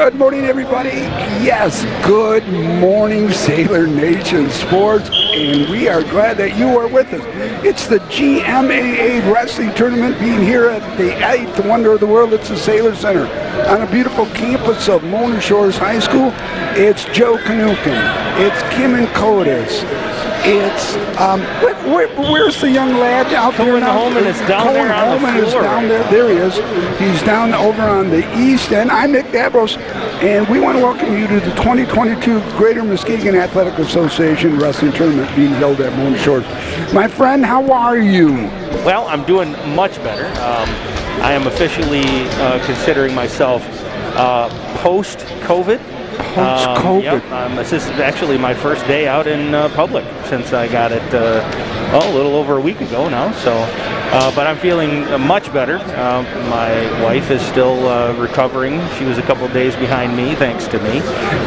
Good morning, everybody. Yes, good morning, Sailor Nation Sports, and we are glad that you are with us. It's the GMAA Wrestling Tournament being here at the 8th wonder of the world. It's the Sailor Center on a beautiful campus of Mona Shores High School. It's Joe Kanukin. It's Kim and Codis. It's, where's the young lad out there now? Cohen is down there on the floor. Is down there. There he is. He's down over on the east end. I'm Nick Davros, and we want to welcome you to the 2022 Greater Muskegon Athletic Association Wrestling Tournament being held at Mona Shores. My friend, how are you? Well, I'm doing much better. I am officially considering myself post-COVID. Post-COVID? Yep. This is actually my first day out in public since I got it a little over a week ago now. So, but I'm feeling much better. My wife is still recovering. She was a couple of days behind me, thanks to me.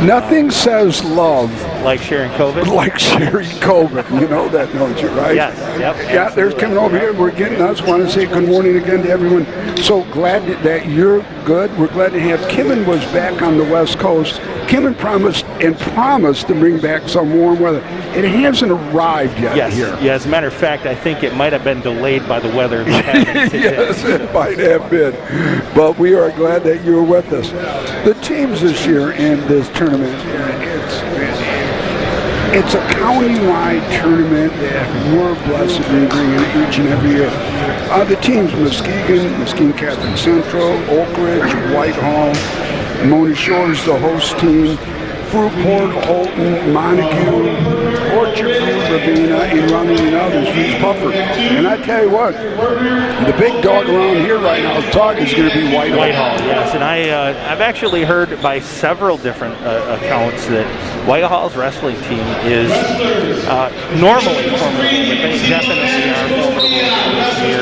Nothing says love like sharing COVID. Like sharing COVID. You know that, don't you, right? Yes. Yep. Yeah, there's coming over here. We're getting us. Want to say good morning again to everyone. So glad that you're good. We're glad to have Kimmin was back on the West Coast. Kimmin promised to bring back some warm weather. It hasn't arrived yet here. Yeah, as a matter of fact, I think it might have been delayed by the weather. Yes, it might have been. But we are glad that you're with us. The teams this year in this tournament, it's a county-wide tournament that we're blessed to be bringing each and every year. The teams, Muskegon Catholic Central, Oak Ridge, Whitehall, Mona Shores, the host team, Fruitport, Holton, Montague, Orchard, Ravenna, and running and others, East Puffer. And I tell you what, the big dog around here right now, talk is going to be Whitehall. Whitehall, yes. And I've actually heard by several different accounts that Whitehall's wrestling team is normally formidable, but they definitely are formidable this year.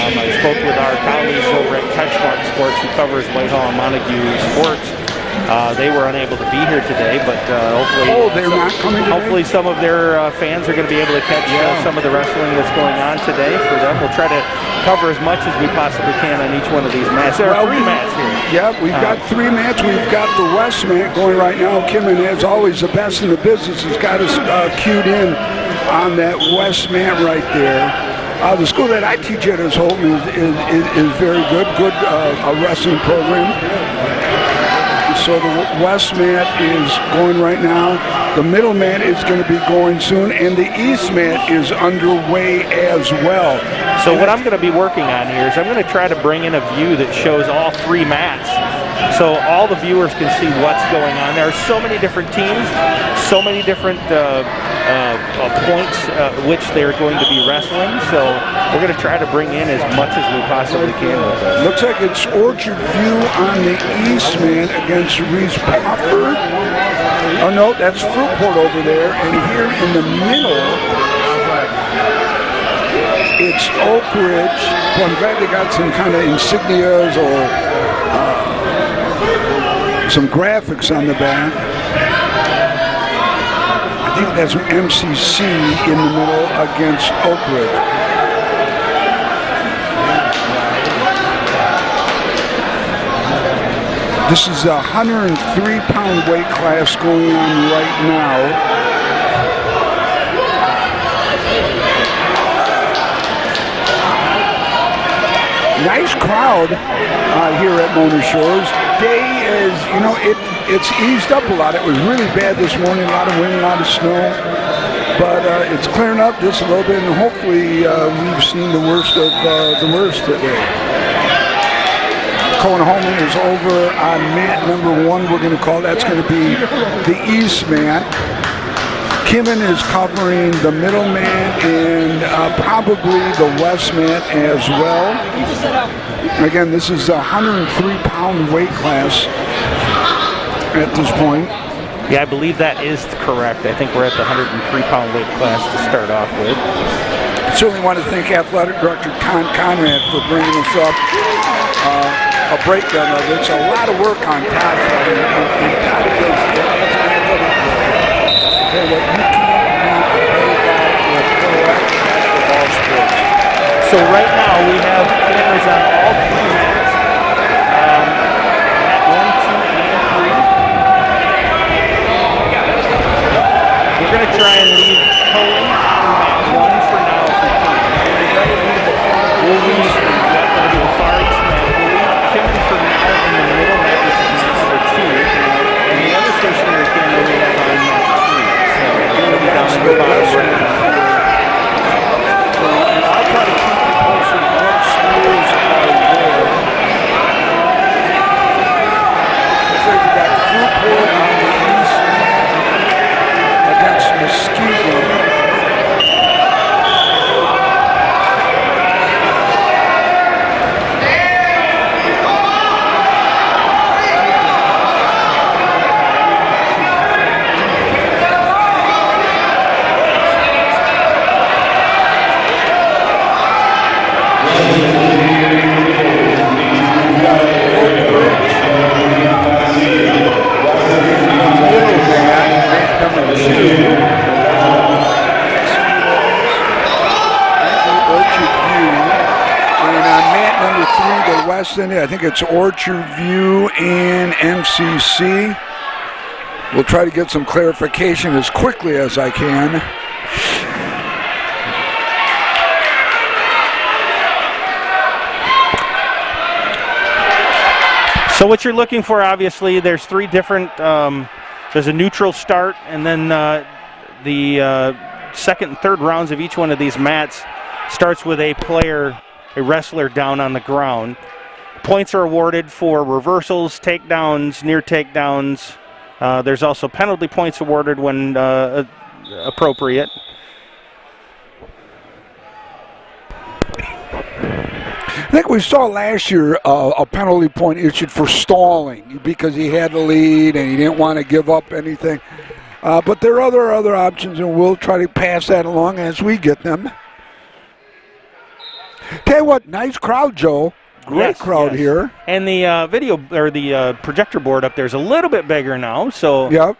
I spoke with our colleagues over at Catchmark Sports, who covers Whitehall and Montague sports. They were unable to be here today, but hopefully, they're not coming today? Hopefully, some of their fans are going to be able to catch some of the wrestling that's going on today for them. We'll try to cover as much as we possibly can on each one of these mats. There are three mats here. Yeah, we've got three mats. We've got the West mat going right now. Kimmin, as always, the best in the business, has got us cued in on that West mat right there. The school that I teach at is Holton is very good a wrestling program. So the West mat is going right now. The middle mat is going to be going soon, and the East mat is underway as well. So what I'm going to be working on here is I'm going to try to bring in a view that shows all three mats, so all the viewers can see what's going on. There are so many different teams, so many different points which they're going to be wrestling. So we're going to try to bring in as much as we possibly can with this. Looks like it's Orchard View on the East mat against Reese Popper. Oh no, that's Fruitport over there, and here in the middle, it's Oak Ridge. Well, I'm glad they got some kind of insignias or some graphics on the back. I think that's MCC in the middle against Oak Ridge. This is a 103-pound weight class going on right now. Nice crowd here at Mona Shores. Day is, it's eased up a lot. It was really bad this morning, a lot of wind, a lot of snow. But it's clearing up just a little bit, and hopefully we've seen the worst of the worst today. Cohen Holman is over on mat number 1. We're going to call that's going to be the East mat. Kimmin is covering the middle mat and probably the West mat as well. Again, this is a 103-pound weight class at this point. Yeah, I believe that is correct. I think we're at the 103-pound weight class to start off with. I certainly want to thank Athletic Director Con Conrad for bringing us up a breakdown of it. It's a lot of work on Todd's part, and Todd does that's an athletic director. Okay, what you can't beat a better guy with proactive basketball sports. So right now we have cameras on all three mats. Mat 1, 2, try and leave Cohen on mat 1 for now for Kim. We'll leave that'll be the far east mat. We'll leave Kim for now in the middle mat, which is mat number 2. And the other stationary camera we have on mat 3. So it'll be down in the bottom right. And I'll try to keep you posted what schools are there. Looks like we got Fruitport on the east against Muskegon. I think it's Orchard View and MCC. We'll try to get some clarification as quickly as I can. So what you're looking for, obviously, there's 3 different, there's a neutral start, and then the second and third rounds of each one of these mats starts with a wrestler down on the ground. Points are awarded for reversals, takedowns, near takedowns. There's also penalty points awarded when appropriate. I think we saw last year a penalty point issued for stalling because he had the lead and he didn't want to give up anything. But there are other options, and we'll try to pass that along as we get them. Tell you what, nice crowd, Joe. Great crowd here. And the video or the projector board up there is a little bit bigger now. So yep.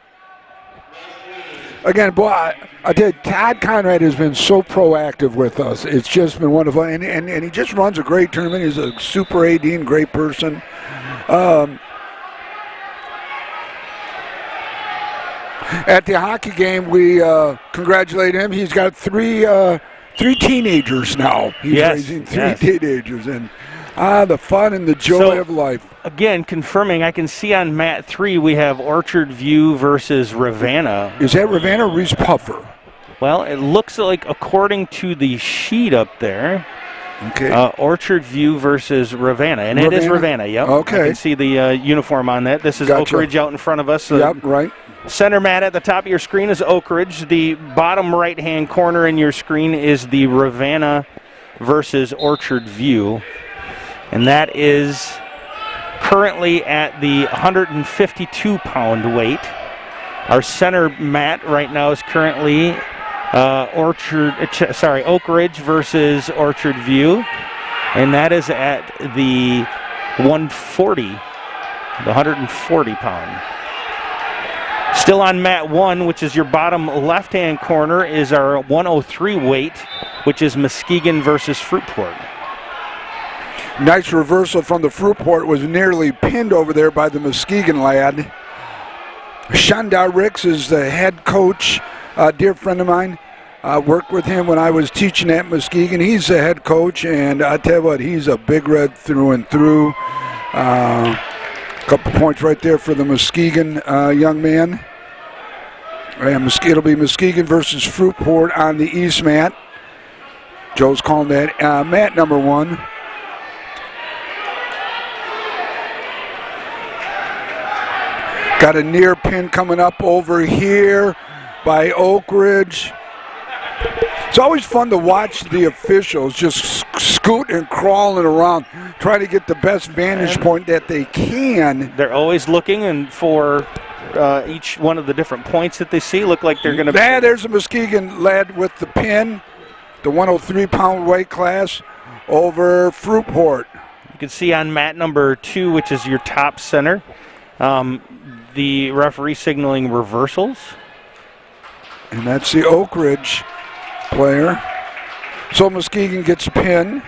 Again, boy, I tell you, Todd Conrad has been so proactive with us. It's just been wonderful, and he just runs a great tournament. He's a super AD and great person. At the hockey game, we congratulate him. He's got three teenagers now. He's raising three teenagers, and the fun and the joy of life. Again, confirming, I can see on mat 3 we have Orchard View versus Ravenna. Is that Ravenna or Reese Puffer? Well, it looks like, according to the sheet up there, Orchard View versus Ravenna. And it is Ravenna, yep. Okay. I can see the uniform on that. This is Oak Ridge out in front of us. Yep, right. Center mat at the top of your screen is Oak Ridge. The bottom right-hand corner in your screen is the Ravenna versus Orchard View. And that is currently at the 152-pound weight. Our center mat right now is currently Oak Ridge versus Orchard View, and that is at the 140-pound. Still on mat 1, which is your bottom left-hand corner, is our 103 weight, which is Muskegon versus Fruitport. Nice reversal from the Fruitport. Was nearly pinned over there by the Muskegon lad. Shanda Ricks is the head coach, a dear friend of mine. I worked with him when I was teaching at Muskegon. He's the head coach, and I tell you what, he's a big red through and through. Couple points right there for the Muskegon young man. And it'll be Muskegon versus Fruitport on the east mat. Joe's calling that mat number 1. Got a near pin coming up over here by Oak Ridge. It's always fun to watch the officials just scoot and crawling around, trying to get the best vantage point that they can. They're always looking and for each one of the different points that they see. Look like they're going to. There's a Muskegon lad with the pin, the 103-pound weight class over Fruitport. You can see on mat number 2, which is your top center, the referee signaling reversals. And that's the Oak Ridge player. So Muskegon gets a pin.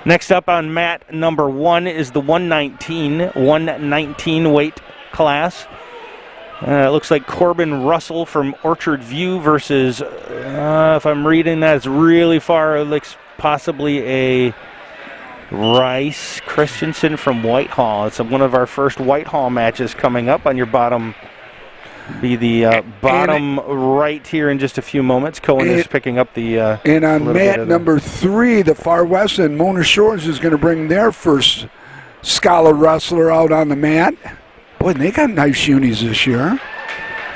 Next up on mat number 1 is the 119 weight class. It looks like Corbin Russell from Orchard View versus, if I'm reading that, it's really far. It looks possibly a Rice Christensen from Whitehall. It's one of our first Whitehall matches coming up on your bottom. Be the bottom right here in just a few moments. Cohen is picking up the. And on mat number 3, the Far West and Mona Shores is going to bring their first Scholar wrestler out on the mat. Boy, they got nice unis this year.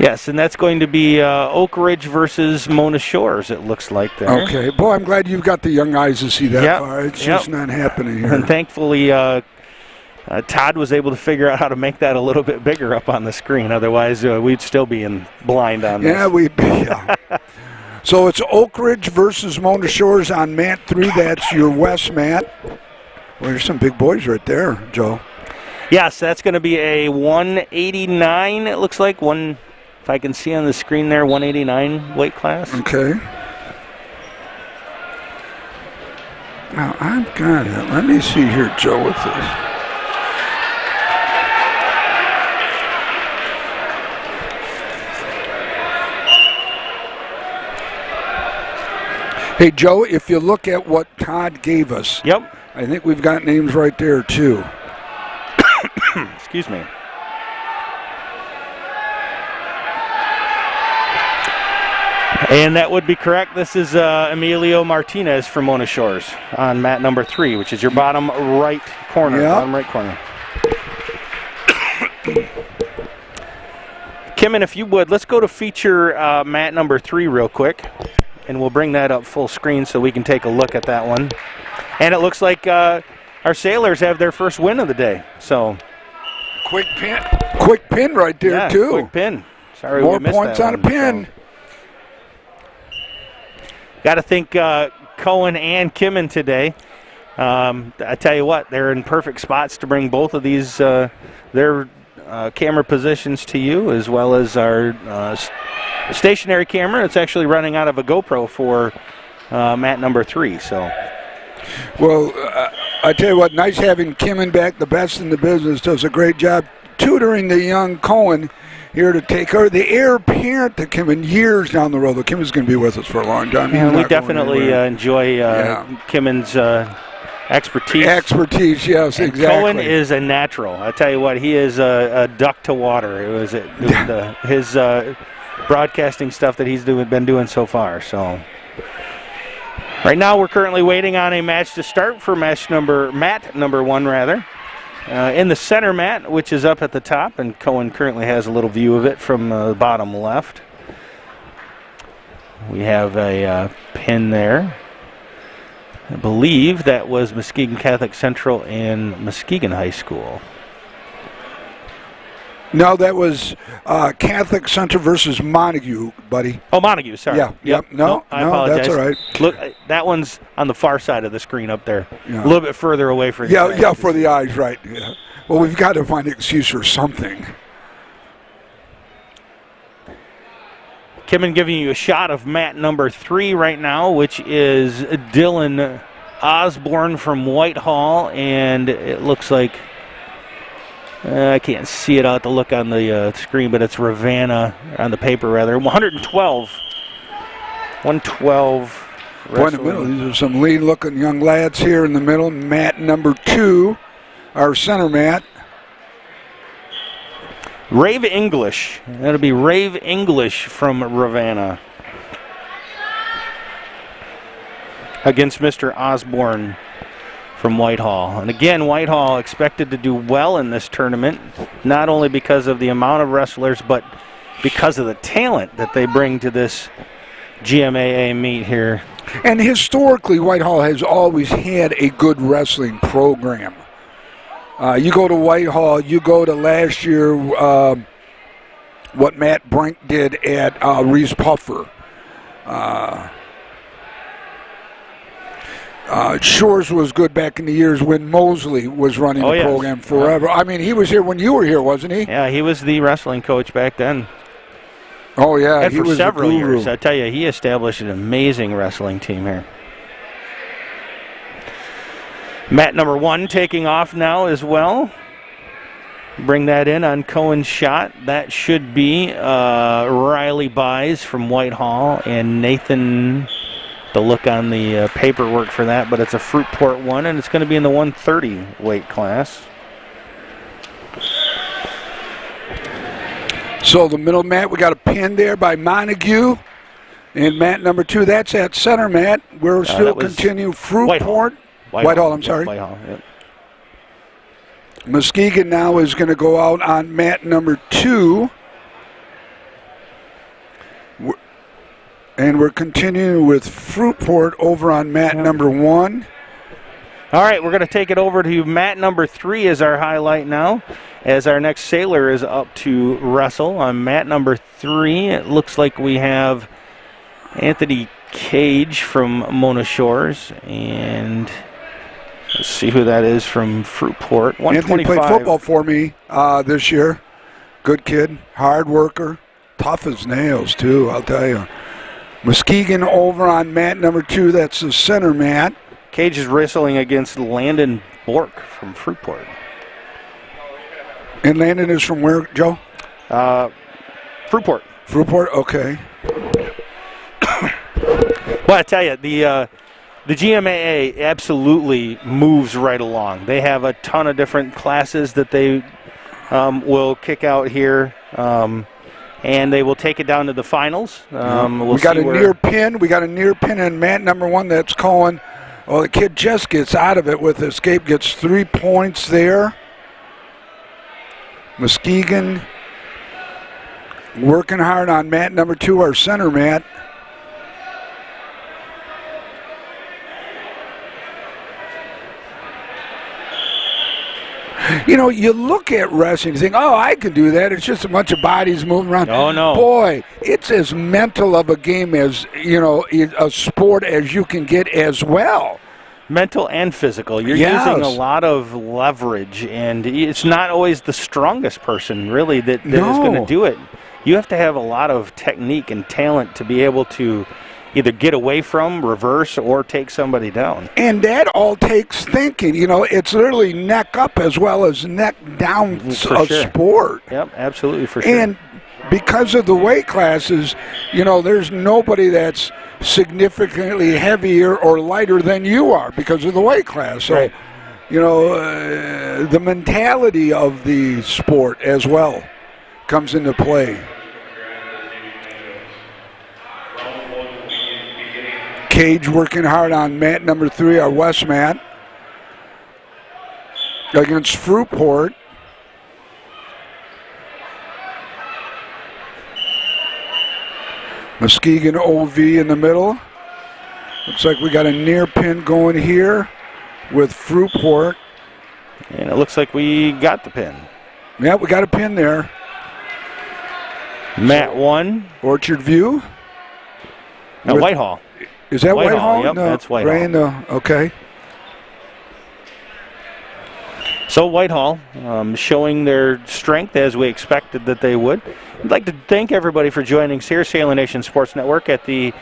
Yes, and that's going to be Oak Ridge versus Mona Shores, it looks like there. Okay. Boy, I'm glad you've got the young eyes to see that far. It's just not happening here. And thankfully, Todd was able to figure out how to make that a little bit bigger up on the screen. Otherwise, we'd still be in blind on this. Yeah, we'd be. So it's Oak Ridge versus Mona Shores on mat 3. That's your west mat. Well, there's some big boys right there, Joe. Yes, that's going to be a 189, it looks like. If I can see on the screen there, 189 weight class. Okay. Now, I've got it. Let me see here, Joe, with this. Hey, Joe, if you look at what Todd gave us, I think we've got names right there, too. Excuse me. And that would be correct. This is Emilio Martinez from Mona Shores on mat number 3, which is your bottom right corner. Bottom right corner. Kimmin, if you would, let's go to feature mat number 3 real quick. And we'll bring that up full screen so we can take a look at that one. And it looks like our Sailors have their first win of the day. So quick pin right there, too. Quick pin. Sorry, more we missed points that on a pin. So. Got to thank Cohen and Kimmin today. I tell you what, they're in perfect spots to bring both of these their camera positions to you, as well as our stationary camera. It's actually running out of a GoPro for mat number 3. So, well, I tell you what, nice having Kimmin back. The best in the business, does a great job tutoring the young Cohen here to take her, the heir apparent to Kimmin years down the road. Though Kimmin's going to be with us for a long time. Yeah, we definitely enjoy Kimmin's expertise. Expertise, yes, exactly. Cohen is a natural. I tell you what, he is a duck to water. It was his broadcasting stuff that he's been doing so far. So right now we're currently waiting on a match to start for mat number 1 rather. In the center mat, which is up at the top, and Cohen currently has a little view of it from the bottom left. We have a pin there. I believe that was Muskegon Catholic Central and Muskegon High School. No, that was Catholic Center versus Montague, buddy. Oh, Montague, sorry. Yeah, no, I apologize. That's all right. Look, that one's on the far side of the screen up there. Yeah. A little bit further away for you. Yeah, for the eyes, right. Yeah. Well, we've got to find an excuse for something. Kimmin giving you a shot of mat number 3 right now, which is Dylan Osborne from Whitehall, and it looks like I can't see it. I'll have to look on the screen, but it's Ravenna, on the paper rather. 112. 112. Boy, in the middle, these are some lean-looking young lads here in the middle. Mat number 2, our center mat. Rave English. That'll be Rave English from Ravenna against Mr. Osborne from Whitehall. And again, Whitehall expected to do well in this tournament, not only because of the amount of wrestlers, but because of the talent that they bring to this GMAA meet here. And historically, Whitehall has always had a good wrestling program. You go to Whitehall, you go to last year, what Matt Brink did at Reese Puffer. Shores was good back in the years when Mosley was running the program forever. I mean, he was here when you were here, wasn't he? Yeah, he was the wrestling coach back then. Oh, yeah. And for several years, I tell you, he established an amazing wrestling team here. Mat number 1 taking off now as well. bring that in on Cohen's shot. That should be Riley Buys from Whitehall and Nathan. The look on the paperwork for that, but it's a Fruitport one, and it's going to be in the 130 weight class. So the middle mat, we got a pin there by Montague. And mat number 2, that's at center mat. We're still continue Fruitport. Whitehall, I'm sorry. Whitehall, yep. Muskegon now is going to go out on mat number 2. And we're continuing with Fruitport over on mat number 1. All right, we're going to take it over to mat number 3 as our highlight now, as our next sailor is up to wrestle. On mat number 3, it looks like we have Anthony Cage from Mona Shores, and let's see who that is from Fruitport. 125. Anthony played football for me this year. Good kid, hard worker, tough as nails too, I'll tell you. Muskegon over on mat number 2, that's the center mat. Cage is wrestling against Landon Bork from Fruitport. And Landon is from where, Joe? Fruitport. Fruitport, okay. Well, I tell you, the GMAA absolutely moves right along. They have a ton of different classes that they will kick out here. And they will take it down to the finals. We got a near pin. We got a near pin in mat number 1. That's Cohen. Well, the kid just gets out of it with escape. Gets 3 points there. Muskegon working hard on mat number 2, our center mat. You know, you look at wrestling and think, oh, I can do that. It's just a bunch of bodies moving around. Oh, no. Boy, it's as mental of a game as, you know, a sport as you can get as well. Mental and physical. You're using a lot of leverage, and it's not always the strongest person, really, that is going to do it. You have to have a lot of technique and talent to be able to either get away from, reverse, or take somebody down. And that all takes thinking. You know, it's literally neck up as well as neck down sport. Yep, absolutely, for sure. And because of the weight classes, you know, there's nobody that's significantly heavier or lighter than you are because of the weight class. So, right. You know, the mentality of the sport as well comes into play. Cage working hard on mat number 3, our west mat, against Fruitport. Muskegon OV in the middle. Looks like we got a near pin going here with Fruitport. And it looks like we got the pin. Yeah, we got a pin there. Mat 1. Orchard View. Whitehall. Is that Whitehall? Yep, no, that's Whitehall. Okay. So Whitehall showing their strength as we expected that they would. I'd like to thank everybody for joining us here, Sailor Nation Sports Network, at the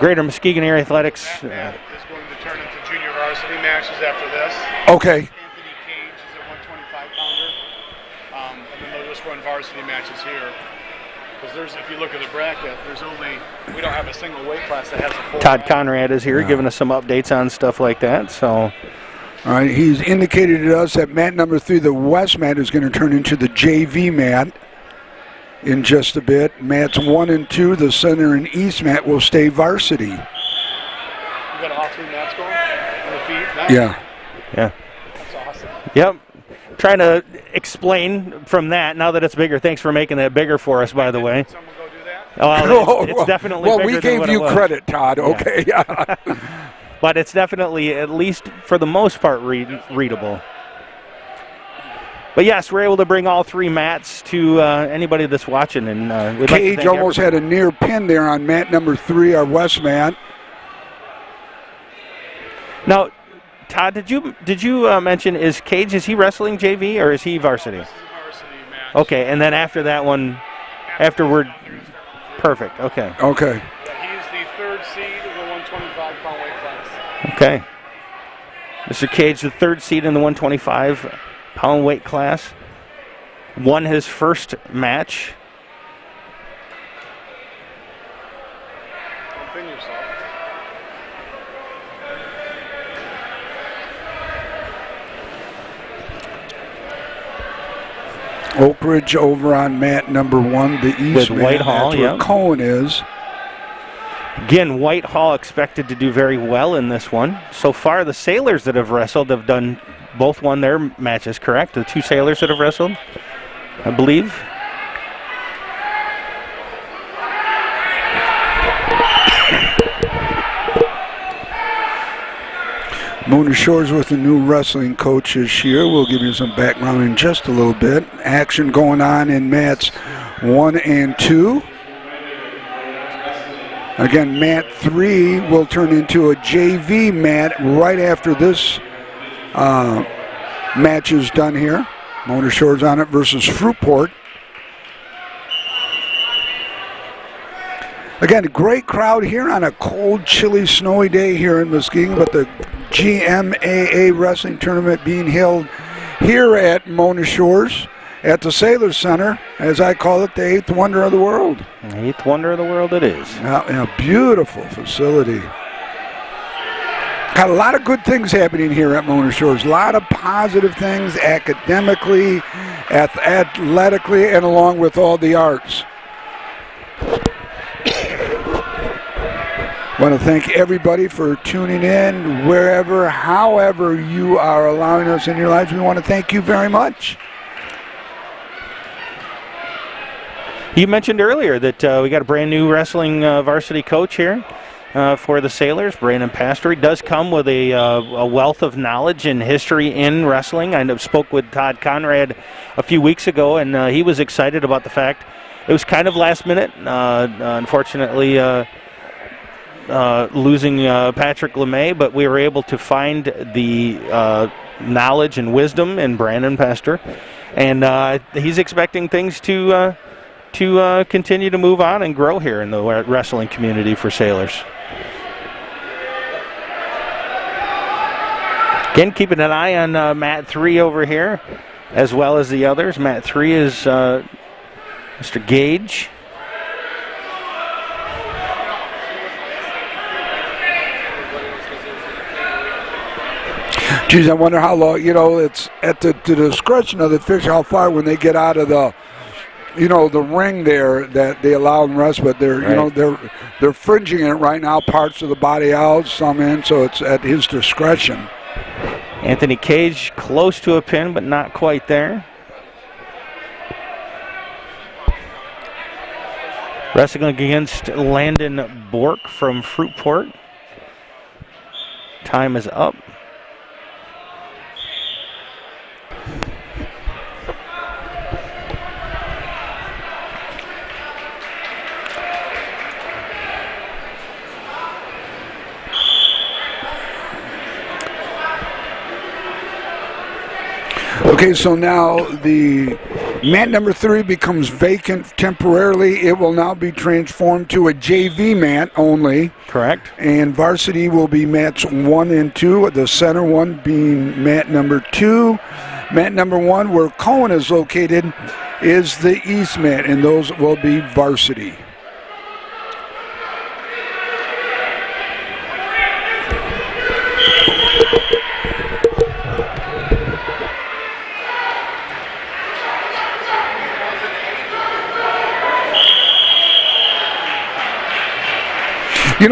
Greater Muskegon Area Athletics. That mat is going to turn into junior varsity matches after this. Okay. Anthony Cage is a 125-pounder. And then they'll just run varsity matches here. Because if you look at the bracket, we don't have a single weight class that has a full. Todd Conrad is here giving us some updates on stuff like that. So, all right, he's indicated to us that mat number 3, the west mat, is going to turn into the JV mat in just a bit. Mats 1 and 2, the center and east mat, will stay varsity. You got all 3 mats going on the feet? Nice. Yeah. That's awesome. Yep. Trying to explain from that now that it's bigger. Thanks for making that bigger for us, by the way. Did someone go do that? Well, it's definitely bigger we than gave what you it was. credit, Todd. Okay. Yeah. But it's definitely, at least for the most part, readable. But yes, we're able to bring all 3 mats to anybody that's watching. And we'd like to Cage thank almost had a near pin there on mat number 3, our west mat. Now, Todd, did you mention, is he wrestling JV or is he varsity? This is a varsity match. Okay, and then after that one, afterward, perfect. Okay. Okay. Yeah, he is the 3rd seed in the 125-pound weight class. Okay. Mr. Cage, the 3rd seed in the 125-pound weight class. won his first match. Don't pin yourself. Oak Ridge over on mat number 1, the East With mat. Whitehall, That's where yep. Cohen is. Again, Whitehall expected to do very well in this one. So far, the Sailors that have wrestled have both won their matches, correct? The 2 Sailors that have wrestled, I believe. Mona Shores with the new wrestling coach this year. We'll give you some background in just a little bit. Action going on in mats 1 and 2. Again, mat 3 will turn into a JV mat right after this match is done here. Mona Shores on it versus Fruitport. Again, a great crowd here on a cold, chilly, snowy day here in Muskegon, but the GMAA wrestling tournament being held here at Mona Shores at the Sailors Center, as I call it, the 8th wonder of the world. 8th wonder of the world it is. In a beautiful facility. Got a lot of good things happening here at Mona Shores. A lot of positive things academically, athletically, and along with all the arts. I want to thank everybody for tuning in wherever, however you are allowing us in your lives. We want to thank you very much. You mentioned earlier that we got a brand new wrestling varsity coach here for the Sailors, Brandon Pastor. He does come with a wealth of knowledge and history in wrestling. I spoke with Todd Conrad a few weeks ago, and he was excited about the fact it was kind of last minute. Unfortunately, losing Patrick LeMay, but we were able to find the knowledge and wisdom in Brandon Pastor, and he's expecting things to continue to move on and grow here in the wrestling community for Sailors. Again, keeping an eye on mat 3 over here, as well as the others. Mat 3 is Mr. Gage. Geez, I wonder how long, it's at the discretion of the official how far when they get out of the, the ring there that they allow them rest, but they're, right. they're fringing it right now, parts of the body out, some in, so it's at his discretion. Anthony Cage close to a pin, but not quite there. Wrestling against Landon Bork from Fruitport. Time is up. Okay, so now the mat number 3 becomes vacant temporarily. It will now be transformed to a JV mat only. Correct. And varsity will be mats 1 and 2, the center one being mat number 2. Mat number 1, where Cohen is located, is the east mat, and those will be varsity.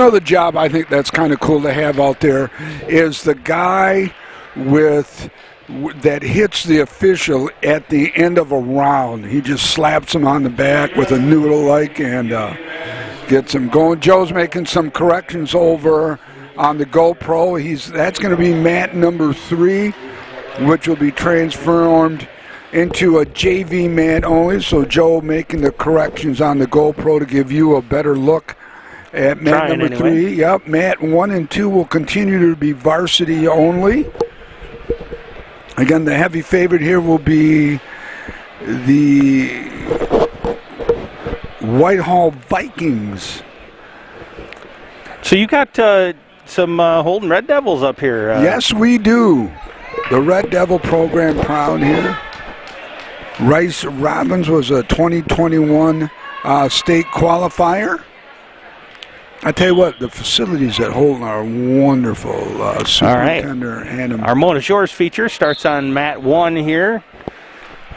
The job I think that's kind of cool to have out there is the guy that hits the official at the end of a round. He just slaps him on the back with a noodle-like and gets him going. Joe's making some corrections over on the GoPro. That's going to be mat number 3, which will be transformed into a JV mat only. So Joe making the corrections on the GoPro to give you a better look at mat number 3. Yep, mat 1 and 2 will continue to be varsity only. Again, the heavy favorite here will be the Whitehall Vikings. So you got some Holden Red Devils up here. Yes, we do. The Red Devil program crown here. Rice Robbins was a 2021 state qualifier. I tell you what, the facilities at Holton are wonderful. Superintendent Adam. Our Mona Shores feature starts on mat 1 here.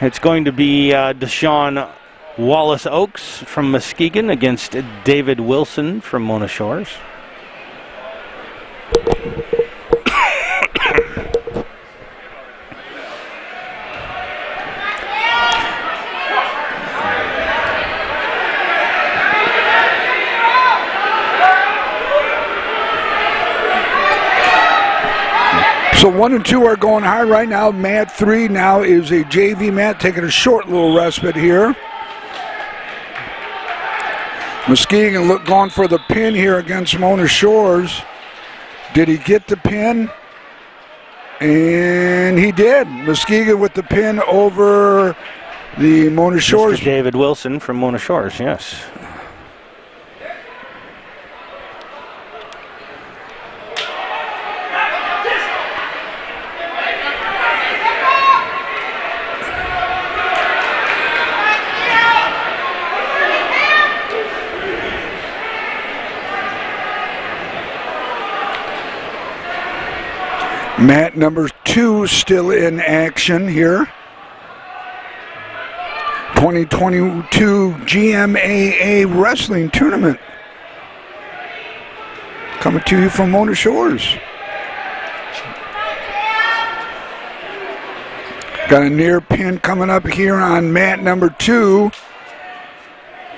It's going to be Deshaun Wallace Oaks from Muskegon against David Wilson from Mona Shores. So 1 and 2 are going high right now. Mat 3 now is a JV mat, taking a short little respite here. Muskegon going for the pin here against Mona Shores. Did he get the pin? And he did. Muskegon with the pin over the Mona Shores. Mr. David Wilson from Mona Shores, yes. Mat number 2 still in action here. 2022 GMAA Wrestling Tournament. Coming to you from Mona Shores. Got a near pin coming up here on mat number 2.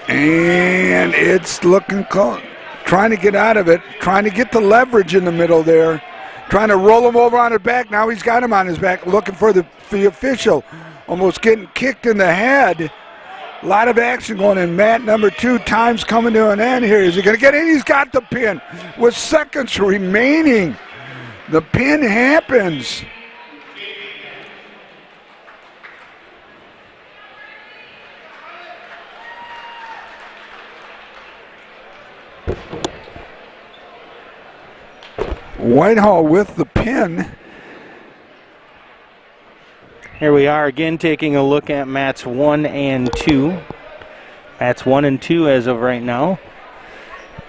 And it's looking close. Trying to get out of it. Trying to get the leverage in the middle there. Trying to roll him over on his back. Now he's got him on his back, looking for the official. Almost getting kicked in the head. A lot of action going in mat number 2. Time's coming to an end here. Is he going to get in? He's got the pin with seconds remaining. The pin happens. Whitehall with the pin. Here we are again taking a look at mats 1 and 2. Mats 1 and 2 as of right now.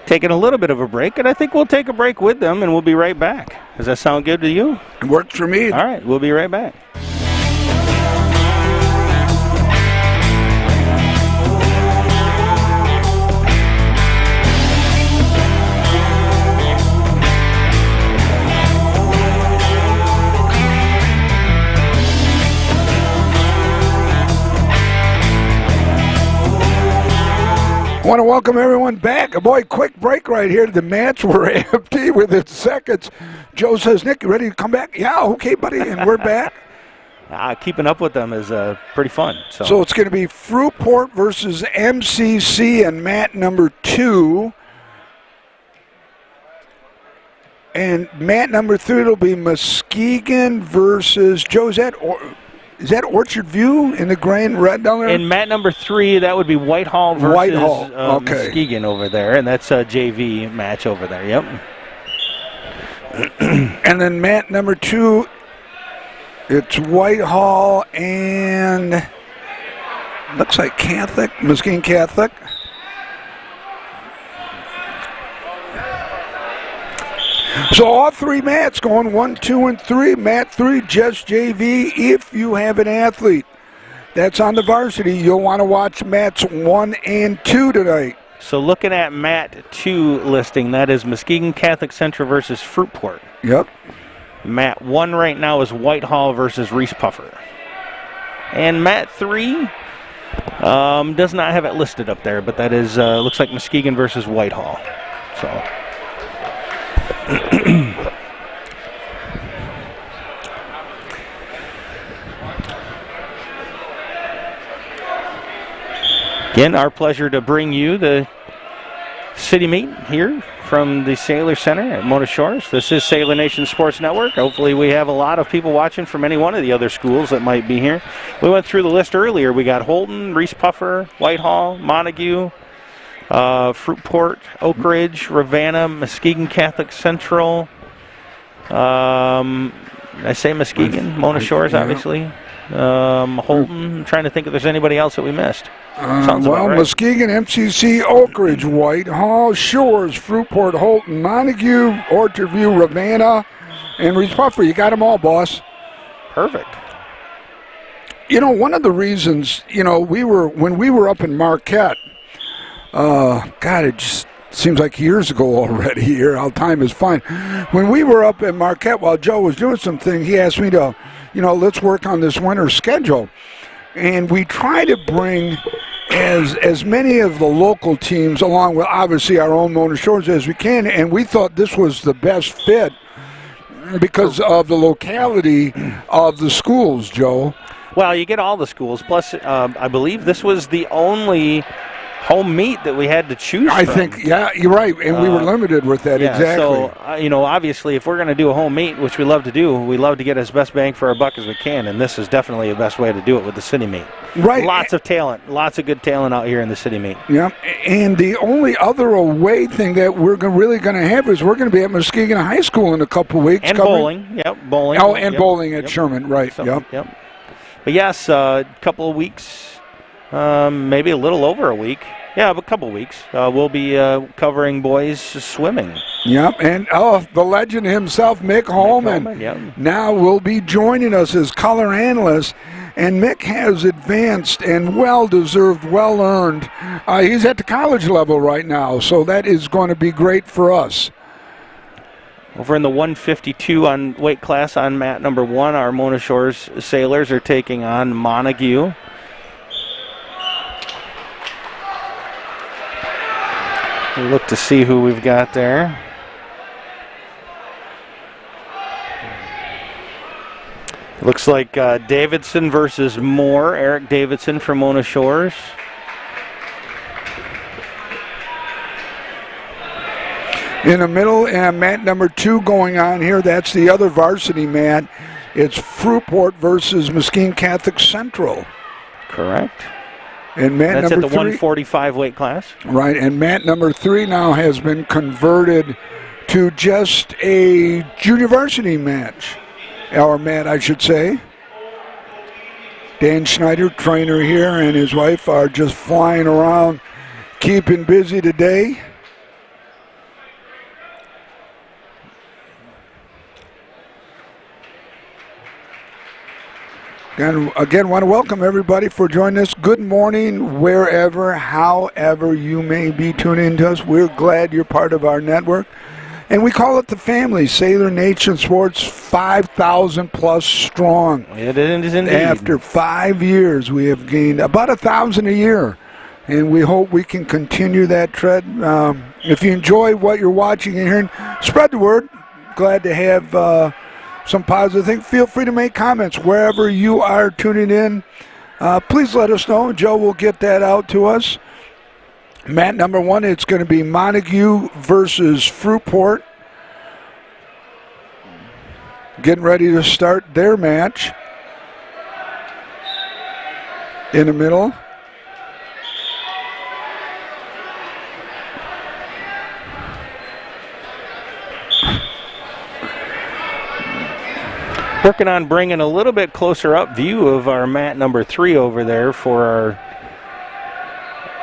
Taking a little bit of a break, and I think we'll take a break with them and we'll be right back. Does that sound good to you? It works for me. All right, we'll be right back. I want to welcome everyone back. Boy, quick break right here. The mats were empty within seconds. Joe says, Nick, you ready to come back? Yeah, okay, buddy, and we're back. Keeping up with them is pretty fun. So it's going to be Fruitport versus MCC and mat number 2. And mat number 3 will be Muskegon versus, Joe, is that Orchard View in the gray and red down there? In mat number 3, that would be Whitehall versus Muskegon over there, and that's a JV match over there, yep. And then mat number 2, it's Whitehall and looks like Catholic, Muskegon Catholic. So all 3 mats going 1, 2, and 3. Mat 3, just JV. If you have an athlete that's on the varsity, you'll want to watch mats 1 and 2 tonight. So looking at mat 2 listing, that is Muskegon Catholic Central versus Fruitport. Yep. Mat 1 right now is Whitehall versus Reese Puffer. And mat 3 does not have it listed up there, but that is looks like Muskegon versus Whitehall. So. Again, our pleasure to bring you the city meet here from the Sailor Center at Mona Shores. This is Sailor Nation Sports Network. Hopefully we have a lot of people watching from any one of the other schools that might be here. We went through the list earlier. We got Holton, Reese Puffer, Whitehall, Montague, Fruitport, Oak Ridge, Ravenna, Muskegon Catholic Central. I say Muskegon, Mona Shores, obviously. Holton. I'm trying to think if there's anybody else that we missed. Sounds Well, about right. Muskegon, MCC, Oak Ridge, Whitehall, Shores, Fruitport, Holton, Montague, Orchard View, Ravenna, and Reese Puffer. You got them all, boss. Perfect. You know, one of the reasons, you know, when we were up in Marquette, God, it just seems like years ago already here. How time is fine. When we were up in Marquette while Joe was doing something, he asked me to, you know, let's work on this winter schedule. And we try to bring as many of the local teams, along with obviously our own Mona Shores, as we can. And we thought this was the best fit because of the locality of the schools, Joe. Well, you get all the schools. Plus, I believe this was the only home meet that we had to choose from. I think, yeah, you're right, and we were limited with that, yeah, exactly. So, you know, obviously, if we're going to do a home meet, which we love to do, we love to get as best bang for our buck as we can, and this is definitely the best way to do it with the city meet. Right. Lots of talent, lots of good talent out here in the city meet. Yeah, and the only other away thing that we're really going to have is we're going to be at Muskegon High School in a couple of weeks. And bowling, yep, bowling. Oh, and bowling at Sherman, right, So, yep. But yes, a couple of weeks, maybe a little over a week. Yeah, a couple of weeks. We'll be covering boys swimming. Yep, and the legend himself, Mick Holman, now will be joining us as color analyst. And Mick has advanced and well-deserved, well-earned. He's at the college level right now, so that is going to be great for us. Over in the 152 on weight class on mat number 1, our Mona Shores Sailors are taking on Montague. We'll look to see who we've got there. Looks like Davidson versus Moore. Eric Davidson from Mona Shores. In the middle, mat number 2 going on here. That's the other varsity mat. It's Fruitport versus Muskegon Catholic Central. Correct. And mat That's number at the 145 weight class. Right, and mat number 3 now has been converted to just a junior varsity match. Or mat, I should say. Dan Schneider, trainer here, and his wife are just flying around, keeping busy today. And again, want to welcome everybody for joining us. Good morning, wherever, however you may be tuning in to us. We're glad you're part of our network. And we call it the family. Sailor Nation Sports, 5,000 plus strong. It is indeed. After 5 years, we have gained about 1,000 a year. And we hope we can continue that trend. If you enjoy what you're watching and hearing, spread the word. Glad to have some positive things. Feel free to make comments wherever you are tuning in. Please let us know. Joe will get that out to us. Mat number 1, it's going to be Montague versus Fruitport. Getting ready to start their match. In the middle. Working on bringing a little bit closer up view of our mat number 3 over there for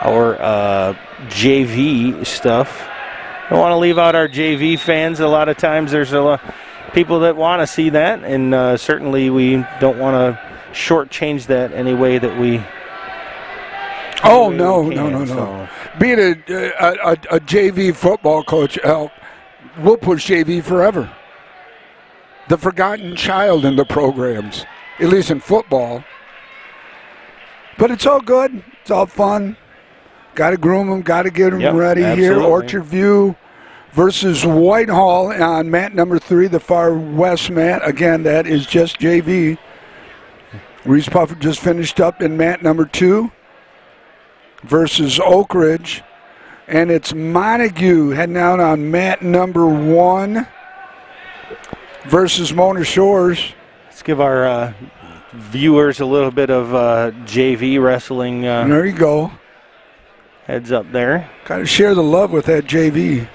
our JV stuff. Don't want to leave out our JV fans. A lot of times there's a lot of people that want to see that, and certainly we don't want to shortchange that any way that we. Oh, no. Being a JV football coach, we'll push JV forever. The forgotten child in the programs, at least in football. But it's all good. It's all fun. Got to groom them, got to get them ready here. Orchard View versus Whitehall on mat number 3, the far west mat. Again, that is just JV. Reese Puffer just finished up in mat number 2 versus Oak Ridge. And it's Montague heading out on mat number 1 versus Mona Shores. Let's give our viewers a little bit of JV wrestling. There you go. Heads up there. Got to share the love with that JV.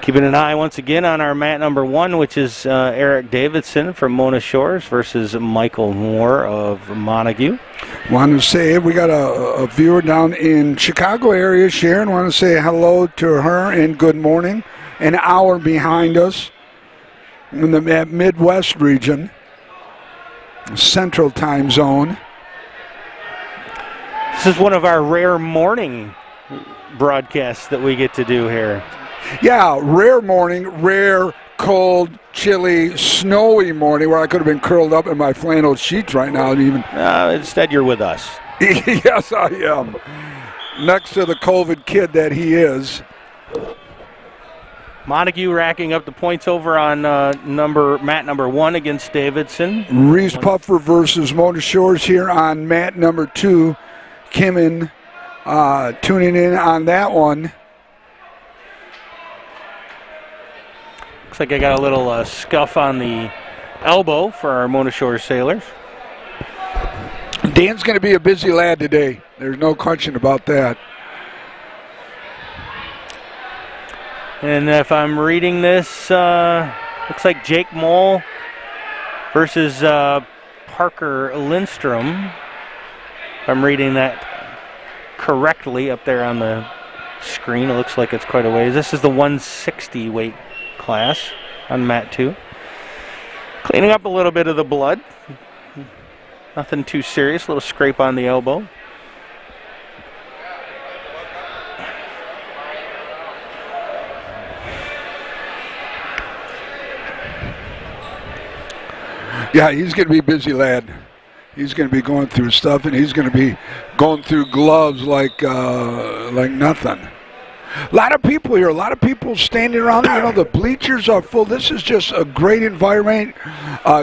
Keeping an eye once again on our mat number 1, which is Eric Davidson from Mona Shores versus Michael Moore of Montague. Want to say we got a viewer down in Chicago area, Sharon. Want to say hello to her and good morning. An hour behind us in the Midwest region, Central Time Zone. This is one of our rare morning broadcasts that we get to do here. Yeah, rare morning, rare, cold, chilly, snowy morning where I could have been curled up in my flannel sheets right now. And even instead, you're with us. Yes, I am. Next to the COVID kid that he is. Montague racking up the points over on mat number 1 against Davidson. Reese Puffer versus Mona Shores here on mat number 2. Kimmin tuning in on that one. Looks like I got a little scuff on the elbow for our Mona Shores sailors. Dan's going to be a busy lad today. There's no question about that. And if I'm reading this, looks like Jake Moll versus Parker Lindstrom. If I'm reading that correctly up there on the screen, it looks like it's quite a ways. This is the 160 weight class on mat 2. Cleaning up a little bit of the blood. Nothing too serious, a little scrape on the elbow. Yeah, he's going to be a busy lad. He's going to be going through stuff, and he's going to be going through gloves like nothing. A lot of people here, a lot of people standing around. You know, the bleachers are full. This is just a great environment,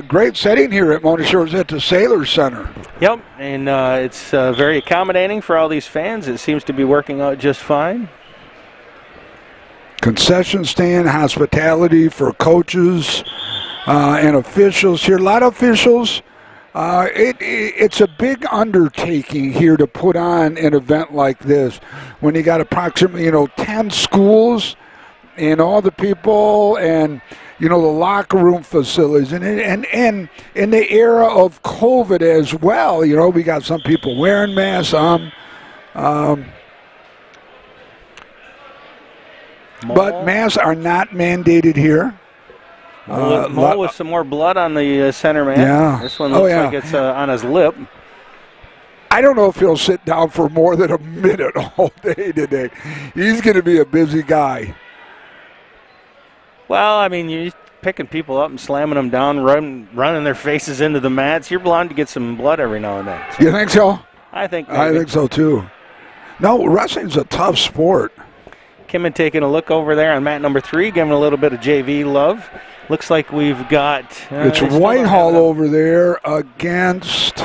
great setting here at Mona Shores at the Sailor Center. Yep, and it's very accommodating for all these fans. It seems to be working out just fine. Concession stand, hospitality for coaches and officials here. A lot of officials. It's a big undertaking here to put on an event like this when you got approximately 10 schools and all the people and the locker room facilities and in the era of COVID as well. We got some people wearing masks. But masks are not mandated here. Mo with some more blood on the center man. Yeah. This one looks like it's on his lip. I don't know if he'll sit down for more than a minute all day today. He's going to be a busy guy. Well, I mean, you're picking people up and slamming them down, running their faces into the mats. You're bound to get some blood every now and then. So you think so? I think so, too. No, wrestling's a tough sport. Kimmin taking a look over there on mat number 3, giving a little bit of JV love. Looks like we've got... it's Whitehall over there against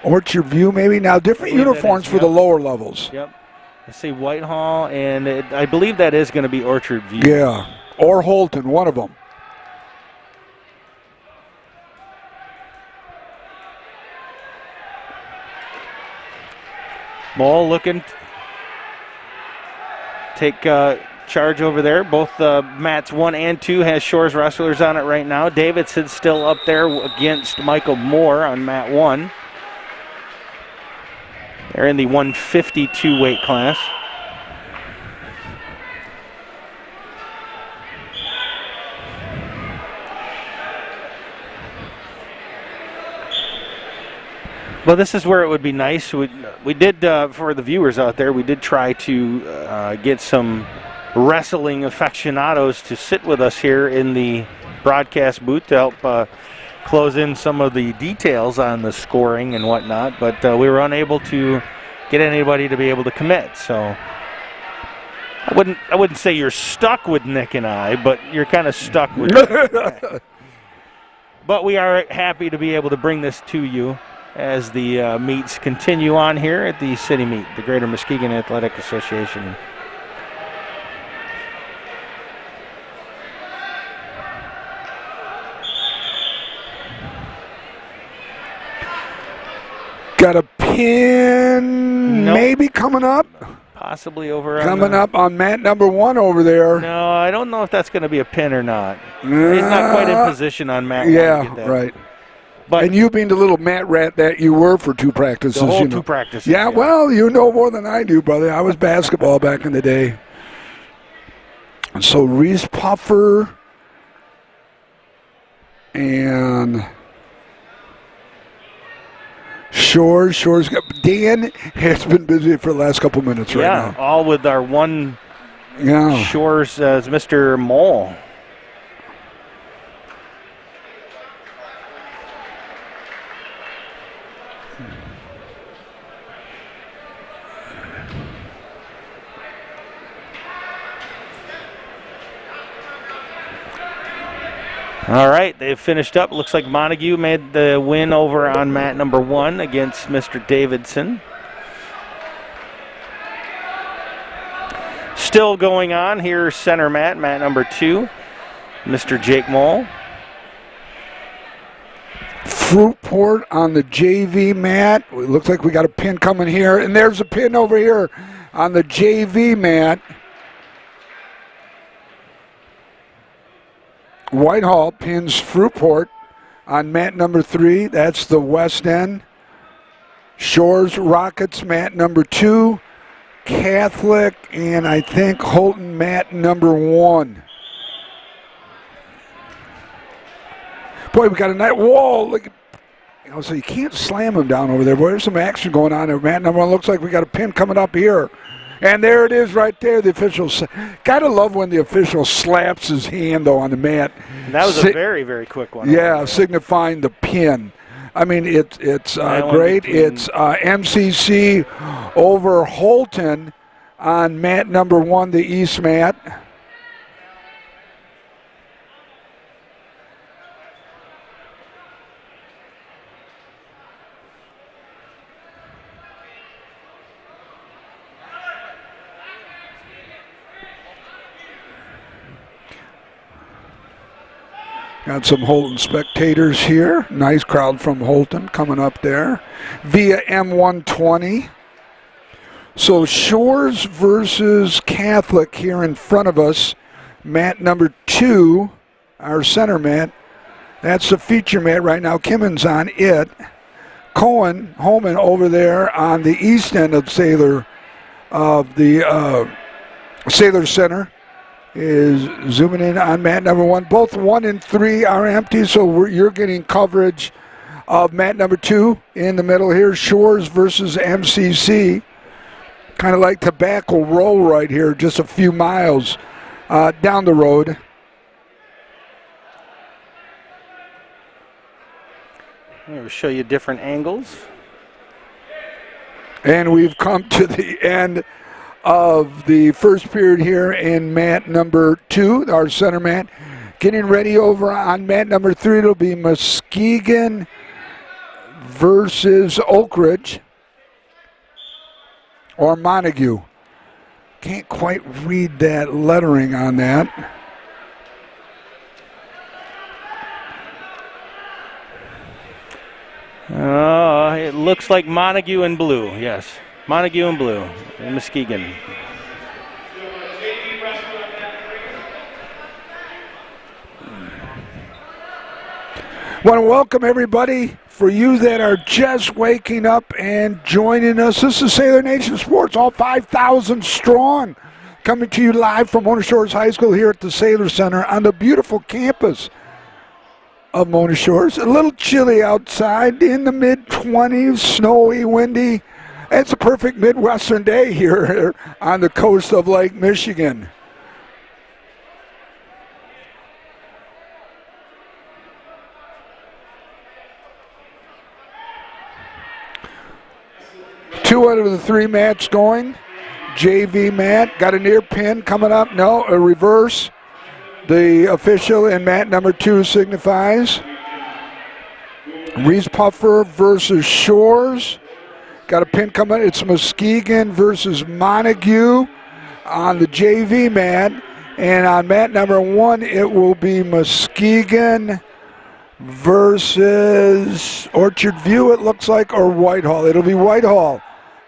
Orchard View, maybe. Now, different uniforms for the lower levels. Yep. I see Whitehall, and I believe that is going to be Orchard View. Yeah, or Holton, one of them. Moll looking... Take charge over there. Both mats 1 and 2 has Shores wrestlers on it right now. Davidson's still up there against Michael Moore on mat 1. They're in the 152 weight class. Well, this is where it would be nice. We did, for the viewers out there, we did try to get some wrestling aficionados to sit with us here in the broadcast booth to help close in some of the details on the scoring and whatnot, but we were unable to get anybody to be able to commit. So I wouldn't say you're stuck with Nick and I, but you're kind of stuck with Nick. But we are happy to be able to bring this to you as the meets continue on here at the City Meet, the Greater Muskegon Athletic Association. Got a pin maybe coming up? possibly over Coming up on mat number 1 over there. No, I don't know if that's going to be a pin or not. He's not quite in position on mat 1 to get that. Right. But and you being the little mat rat that you were for 2 practices. the whole you know. 2 practices. Yeah, well, you know more than I do, brother. I was basketball back in the day. So Reese Puffer and Shores got Dan has been busy for the last couple minutes right now. Yeah, all with our one Yeah. Shores as Mr. Mole. All right, they've finished up. Looks like Montague made the win over on mat number 1 against Mr. Davidson. Still going on here, center mat number 2, Mr. Jake Mole. Fruitport on the JV mat. It looks like we got a pin coming here, and there's a pin over here on the JV mat. Whitehall pins Fruitport on mat number 3. That's the West End. Shores Rockets mat number 2. Catholic and I think Holton mat number 1. Boy, we got a night. Whoa! Look, so you can't slam him down over there. Boy, there's some action going on there. Mat number 1 looks like we got a pin coming up here. And there it is right there. The official. Gotta love when the official slaps his hand, though, on the mat. And that was a very, very quick one. Yeah, signifying the pin. I mean, it's great. It's MCC over Holton on mat number 1, the East mat. Got some Holton spectators here. Nice crowd from Holton coming up there via M120. So Shores versus Catholic here in front of us. Mat number 2, our center mat. That's the feature mat right now. Kimmon's on it. Holman over there on the east end of Sailor Center is zooming in on mat number 1. Both 1 and 3 are empty, so you're getting coverage of mat number 2 in the middle here. Shores versus MCC. Kind of like Tobacco Row right here, just a few miles down the road. We'll show you different angles. And we've come to the end of the first period here in mat number 2, our center mat. Getting ready over on mat number 3, it'll be Muskegon versus Oak Ridge. Or Montague. Can't quite read that lettering on that. It looks like Montague in blue, yes. Montague in blue, in Muskegon. Want to welcome everybody. For you that are just waking up and joining us, this is Sailor Nation Sports, all 5,000 strong, coming to you live from Mona Shores High School here at the Sailor Center on the beautiful campus of Mona Shores. A little chilly outside, in the mid-20s, snowy, windy. It's a perfect Midwestern day here on the coast of Lake Michigan. Two out of the 3 mats going. JV mat, got a near pin coming up. No, a reverse. The official in mat number 2 signifies. Reese Puffer versus Shores. Got a pin coming. It's Muskegon versus Montague on the JV mat. And on mat number 1, it will be Muskegon versus Orchard View, it looks like, or Whitehall. It'll be Whitehall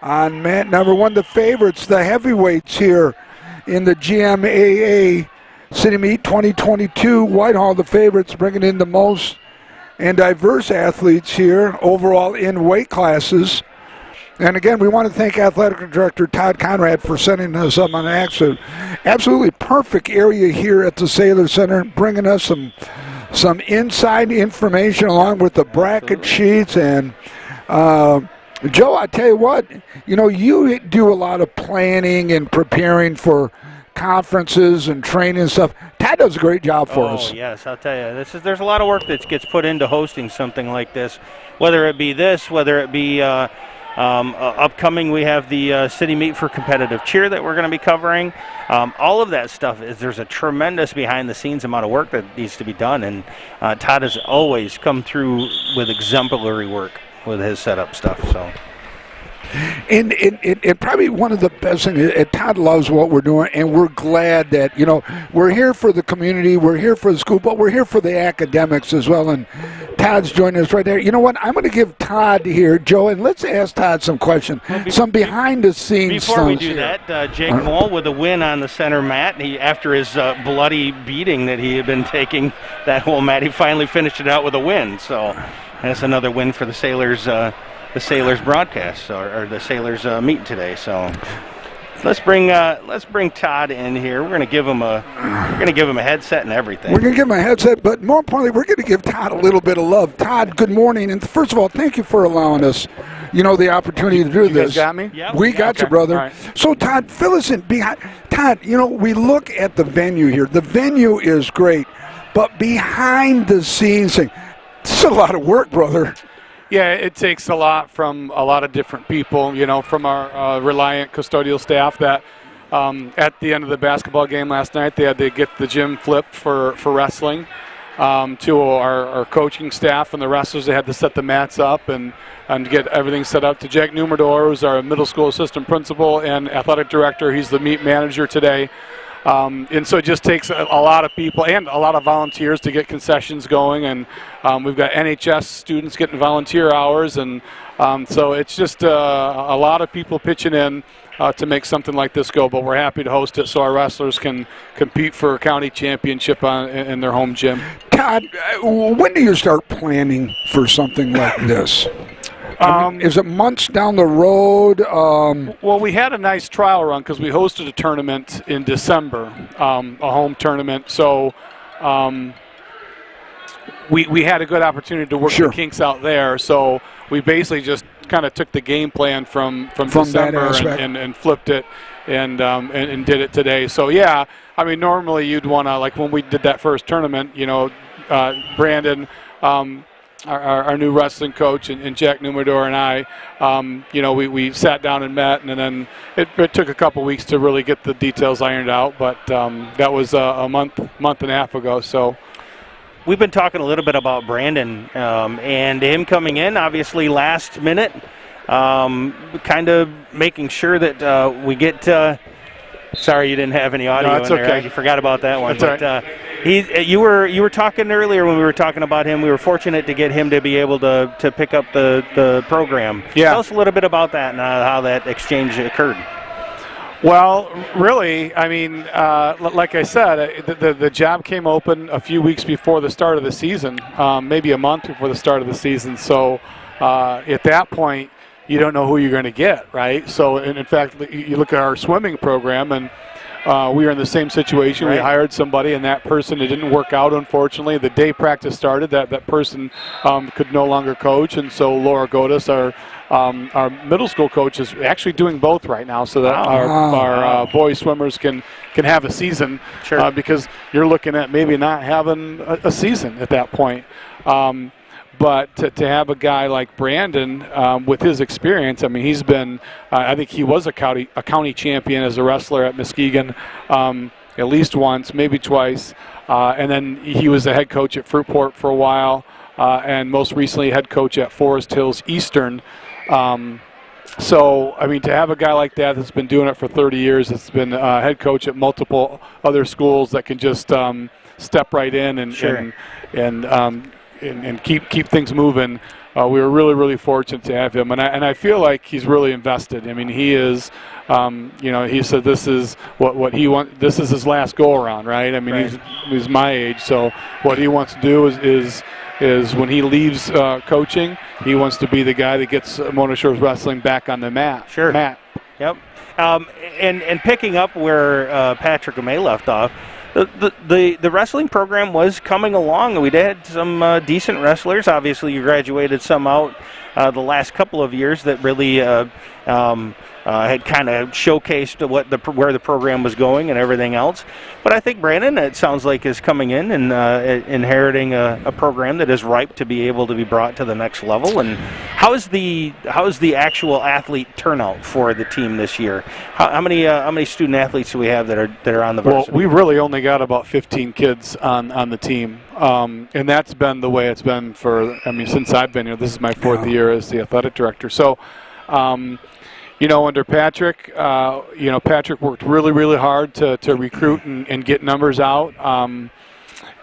on mat number 1. The favorites, the heavyweights here in the GMAA City Meet 2022. Whitehall, the favorites, bringing in the most and diverse athletes here overall in weight classes. And again, we want to thank Athletic Director Todd Conrad for sending us up on an absolutely perfect area here at the Sailor Center, bringing us some inside information along with the bracket sheets. And Joe, I tell you what, you do a lot of planning and preparing for conferences and training and stuff. Todd does a great job for us. Oh, yes, I'll tell you. There's a lot of work that gets put into hosting something like this, whether it be this, whether it be upcoming, we have the City Meet for Competitive Cheer that we're going to be covering. All of that stuff, there's a tremendous behind-the-scenes amount of work that needs to be done, and Todd has always come through with exemplary work with his setup stuff. So. And probably one of the best things, Todd loves what we're doing, and we're glad that, we're here for the community, we're here for the school, but we're here for the academics as well, and Todd's joining us right there. You know what? I'm going to give Todd here, Joe, and let's ask Todd some questions, some behind-the-scenes stuff. Before we do that, Jake Moll with a win on the center mat. After his bloody beating that he had been taking that whole mat, he finally finished it out with a win. So that's another win for the Sailors broadcast or the Sailors meet today. So let's bring Todd in here. We're gonna give him a headset and everything. We're gonna give him a headset, but more importantly, we're gonna give Todd a little bit of love. Todd, good morning, and first of all, thank you for allowing us, the opportunity to do this. You guys got me? Yep. We got you, brother. Right. So Todd, fill us in. Todd, we look at the venue here. The venue is great, but behind the scenes, it's a lot of work, brother. Yeah, it takes a lot from a lot of different people, from our reliant custodial staff that at the end of the basketball game last night, they had to get the gym flipped for wrestling. To our coaching staff and the wrestlers, they had to set the mats up and get everything set up. To Jack Numador, who's our middle school assistant principal and athletic director, he's the meet manager today. And so it just takes a lot of people and a lot of volunteers to get concessions going, and we've got NHS students getting volunteer hours, and so it's just a lot of people pitching in to make something like this go, but we're happy to host it so our wrestlers can compete for a county championship in their home gym. Todd, when do you start planning for something like this? Is it months down the road? Well, we had a nice trial run because we hosted a tournament in December, a home tournament. So we had a good opportunity to work the kinks out there. So we basically just kind of took the game plan from December and flipped it and did it today. So, yeah, normally you'd want to, like when we did that first tournament, Brandon, our new wrestling coach and Jack Numador and I, we sat down and met, and then it took a couple weeks to really get the details ironed out, but that was a month and a half ago. So we've been talking a little bit about Brandon and him coming in, obviously last minute, kind of making sure that we get. Sorry, you didn't have any audio. No, that's in there. okay. You forgot about that one. That's but right. You were talking earlier when we were talking about him. We were fortunate to get him to be able to pick up the program. Yeah. Tell us a little bit about that and how that exchange occurred. Well, really, like I said, the job came open a few weeks before the start of the season, maybe a month before the start of the season. So at that point, you don't know who you're going to get, right? So, in fact, you look at our swimming program, and we were in the same situation. Right. We hired somebody, and that person, it didn't work out, unfortunately. The day practice started, that person could no longer coach, and so Laura Godis, our middle school coach, is actually doing both right now, so that our boys swimmers can have a season. Sure. Because you're looking at maybe not having a season at that point. But to have a guy like Brandon with his experience, he's been, I think he was a county champion as a wrestler at Muskegon at least once, maybe twice. And then he was the head coach at Fruitport for a while, and most recently head coach at Forest Hills Eastern. So, to have a guy like that that's been doing it for 30 years, that's been head coach at multiple other schools that can just step right in and sure. and keep things moving. we were really, really fortunate to have him, and I feel like he's really invested. I mean, he is. He said this is what he wants. This is his last go around, right? I mean, he's my age, so what he wants to do is when he leaves coaching, he wants to be the guy that gets Mona Shores Wrestling back on the mat. Sure. Yep. And picking up where Patrick May left off, the wrestling program was coming along. We had some decent wrestlers. Obviously, you graduated some out the last couple of years that really had kind of showcased where the program was going and everything else. But I think Brandon, it sounds like, is coming in and inheriting a program that is ripe to be able to be brought to the next level. And how is the actual athlete turnout for the team this year? How many student athletes do we have that are on the varsity? Well, we really only got about 15 kids on the team, and that's been the way it's been since I've been here. This is my 4th year as the athletic director. So. Under Patrick, Patrick worked really, really hard to recruit and get numbers out.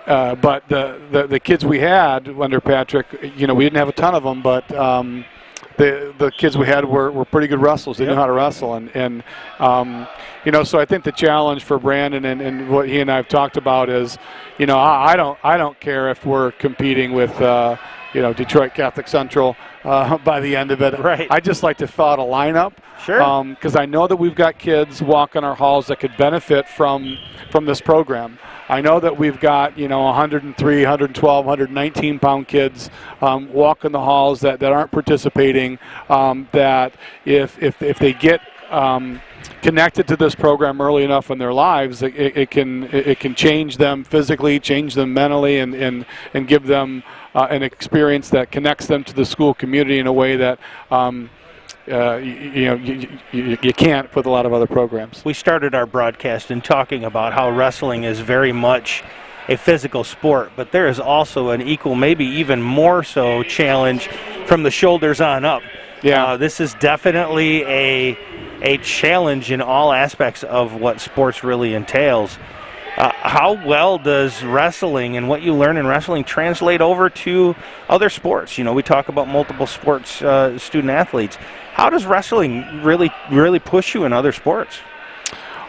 But the kids we had under Patrick, we didn't have a ton of them, but the kids we had were pretty good wrestlers. They knew how to wrestle, and so I think the challenge for Brandon and what he and I have talked about is, I don't care if we're competing with. Detroit Catholic Central by the end of it. Right. I just like to fill out a lineup. Sure. Because I know that we've got kids walking our halls that could benefit from this program. I know that we've got 103, 112, 119-pound kids walking the halls that aren't participating. That if they get connected to this program early enough in their lives, it can change them physically, change them mentally, and give them an experience that connects them to the school community in a way that you can't with a lot of other programs. We started our broadcast in talking about how wrestling is very much a physical sport, but there is also an equal, maybe even more so, challenge from the shoulders on up. Yeah. This is definitely a challenge in all aspects of what sports really entails. How well does wrestling and what you learn in wrestling translate over to other sports? We talk about multiple sports student athletes. How does wrestling really push you in other sports?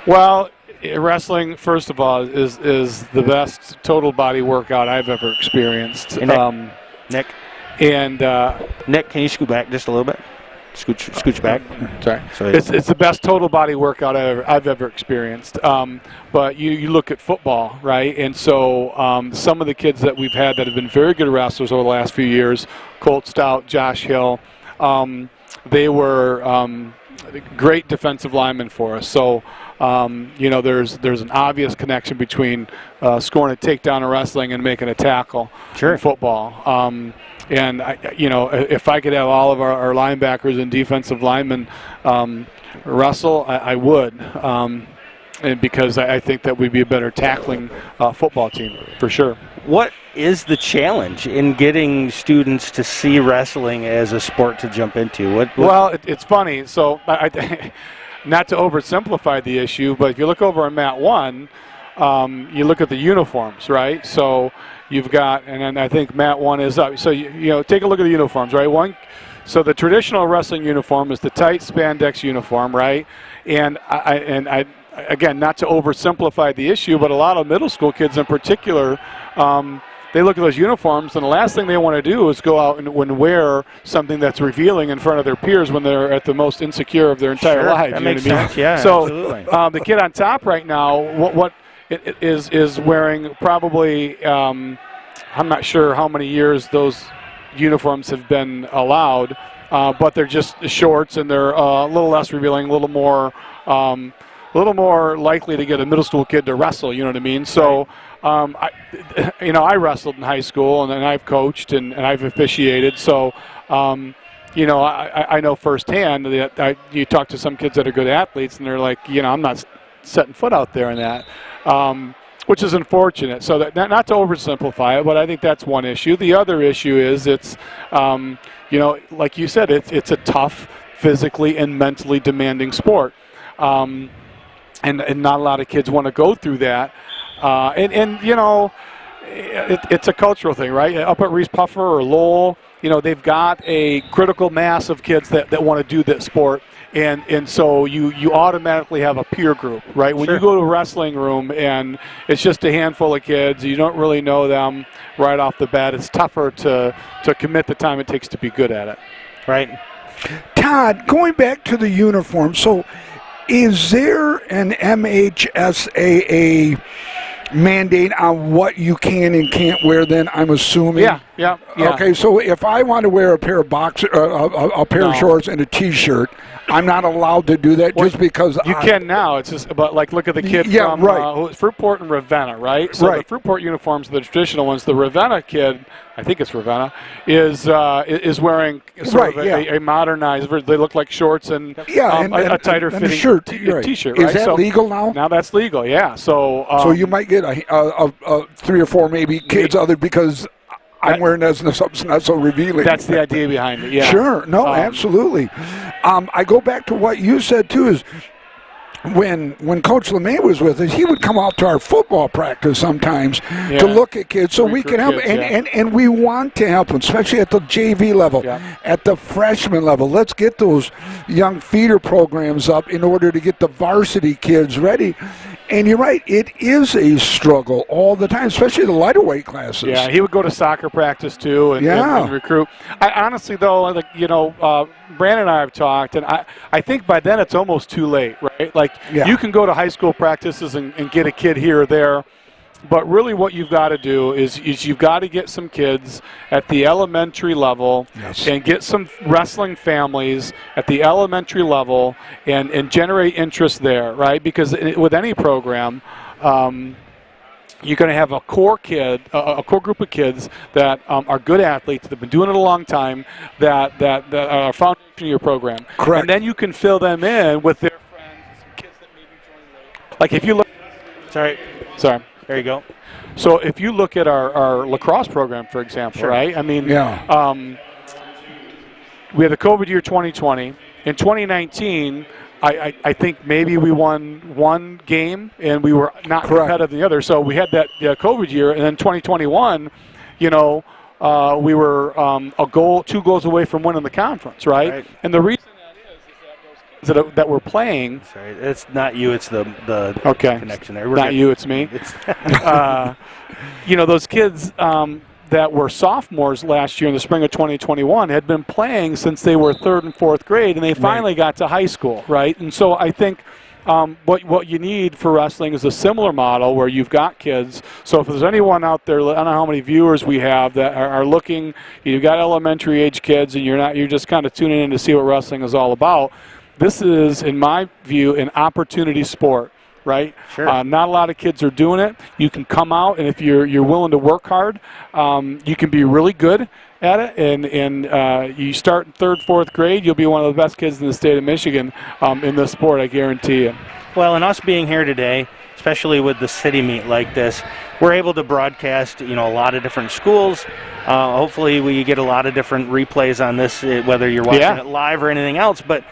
Well, wrestling, first of all, is the best total body workout I've ever experienced. Nick? And Nick, can you scoot back just a little bit? Scooch back. Sorry. It's the best total body workout I've ever experienced. But you look at football, right? And so some of the kids that we've had that have been very good wrestlers over the last few years, Colt Stout, Josh Hill, they were great defensive linemen for us. So there's an obvious connection between scoring a takedown in wrestling and making a tackle in football. And if I could have all of our linebackers and defensive linemen wrestle, I would, and because I think that we'd be a better tackling football team for sure. What is the challenge in getting students to see wrestling as a sport to jump into? Well, it's funny. So not to oversimplify the issue, but if you look over on Mat 1, you look at the uniforms, right? So you've got, and I think Mat 1 is up. So take a look at the uniforms, right? So the traditional wrestling uniform is the tight spandex uniform, right? And I again, not to oversimplify the issue, but a lot of middle school kids in particular, they look at those uniforms, and the last thing they want to do is go out and wear something that's revealing in front of their peers when they're at the most insecure of their entire lives. That makes sense. Yeah, so absolutely. The kid on top right now, what it is wearing probably, I'm not sure how many years those uniforms have been allowed, but they're just shorts and they're a little less revealing, a little more likely to get a middle school kid to wrestle. You know what I mean? So. I wrestled in high school, and then I've coached and I've officiated. So, I know firsthand that you talk to some kids that are good athletes, and they're like, I'm not setting foot out there in that, which is unfortunate. So that not to oversimplify it, but I think that's one issue. The other issue is it's, like you said, it's a tough, physically and mentally demanding sport, and not a lot of kids want to go through that. It's a cultural thing, right? Up at Reese Puffer or Lowell, they've got a critical mass of kids that want to do this sport. And so you automatically have a peer group, right? When Sure. you go to a wrestling room and it's just a handful of kids, you don't really know them right off the bat, it's tougher to commit the time it takes to be good at it. Right. Todd, going back to the uniform, so is there an MHSAA mandate on what you can and can't wear then, I'm assuming? Yeah. Okay, so if I want to wear a pair of a pair of shorts and a T-shirt, I'm not allowed to do that just because you can now. It's just about look at the kid from Fruitport and Ravenna, right? So the Fruitport uniforms are the traditional ones. The Ravenna kid, I think it's Ravenna, is wearing sort of a modernized. They look like shorts and a tighter fitting T-shirt. Is right? that legal now? Now that's legal. Yeah. So you might get a 3 or 4 maybe kids because I'm wearing something not so revealing. That's the idea behind it, yeah. Sure. No, absolutely. I go back to what you said, too, is when Coach LeMay was with us, he would come out to our football practice sometimes to look at kids so we can help. And we want to help them, especially at the JV level, at the freshman level. Let's get those young feeder programs up in order to get the varsity kids ready. And you're right, it is a struggle all the time, especially the lighter weight classes. Yeah, he would go to soccer practice too and recruit. I honestly though, Brandon and I have talked, and I think by then it's almost too late, right? You can go to high school practices and get a kid here or there. But really what you've got to do is you've got to get some kids at the elementary level and get some wrestling families at the elementary level and generate interest there, right? Because with any program, you're going to have a core group of kids that are good athletes, that have been doing it a long time, that are foundation of your program. Correct. And then you can fill them in with their friends, some kids that maybe join late. Like if you look... Sorry. There you go. So if you look at our lacrosse program, for example, right? I mean, we had the COVID year 2020. In 2019, I think maybe we won one game and we were not competitive in the other. So we had that COVID year, and then 2021, we were 2 goals away from winning the conference, right? And the reason that we're playing. Sorry, it's not you. It's the connection there. Not you. It's me. Those kids that were sophomores last year in the spring of 2021 had been playing since they were 3rd and 4th grade, and they finally got to high school, right? And so I think what you need for wrestling is a similar model where you've got kids. So if there's anyone out there, I don't know how many viewers we have that are looking. You've got elementary age kids, and you're just kind of tuning in to see what wrestling is all about. This is, in my view, an opportunity sport, right? Sure. Not a lot of kids are doing it. You can come out, and if you're willing to work hard, you can be really good at it. And you start in 3rd, 4th grade, you'll be one of the best kids in the state of Michigan in this sport, I guarantee you. Well, and us being here today, especially with the city meet like this, we're able to broadcast, a lot of different schools. Hopefully we get a lot of different replays on this, whether you're watching it live or anything else. But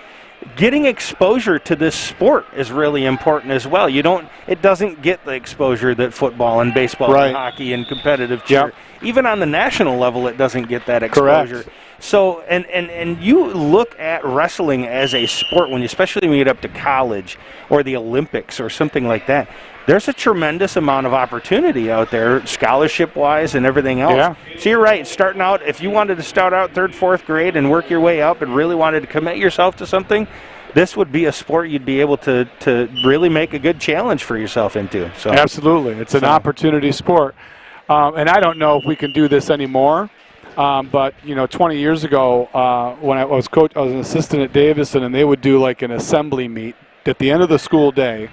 getting exposure to this sport is really important as well. It doesn't get the exposure that football and baseball and hockey and competitive cheer. Even on the national level, it doesn't get that exposure. Correct. So, and you look at wrestling as a sport, especially when you get up to college or the Olympics or something like that, there's a tremendous amount of opportunity out there, scholarship-wise and everything else. Yeah. So you're right, starting out, if you wanted to start out 3rd, 4th grade and work your way up and really wanted to commit yourself to something, this would be a sport you'd be able to really make a good challenge for yourself into. So absolutely. It's an opportunity sport. And I don't know if we can do this anymore. But 20 years ago, when I was an assistant at Davison, and they would do like an assembly meet at the end of the school day,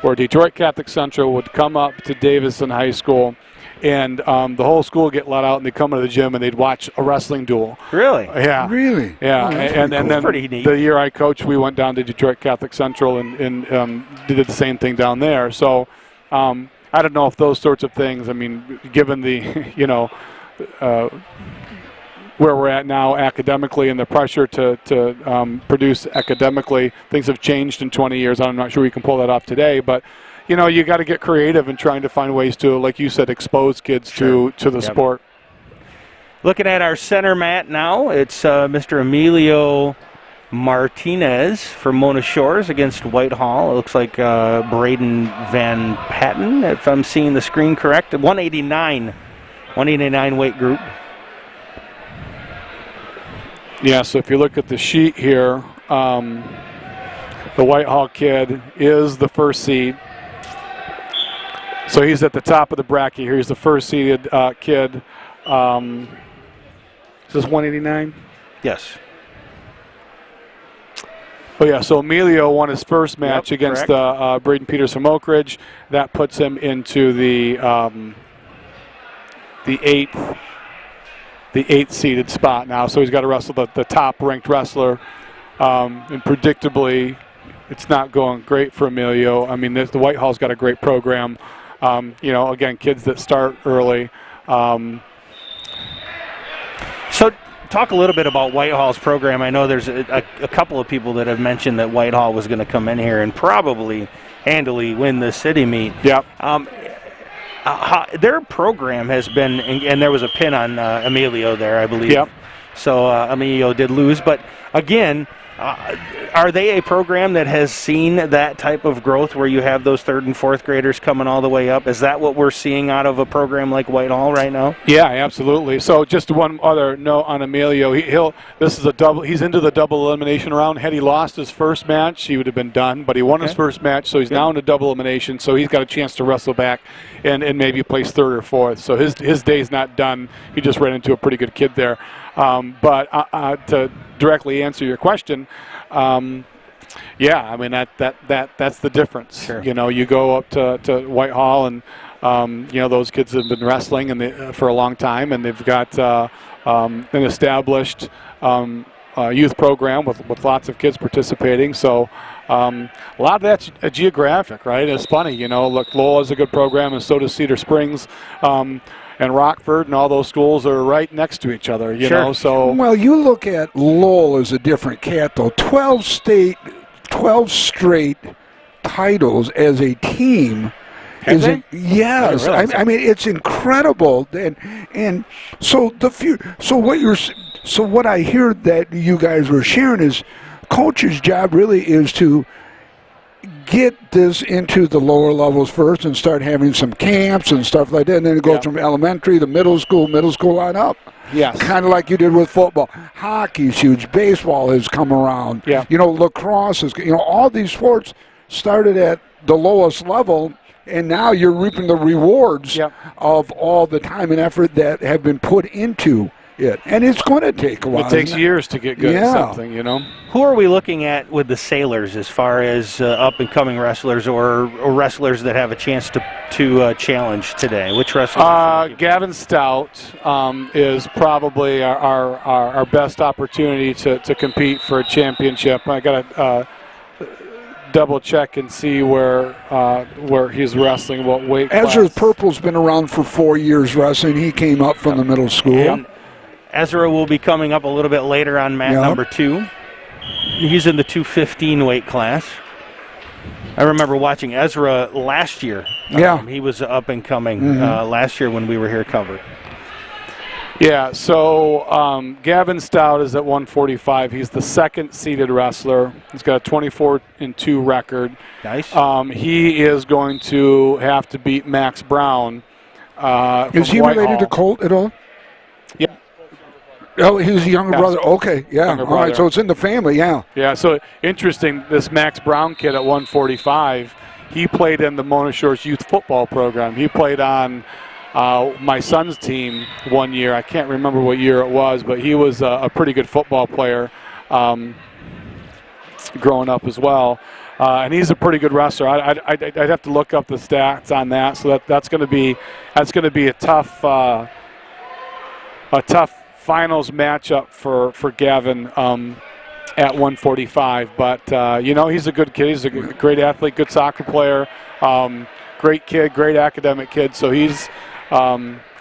where Detroit Catholic Central would come up to Davison High School, and the whole school would get let out, and they'd come to the gym and they'd watch a wrestling duel. Really? Yeah. Really? Yeah. Oh, and then pretty neat. The year I coached, we went down to Detroit Catholic Central and did the same thing down there. So I don't know if those sorts of things, given the, where we're at now academically and the pressure to produce academically, things have changed in 20 years. I'm not sure we can pull that off today, but you got to get creative in trying to find ways to, like you said, expose kids to the sport. Looking at our center mat now, it's Mr. Emilio Martinez from Mona Shores against Whitehall. It looks like Braden Van Patten, if I'm seeing the screen correct. 189 weight group. Yeah, so if you look at the sheet here, the Whitehall kid is the first seed. So he's at the top of the bracket here. He's the first seeded kid. Is this 189? Yes. Oh, yeah, so Emilio won his first match against Braden Peters from Oak Ridge. That puts him into the eighth seeded spot now. So he's got to wrestle the top-ranked wrestler. And predictably, it's not going great for Emilio. I mean, the Whitehall's got a great program. Again, kids that start early. So talk a little bit about Whitehall's program. I know there's a couple of people that have mentioned that Whitehall was going to come in here and probably handily win the city meet. Yep. Their program has been, and there was a pin on Emilio there, I believe. Yep. So Emilio did lose, but again, are they a program that has seen that type of growth where you have those third and fourth graders coming all the way up? Is that what we're seeing out of a program like Whitehall right now? Yeah, absolutely. So just one other note on Emilio. He's into the double elimination round. Had he lost his first match, he would have been done. But he won his first match, so he's now in the double elimination. So he's got a chance to wrestle back and maybe place third or fourth. So his day's not done. He just ran into a pretty good kid there. But to directly answer your question, I mean that's the difference. Sure. You go up to Whitehall and those kids have been wrestling for a long time, and they've got an established youth program with lots of kids participating. So a lot of that's geographic, right? It's funny, look, Lowell's a good program, and so does Cedar Springs. And Rockford and all those schools are right next to each other, you know. So well, you look at Lowell as a different cat, though. 12 straight titles as a team. Yes, I mean it's incredible, and so what I hear that you guys were sharing is, coach's job really is to get this into the lower levels first and start having some camps and stuff like that, and then it goes from elementary to middle school on up. Yes. Kind of like you did with football. Hockey's huge. Baseball has come around. Yeah. Lacrosse is, all these sports started at the lowest level, and now you're reaping the rewards of all the time and effort that have been put into it. And it's going to take a while. It takes years to get good at something, Who are we looking at with the Sailors as far as up-and-coming wrestlers or wrestlers that have a chance to challenge today? Which wrestlers? Gavin Stout is probably our best opportunity to compete for a championship. I got to double check and see where he's wrestling, what weight class. Ezra Purple's been around for 4 years wrestling. He came up from the middle school. And Ezra will be coming up a little bit later on mat number 2. He's in the 215 weight class. I remember watching Ezra last year. He was up and coming last year when we were here covered. Yeah, so Gavin Stout is at 145. He's the second seeded wrestler. He's got a 24-2 record. Nice. He is going to have to beat Max Brown. Is he related to Colt at all? Yep. Oh, he's a younger brother. Okay, Younger all right, so it's in the family, Yeah, so interesting, this Max Brown kid at 145, he played in the Mona Shores youth football program. He played on my son's team one year. I can't remember what year it was, but he was a pretty good football player growing up as well. And he's a pretty good wrestler. I'd have to look up the stats on that. So that's going to be a tough finals matchup for Gavin at 145. But he's a good kid. He's a great athlete, good soccer player, great kid, great academic kid. So he's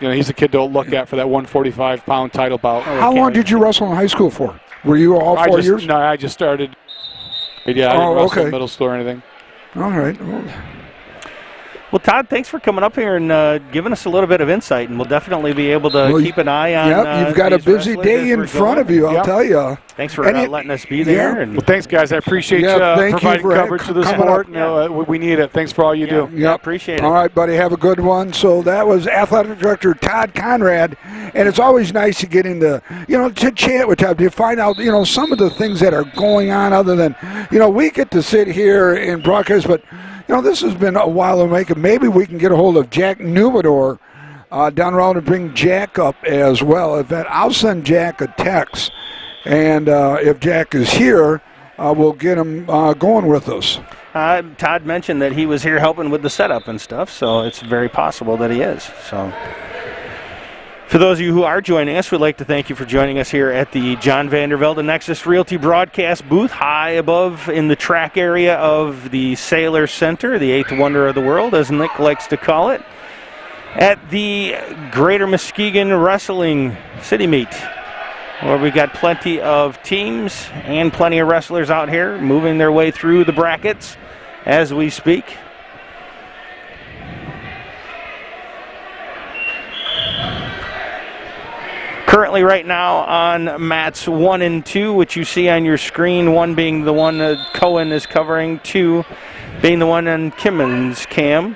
he's a kid to look at for that 145-pound title bout. How long did you wrestle in high school for? Were you all 4 years? No, I just started. Yeah, I didn't wrestle in middle school or anything. All right. Well, Todd, thanks for coming up here and giving us a little bit of insight, and we'll definitely be able to keep an eye on. Yep, you've got a busy day in front of you, I'll tell you. Thanks for letting us be there. Yeah. Well, thanks, guys. I appreciate you providing coverage to the sport. We need it. Thanks for all you do. Yeah, appreciate it. All right, buddy, have a good one. So that was Athletic Director Todd Conrad, and it's always nice to get into, to chat with Todd, to find out, some of the things that are going on other than, we get to sit here and broadcast, but this has been a while in making. Maybe we can get a hold of Jack Newbador down around and bring Jack up as well. If that, I'll send Jack a text, and if Jack is here, we'll get him going with us. Todd mentioned that he was here helping with the setup and stuff, so it's very possible that he is. So, for those of you who are joining us, we'd like to thank you for joining us here at the John Vandervelde Nexus Realty broadcast booth, high above in the track area of the Sailor Center, the eighth wonder of the world, as Nick likes to call it, at the Greater Muskegon Wrestling City Meet, where we got plenty of teams and plenty of wrestlers out here moving their way through the brackets as we speak. Currently right now on mats 1 and 2, which you see on your screen, 1 being the one Cohen is covering, 2 being the one on Kimmon's cam.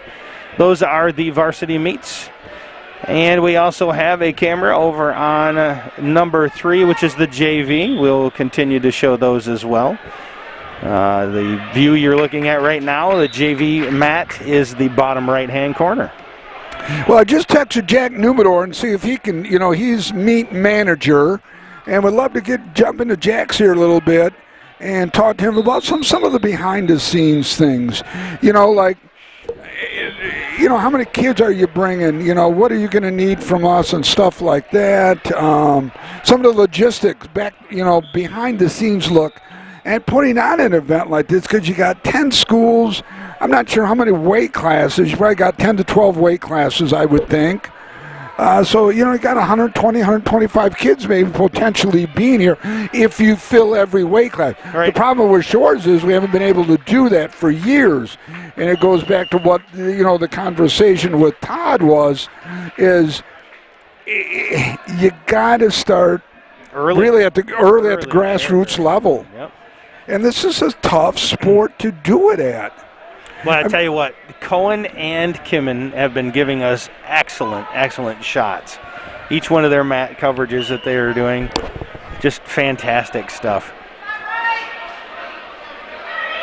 Those are the varsity meets. And we also have a camera over on number 3, which is the JV. We'll continue to show those as well. The view you're looking at right now, the JV mat, is the bottom right-hand corner. Well, I just texted Jack Newbador and see if he can, he's meet manager, and would love to jump into Jack's here a little bit and talk to him about some of the behind-the-scenes things. Like, how many kids are you bringing? What are you going to need from us and stuff like that. Some of the logistics back, behind-the-scenes look. And putting on an event like this, because you got 10 schools, I'm not sure how many weight classes. You probably got 10 to 12 weight classes, I would think. So, you got 120, 125 kids maybe potentially being here if you fill every weight class. Right. The problem with Shores is we haven't been able to do that for years. And it goes back to what, the conversation with Todd is you got to start really at the grassroots level. Yep. And this is a tough sport to do it at. Well, I tell you what, Cohen and Kimmon have been giving us excellent shots. Each one of their mat coverages that they are doing, just fantastic stuff.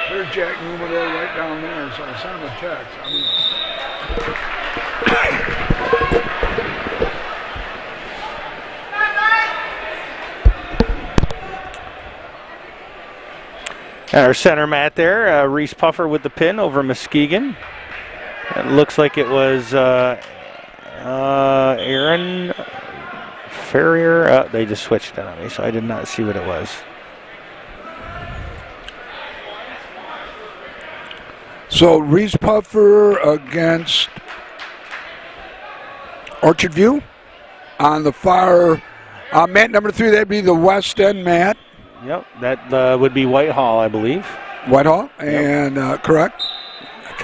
There's Jack Newbador right down there, so I sent him a text. And our center mat there, Reese Puffer with the pin over Muskegon. It looks like it was Aaron Ferrier. They just switched it on me, so I did not see what it was. So Reese Puffer against Orchard View on the far mat number 3. That'd be the West End mat. Yep, that would be Whitehall, I believe. Whitehall, and correct.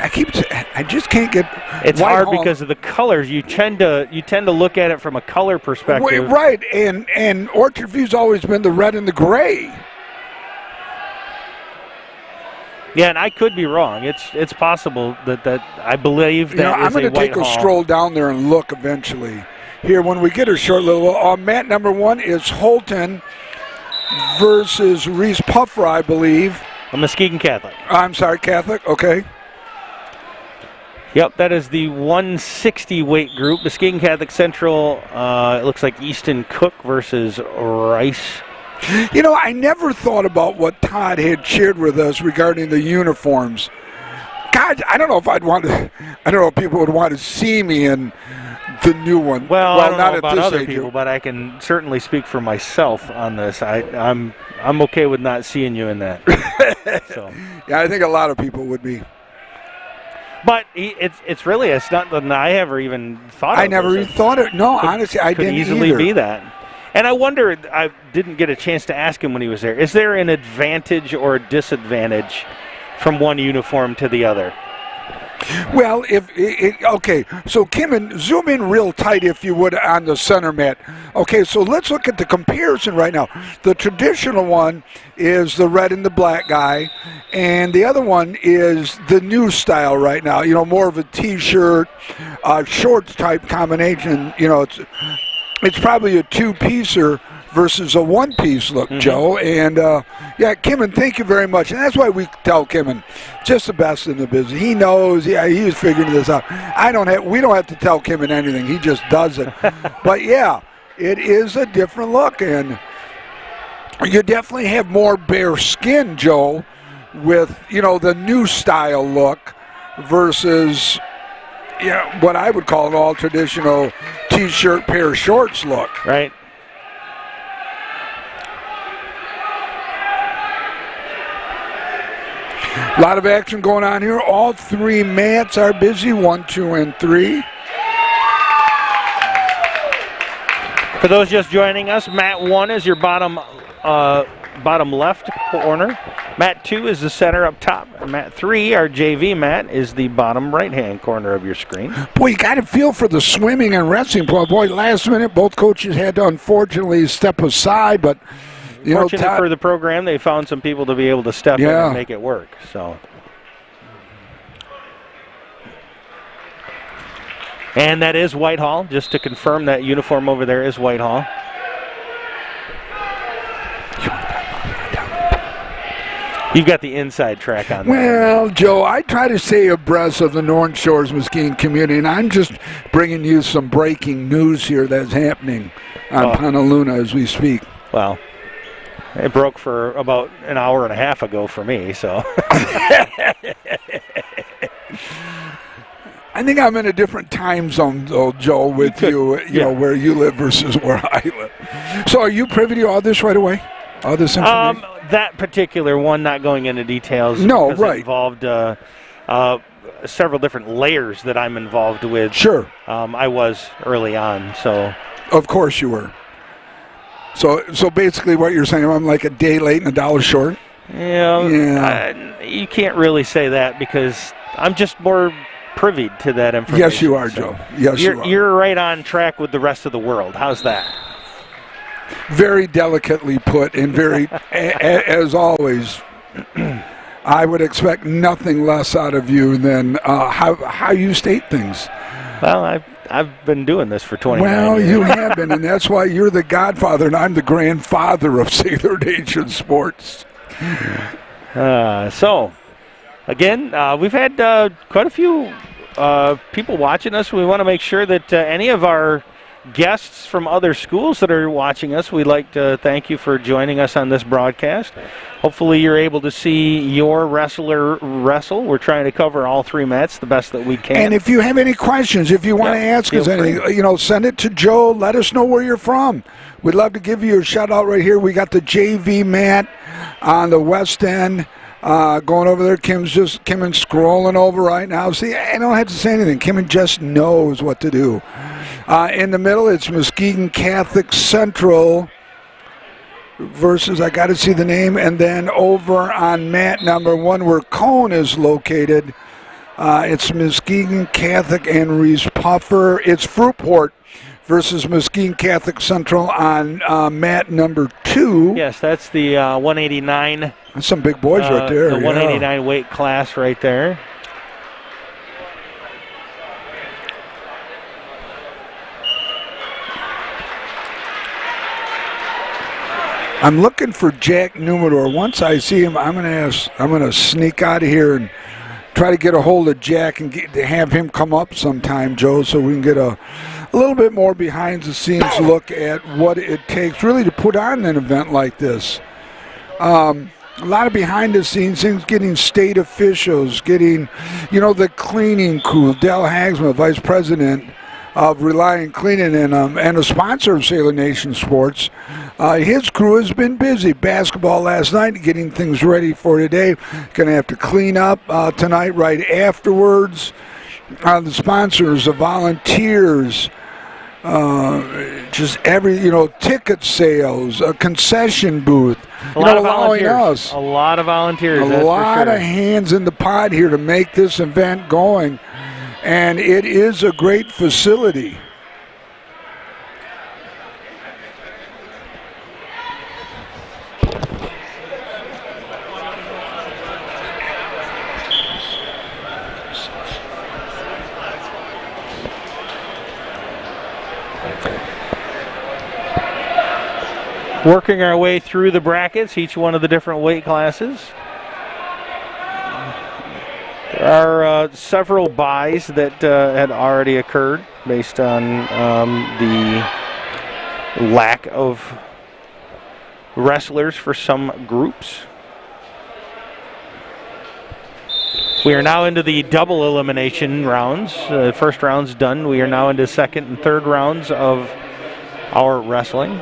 I just can't get. It's Whitehall. hard because of the colors. You tend to look at it from a color perspective. Right, and Orchard View's always been the red and the gray. Yeah, and I could be wrong. It's possible that I believe that I'm going to take a stroll down there and look eventually. Here, when we get a short little. Mat number 1 is Holton versus Reese Puffer, I believe. A Muskegon Catholic. I'm sorry, Catholic. Okay. Yep, that is the 160 weight group. Muskegon Catholic Central, it looks like Easton Cook versus Rice. I never thought about what Todd had shared with us regarding the uniforms. God, I don't know if I don't know if people would want to see me in the new one. Well, I don't not know at about this other age. people, but I can certainly speak for myself on this. I'm okay with not seeing you in that. So. Yeah, I think a lot of people would be. But it's not something I ever even thought of. I never even thought it. No, honestly, I didn't easily either. be that. And I wonder, I didn't get a chance to ask him when he was there, is there an advantage or a disadvantage from one uniform to the other? Well, okay, so Kim, zoom in real tight if you would on the center mat. Okay, so let's look at the comparison right now. The traditional one is the red and the black guy, and the other one is the new style right now. You know, more of a T-shirt, shorts type combination. You know, it's probably a two-piecer versus a one-piece look, Joe. And, Kimmin, thank you very much. And that's why we tell Kimmin, just the best in the business. He knows, he was figuring this out. We don't have to tell Kimmin anything. He just does it. But, yeah, it is a different look. And you definitely have more bare skin, Joe, with, the new style look versus what I would call an all traditional T-shirt, pair of shorts look. Right. A lot of action going on here. All three mats are busy, 1, 2, and 3. For those just joining us, mat 1 is your bottom left corner. Mat 2 is the center up top. And mat 3, our JV mat, is the bottom right-hand corner of your screen. Boy, you got to feel for the swimming and wrestling. Boy, last minute, both coaches had to unfortunately step aside, but fortunately for the program, they found some people to be able to step in and make it work. So, and that is Whitehall. Just to confirm, that uniform over there is Whitehall. You've got the inside track on that. Well, Joe, I try to stay abreast of the North Shores Muskegon community, and I'm just bringing you some breaking news here that's happening on Honolulu as we speak. Well, it broke for about an hour and a half ago for me, so. I think I'm in a different time zone, though, Joe, with you know, where you live versus where I live. So are you privy to all this right away? All this information? That particular one, not going into details. No, because right. It involved several different layers that I'm involved with. Sure. I was early on, so. Of course you were. So basically what you're saying, I'm like a day late and $1 short? You can't really say that because I'm just more privy to that information. Yes, you are, Joe. Yes, you are. You're right on track with the rest of the world. How's that? Very delicately put and very, as always, I would expect nothing less out of you than how you state things. Well, I've been doing this for 29 years. Well, you have been, and that's why you're the godfather and I'm the grandfather of Sailor Nation sports. So, again, we've had quite a few people watching us. We want to make sure that any of our guests from other schools that are watching us, we'd like to thank you for joining us on this broadcast. Hopefully you're able to see your wrestler wrestle. We're trying to cover all three mats the best that we can. And if you have any questions, if you want to ask us anything, send it to Joe. Let us know where you're from. We'd love to give you a shout out right here. We got the JV mat on the west end. Going over there, Kim's scrolling over right now. See, I don't have to say anything. Kim just knows what to do. In the middle, it's Muskegon Catholic Central versus, I got to see the name, and then over on mat number 1 where Cone is located, it's Muskegon Catholic and Reese Puffer. It's Fruitport versus Muskegon Catholic Central on mat number 2. Yes, that's the 189. That's some big boys right there. The 189 weight class right there. I'm looking for Jack Numador. Once I see him, I'm gonna sneak out of here and try to get a hold of Jack and have him come up sometime, Joe, so we can get a little bit more behind-the-scenes look at what it takes really to put on an event like this. A lot of behind-the-scenes things, getting state officials, getting, the cleaning crew. Del Hagsma, Vice President of Reliant Cleaning and a sponsor of Sailor Nation Sports. His crew has been busy. Basketball last night, getting things ready for today. Going to have to clean up tonight right afterwards. The sponsors, the volunteers, just every, ticket sales, a concession booth. A lot of allowing volunteers. us A lot of volunteers. a that's for lot sure. of hands in the pot here to make this event going. And it is a great facility. Working our way through the brackets, each one of the different weight classes. There are several buys that had already occurred based on the lack of wrestlers for some groups. We are now into the double elimination rounds. First round's done. We are now into second and third rounds of our wrestling.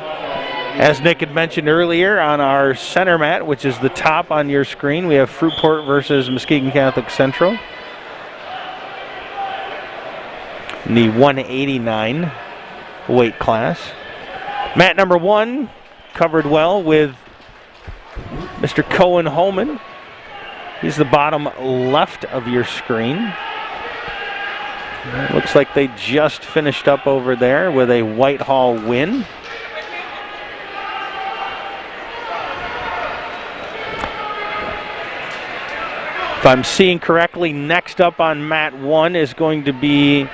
As Nick had mentioned earlier, on our center mat, which is the top on your screen, we have Fruitport versus Muskegon Catholic Central in the 189 weight class. Mat number 1 covered well with Mr. Cohen Holman. He's the bottom left of your screen. Looks like they just finished up over there with a Whitehall win. If I'm seeing correctly, next up on mat 1 is going to be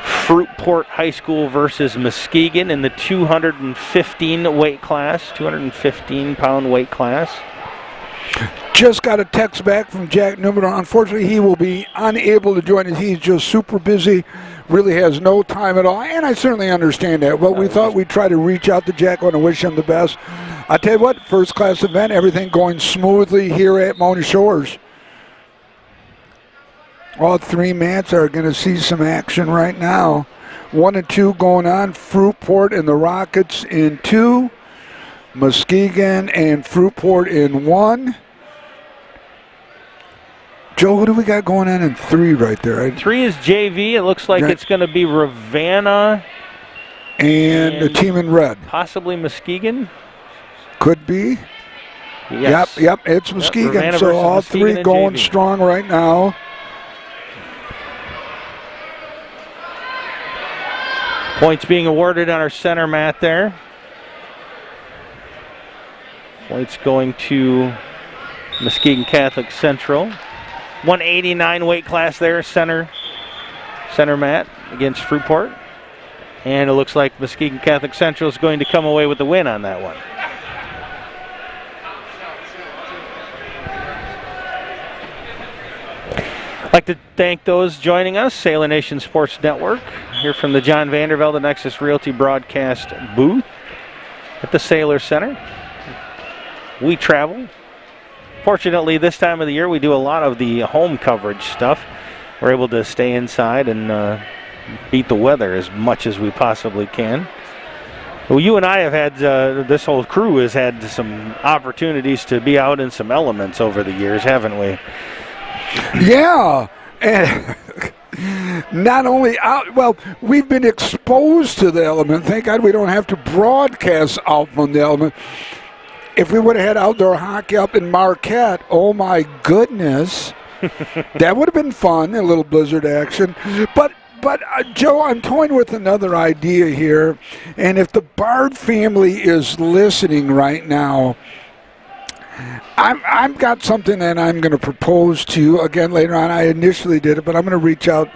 Fruitport High School versus Muskegon in the 215 weight class, 215-pound weight class. Just got a text back from Jack Newman. Unfortunately, he will be unable to join us. He's just super busy, really has no time at all, and I certainly understand that. But we thought we'd try to reach out to Jack. I want to wish him the best. I tell you what, first-class event, everything going smoothly here at Mona Shores. All three mats are going to see some action right now. 1 and 2 going on. Fruitport and the Rockets in 2. Muskegon and Fruitport in 1. Joe, who do we got going on in 3 right there? 3 is JV. It looks like it's going to be Ravenna. And the team in red. Possibly Muskegon. Could be. Yes. Yep, it's Muskegon. Ravenna So versus all Muskegon 3 going JV. strong right now. Points being awarded on our center mat there. Points going to Muskegon Catholic Central. 189 weight class there, center mat against Fruitport. And it looks like Muskegon Catholic Central is going to come away with the win on that one. I'd like to thank those joining us, Sailor Nation Sports Network, here from the John Vandervelde Nexus Realty broadcast booth at the Sailor Center. We travel. Fortunately, this time of the year, we do a lot of the home coverage stuff. We're able to stay inside and beat the weather as much as we possibly can. Well, you and I have had, this whole crew has had some opportunities to be out in some elements over the years, haven't we? Yeah, and not only out, well, we've been exposed to the element. Thank God we don't have to broadcast out from the element. If we would have had outdoor hockey up in Marquette, oh my goodness, that would have been fun, a little blizzard action. But Joe, I'm toying with another idea here, and if the Bard family is listening right now, I've got something that I'm going to propose to you again later on. I initially did it, but I'm going to reach out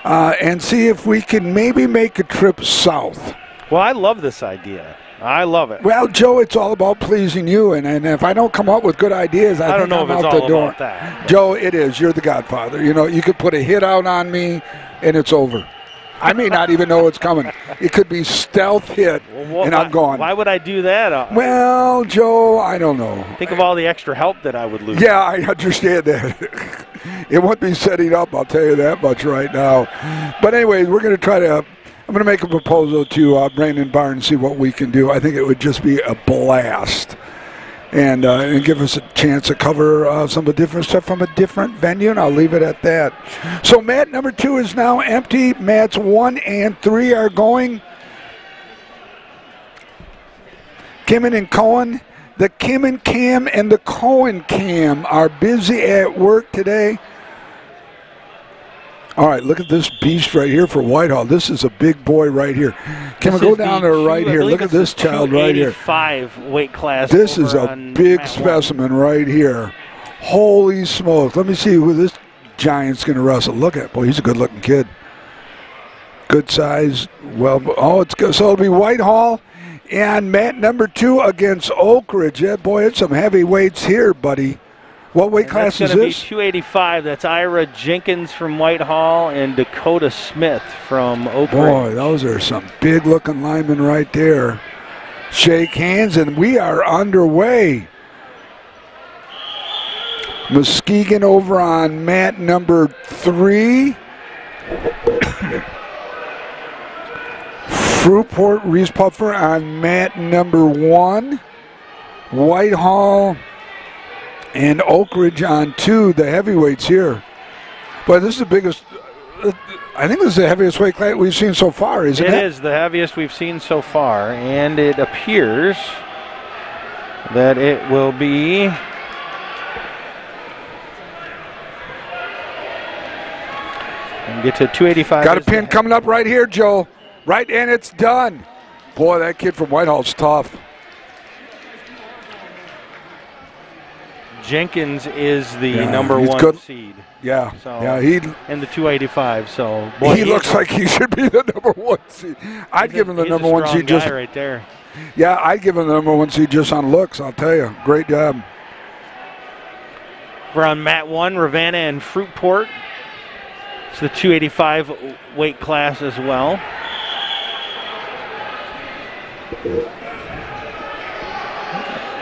and see if we can maybe make a trip south. Well, I love this idea. I love it. Well, Joe, it's all about pleasing you, and if I don't come up with good ideas, I don't think know I'm if it's out the all door. about that. Joe, it is. You're the Godfather. You know, you could put a hit out on me, and it's over. I may not even know it's coming. It could be stealth hit, and I'm gone. Why would I do that? Well, Joe, I don't know. Think of all the extra help that I would lose. Yeah, I understand that. It wouldn't be setting up, I'll tell you that much right now. But anyways, we're going to try to, I'm going to make a proposal to Brandon Barr and see what we can do. I think it would just be a blast. and give us a chance to cover some of the different stuff from a different venue, and I'll leave it at that. So mat number 2 is now empty. Mats 1 and 3 are going. Kimmin and Cohen, the Kimmin Cam and the Cohen Cam are busy at work today. All right, look at this beast right here for Whitehall. This is a big boy right here. Can we go down to right here? Look at this child right here. 285 weight class. This is a big specimen right here. Holy smokes. Let me see who this giant's going to wrestle. Look at, boy, he's a good-looking kid. Good size. Well, it's good. So it'll be Whitehall and mat number 2 against Oak Ridge. Yeah, boy, it's some heavyweights here, buddy. What weight class is this? That's going to be 285. That's Ira Jenkins from Whitehall and Dakota Smith from Oak Ridge. Boy, those are some big-looking linemen right there. Shake hands, and we are underway. Muskegon over on mat number 3. Fruitport Reese Puffer on mat number 1. Whitehall and Oak Ridge on 2, the heavyweights here. But this is the biggest, I think this is the heaviest weight class we've seen so far, isn't it? It is the heaviest we've seen so far, and it appears that it will be and get to 285. Got a pin coming up right here, Joe. Right, and it's done. Boy, that kid from Whitehall's tough. Jenkins is the number 1 seed. Yeah, so, he in the 285. So boy, he looks like he should be the number 1 seed. I'd give him the number 1 seed just right there. Yeah, I'd give him the number 1 seed just on looks. I'll tell you, great job. We're on mat 1, Ravenna and Fruitport. It's the 285 weight class as well.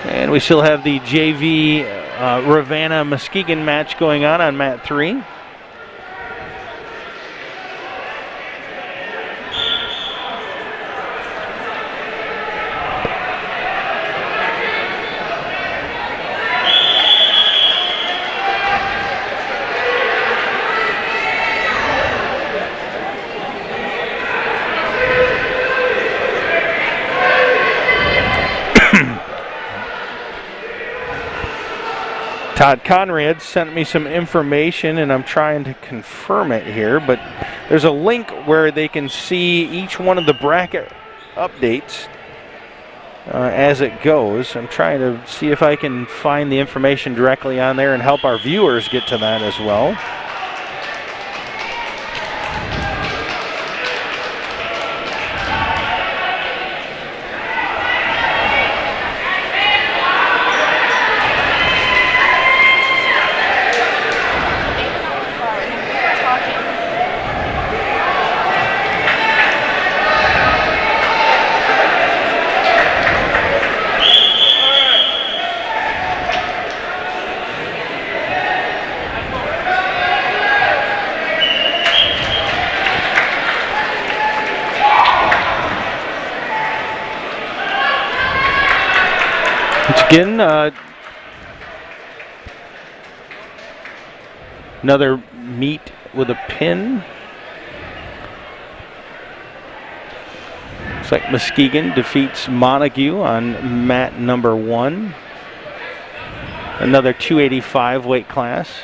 And we still have the JV Ravenna Muskegon match going on mat 3. Todd Conrad sent me some information, and I'm trying to confirm it here, but there's a link where they can see each one of the bracket updates as it goes. I'm trying to see if I can find the information directly on there and help our viewers get to that as well. Again, another meet with a pin. Looks like Muskegon defeats Montague on mat number 1. Another 285 weight class.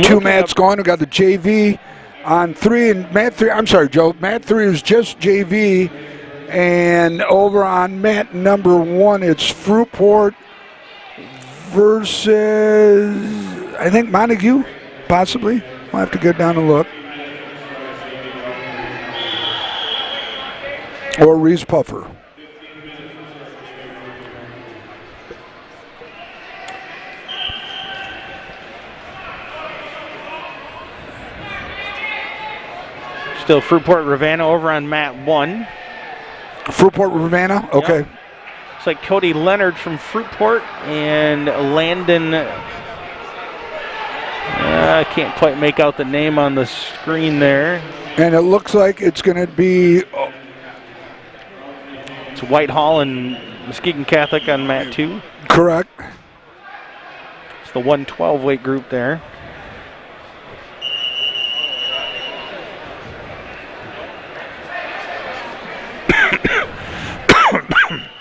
Two mats going. We got the JV on 3 and mat 3. I'm sorry, Joe. Mat 3 is just JV, and over on mat number 1, it's Fruitport versus I think Montague, possibly. We'll have to get down and look. Or Reese Puffer. Still Fruitport Ravenna over on mat 1. Fruitport Ravenna, okay. Yep. It's like Cody Leonard from Fruitport and Landon. Can't quite make out the name on the screen there. And it looks like it's going to be... It's Whitehall and Muskegon Catholic on mat 2. Correct. It's the 112 weight group there.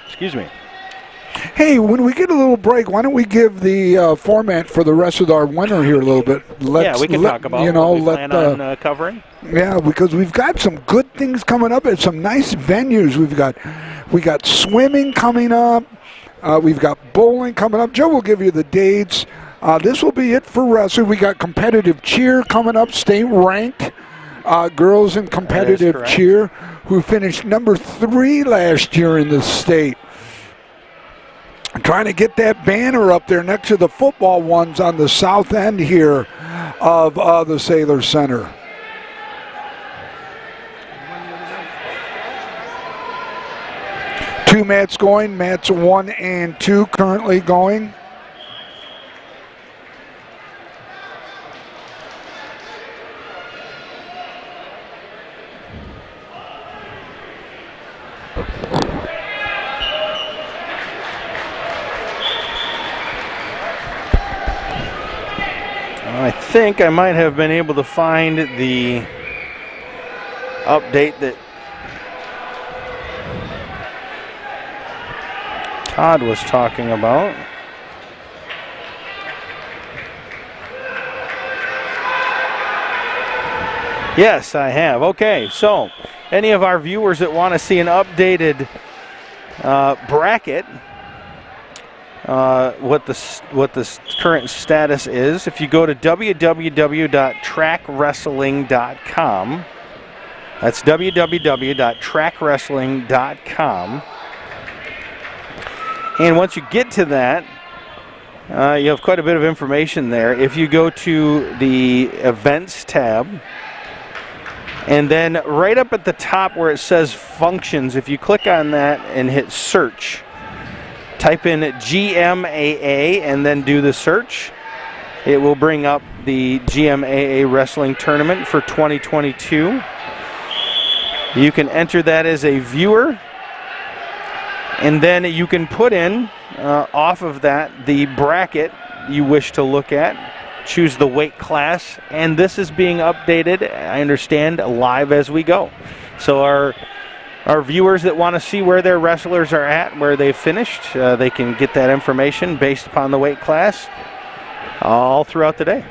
Excuse me. Hey, when we get a little break, why don't we give the format for the rest of our winter here a little bit? We can talk about what we plan on covering. Yeah, because we've got some good things coming up at some nice venues. We got swimming coming up. We've got bowling coming up. Joe will give you the dates. This will be it for wrestling. We got competitive cheer coming up, state ranked. Girls in competitive cheer who finished number 3 last year in the state. Trying to get that banner up there next to the football ones on the south end here of the Sailor Center. Two mats going, mats 1 and 2 currently going. I think I might have been able to find the update that Todd was talking about. Yes, I have. Okay, so any of our viewers that want to see an updated bracket, what the current status is, if you go to www.trackwrestling.com, that's www.trackwrestling.com, and once you get to that, you have quite a bit of information there. If you go to the events tab, and then right up at the top where it says functions, if you click on that and hit search, type in GMAA and then do the search, it will bring up the GMAA wrestling tournament for 2022. You can enter that as a viewer, and then you can put in off of that the bracket you wish to look at. Choose the weight class, and this is being updated, I understand, live as we go. So our viewers that want to see where their wrestlers are at, where they've finished, they can get that information based upon the weight class all throughout the day.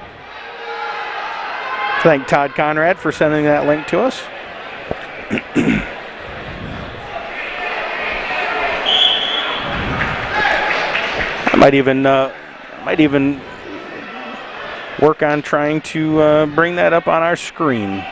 Thank Todd Conrad for sending that link to us. I might even work on trying to bring that up on our screen.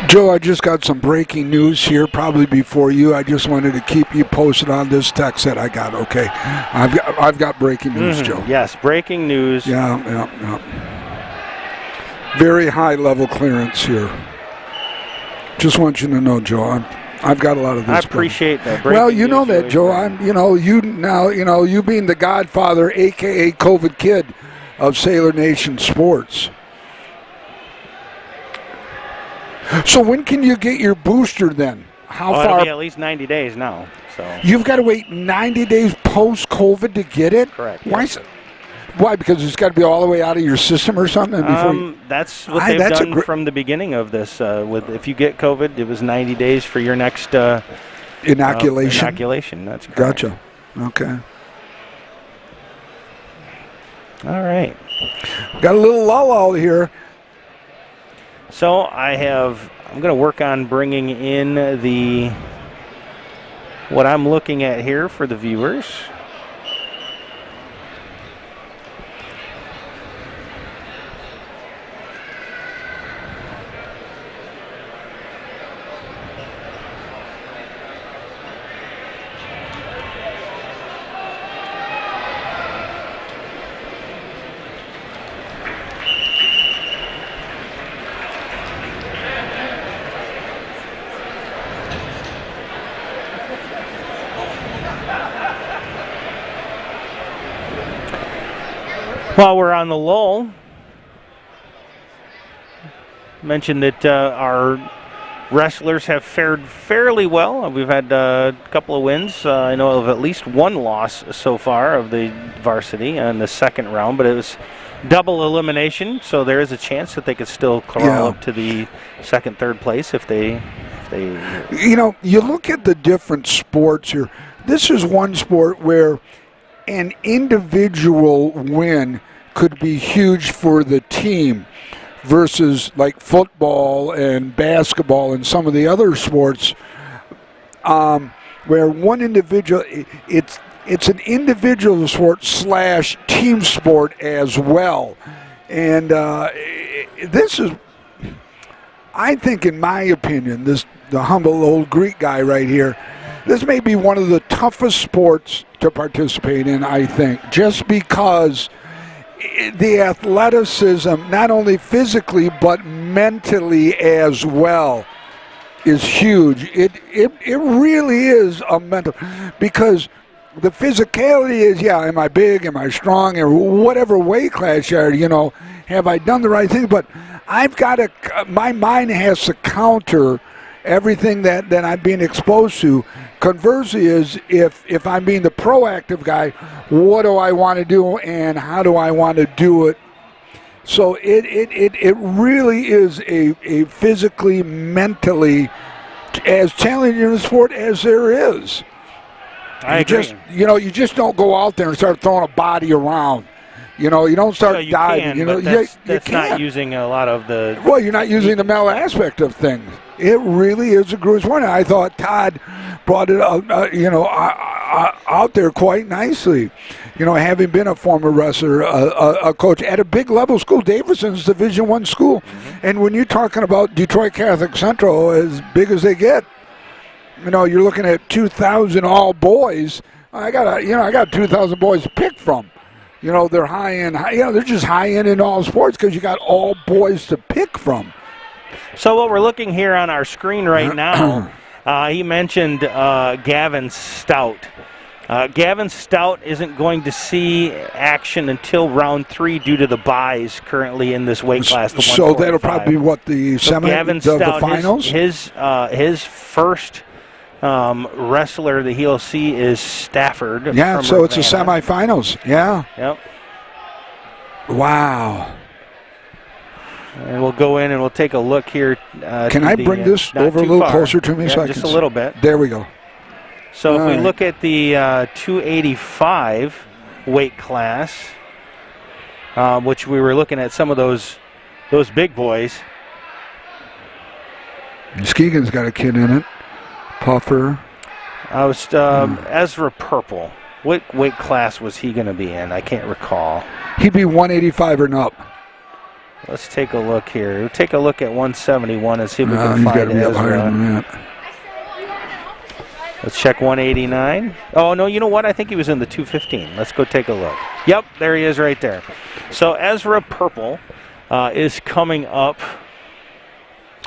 Joe, I just got some breaking news here, probably before you. I just wanted to keep you posted on this text that I got. Okay, I've got breaking news, Joe. Yes, breaking news. Yeah. Very high level clearance here. Just want you to know, Joe. I've got a lot of this. I appreciate that. Well, you know that, Joe. You being the godfather, aka COVID kid, of Sailor Nation sports. So when can you get your booster then? How far? It'll be at least 90 days now. So you've got to wait 90 days post-COVID to get it? Correct. Yes. Why? Because it's got to be all the way out of your system or something? That's what they've done from the beginning of this. If you get COVID, it was 90 days for your next inoculation. Inoculation. That's correct. Gotcha. Okay. All right. Got a little lull here. So I'm going to work on bringing in what I'm looking at here for the viewers. While we're on the lull, mentioned that our wrestlers have fared fairly well. We've had a couple of wins. I know of at least one loss so far of the varsity in the second round, but it was double elimination, so there is a chance that they could still crawl up to the second, third place if they. You know, you look at the different sports here. This is one sport where an individual win could be huge for the team versus like football and basketball and some of the other sports where one individual, it's an individual sport / team sport as well. And this is, I think, in my opinion, the humble old Greek guy right here, this may be one of the toughest sports to participate in, I think, just because the athleticism, not only physically but mentally as well, is huge. It really is a mental, because the physicality is, am I big, am I strong, or whatever weight class you are, you know, have I done the right thing? But I've got to, my mind has to counter everything that I'm being exposed to. Conversely is, if I'm being the proactive guy, what do I want to do and how do I want to do it? So it really is a physically, mentally as challenging a sport as there is. I agree. You just don't go out there and start throwing a body around. You know, you don't start diving. That's not using a lot of the. Well, you're not using the mental aspect of things. It really is a gruesome one. I thought Todd brought it out, out there quite nicely. You know, having been a former wrestler, a coach at a big level school, Davidson's Division I school, and when you're talking about Detroit Catholic Central, as big as they get, you know, you're looking at 2,000 all boys. I got 2,000 boys to pick from. You know, they're high end. They're just high end in all sports because you got all boys to pick from. So what we're looking here on our screen right now, he mentioned Gavin Stout. Gavin Stout isn't going to see action until round 3 due to the buys currently in this weight class. The so that'll probably be what the Stout, finals. His first wrestler that he'll see is Stafford. Yeah, so Urbana. It's the semifinals. Yeah. Yep. Wow. And we'll go in and we'll take a look here. Can I bring this over a little closer to me? Yeah, so I just can a little bit. There we go. So if we look at the 285 weight class, which we were looking at some of those big boys. Muskegon's got a kid in it. Puffer. I was Ezra Purple. What weight class was he going to be in? I can't recall. He'd be 185 or up. Let's take a look here. We'll take a look at 171 and see if we can he's find got to be up higher than that. Let's check 189. Oh, no, you know what? I think he was in the 215. Let's go take a look. Yep, there he is right there. So Ezra Purple is coming up.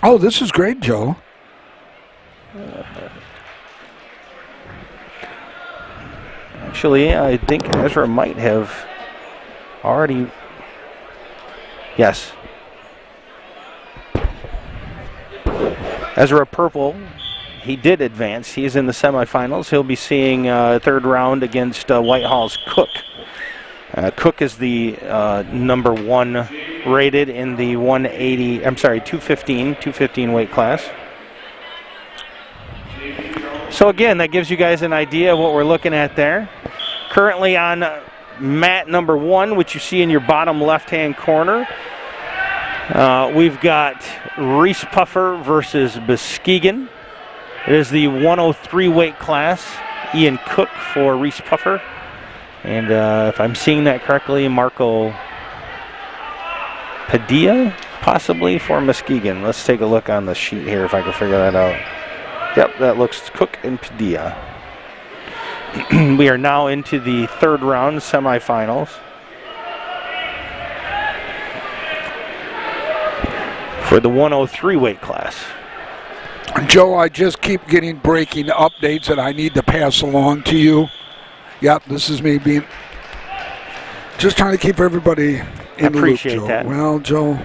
Oh, this is great, Joe. Actually, I think Ezra might have already. Yes. Ezra Purple, he did advance. He's in the semifinals. He'll be seeing third round against Whitehall's Cook. Cook is the number 1 rated in the 215 weight class. So again, that gives you guys an idea of what we're looking at there. Currently on mat number 1, which you see in your bottom left-hand corner, we've got Reese Puffer versus Muskegon. It is the 103 weight class. Ian Cook for Reese Puffer. And if I'm seeing that correctly, Marco Padilla possibly for Muskegon. Let's take a look on the sheet here if I can figure that out. Yep, that looks Cook and Padilla. We are now into the third round semifinals. For the 103 weight class. Joe, I just keep getting breaking updates that I need to pass along to you. Yep, this is me being. Just trying to keep everybody in the loop, Appreciate Joe. that. Well, Joe.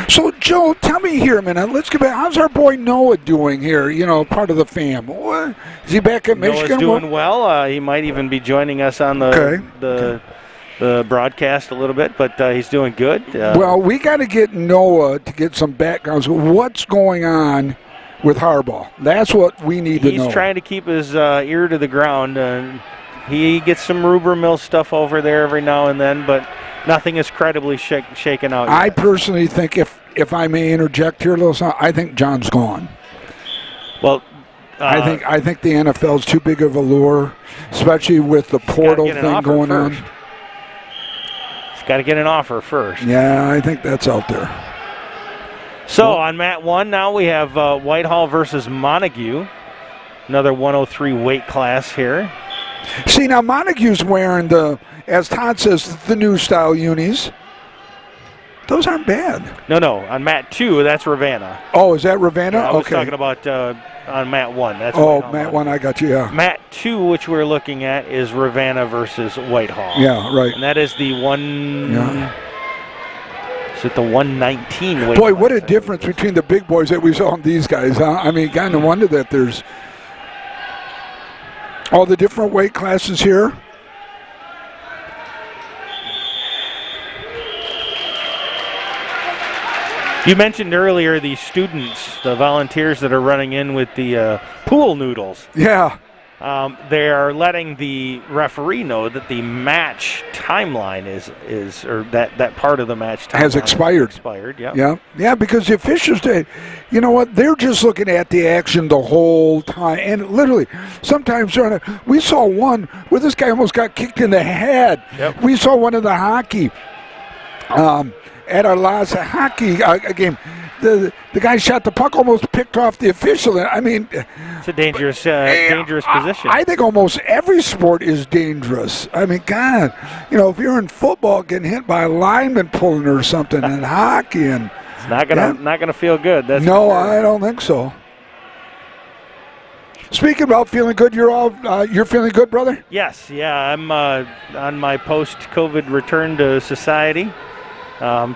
So, Joe, tell me here a minute. Let's get back. How's our boy Noah doing here? You know, part of the fam. What? Is he back at Michigan? Noah's doing well. He might even be joining us on the broadcast a little bit, but he's doing good. Well, we got to get Noah to get some backgrounds. What's going on with Harbaugh? That's what we need to know. He's trying to keep his ear to the ground. He gets some Ruber Mill stuff over there every now and then, but nothing is credibly shaken out yet. I personally think, if I may interject here a little something, I think John's gone. Well, I think the NFL's too big of a lure, especially with the portal thing going on. He's got to get an offer first. Yeah, I think that's out there. So on mat 1 now we have Whitehall versus Montague. Another 103 weight class here. See, now Montague's wearing as Todd says, the new style unis. Those aren't bad. No. On mat 2, that's Ravenna. Oh, is that Ravenna? Yeah, I was okay. talking about on mat 1. That's mat 1, I got you, yeah. Mat 2, which we're looking at, is Ravenna versus Whitehall. Yeah, right. And that is the one... Yeah. Is it the 119 weight Boy, class, what a difference between the big boys that we saw and these guys, huh? I mean, kind of wonder that there's all the different weight classes here. You mentioned earlier the students, the volunteers that are running in with the pool noodles. Yeah. They are letting the referee know that the match timeline is or that part of the match timeline has expired. Yeah, because the officials, you know what? They're just looking at the action the whole time, and literally, sometimes we saw one where this guy almost got kicked in the head. Yep. We saw one of the hockey at our last hockey game. The guy shot the puck, almost picked off the official. I mean, it's a dangerous position. I think almost every sport is dangerous. I mean, God, if you're in football getting hit by a lineman pulling or something, and hockey, and it's not gonna feel good. That's no, for sure. I don't think so. Speaking about feeling good, you're feeling good, brother? Yes, yeah. I'm on my post-COVID return to society.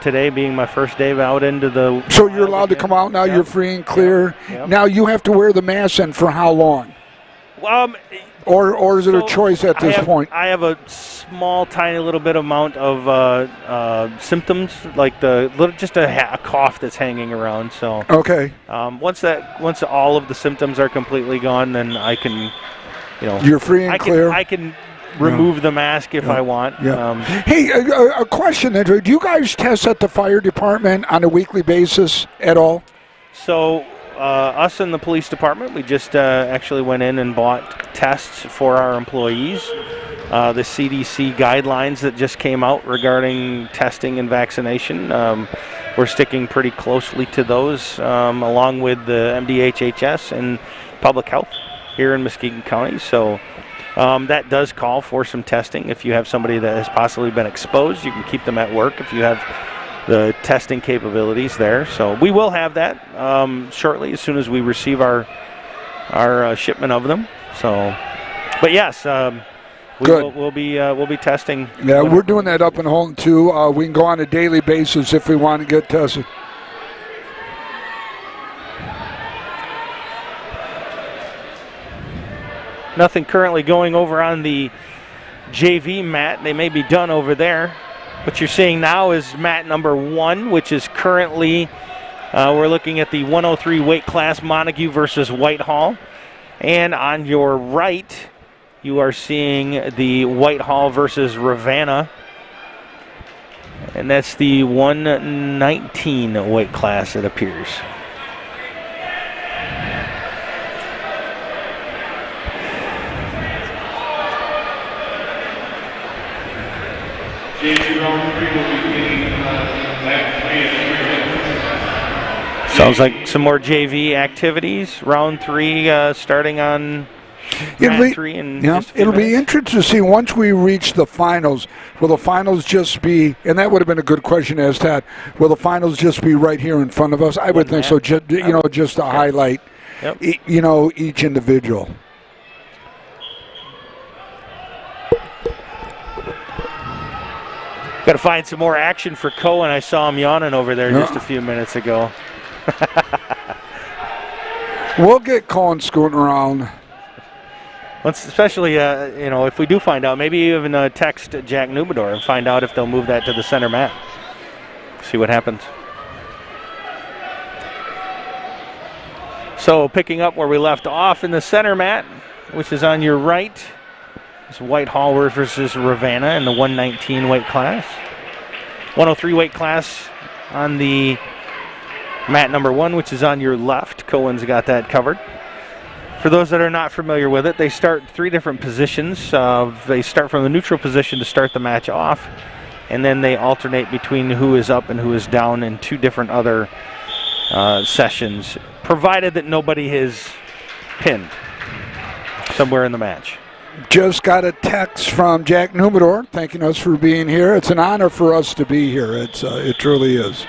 Today being my first day out into the... So you're allowed to come out now, you're free and clear. Yep. Now you have to wear the mask, and for how long? Or is it a choice at this point? I have a small, tiny little bit amount of symptoms, like just a cough that's hanging around. So okay. Once all of the symptoms are completely gone, then I can, you're free and clear. I can remove the mask if I want. Yeah. Hey, a question. Do you guys test at the fire department on a weekly basis at all? So us in the police department, we just actually went in and bought tests for our employees. The CDC guidelines that just came out regarding testing and vaccination, we're sticking pretty closely to those, along with the MDHHS and public health here in Muskegon County. So that does call for some testing. If you have somebody that has possibly been exposed, you can keep them at work if you have the testing capabilities there. So we will have that shortly as soon as we receive our shipment of them. So, but yes, we'll be testing. Yeah, we're doing that up in Holton too. We can go on a daily basis if we want to get tested. Nothing currently going over on the JV mat. They may be done over there. What you're seeing now is mat number 1, which is currently, we're looking at the 103 weight class, Montague versus Whitehall. And on your right, you are seeing the Whitehall versus Ravenna. And that's the 119 weight class, it appears. Sounds like some more JV activities. Round 3 starting on mat 3 in just a few it'll be minutes. interesting to see once we reach the finals. Will the finals just be, and that would have been a good question to ask Tad, will the finals just be right here in front of us? I would think so, just to highlight, each individual. Got to find some more action for Cohen. I saw him yawning over there just a few minutes ago. We'll get Cohen scooting around. Especially, if we do find out, maybe even text Jack Nubador and find out if they'll move that to the center mat. See what happens. So picking up where we left off in the center mat, which is on your right, is Whitehall versus Ravenna in the 119 weight class. 103 weight class on the mat number 1, which is on your left. Cohen's got that covered. For those that are not familiar with it, they start 3 different positions. They start from the neutral position to start the match off, and then they alternate between who is up and who is down in 2 different other sessions, provided that nobody is pinned somewhere in the match. Just got a text from Jack Nubador thanking us for being here. It's an honor for us to be here. It truly is.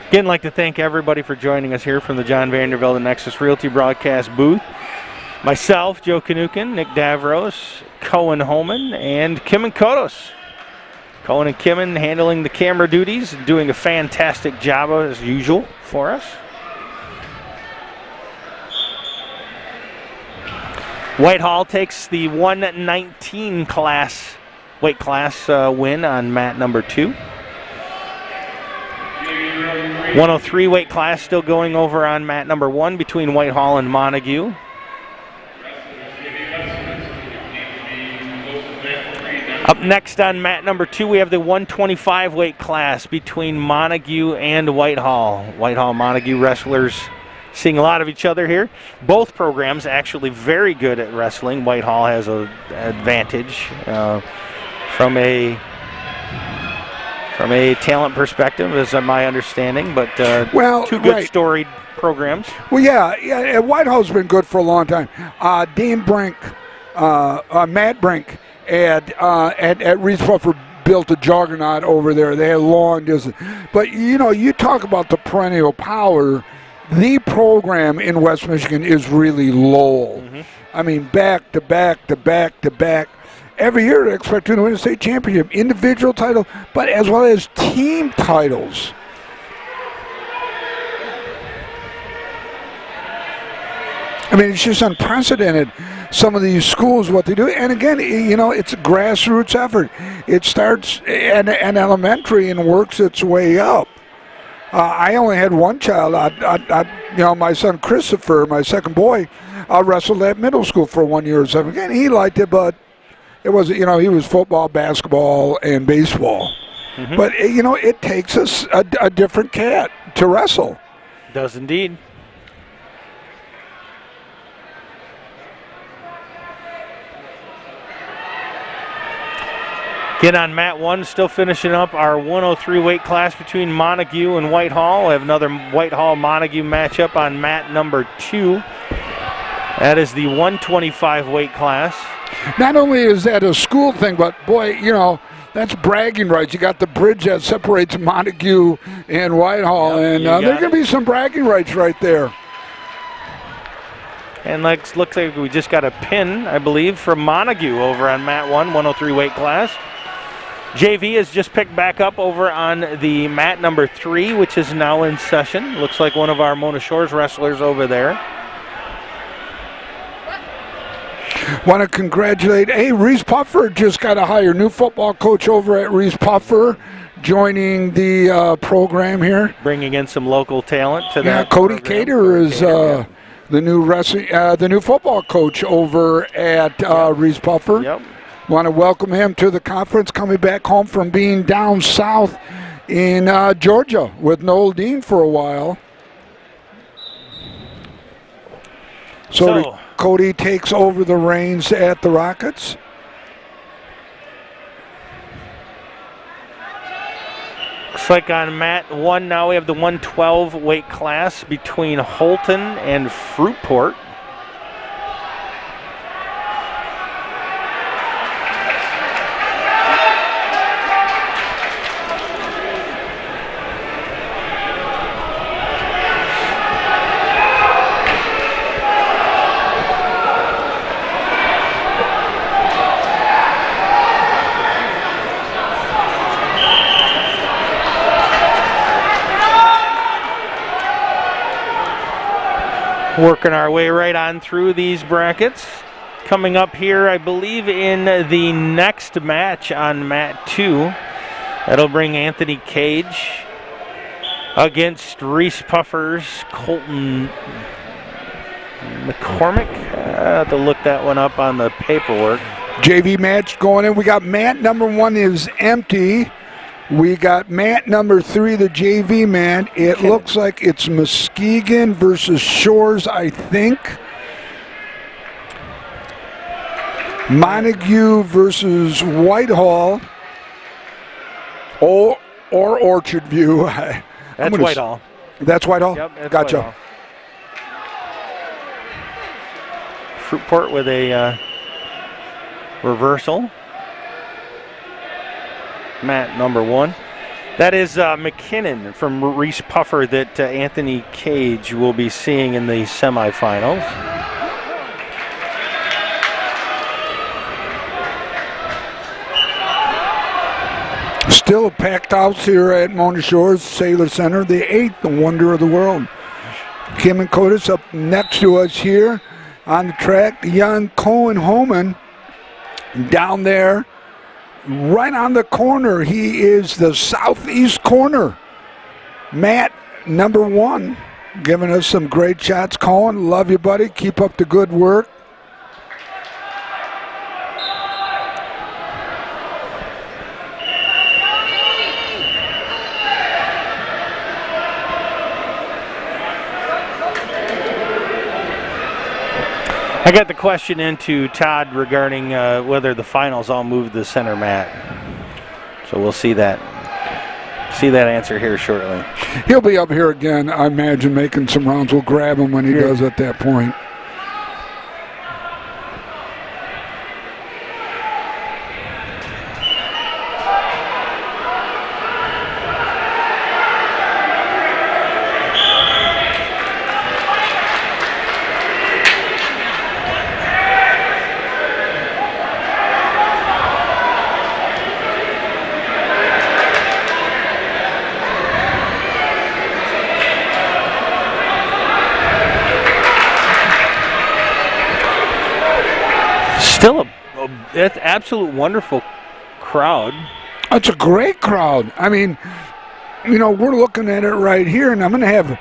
Again, I'd like to thank everybody for joining us here from the John Vandervelde and Nexus Realty broadcast booth. Myself, Joe Kanukin, Nick Davros, Cohen Holman, and Kimon Kodos. Cohen and Kimon handling the camera duties, doing a fantastic job as usual for us. Whitehall takes the 119 weight class win on mat number 2. 103 weight class still going over on mat number 1 between Whitehall and Montague. Up next on mat number 2, we have the 125 weight class between Montague and Whitehall. Whitehall Montague wrestlers seeing a lot of each other here. Both programs actually very good at wrestling. Whitehall has an advantage from a talent perspective, is my understanding, but 2 good storied programs. Well, yeah, Whitehall's been good for a long time. Dean Brink, Matt Brink at Reese Puffer built a juggernaut over there. They had long distance. But, you talk about the perennial power. The program in West Michigan is really Lowell. Mm-hmm. I mean, back to back to back to back. Every year they expect to win a state championship, individual title, but as well as team titles. I mean, it's just unprecedented, some of these schools, what they do. And again, it's a grassroots effort. It starts at elementary and works its way up. I only had one child. My son Christopher, my second boy, wrestled at middle school for 1 year or something. Again, he liked it, but it wasn't, he was football, basketball, and baseball. Mm-hmm. But, it takes us a different cat to wrestle. Does indeed. Again, on mat 1, still finishing up our 103 weight class between Montague and Whitehall. We have another Whitehall-Montague matchup on mat number 2. That is the 125 weight class. Not only is that a school thing, but boy, that's bragging rights. You got the bridge that separates Montague and Whitehall, and there are going to be some bragging rights right there. And looks like we just got a pin, I believe, from Montague over on mat 1, 103 weight class. JV has just picked back up over on the mat number 3, which is now in session. Looks like one of our Mona Shores wrestlers over there. Want to congratulate, Reese Puffer just got to hire new football coach over at Reese Puffer, joining the program here. Bringing in some local talent to that. Yeah, Cody Cater is the new football coach over at Reese Puffer. Yep. Want to welcome him to the conference, coming back home from being down south in Georgia with Noel Dean for a while. So Cody takes over the reins at the Rockets. Looks like on mat 1 now we have the 112 weight class between Holton and Fruitport. Working our way right on through these brackets. Coming up here, I believe, in the next match on mat 2, that'll bring Anthony Cage against Reese Puffer's Colton McCormick. I have to look that one up on the paperwork. JV match going in. We got mat number 1 is empty. We got mat number 3, the JV mat. It looks like it's Muskegon versus Shores, I think. Montague versus Whitehall. Or Orchard View. That's Whitehall. That's Whitehall? Yep, that's gotcha. Whitehall. Fruitport with a reversal. Mat number 1. That is McKinnon from Reese Puffer that Anthony Cage will be seeing in the semifinals. Still a packed house here at Mona Shores Sailor Center, the 8th wonder of the world. Kim and Cotis up next to us here on the track. Young Cohen Homan down there right on the corner. He is the southeast corner. Mat number 1 giving us some great shots. Cohen, love you, buddy. Keep up the good work. I got the question into Todd regarding whether the finals all move to the center mat. So we'll see that answer here shortly. He'll be up here again, I imagine, making some rounds. We'll grab him when he does at that point. Still an absolute wonderful crowd. It's a great crowd. I mean, you know, we're looking at it right here, and I'm going to have,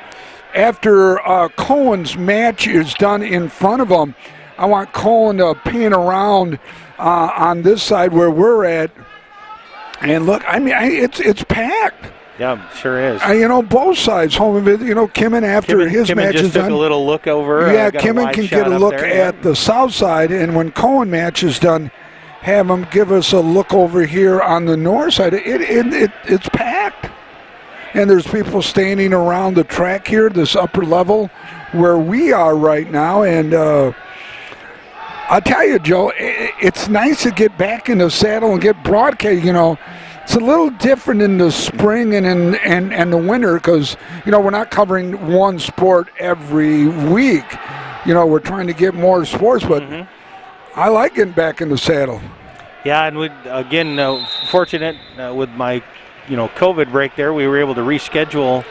after Cohen's match is done in front of him, I want Cohen to pan around on this side where we're at. And look, I mean, it's packed. Yeah, sure is. You know, both sides home of it. You know, Kimmin after his match is done. Took a little look over. Yeah, Kimmin can get a look at the south side, and when Cohen match is done, have him give us a look over here on the north side. It's packed, and there's people standing around the track here, this upper level where we are right now, and I'll tell you, Joe, it's nice to get back in the saddle and get broadcast. You know, it's a little different in the spring and the winter because, you know, we're not covering one sport every week. You know, we're trying to get more sports, but I like getting back in the saddle. Yeah, and we again fortunate with my COVID break there, we were able to reschedule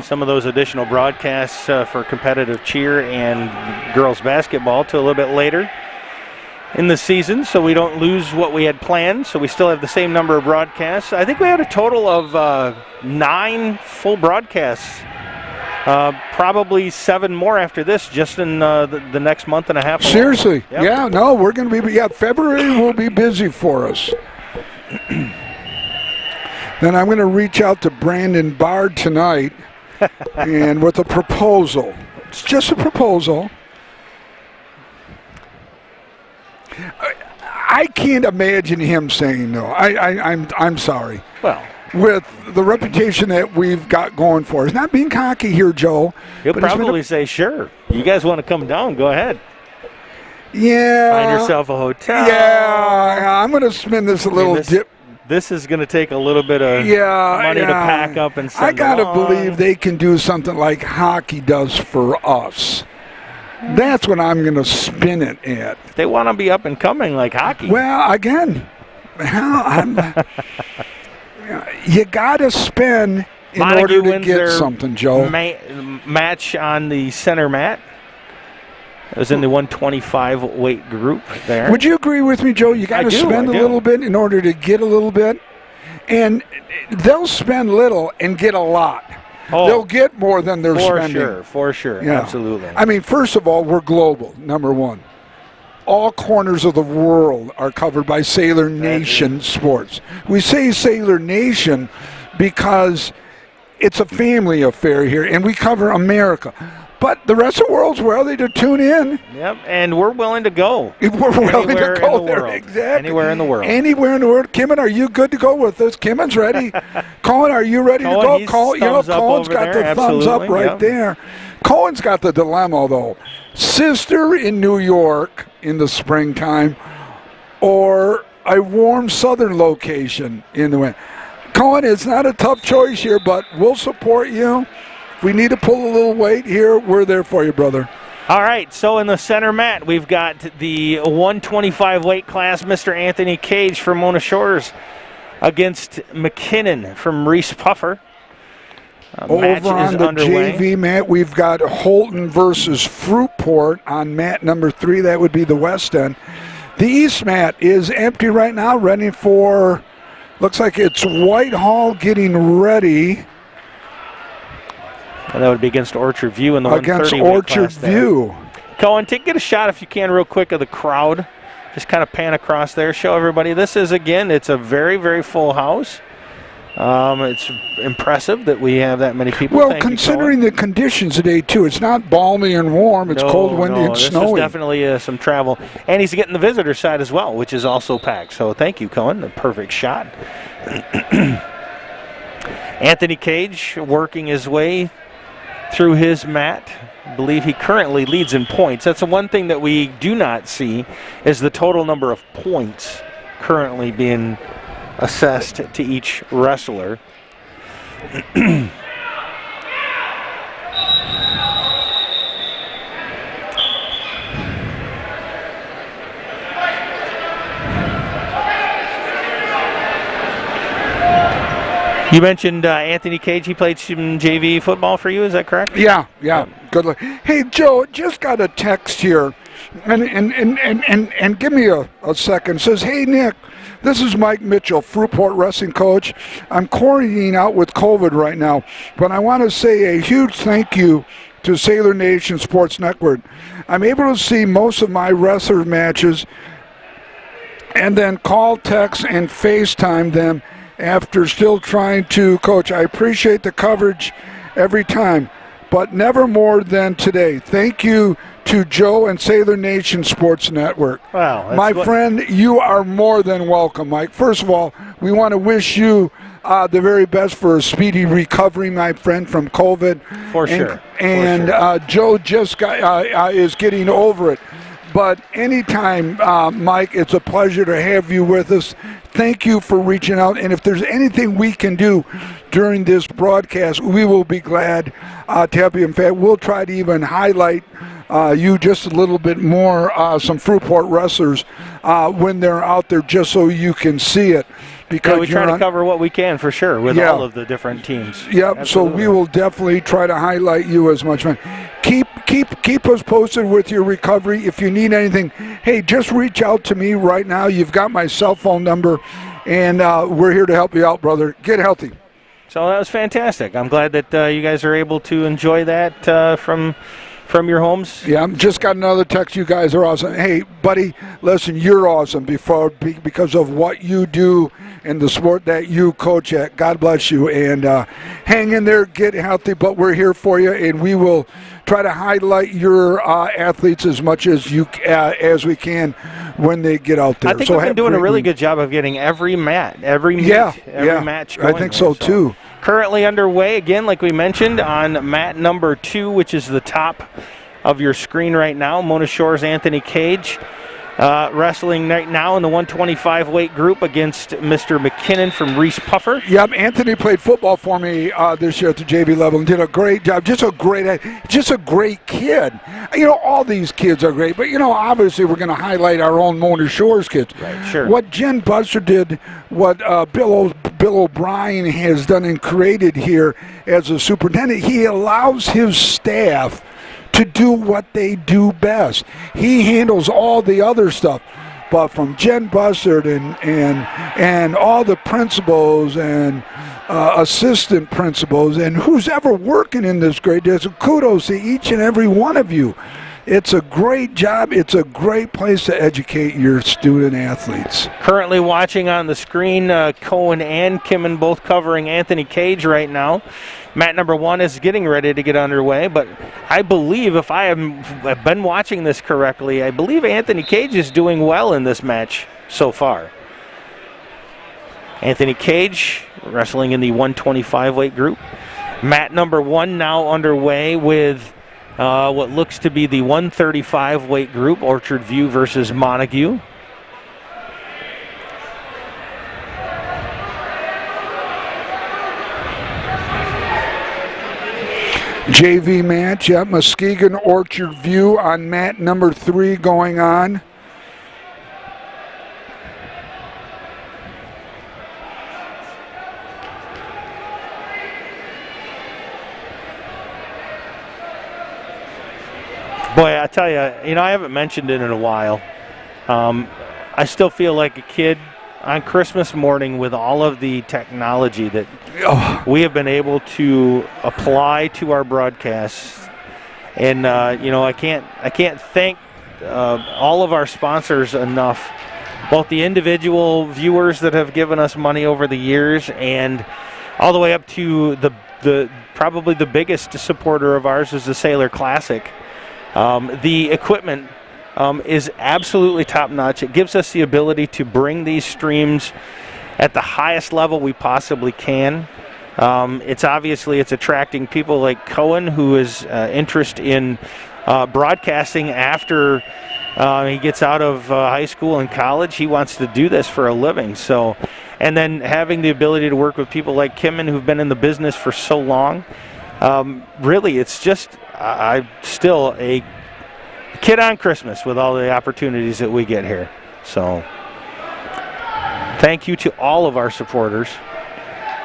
some of those additional broadcasts for competitive cheer and girls basketball to a little bit later in the season, so we don't lose what we had planned. So we still have the same number of broadcasts. I think we had a total of 9 full broadcasts. Probably 7 more after this, just in the next month and a half. Seriously? Yep. Yeah, no, we're going to be, February will be busy for us. Then I'm going to reach out to Brandon Bard tonight and with a proposal. It's just a proposal. I can't imagine him saying no. I'm sorry. Well, with the reputation that we've got going for us. Not being cocky here, Joe. He'll probably say, sure. You guys want to come down, go ahead. Yeah. Find yourself a hotel. Yeah, I'm going to spin this a little dip. This is going to take a little bit of money to pack up and send I got to along. believe they can do something like hockey does for us. That's what I'm going to spin it at. If they want to be up and coming like hockey. Well, again, you got to spin in Montague order to get something, Joe. Match on the center mat. It was in the 125 weight group there. Would you agree with me, Joe? You got to spend a little bit in order to get a little bit. And they'll spend little and get a lot. Oh, they'll get more than they're spending. For sure, yeah. Absolutely. I mean, first of all, we're global, number one. All corners of the world are covered by Sailor Nation Sports. We say Sailor Nation because it's a family affair here, and we cover America. But the rest of the world's ready to tune in. Yep, and we're willing to go. We're willing to go there, world. exactly. Anywhere in the world. Anywhere in the world. Kimmin, are you good to go with us? Kimmin's ready. Colin, are you ready to go? Colin's got the thumbs up right there. Colin's got the dilemma, though. Sister in New York in the springtime or a warm southern location in the winter. Colin, it's not a tough choice here, but we'll support you. If we need to pull a little weight here, we're there for you, brother. All right, so in the center mat, we've got the 125 weight class, Mr. Anthony Cage from Mona Shores against McKinnon from Reese Puffer. Over on the JV mat, we've got Holton versus Fruitport on mat number 3. That would be the west end. The east mat is empty right now, ready for, looks like it's Whitehall getting ready. And that would be against Orchard View in the 130 weight class. Against Orchard View. Cohen, get a shot if you can real quick of the crowd. Just kind of pan across there, show everybody. This is, again, it's a very, very full house. It's impressive that we have that many people. Well, considering the conditions today, too, it's not balmy and warm. It's cold, windy, and snowy. This is definitely some travel. And he's getting the visitor side as well, which is also packed. So thank you, Cohen. The perfect shot. Anthony Cage working his way through his mat. I believe he currently leads in points. That's the one thing that we do not see is the total number of points currently being assessed to each wrestler. You mentioned Anthony Cage. He played some JV football for you. Is that correct? Yeah. Good luck. Hey, Joe, just got a text here, and give me a second. It says, hey, Nick, this is Mike Mitchell, Fruitport wrestling coach. I'm quarantining out with COVID right now, but I want to say a huge thank you to Sailor Nation Sports Network. I'm able to see most of my wrestler matches and then call, text, and FaceTime them after still trying to coach. I appreciate the coverage every time, but never more than today. Thank you to Joe and Sailor Nation Sports Network. Wow, my friend, you are more than welcome, Mike. First of all, we want to wish you the very best for a speedy recovery, my friend, from COVID. For sure. And Joe just is getting over it. But anytime, Mike, it's a pleasure to have you with us. Thank you for reaching out. And if there's anything we can do during this broadcast, we will be glad to help you. In fact, we'll try to even highlight you just a little bit more, some Fruitport wrestlers, when they're out there, just so you can see it. Because we try to cover what we can for sure with all of the different teams. Yep. Absolutely. So we will definitely try to highlight you as much. Keep us posted with your recovery. If you need anything, hey, just reach out to me right now. You've got my cell phone number, and we're here to help you out, brother. Get healthy. So that was fantastic. I'm glad that you guys are able to enjoy that from your homes. Yeah, just got another text. You guys are awesome. Hey, buddy, listen, you're awesome because of what you do and the sport that you coach at. God bless you, and hang in there, get healthy, but we're here for you, and we will try to highlight your athletes as much as we can when they get out there. I think we've been doing a really good job of getting every match going. I think so too. Currently underway, again, like we mentioned, on mat number 2, which is the top of your screen right now. Mona Shores Anthony Cage wrestling right now in the 125 weight group against Mr. McKinnon from Reese Puffer. Yep, Anthony played football for me this year at the JV level and did a great job. Just a great kid. You know, all these kids are great, but, you know, obviously we're going to highlight our own Mona Shores kids. Right, sure. What Jen Buster did, what Bill O'Brien has done and created here as a superintendent, he allows his staff to do what they do best. He handles all the other stuff. But from Jen Bussard and all the principals and assistant principals and who's ever working in this grade, there's a kudos to each and every one of you. It's a great job. It's a great place to educate your student athletes. Currently watching on the screen, Cohen and Kimmin both covering Anthony Cage right now. Mat number 1 is getting ready to get underway, but I believe, if I have been watching this correctly, I believe Anthony Cage is doing well in this match so far. Anthony Cage wrestling in the 125 weight group. Mat number 1 now underway with what looks to be the 135 weight group, Orchard View versus Montague. JV match, yep, Muskegon Orchard View on mat number 3 going on. Boy, I tell you, I haven't mentioned it in a while. I still feel like a kid on Christmas morning with all of the technology that we have been able to apply to our broadcasts. And, I can't thank all of our sponsors enough, both the individual viewers that have given us money over the years and all the way up to the probably the biggest supporter of ours is the Sailor Classic. The equipment is absolutely top-notch. It gives us the ability to bring these streams at the highest level we possibly can. It's attracting people like Cohen, who is interest in broadcasting after he gets out of high school and college. He wants to do this for a living. So, and then having the ability to work with people like Kimmin, who've been in the business for so long. Really, it's just I'm still a kid on Christmas with all the opportunities that we get here. So thank you to all of our supporters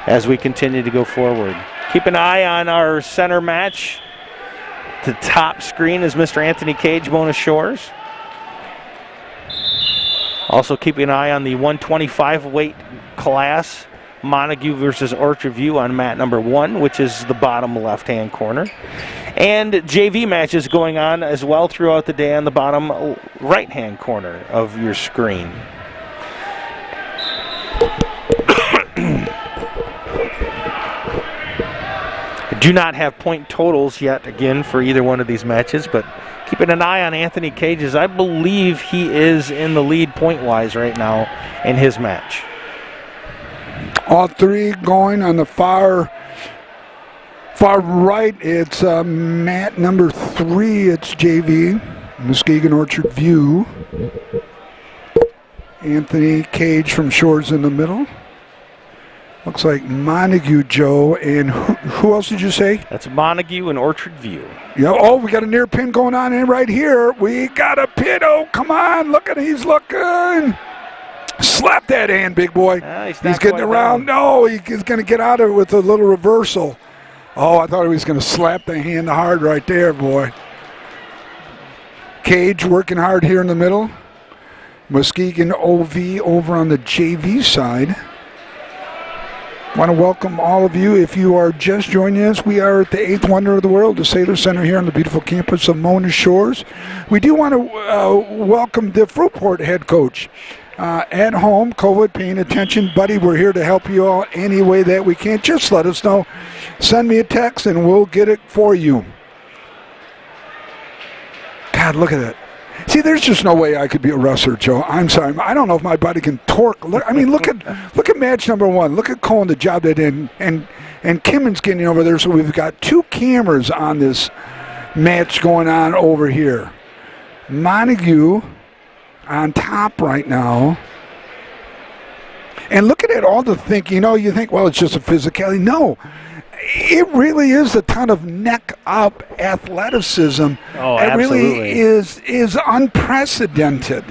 as we continue to go forward. Keep an eye on our center match. The top screen is Mr. Anthony Cage, Mona Shores. Also keeping an eye on the 125 weight class, Montague versus Orchard View on mat number 1, which is the bottom left-hand corner. And JV matches going on as well throughout the day on the bottom right-hand corner of your screen. I do not have point totals yet, again, for either one of these matches, but keeping an eye on Anthony Cage, as I believe he is in the lead point-wise right now in his match. All 3 going on the far right. It's mat number 3. It's JV, Muskegon Orchard View. Anthony Cage from Shores in the middle. Looks like Montague, Joe, and who else did you say? That's Montague and Orchard View. Yeah. Oh, we got a near pin going on in right here. We got a pin. Oh, come on. Look at he's looking. Slap that hand, big boy. He's getting around. No, he's going to get out of it with a little reversal. Oh, I thought he was going to slap the hand hard right there, boy. Cage working hard here in the middle. Muskegon OV over on the JV side. Want to welcome all of you. If you are just joining us, we are at the 8th wonder of the world, the Sailor Center here on the beautiful campus of Mona Shores. We do want to welcome the Fruitport head coach. At home, COVID, paying attention. Buddy, we're here to help you all any way that we can. Just let us know. Send me a text and we'll get it for you. God, look at it. See, there's just no way I could be a wrestler, Joe. I'm sorry. I don't know if my body can torque. Look at match number 1. Look at Cohen, the job they did. And Kimmon's getting over there, so we've got 2 cameras on this match going on over here. Montague on top right now. And look at it, all the thinking. You think, well, it's just a physicality. No. It really is a ton of neck-up athleticism. Oh, it absolutely. Really is unprecedented.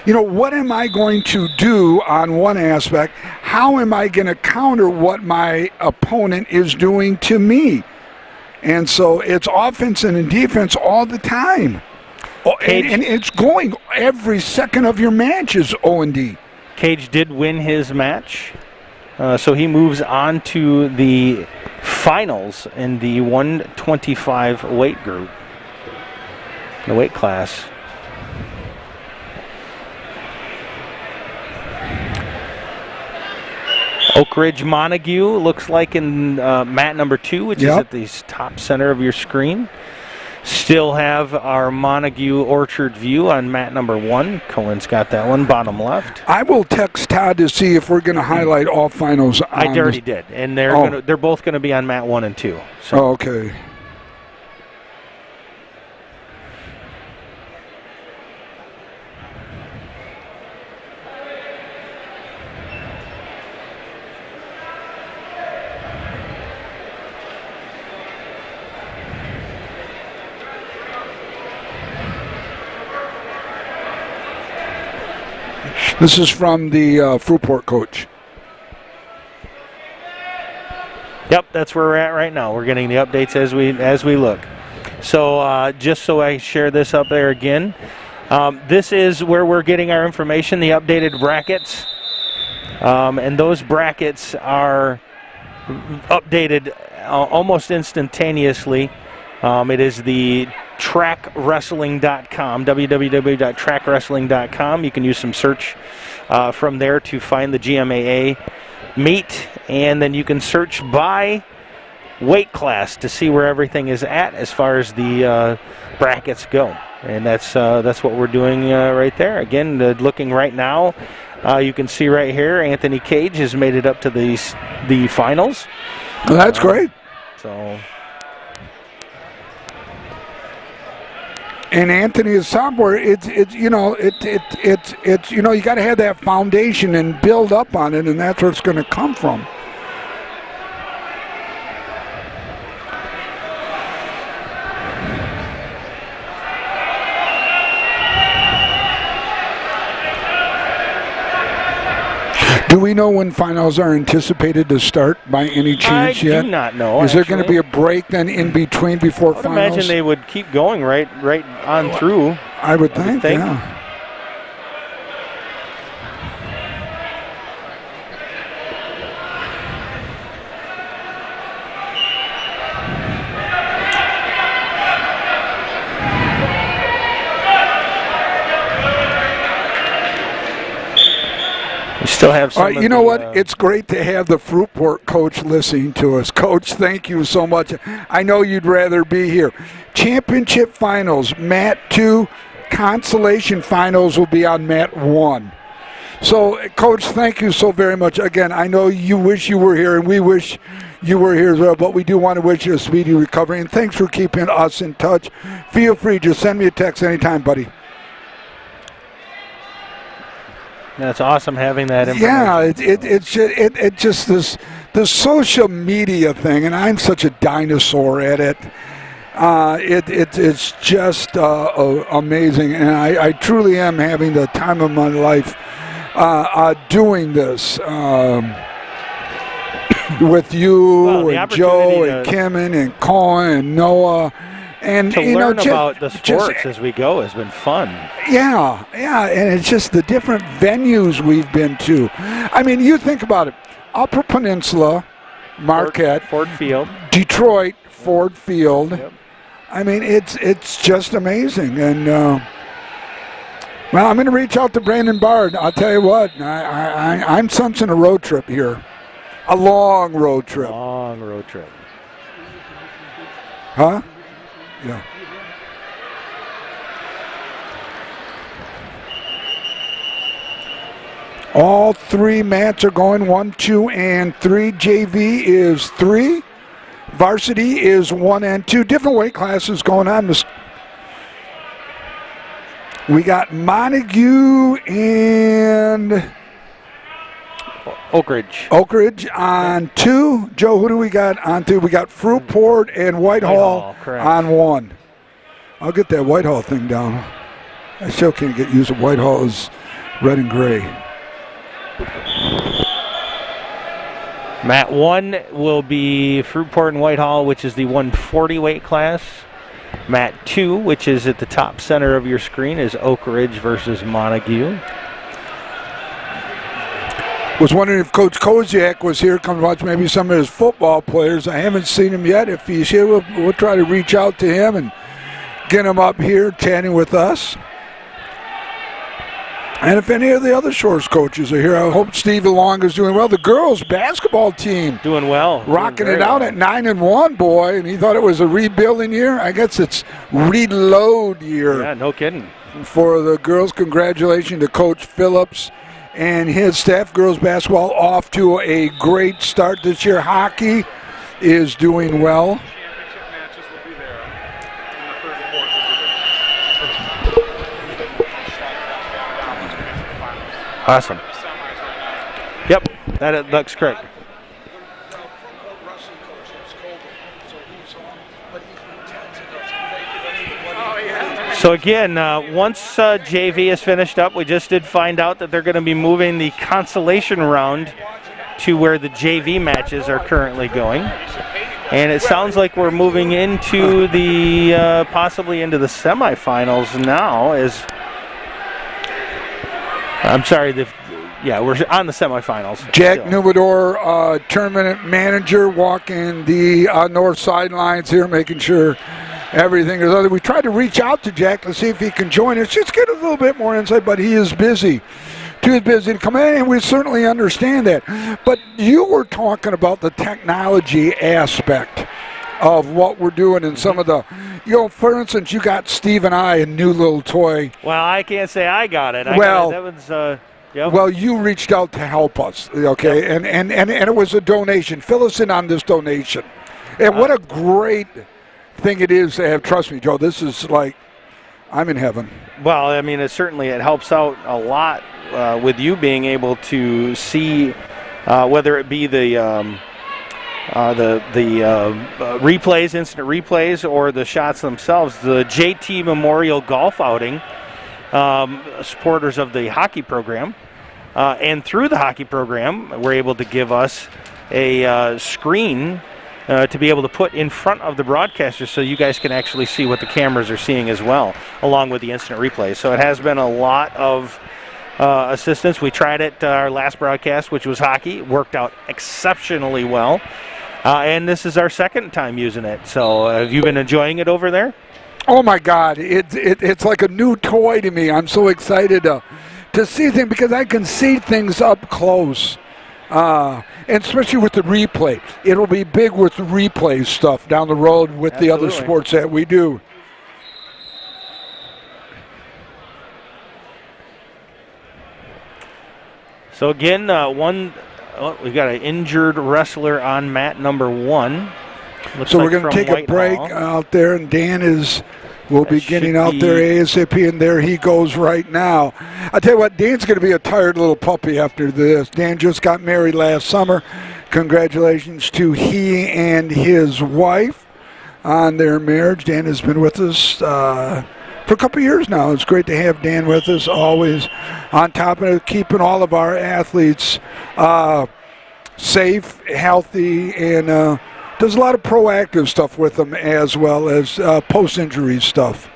What am I going to do on one aspect? How am I going to counter what my opponent is doing to me? And so it's offense and defense all the time. And it's going every second of your match is O&D. Cage did win his match, so he moves on to the finals in the 125 weight group, the weight class. Oak Ridge Montague looks like in mat number 2, which is at the top center of your screen. Still have our Montague Orchard View on mat number 1. Cohen's got that one, bottom left. I will text Todd to see if we're going to highlight all finals. I already did, and they're both going to be on mat 1 and 2. So. Oh, okay. This is from the Fruitport coach. Yep, that's where we're at right now. We're getting the updates as we look. So just so I share this up there again, this is where we're getting our information, the updated brackets. And those brackets are updated almost instantaneously. It is the trackwrestling.com, www.trackwrestling.com. You can use some search from there to find the GMAA meet, and then you can search by weight class to see where everything is at as far as the brackets go. And that's what we're doing right there. Again, looking right now, you can see right here, Anthony Cage has made it up to the finals. Well, that's great. So. And Anthony is sophomore. It's you got to have that foundation and build up on it, and that's where it's going to come from. Do we know when finals are anticipated to start by any chance yet? I do not know. Is there going to be a break then in between before finals? I would imagine they would keep going right on through. I would think. Yeah. Still have some. All right, you know what? It's great to have the Fruitport coach listening to us. Coach, thank you so much. I know you'd rather be here. Championship finals, mat 2. Consolation finals will be on mat 1. So, Coach, thank you so very much. Again, I know you wish you were here, and we wish you were here as well, but we do want to wish you a speedy recovery, and thanks for keeping us in touch. Feel free, just send me a text anytime, buddy. That's awesome having that information. Yeah, it's just this social media thing, and I'm such a dinosaur at it. It's just amazing, and I truly am having the time of my life doing this with you and Joe and Kimmin and Cohen and Noah. And to learn about the sports as we go has been fun. Yeah, and it's just the different venues we've been to. I mean, you think about it. Upper Peninsula, Marquette. Ford Field. Detroit, Ford Field. Yep. I mean, it's just amazing. And, well, I'm going to reach out to Brandon Bard. I'll tell you what, I'm sensing a road trip here. A long road trip. Long road trip. Huh? Yeah. All 3 mats are going 1, 2, and 3. JV is 3. Varsity is 1 and 2. Different weight classes going on. We got Montague and Oak Ridge. Oak Ridge on 2. Joe, who do we got on 2? We got Fruitport and Whitehall on 1. I'll get that Whitehall thing down. I still can't get used to Whitehall as red and gray. Mat 1 will be Fruitport and Whitehall, which is the 140 weight class. Mat 2, which is at the top center of your screen, is Oak Ridge versus Montague. Was wondering if Coach Koziak was here, come watch maybe some of his football players. I haven't seen him yet. If he's here, we'll try to reach out to him and get him up here chatting with us. And if any of the other Shores coaches are here, I hope Steve Long is doing well. The girls' basketball team doing well. Rocking it out at 9-1, boy. And he thought it was a rebuilding year. I guess it's reload year. Yeah, no kidding. For the girls, congratulations to Coach Phillips and his staff. Girls basketball off to a great start this year. Hockey is doing well. Awesome. Yep, that looks correct. So again, once JV is finished up, we just did find out that they're going to be moving the consolation round to where the JV matches are currently going. And it sounds like we're moving into the, possibly into the semifinals now as... I'm sorry, we're on the semifinals. Jack Nubador, tournament manager, walking the north sidelines here, making sure everything is other. We tried to reach out to Jack to see if he can join us, just get a little bit more insight, but he is busy. Too busy to come in, and we certainly understand that. But you were talking about the technology aspect of what we're doing and some of the, for instance, you got Steve and I a new little toy. Well, I can't say I got it. Yep. Well, you reached out to help us, okay, yep. and it was a donation. Fill us in on this donation. And what a great thing it is to have. Trust me, Joe, this is like, I'm in heaven. Well, I mean, it helps out a lot with you being able to see whether it be the replays, instant replays, or the shots themselves. The JT Memorial Golf Outing, supporters of the hockey program, and through the hockey program, we're able to give us a screen to be able to put in front of the broadcaster so you guys can actually see what the cameras are seeing as well, along with the instant replays. So it has been a lot of assistance. We tried it our last broadcast, which was hockey. It worked out exceptionally well. And this is our second time using it. So have you been enjoying it over there? Oh, my God. It's like a new toy to me. I'm so excited to see things because I can see things up close. And especially with the replay. It'll be big with the replay stuff down the road with the other sports that we do. So again, we got an injured wrestler on mat number 1. So we're going to take a break out there, and Dan will be getting out there ASAP, and there he goes right now. I tell you what, Dan's going to be a tired little puppy after this. Dan just got married last summer. Congratulations to he and his wife on their marriage. Dan has been with us for a couple of years now. It's great to have Dan with us, always on top of it, keeping all of our athletes safe, healthy, and does a lot of proactive stuff with them as well as post-injury stuff.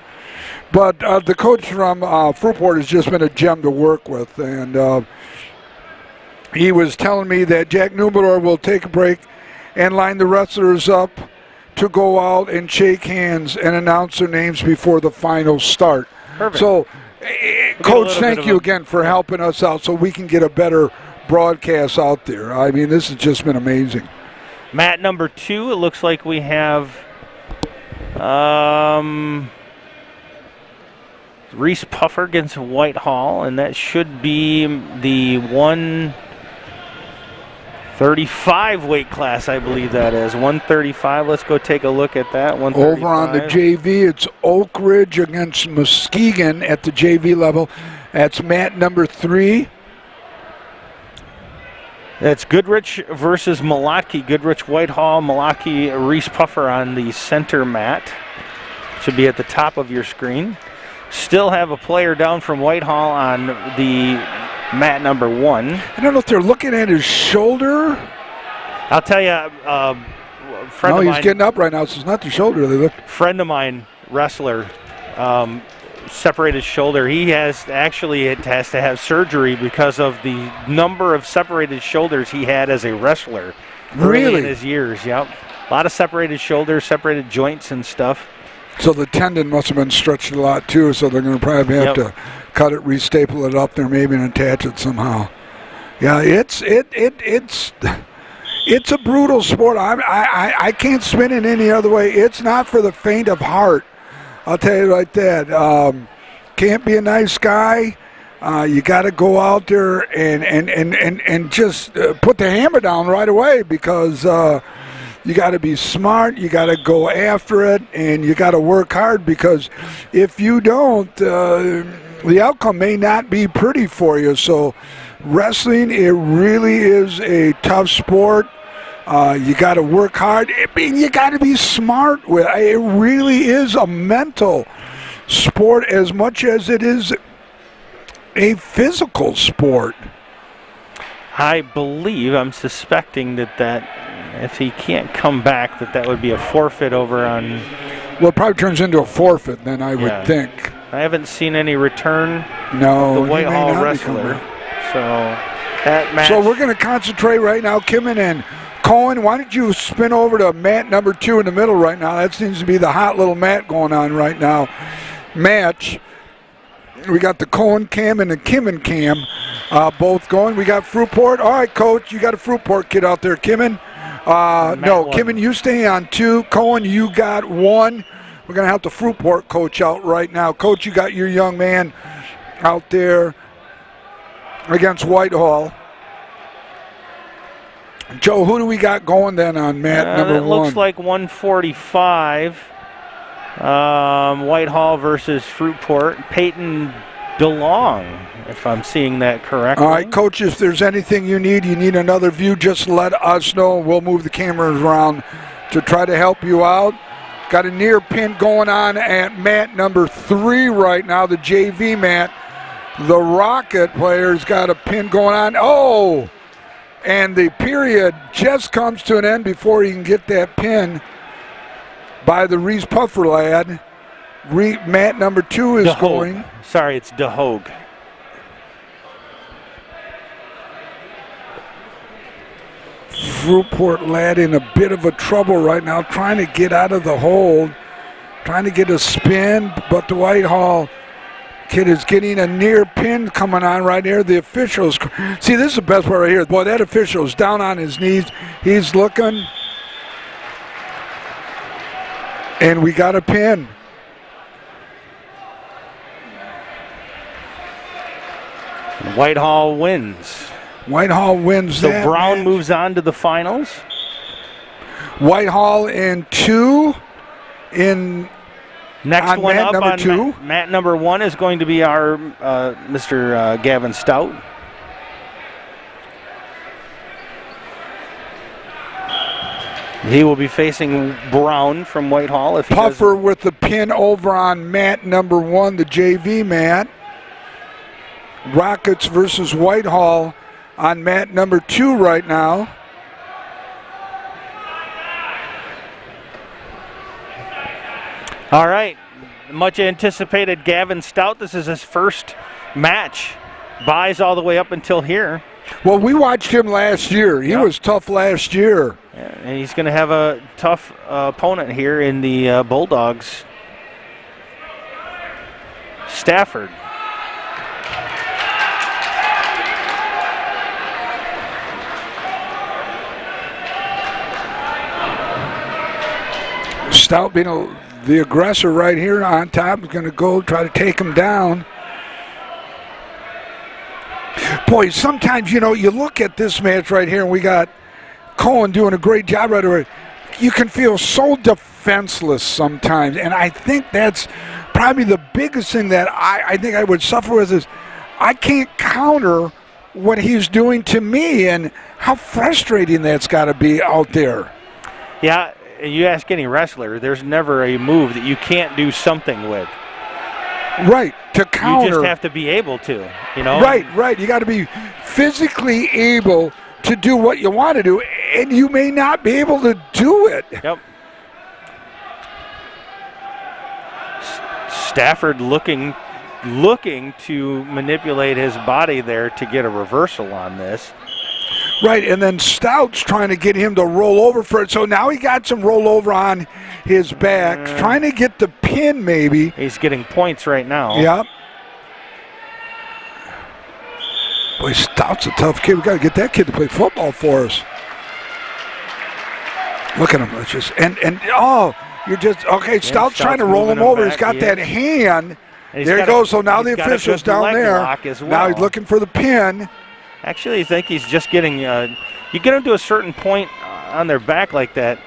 But the coach from Fruitport has just been a gem to work with, and he was telling me that Jack Nubador will take a break and line the wrestlers up to go out and shake hands and announce their names before the final start. Perfect. So, Coach, thank you again for helping us out so we can get a better broadcast out there. I mean, this has just been amazing. Mat number 2, it looks like we have Reese Puffer against Whitehall, and that should be the 135 weight class, I believe that is. 135, let's go take a look at that. Over on the JV, it's Oak Ridge against Muskegon at the JV level. That's mat number 3. That's Goodrich versus Malotki. Goodrich, Whitehall, Malotki, Reese Puffer on the center mat. Should be at the top of your screen. Still have a player down from Whitehall on the mat number 1. I don't know if they're looking at his shoulder. I'll tell you, friend No, of he's mine, getting up right now, so it's not the shoulder they lift. friend of mine, wrestler, separated shoulder. He has to have surgery because of the number of separated shoulders he had as a wrestler early in Really? his years. Yep, a lot of separated shoulders, separated joints and stuff. So the tendon must have been stretched a lot too, so they're going to probably have to cut it, restaple it up there maybe and attach it somehow. Yeah, it's a brutal sport. I can't spin it any other way. It's not for the faint of heart. I'll tell you like that. Can't be a nice guy. You got to go out there and just put the hammer down right away because you got to be smart. You got to go after it, and you got to work hard because if you don't, the outcome may not be pretty for you. So wrestling, it really is a tough sport. You got to work hard. I mean, you got to be smart with it. It really is a mental sport as much as it is a physical sport. I'm suspecting that if he can't come back, that would be a forfeit over on. Well, it probably turns into a forfeit then, I would think. I haven't seen any return No, of the he may Whitehall not be wrestler. coming. So that match. So we're going to concentrate right now. Kimmin and Cohen, why don't you spin over to mat number 2 in the middle right now? That seems to be the hot little mat going on right now. Match. We got the Cohen cam and the Kimmin cam both going. We got Fruitport. All right, Coach, you got a Fruitport kid out there. Kimmin? No, Kimmin, you stay on 2. Cohen, you got 1. We're going to have the Fruitport coach out right now. Coach, you got your young man out there against Whitehall. Joe, who do we got going then on mat number 1? It looks like 145. Whitehall versus Fruitport. Peyton DeLong, if I'm seeing that correctly. All right, Coach, if there's anything you need another view, just let us know. We'll move the cameras around to try to help you out. Got a near pin going on at mat number 3 right now, the JV mat. The Rocket player's got a pin going on. Oh! And the period just comes to an end before he can get that pin by the Reese Puffer lad. Mat number 2 is going. Sorry, it's DeHogue. Fruitport lad in a bit of a trouble right now, trying to get out of the hold, trying to get a spin, but the Whitehall kid is getting a near pin coming on right here. The officials, see, this is the best part right here. Boy, that official's down on his knees. He's looking. And we got a pin. Whitehall wins. Whitehall wins So that Brown match. moves on to the finals. Whitehall in 2 in Next on one mat up number on 2. mat number 1 is going to be our Mr. Gavin Stout. He will be facing Brown from Whitehall. If he Puffer with the pin over on mat number 1, the JV mat. Rockets versus Whitehall on mat number 2 right now. All right, much anticipated Gavin Stout. This is his first match. Buys all the way up until here. Well, we watched him last year. He was tough last year. And he's going to have a tough opponent here in the Bulldogs. Stafford. Stout being the aggressor right here on top is going to go try to take him down. Boy, sometimes, you look at this match right here, and we got Cohen doing a great job right away. You can feel so defenseless sometimes, and I think that's probably the biggest thing that I think I would suffer with is I can't counter what he's doing to me, and how frustrating that's got to be out there. Yeah, you ask any wrestler, there's never a move that you can't do something with. Right, to counter. You just have to be able to, Right. You got to be physically able to do what you want to do. and you may not be able to do it. Yep. Stafford looking to manipulate his body there to get a reversal on this. Right, and then Stout's trying to get him to roll over for it. So now he got some rollover on his back, trying to get the pin maybe. He's getting points right now. Yep. Boy, Stout's a tough kid. We got to get that kid to play football for us. Look at him. It's just you're just okay. Stout's trying to roll him over. He's got that hand. There he goes. So now the official's down there. Well. Now he's looking for the pin. Actually, I think he's just getting. You get them to a certain point on their back like that,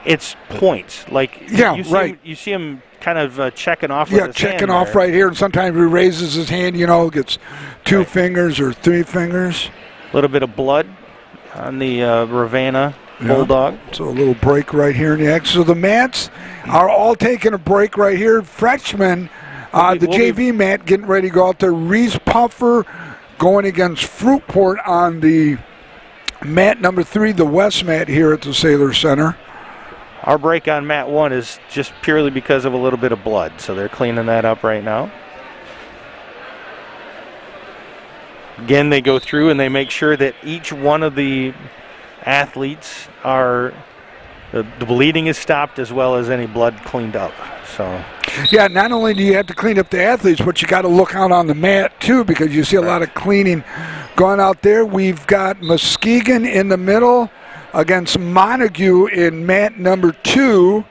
it's points. Like you see him kind of checking off. With his checking hand off there. right here, and sometimes he raises his hand. Gets two fingers or three fingers. A little bit of blood on the Ravenna Bulldog. So a little break right here in the action. So the Mats are all taking a break right here. Freshmen, JV mat getting ready to go out there. Reese Puffer going against Fruitport on the mat number 3, the West mat here at the Sailor Center. Our break on mat 1 is just purely because of a little bit of blood, so they're cleaning that up right now. Again, they go through and they make sure that each one of the athletes are, the bleeding is stopped as well as any blood cleaned up. So. Yeah, not only do you have to clean up the athletes, but you got to look out on the mat too, because you see a lot of cleaning going out there. We've got Muskegon in the middle against Montague in mat number 2.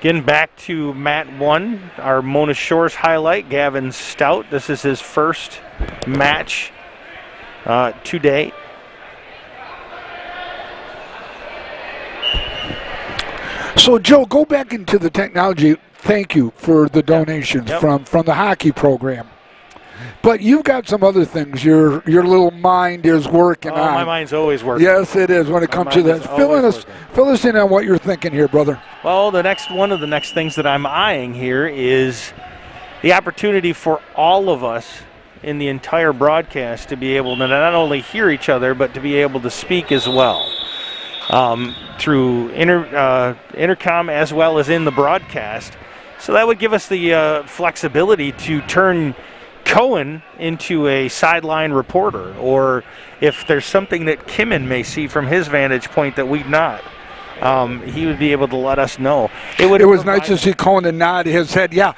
Getting back to mat 1, our Mona Shores highlight, Gavin Stout. This is his first match to date. So, Joe, go back into the technology. Thank you for the donations from the hockey program. But you've got some other things your little mind is working on. My mind's always working. Yes, it is when it comes to that. Fill us in on what you're thinking here, brother. Well, one of the next things that I'm eyeing here is the opportunity for all of us in the entire broadcast to be able to not only hear each other, but to be able to speak as well. Through intercom as well as in the broadcast. So that would give us the flexibility to turn Cohen into a sideline reporter, or if there's something that Kimmin may see from his vantage point that we'd not, he would be able to let us know. It was nice to see Cohen nod his head. Yeah,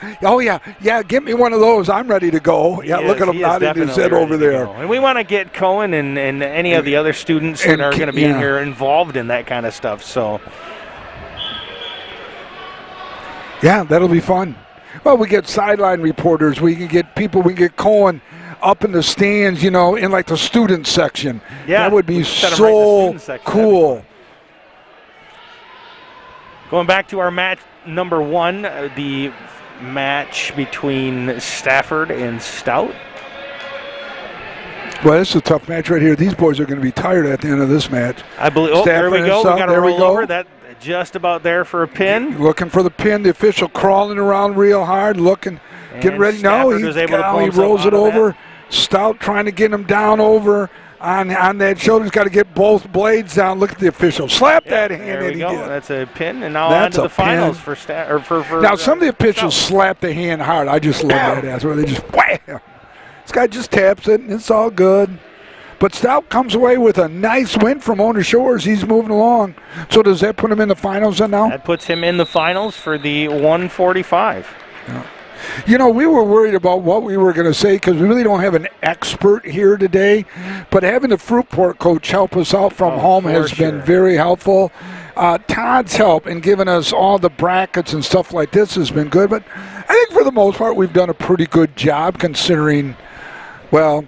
get me one of those. I'm ready to go. Yeah, look at him nodding his head over there. And we want to get Cohen and any of the other students that are going to be in here involved in that kind of stuff. So, yeah, that'll be fun. Well, we get sideline reporters. We can get Cohen up in the stands, in like the student section. Yeah, that would be so cool. Going back to our match number 1, the match between Stafford and Stout. Well, this is a tough match right here. These boys are going to be tired at the end of this match. I believe. Oh, there we go. We got to roll over. That just about there for a pin. Looking for the pin. The official crawling around real hard, getting ready. Stafford he rolls it over. Stout trying to get him down over on that shoulder. He's got to get both blades down. Look at the official. Slap that hand. There we go. Did. That's a pin, and now on to the finals for Stafford. Now some of the officials slap the hand hard. I just love that ass where they just wham. This guy just taps it, and it's all good. But Stout comes away with a nice win from Mona Shores. He's moving along. So does that put him in the finals then now? That puts him in the finals for the 145. Yeah. We were worried about what we were going to say because we really don't have an expert here today. But having the Fruitport coach help us out from home has been very helpful. Todd's help in giving us all the brackets and stuff like this has been good. But I think for the most part we've done a pretty good job considering, well,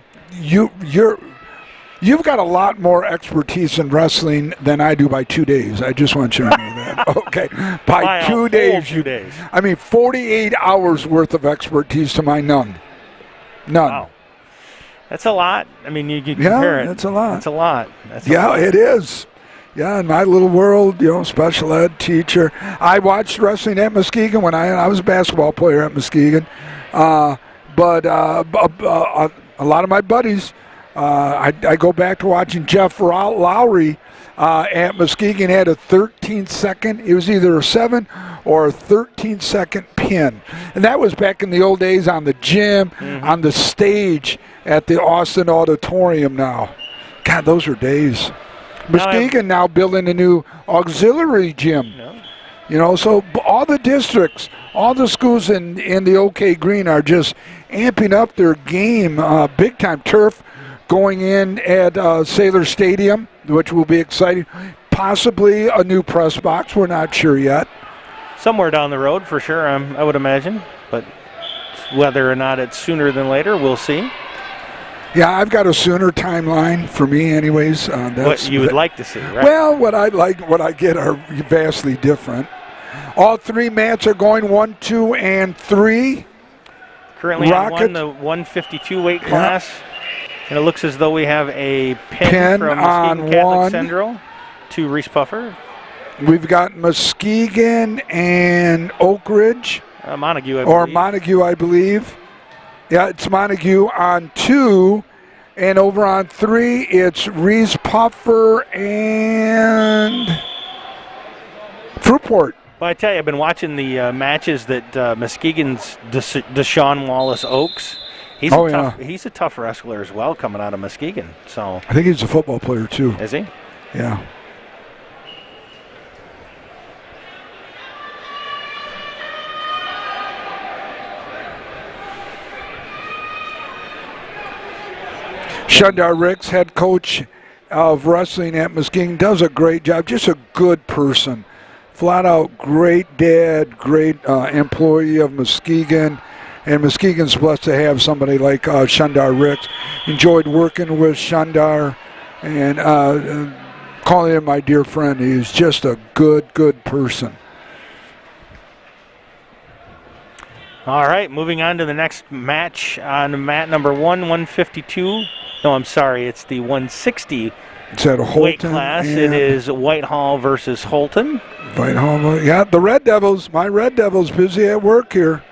You've got a lot more expertise in wrestling than I do by 2 days. I just want you to know that. Okay. By 2 days. 2 days. 48 hours worth of expertise to my none. Wow. That's a lot. I mean, you compare it. That's a lot. That's a lot. It is. Yeah, in my little world, special ed teacher. I watched wrestling at Muskegon when I was a basketball player at Muskegon. But a lot of my buddies I go back to watching Jeff Lowry at Muskegon had a 13-second. It was either a 7 or a 13-second pin. And that was back in the old days on the gym, on the stage at the Austin Auditorium now. God, those were days. Muskegon now building a new auxiliary gym. You know, so all the districts, all the schools in the OK Green are just amping up their game. Big time turf going in at Sailor Stadium, which will be exciting. Possibly a new press box. We're not sure yet. Somewhere down the road for sure, I would imagine. But whether or not it's sooner than later, we'll see. Yeah, I've got a sooner timeline for me anyways. What you would like to see, right? Well, what I get are vastly different. All 3 mats are going 1, 2, and 3. Currently on the 152 weight class. And it looks as though we have a pin from Muskegon Catholic Central to Reese Puffer. We've got Muskegon and Oak Ridge. Montague, I believe. Or Montague, I believe. Yeah, it's Montague on 2. And over on 3, it's Reese Puffer and Fruitport. Well, I tell you, I've been watching the matches that Muskegon's Deshaun Wallace Oaks. He's a tough wrestler as well coming out of Muskegon. So I think he's a football player too. Is he? Yeah. Shundar Ricks, head coach of wrestling at Muskegon, does a great job. Just a good person. Flat out great dad, great employee of Muskegon. And Muskegon's blessed to have somebody like Shundar Ricks. Enjoyed working with Shundar and calling him my dear friend. He's just a good person. All right, moving on to the next match on mat number 152. No, I'm sorry, it's the 160 weight class. It is Whitehall versus Holton. Whitehall, yeah, the Red Devils. My Red Devils busy at work here.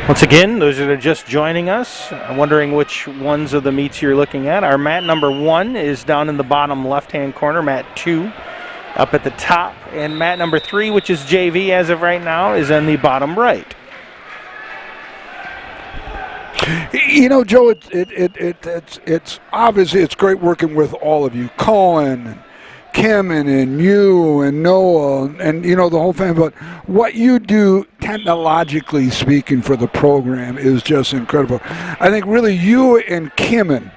Once again, those that are just joining us, I'm wondering which ones of the meets you're looking at. Our mat number 1 is down in the bottom left-hand corner. Mat 2 up at the top. And mat number 3, which is JV as of right now, is in the bottom right. You know, Joe, it's obviously it's great working with all of you. Cohen and Kim and you and Noah and, you know, the whole family. But what you do, technologically speaking, for the program is just incredible. I think really you and Kim and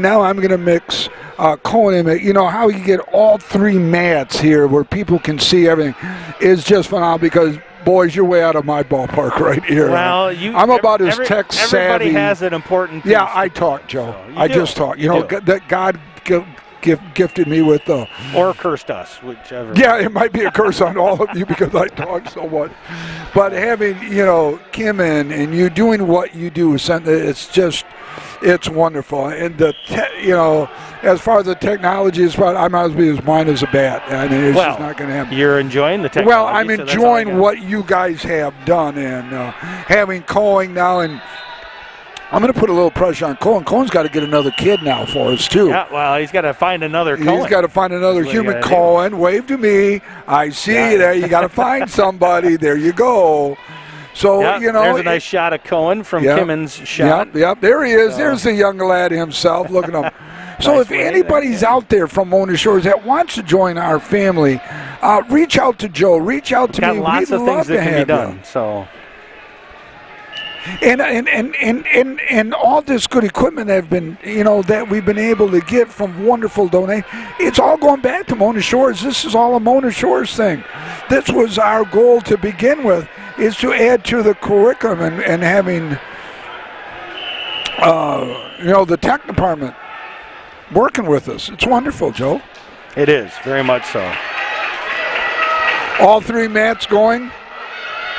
now I'm going to mix Cohen in. You know, how you get all 3 mats here where people can see everything is just phenomenal because, boys, you're way out of my ballpark right here. Well, I'm about as tech savvy. Everybody has an important piece. Yeah, I talk, Joe. So I just talk. You know, that God gifted me with or cursed us, whichever. Yeah, it might be a curse on all of you because I talk so much. But having, you know, Kim and you doing what you do, it's wonderful. And you know, as far as the technology is, I might as well be as blind as a bat. I mean, it's just not going to happen. You're enjoying the technology. Well, I'm enjoying what you guys have done, and having Cohen now, and I'm going to put a little pressure on Cohen. Cohen's got to get another kid now for us, too. Yeah, well, he's got to find another Cohen. He's got to find another human Cohen. Wave to me. I see you there. You got to find somebody. There you go. So, you know. There's a nice shot of Cohen from Kimmon's shot. Yep, there he is. There's the young lad himself. Look at him. So if anybody's out there from Mona Shores that wants to join our family, reach out to Joe. Reach out to me. Got lots of things that can be done. So. And all this good equipment that we've been able to get from wonderful donate, it's all going back to Mona Shores. This is all a Mona Shores thing. This was our goal to begin with, is to add to the curriculum and having the tech department working with us. It's wonderful, Joe. It is, very much so. All three mats going.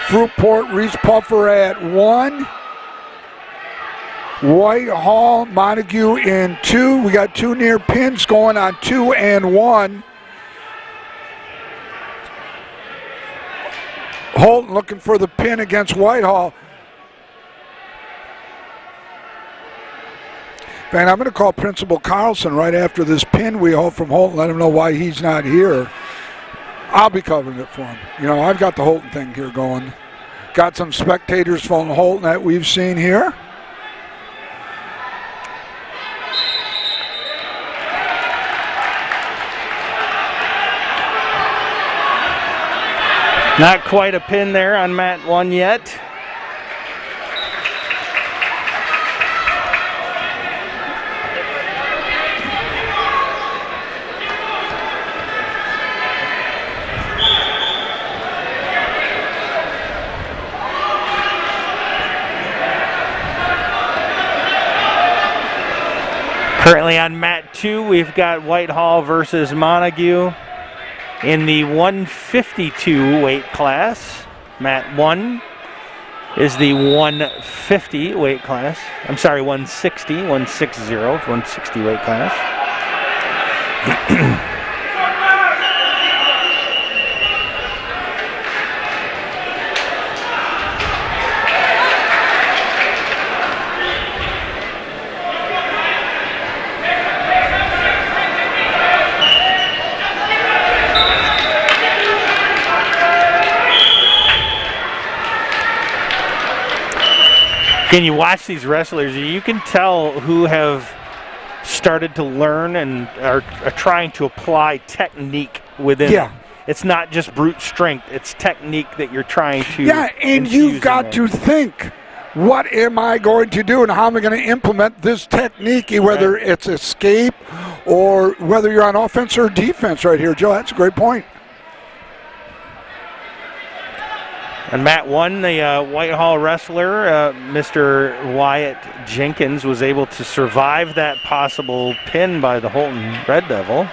Fruitport, Reese Puffer at 1. Whitehall, Montague in 2. We got 2 near pins going on 2 and 1. Holton looking for the pin against Whitehall. And I'm going to call Principal Carlson right after this pin we hold from Holton, let him know why he's not here. I'll be covering it for him. I've got the Holton thing here going. Got some spectators from Holton that we've seen here. Not quite a pin there on mat 1 yet. Currently on mat 2, we've got Whitehall versus Montague in the 152 weight class. Mat 1 is the 150 weight class. I'm sorry, 160 weight class. Can you watch these wrestlers? You can tell who have started to learn and are trying to apply technique within. Yeah. It's not just brute strength, it's technique that you're trying to. Yeah, and you've got to think, what am I going to do and how am I going to implement this technique, whether it's escape or whether you're on offense or defense right here, Joe. That's a great point. And mat 1, the Whitehall wrestler, Mr. Wyatt Jenkins, was able to survive that possible pin by the Holton Red Devil.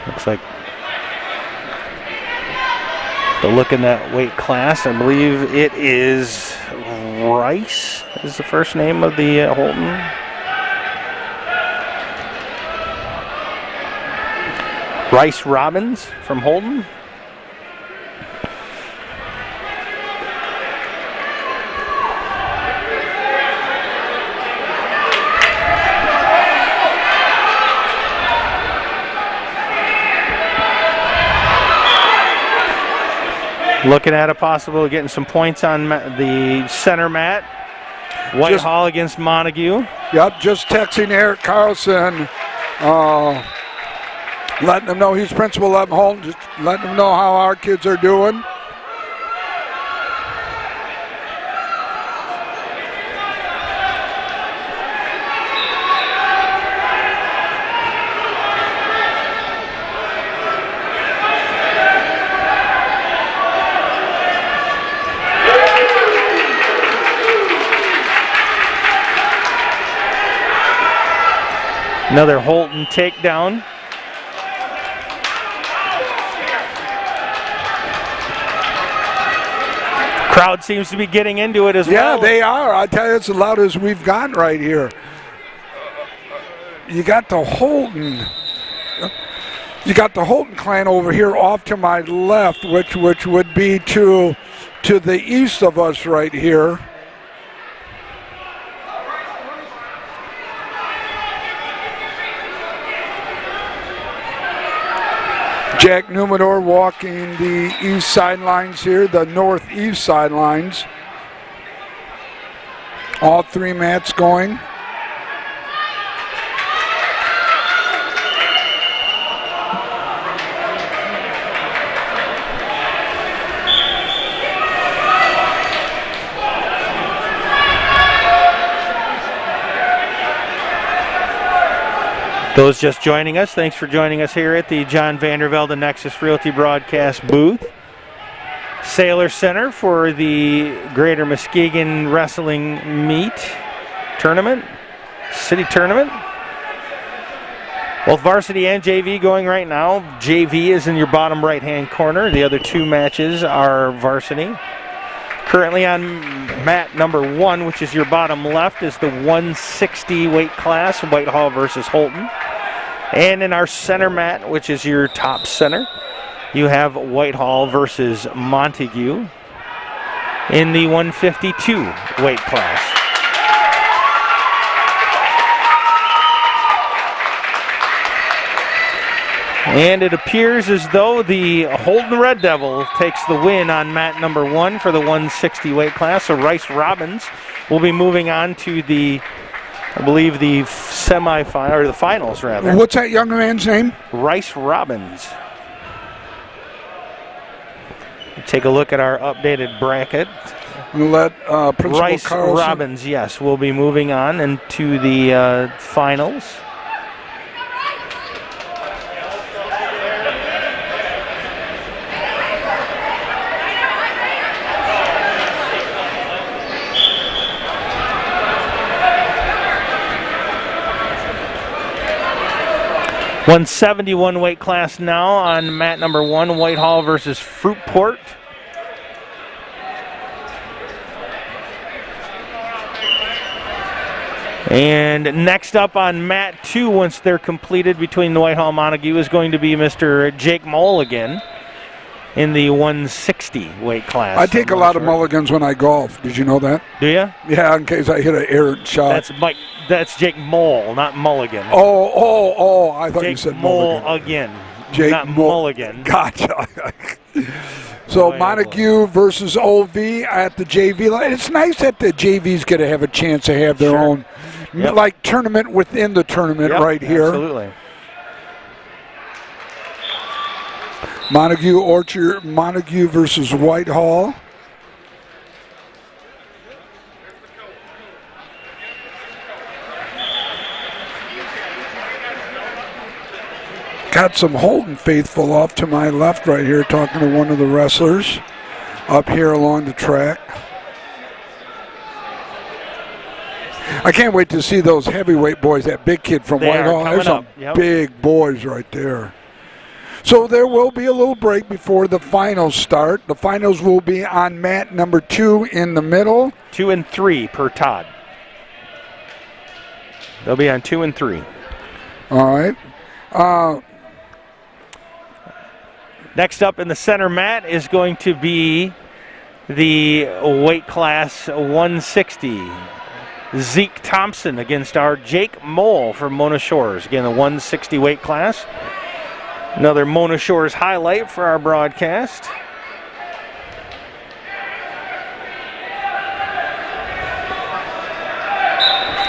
Looks like the look in that weight class. I believe it is Rice is the first name of the Holton. Rice Robbins from Holton. Looking at a possible getting some points on the center mat. Whitehall against Montague. Yep, just texting Eric Carlson, letting him know he's principal up home, just letting him know how our kids are doing. Another Holton takedown. Crowd seems to be getting into it as well. Yeah, they are. I tell you, it's as loud as we've gotten right here. You got the Holton. You got the Holton clan over here off to my left, which would be to the east of us right here. Jack Numador walking the east sidelines here, the northeast sidelines. All three mats going. Those just joining us, thanks for joining us here at the John Vandervelde Nexus Realty broadcast booth. Sailor Center for the Greater Muskegon Wrestling Meet Tournament, City Tournament. Both varsity and JV going right now. JV is in your bottom right-hand corner. The other two matches are varsity. Currently on mat number 1, which is your bottom left, is the 160 weight class, Whitehall versus Holton. And in our center mat, which is your top center, you have Whitehall versus Montague in the 152 weight class. And it appears as though the Holton Red Devil takes the win on mat number 1 for the 160 weight class. So Rice Robbins will be moving on to the, I believe, the semifinal, or the finals rather. What's that young man's name? Rice Robbins. Take a look at our updated bracket. Let Principal Rice Carlson. Robbins, yes, will be moving on into the finals. .171 weight class now on mat number 1, Whitehall versus Fruitport. And next up on mat 2, once they're completed between the Whitehall and Montague, is going to be Mr. Jake Mole again in the 160 weight class. I take a lot of mulligans when I golf. Did you know that? Do you? Yeah, in case I hit an errant shot. That's Jake Mole, not Mulligan. Oh, I thought Jake you said Mole mulligan. again, Jake not Mulligan. Gotcha. So Montague versus OV at the JV. It's nice that the JV's going to have a chance to have their own like tournament within the tournament right here. Absolutely. Montague versus Whitehall. Got some Holton faithful off to my left right here, talking to one of the wrestlers up here along the track. I can't wait to see those heavyweight boys, that big kid from Whitehall. There's some big boys right there. So there will be a little break before the finals start. The finals will be on mat number 2 in the middle. 2 and 3 per Todd. They'll be on 2 and 3. All right. Next up in the center mat is going to be the weight class 160. Zeke Thompson against our Jake Mole from Mona Shores. Again, the 160 weight class. Another Mona Shores highlight for our broadcast.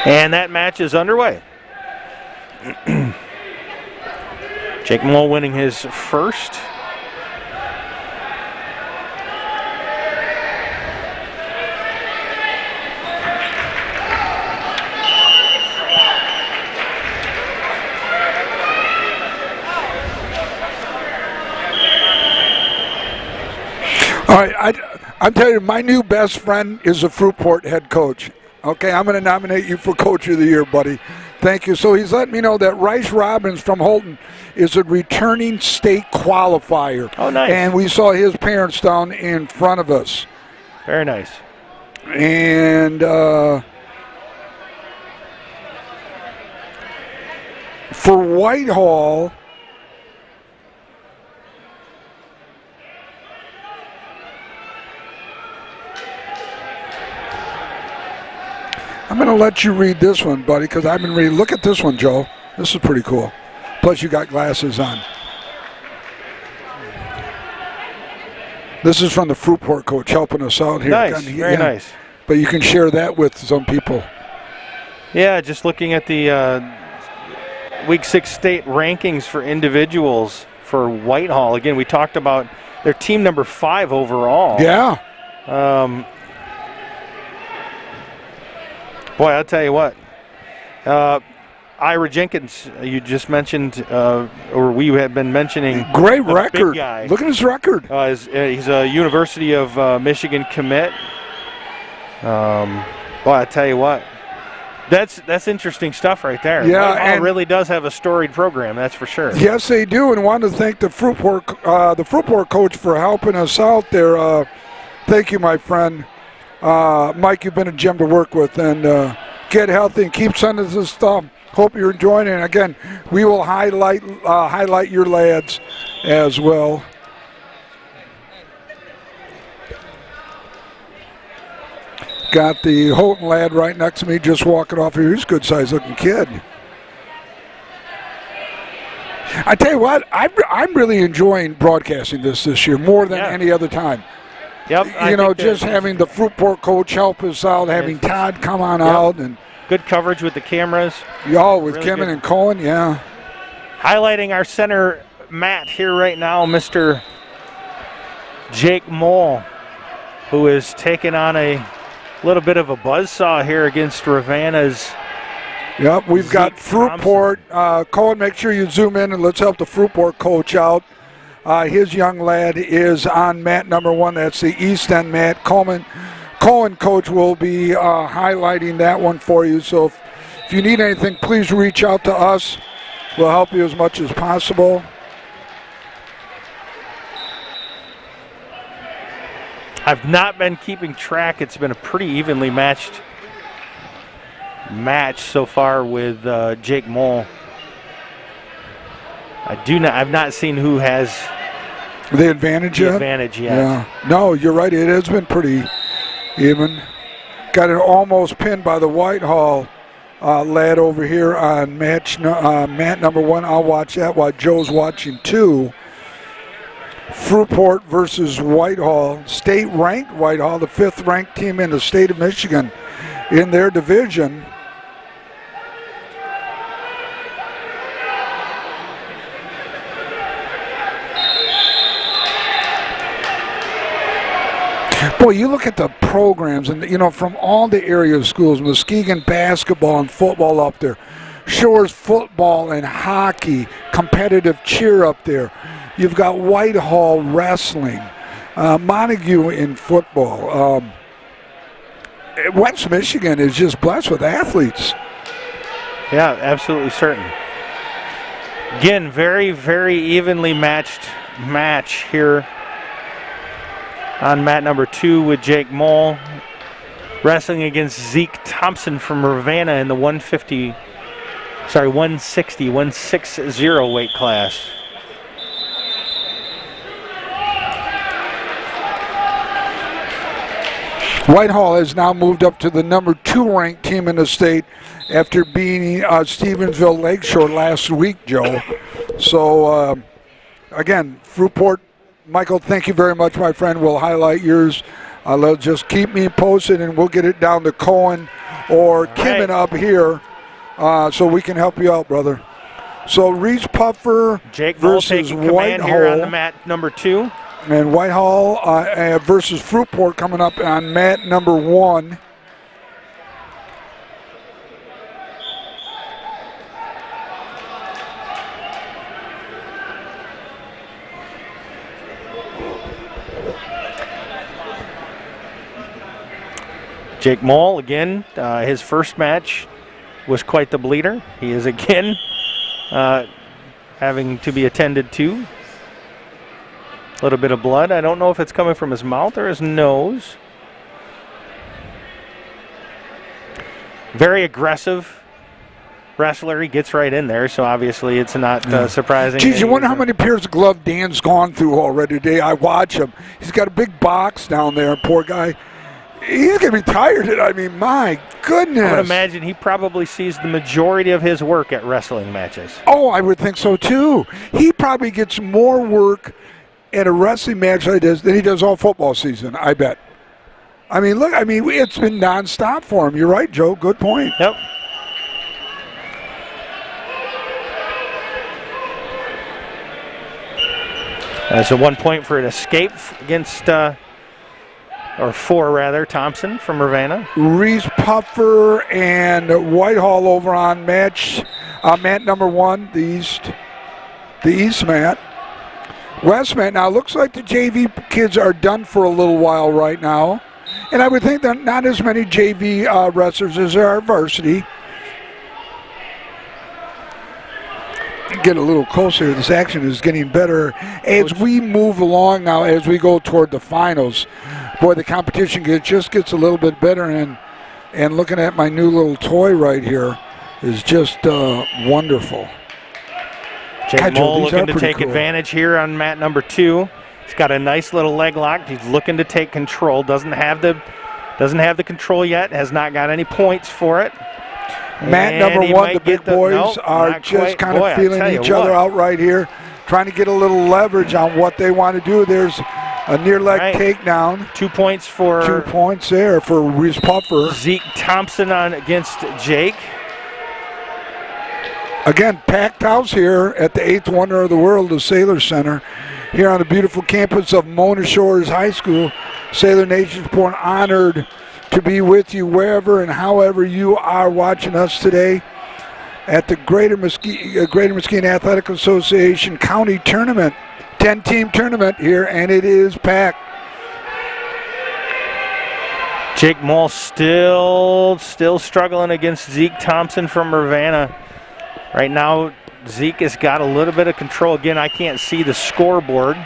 And that match is underway. Jake Mole winning his first. All right, I'm telling you, my new best friend is a Fruitport head coach. Okay, I'm going to nominate you for Coach of the Year, buddy. Thank you. So he's letting me know that Rice Robbins from Holton is a returning state qualifier. Oh, nice. And we saw his parents down in front of us. Very nice. And for Whitehall, I'm going to let you read this one, buddy, because I've been reading. Look at this one, Joe. This is pretty cool. Plus, you got glasses on. This is from the Fruitport coach helping us out here. Nice, very nice. But you can share that with some people. Yeah, just looking at the Week 6 state rankings for individuals for Whitehall. Again, we talked about their team number 5 overall. Yeah. Boy, I'll tell you what. Ira Jenkins, you just mentioned, or we had been mentioning. Great a record. Big guy. Look at his record. He's a University of Michigan commit. Boy, I tell you what, that's interesting stuff right there. Yeah, Whitehall and really does have a storied program, that's for sure. Yes, they do, and want to thank the Fruitport coach for helping us out there. Thank you, my friend. Mike, you've been a gem to work with, and get healthy and keep sending us this stuff. Hope you're enjoying it. And again, we will highlight your lads as well. Got the Houghton lad right next to me just walking off here. He's a good-sized looking kid. I tell you what, I'm really enjoying broadcasting this year more than any other time. Yep. You know, just having the Fruitport coach help us out, having Todd come on out, and good coverage with the cameras. Y'all with really Kim good. and Cohen, yeah. Highlighting our center mat here right now, Mr. Jake Moll, who is taking on a little bit of a buzzsaw here against Ravenna's. Yep, we've got Fruitport. Cohen, make sure you zoom in and let's help the Fruitport coach out. His young lad is on mat number 1. That's the East End mat. Cohen coach will be highlighting that one for you. So if you need anything, please reach out to us. We'll help you as much as possible. I've not been keeping track. It's been a pretty evenly matched match so far with Jake Moll. I've not seen who has the advantage yet. Yeah. No, you're right. It has been pretty even. Got it almost pinned by the Whitehall lad over here on mat number 1. I'll watch that while Joe's watching 2. Fruitport versus Whitehall, state-ranked Whitehall, the 5th-ranked team in the state of Michigan in their division. Boy, you look at the programs, and you know, from all the area of schools, Muskegon basketball and football up there, Shores football and hockey, competitive cheer up there. You've got Whitehall wrestling, Montague in football. West Michigan is just blessed with athletes. Yeah, absolutely certain. Again, very, very evenly matched match here on mat number 2 with Jake Moll wrestling against Zeke Thompson from Ravenna in the 160 weight class. Whitehall has now moved up to the number 2 ranked team in the state after beating Stevensville Lakeshore last week, Joe. So, again, Fruitport, Michael, thank you very much, my friend. We'll highlight yours. Just keep me posted, and we'll get it down to Cohen or Kim and up here so we can help you out, brother. So, Reese Puffer Jake versus taking command here on the mat number 2. And Whitehall versus Fruitport coming up on mat number 1. Jake Moll, again, his first match was quite the bleeder. He is again having to be attended to. A little bit of blood. I don't know if it's coming from his mouth or his nose. Very aggressive wrestler. He gets right in there, so obviously it's not surprising. Geez, you wonder how many pairs of glove Dan's gone through already today. I watch him. He's got a big box down there, poor guy. He's going to be tired. I mean, my goodness. I would imagine he probably sees the majority of his work at wrestling matches. Oh, I would think so, too. He probably gets more work at a wrestling match like this than he does all football season, I bet. I mean, look, it's been nonstop for him. You're right, Joe. Good point. Yep. That's a 1 point for an escape against, Thompson from Ravenna. Reese Puffer and Whitehall over on match Mat number 1, the East mat. West mat. Now, it looks like the JV kids are done for a little while right now. And I would think that not as many JV wrestlers as there are varsity. Get a little closer. This action is getting better as we move along now, as we go toward the finals. Boy, the competition just gets a little bit better. And looking at my new little toy right here is just wonderful. Jake Mole looking to take cool. advantage here on mat number 2. He's got a nice little leg lock. He's looking to take control. Doesn't have the control yet. Has not got any points for it. Mat number 1, the big boys are just kind of feeling each other out right here, trying to get a little leverage on what they want to do. There's a near leg takedown. 2 points for 2 points there for Reese Puffer. Zeke Thompson on against Jake. Again, packed house here at the 8th Wonder of the World, the Sailor Center, here on the beautiful campus of Mona Shores High School. Sailor Nation's born, honored to be with you wherever and however you are watching us today at the Greater Muskegon Athletic Association County Tournament, 10-team tournament here, and it is packed. Jake Mole still struggling against Zeke Thompson from Ravenna. Right now, Zeke has got a little bit of control. Again, I can't see the scoreboard.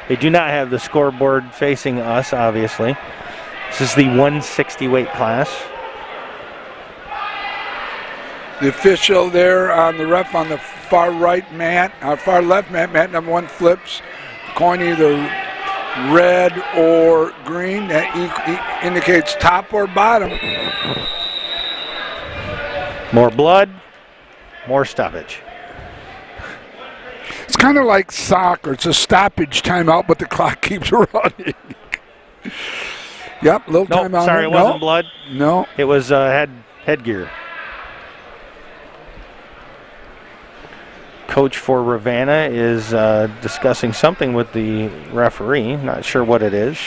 They do not have the scoreboard facing us, obviously. This is the 160 weight class. The official there on the ref on the far right mat, far left mat, mat number 1 flips. Coin either red or green. That indicates top or bottom. More blood, more stoppage. It's kind of like soccer. It's a stoppage timeout, but the clock keeps running. Yep, little timeout. Sorry, it wasn't blood. No. It was headgear. Coach for Ravenna is discussing something with the referee. Not sure what it is.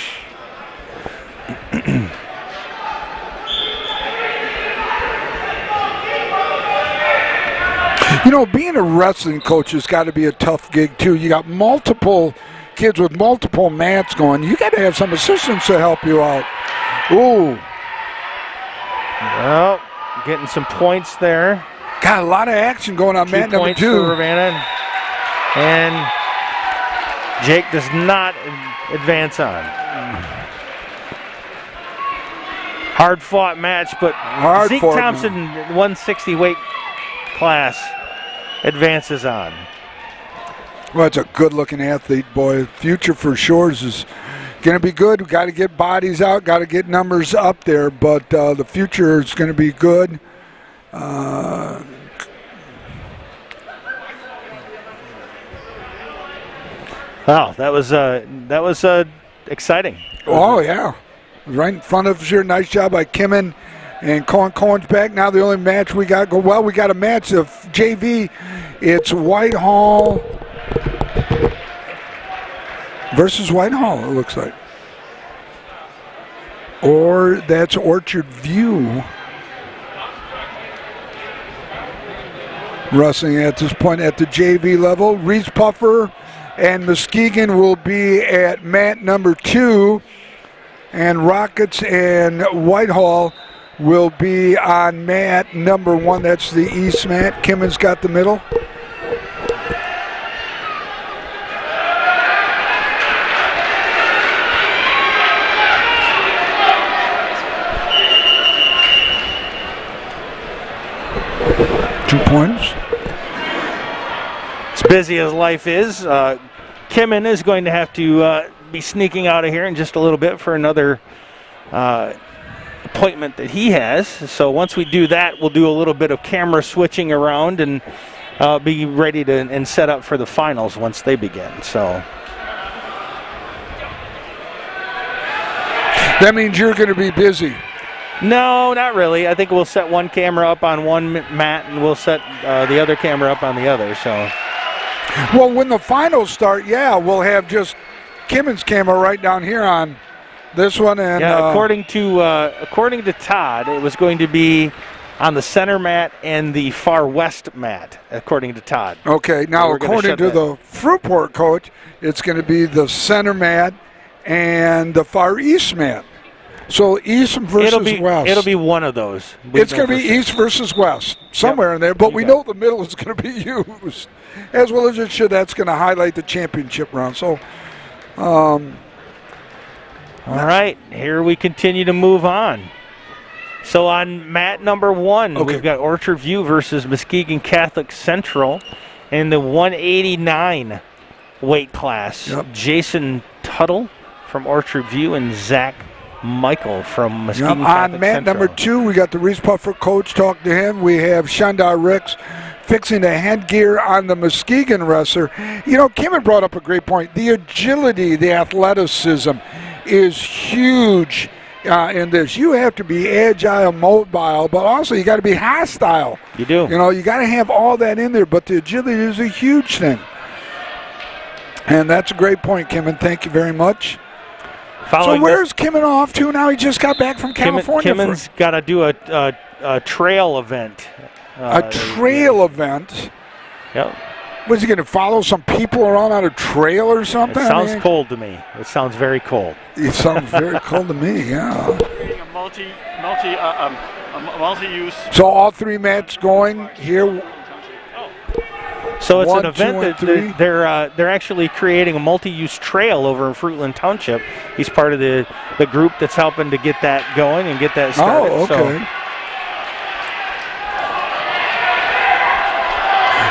You know, being a wrestling coach has got to be a tough gig, too. You got multiple kids with multiple mats going. You got to have some assistants to help you out. Ooh. Well, getting some points there. Got a lot of action going on mat number 2. 2 points for Ravenna. And Jake does not advance on. Hard-fought match, but Zeke Thompson, 160 weight class, advances on. Well, it's a good-looking athlete, boy. Future for Shores is going to be good. We've got to get bodies out, got to get numbers up there, but the future is going to be good. Wow, that was exciting. Oh yeah, right in front of us here. Nice job by Kimmin and Cohen. Cohen's back now. The only match we got we got a match of JV. It's Whitehall versus Whitehall. It looks like, or that's Orchard View. Wrestling at this point at the JV level. Reese Puffer and Muskegon will be at mat number 2, and Rockets and Whitehall will be on mat number 1. That's the east mat. Kimmon's got the middle. Points. As busy as life is, Kimmin is going to have to be sneaking out of here in just a little bit for another appointment that he has. So once we do that, we'll do a little bit of camera switching around and be ready to and set up for the finals once they begin. So that means you're going to be busy. No, not really. I think we'll set one camera up on one mat and we'll set the other camera up on the other. So, well, when the finals start, yeah, we'll have just Kimmon's camera right down here on this one. And yeah, according to Todd, it was going to be on the center mat and the far west mat, according to Todd. Okay, now we're gonna according shut to that. the Fruitport coach, it's going to be the center mat and the far east mat. So east versus west. It'll be one of those. It's going to be east versus west, somewhere in there, but we know the middle is going to be used, as well as it should. That's going to highlight the championship round. So, all right, here we continue to move on. So on mat number 1, we've got Orchard View versus Muskegon Catholic Central in the 189 weight class. Yep. Jason Tuttle from Orchard View and Zach Michael from Muskegon on Catholic mat Central. number 2, we got the Reese Puffer coach talking to him. We have Shandar Ricks fixing the headgear on the Muskegon wrestler. You know, Kim had brought up a great point. The agility, the athleticism is huge in this. You have to be agile, mobile, but also you got to be hostile. You do. You know, you got to have all that in there, but the agility is a huge thing. And that's a great point, Kim, and thank you very much. Following so where's Kimmin off to now? He just got back from California. Kimmon's got to do a trail event. A trail event? Yep. Was he going to follow some people around on a trail or something? It sounds cold to me. It sounds very cold. It sounds very cold to me, yeah. A multi-use. So all 3 mats going here. So it's 1, an event 2, and 3. that they're actually creating a multi-use trail over in Fruitland Township. He's part of the group that's helping to get that going and get that started. Oh, okay.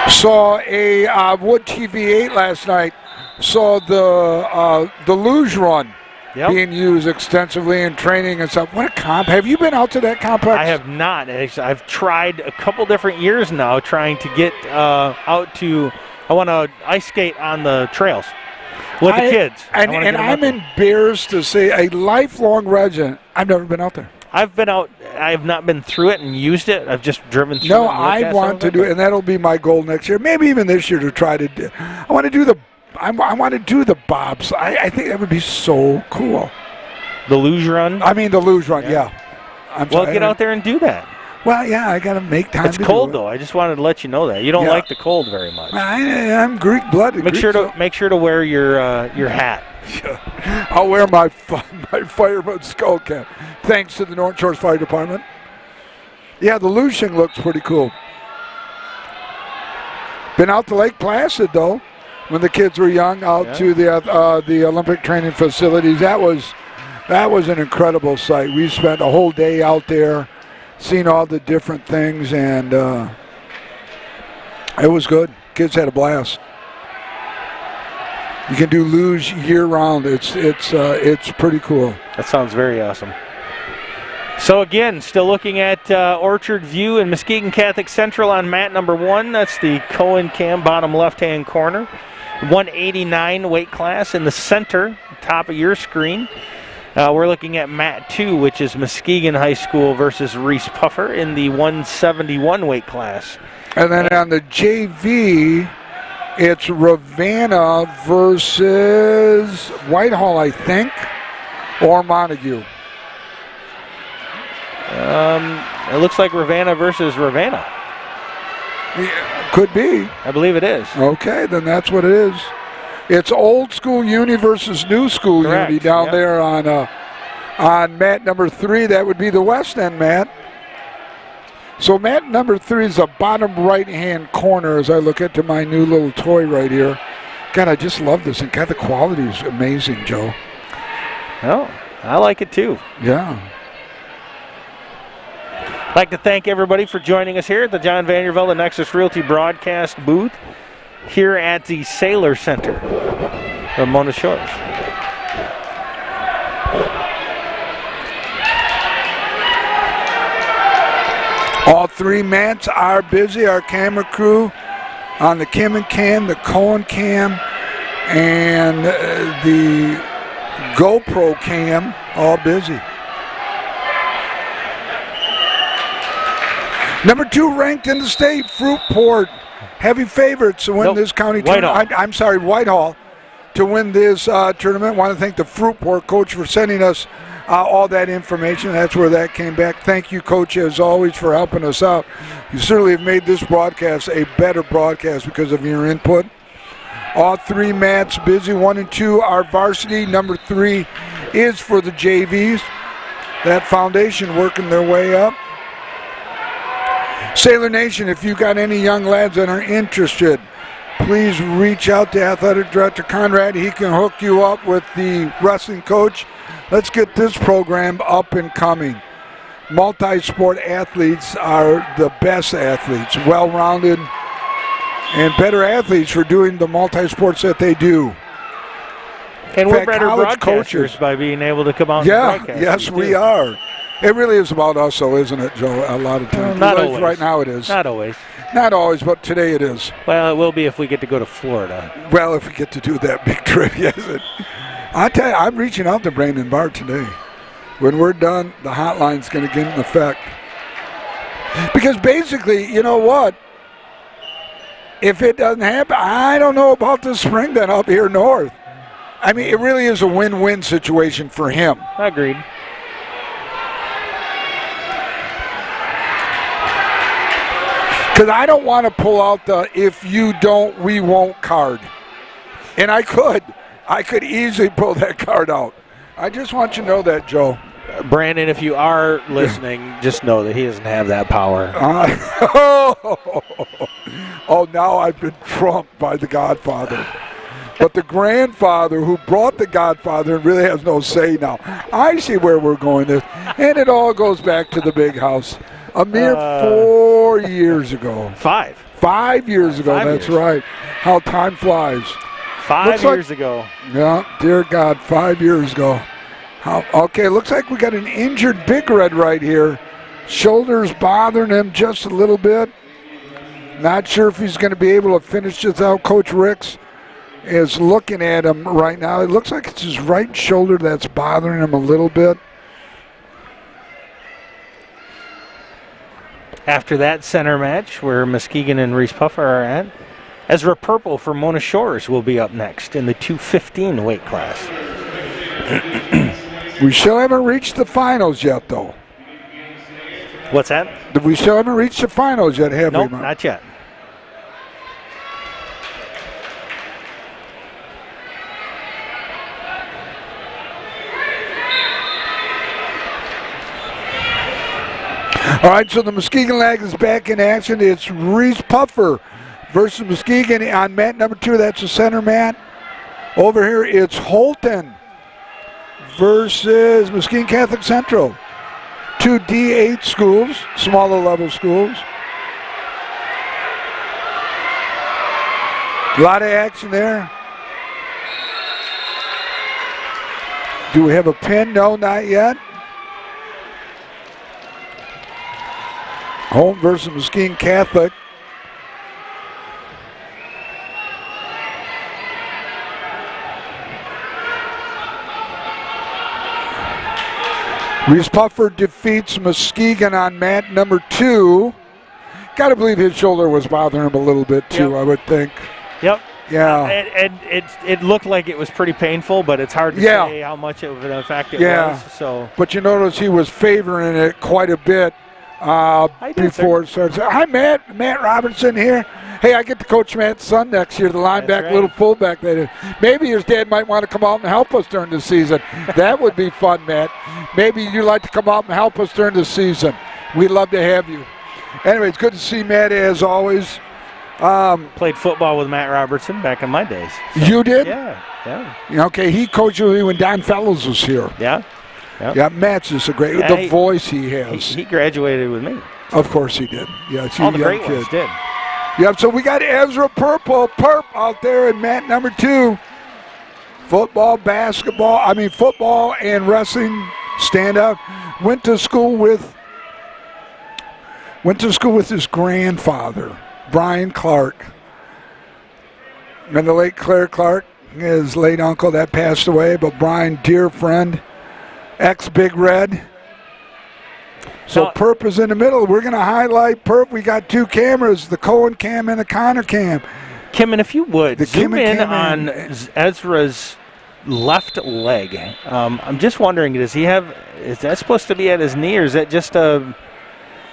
Saw a Wood TV8 last night. Saw the luge run being used extensively in training and stuff. What a comp. Have you been out to that complex? I have not. I've tried a couple different years now trying to get out to, I want to ice skate on the trails with the kids. And I'm embarrassed to say, a lifelong resident, I've never been out there. I've been out. I have not been through it and used it. I've just driven through it. No, I want to do it, and that'll be my goal next year. Maybe even this year to try to do. I want to do the bobs. I think that would be so cool. The luge run? I mean the luge run, yeah. Well, get out there and do that. Well, yeah, I got to make time. It's cold though. I just wanted to let you know that you don't like the cold very much. I'm Greek blooded. Make sure to wear your hat. I'll wear my fireman's skull cap. Thanks to the North Shores Fire Department. Yeah, the luge thing looks pretty cool. Been out to Lake Placid though, when the kids were young, out to the Olympic training facilities. That was an incredible sight. We spent a whole day out there, seeing all the different things, and it was good. Kids had a blast. You can do luge year round. It's pretty cool. That sounds very awesome. So again, still looking at Orchard View and Muskegon Catholic Central on mat number 1. That's the Cohen Cam bottom left-hand corner. 189 weight class in the center, top of your screen. We're looking at mat 2, which is Muskegon High School versus Reese Puffer in the 171 weight class. And then on the JV, it's Ravenna versus Whitehall, I think, or Montague. It looks like Ravenna versus Ravenna. Yeah, could be. I believe it is. Okay, then that's what it is. It's old school uni versus new school uni down there on mat number 3. That would be the West End mat. So mat number 3 is the bottom right-hand corner as I look into my new little toy right here. God, I just love this. And God, the quality is amazing, Joe. Oh, I like it too. Yeah. I'd like to thank everybody for joining us here at the John Vandervelde and Nexus Realty broadcast booth here at the Sailor Center of Mona Shores. All 3 mats are busy. Our camera crew on the Kim and Cam, the Cohen Cam, and the GoPro Cam, all busy. Number 2 ranked in the state, Fruitport. Heavy favorites to win this county tournament. I'm sorry, Whitehall to win this tournament. Want to thank the Fruitport coach for sending us all that information. That's where that came back. Thank you, Coach, as always, for helping us out. You certainly have made this broadcast a better broadcast because of your input. All three mats busy. 1 and 2 are varsity. Number 3 is for the JVs. That foundation working their way up. Sailor Nation, if you got any young lads that are interested, please reach out to Athletic Director Conrad. He can hook you up with the wrestling coach. Let's get this program up and coming. Multi-sport athletes are the best athletes, well-rounded and better athletes for doing the multi-sports that they do. And we're better college broadcasters by being able to come out and broadcast. Yes, we are. It really is about us, though, isn't it, Joe? A lot of times. Not always. Right now it is. Not always. Not always, but today it is. Well, it will be if we get to go to Florida. Well, if we get to do that big trip, yes. I tell you, I'm reaching out to Brandon Bart today. When we're done, the hotline's going to get in effect. Because basically, you know what? If it doesn't happen, I don't know about this spring then up here north. I mean, it really is a win-win situation for him. Agreed. Because I don't want to pull out the if you don't, we won't card. And I could easily pull that card out. I just want you to know that, Joe. Brandon, if you are listening, just know that he doesn't have that power. Oh, now I've been trumped by the Godfather. But the grandfather who brought the Godfather really has no say now. I see where we're going this. And it all goes back to the big house. A mere 4 years ago. 5. 5 years ago, 5 that's years. right. How time flies. 5 years ago. Yeah, dear God, 5 years ago. Okay, looks like we got an injured Big Red right here. Shoulders bothering him just a little bit. Not sure if he's going to be able to finish this out. Coach Ricks is looking at him right now. It looks like it's his right shoulder that's bothering him a little bit. After that center match where Muskegon and Reese Puffer are at, Ezra Purple for Mona Shores will be up next in the 215 weight class. We still haven't reached the finals yet, though. What's that? We still haven't reached the finals yet, have we? Nope, not yet. All right, so the Muskegon Lag is back in action. It's Reese Puffer versus Muskegon on mat number 2. That's the center mat. Over here, it's Holton versus Muskegon Catholic Central. 2 D8 schools, smaller level schools. A lot of action there. Do we have a pin? No, not yet. Holton versus Muskegon Catholic. Reese Puffer defeats Muskegon on mat number 2. Got to believe his shoulder was bothering him a little bit too, Yep. I would think. Yep. Yeah. It looked like it was pretty painful, but it's hard to say how much of an effect it was. So. But you notice he was favoring it quite a bit before it starts. Hi, Matt. Matt Robinson here. Hey, I get to coach Matt's son next year, the linebacker, right. little fullback. Maybe his dad might want to come out and help us during the season. That would be fun, Matt. Maybe you'd like to come out and help us during the season. We'd love to have you. Anyway, it's good to see Matt as always. Played football with Matt Robertson back in my days. So, you did? Yeah. Okay, he coached with me when Don Fellows was here. Yeah. Yep. Yeah, Matt's just a great, the voice he has. He graduated with me. Of course he did. Yeah, it's All the young great kid. ones did. Yep, so we got Ezra Perp out there in mat number 2. Football and wrestling standout. Went to school with his grandfather, Brian Clark. And the late Claire Clark, his late uncle that passed away, but Brian, dear friend, ex-Big Red. So Perp is in the middle. We're going to highlight Perp. We got 2 cameras, the Cohen cam and the Connor cam. Kim, and if you would, The zoom Kim and in Kim on Ezra's left leg. I'm just wondering, is that supposed to be at his knee, or is that just a,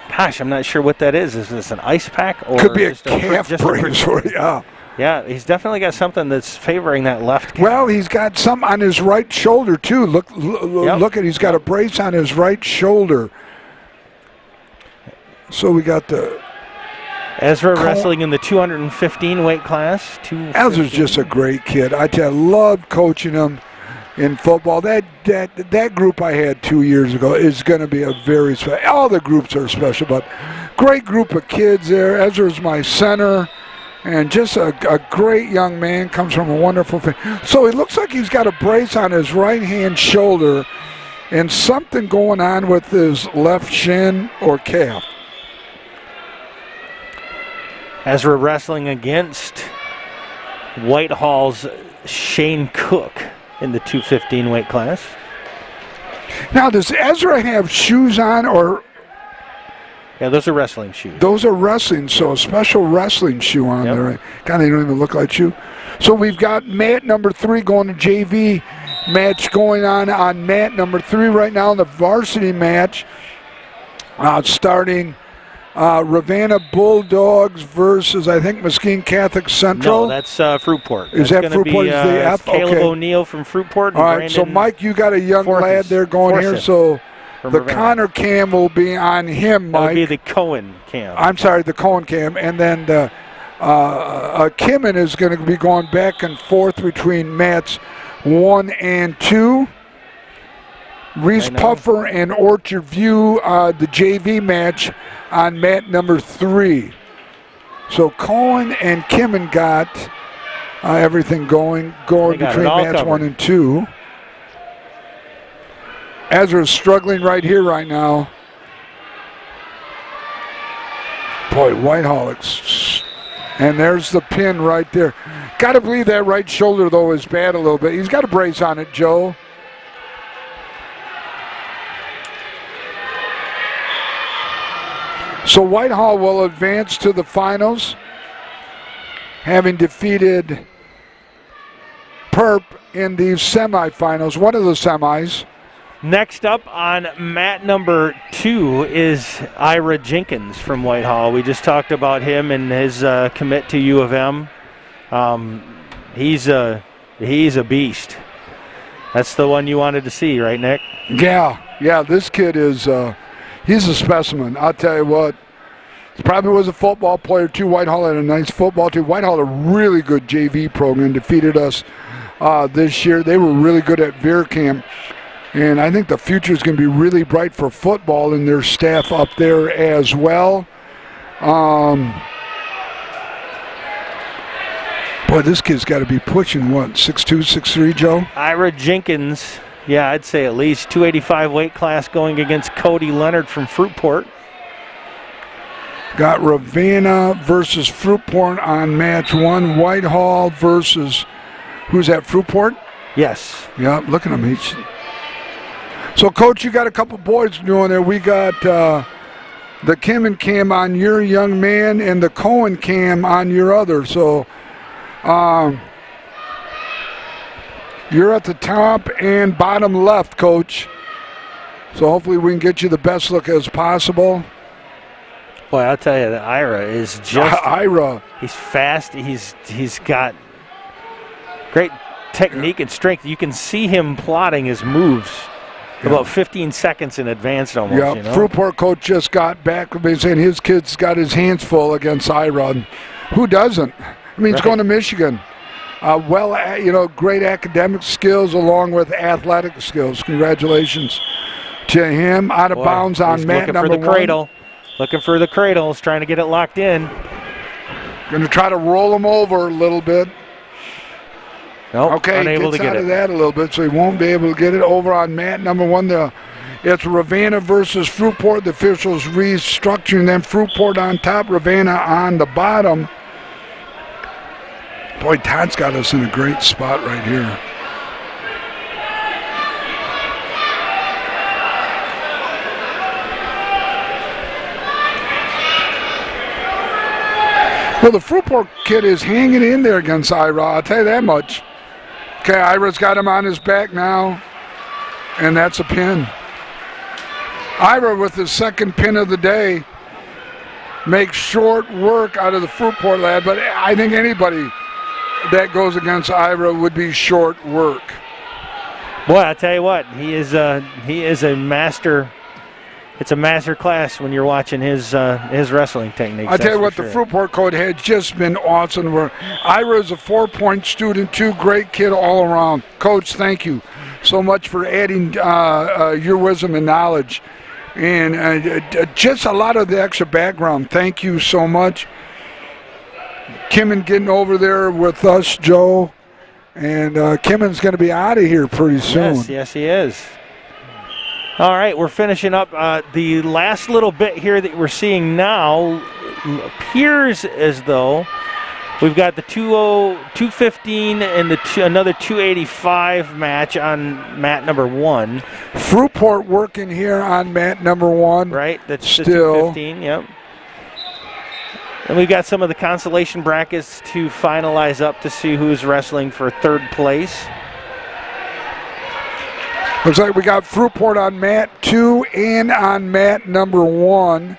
gosh, I'm not sure what that is. Is this an ice pack? Or could be a just calf brace, yeah. Yeah, he's definitely got something that's favoring that left calf. Well, he's got some on his right shoulder, too. Look at, he's got a brace on his right shoulder. So we got the... Ezra wrestling in the 215 weight class. Ezra's just a great kid. I tell you, I loved coaching him in football. That group I had 2 years ago is going to be a very special. All the groups are special, but great group of kids there. Ezra's my center. And just a great young man, comes from a wonderful family. So it looks like he's got a brace on his right-hand shoulder and something going on with his left shin or calf. Ezra wrestling against Whitehall's Shane Cook in the 215 weight class. Now, does Ezra have shoes on or... Yeah, those are wrestling shoes. Those are wrestling, so a special wrestling shoe on there. God, they don't even look like shoe. So we've got mat number 3 going to JV match going on mat number 3 right now in the varsity match. Starting Ravenna Bulldogs versus, I think, Mesquite Catholic Central. No, that's Fruitport. Is that Fruitport? Is the F? Caleb Okay. O'Neill from Fruitport. All right, so Mike, you got a young lad there going here, so... The Connor cam will be on him, Mike. That would be the Cohen cam. I'm sorry, the Cohen cam. And then the Kimmin is going to be going back and forth between mats 1 and 2. Reese Puffer and Orchard View, the JV match on mat number 3. So Cohen and Kimmin got everything going between mats 1 and 2. Ezra's struggling right here right now. Boy, Whitehall. And there's the pin right there. Got to believe that right shoulder, though, is bad a little bit. He's got a brace on it, Joe. So Whitehall will advance to the finals, having defeated Perp in the semifinals, one of the semis. Next up on mat number 2 is Ira Jenkins from Whitehall. We just talked about him and his commit to U of M. He's a beast. That's the one you wanted to see, right, Nick? Yeah. This kid is he's a specimen. I'll tell you what. He probably was a football player too. Whitehall had a nice football team. Whitehall had a really good JV program. Defeated us this year. They were really good at Veer Camp. And I think the future is going to be really bright for football and their staff up there as well. Boy, this kid's got to be pushing, what, 6'2", 6'3", Joe? Ira Jenkins, yeah, I'd say at least 285 weight class going against Cody Leonard from Fruitport. Got Ravenna versus Fruitport on match 1. Whitehall versus, who's that, Fruitport? Yes. Yeah, look at him. So, Coach, you got a couple boys doing there. We got the Kimmin cam on your young man and the Cohen cam on your other. So, you're at the top and bottom left, Coach. So, hopefully we can get you the best look as possible. Boy, I'll tell you, that Ira is just... Ira. He's fast. He's got great technique and strength. You can see him plotting his moves. About 15 seconds in advance almost. Yeah, Fruitport coach just got back with me saying his kid's got his hands full against Ira. Who doesn't? I mean, he's going to Michigan. Great academic skills along with athletic skills. Congratulations to him. Out of bounds on mat number 1. Looking for the cradle. He's trying to get it locked in. Going to try to roll him over a little bit. Nope, okay, unable gets to get out it. of that a little bit, so he won't be able to get it over on mat number 1. It's Ravenna versus Fruitport. The officials restructuring them. Fruitport on top, Ravenna on the bottom. Boy, Todd's got us in a great spot right here. Well, the Fruitport kid is hanging in there against Ira, I'll tell you that much. Okay, Ira's got him on his back now, and that's a pin. Ira with his second pin of the day makes short work out of the Fruitport lad, but I think anybody that goes against Ira would be short work. Boy, I tell you what, he is a master. It's a master class when you're watching his wrestling techniques. I tell you what, sure. the Fruitport coach has just been awesome. Ira is a 4-point student too. Great kid all around. Coach, thank you so much for adding your wisdom and knowledge, and just a lot of the extra background. Thank you so much. Kimmin getting over there with us, Joe, and Kimmin's going to be out of here pretty soon. Yes, he is. All right, we're finishing up. The last little bit here that we're seeing now appears as though we've got the 215 and another 285 match on mat number 1. Fruitport working here on mat number 1. Right, that's still. The 215, yep. And we've got some of the consolation brackets to finalize up to see who's wrestling for 3rd place. Looks like we got Fruitport on mat 2 and on mat number 1.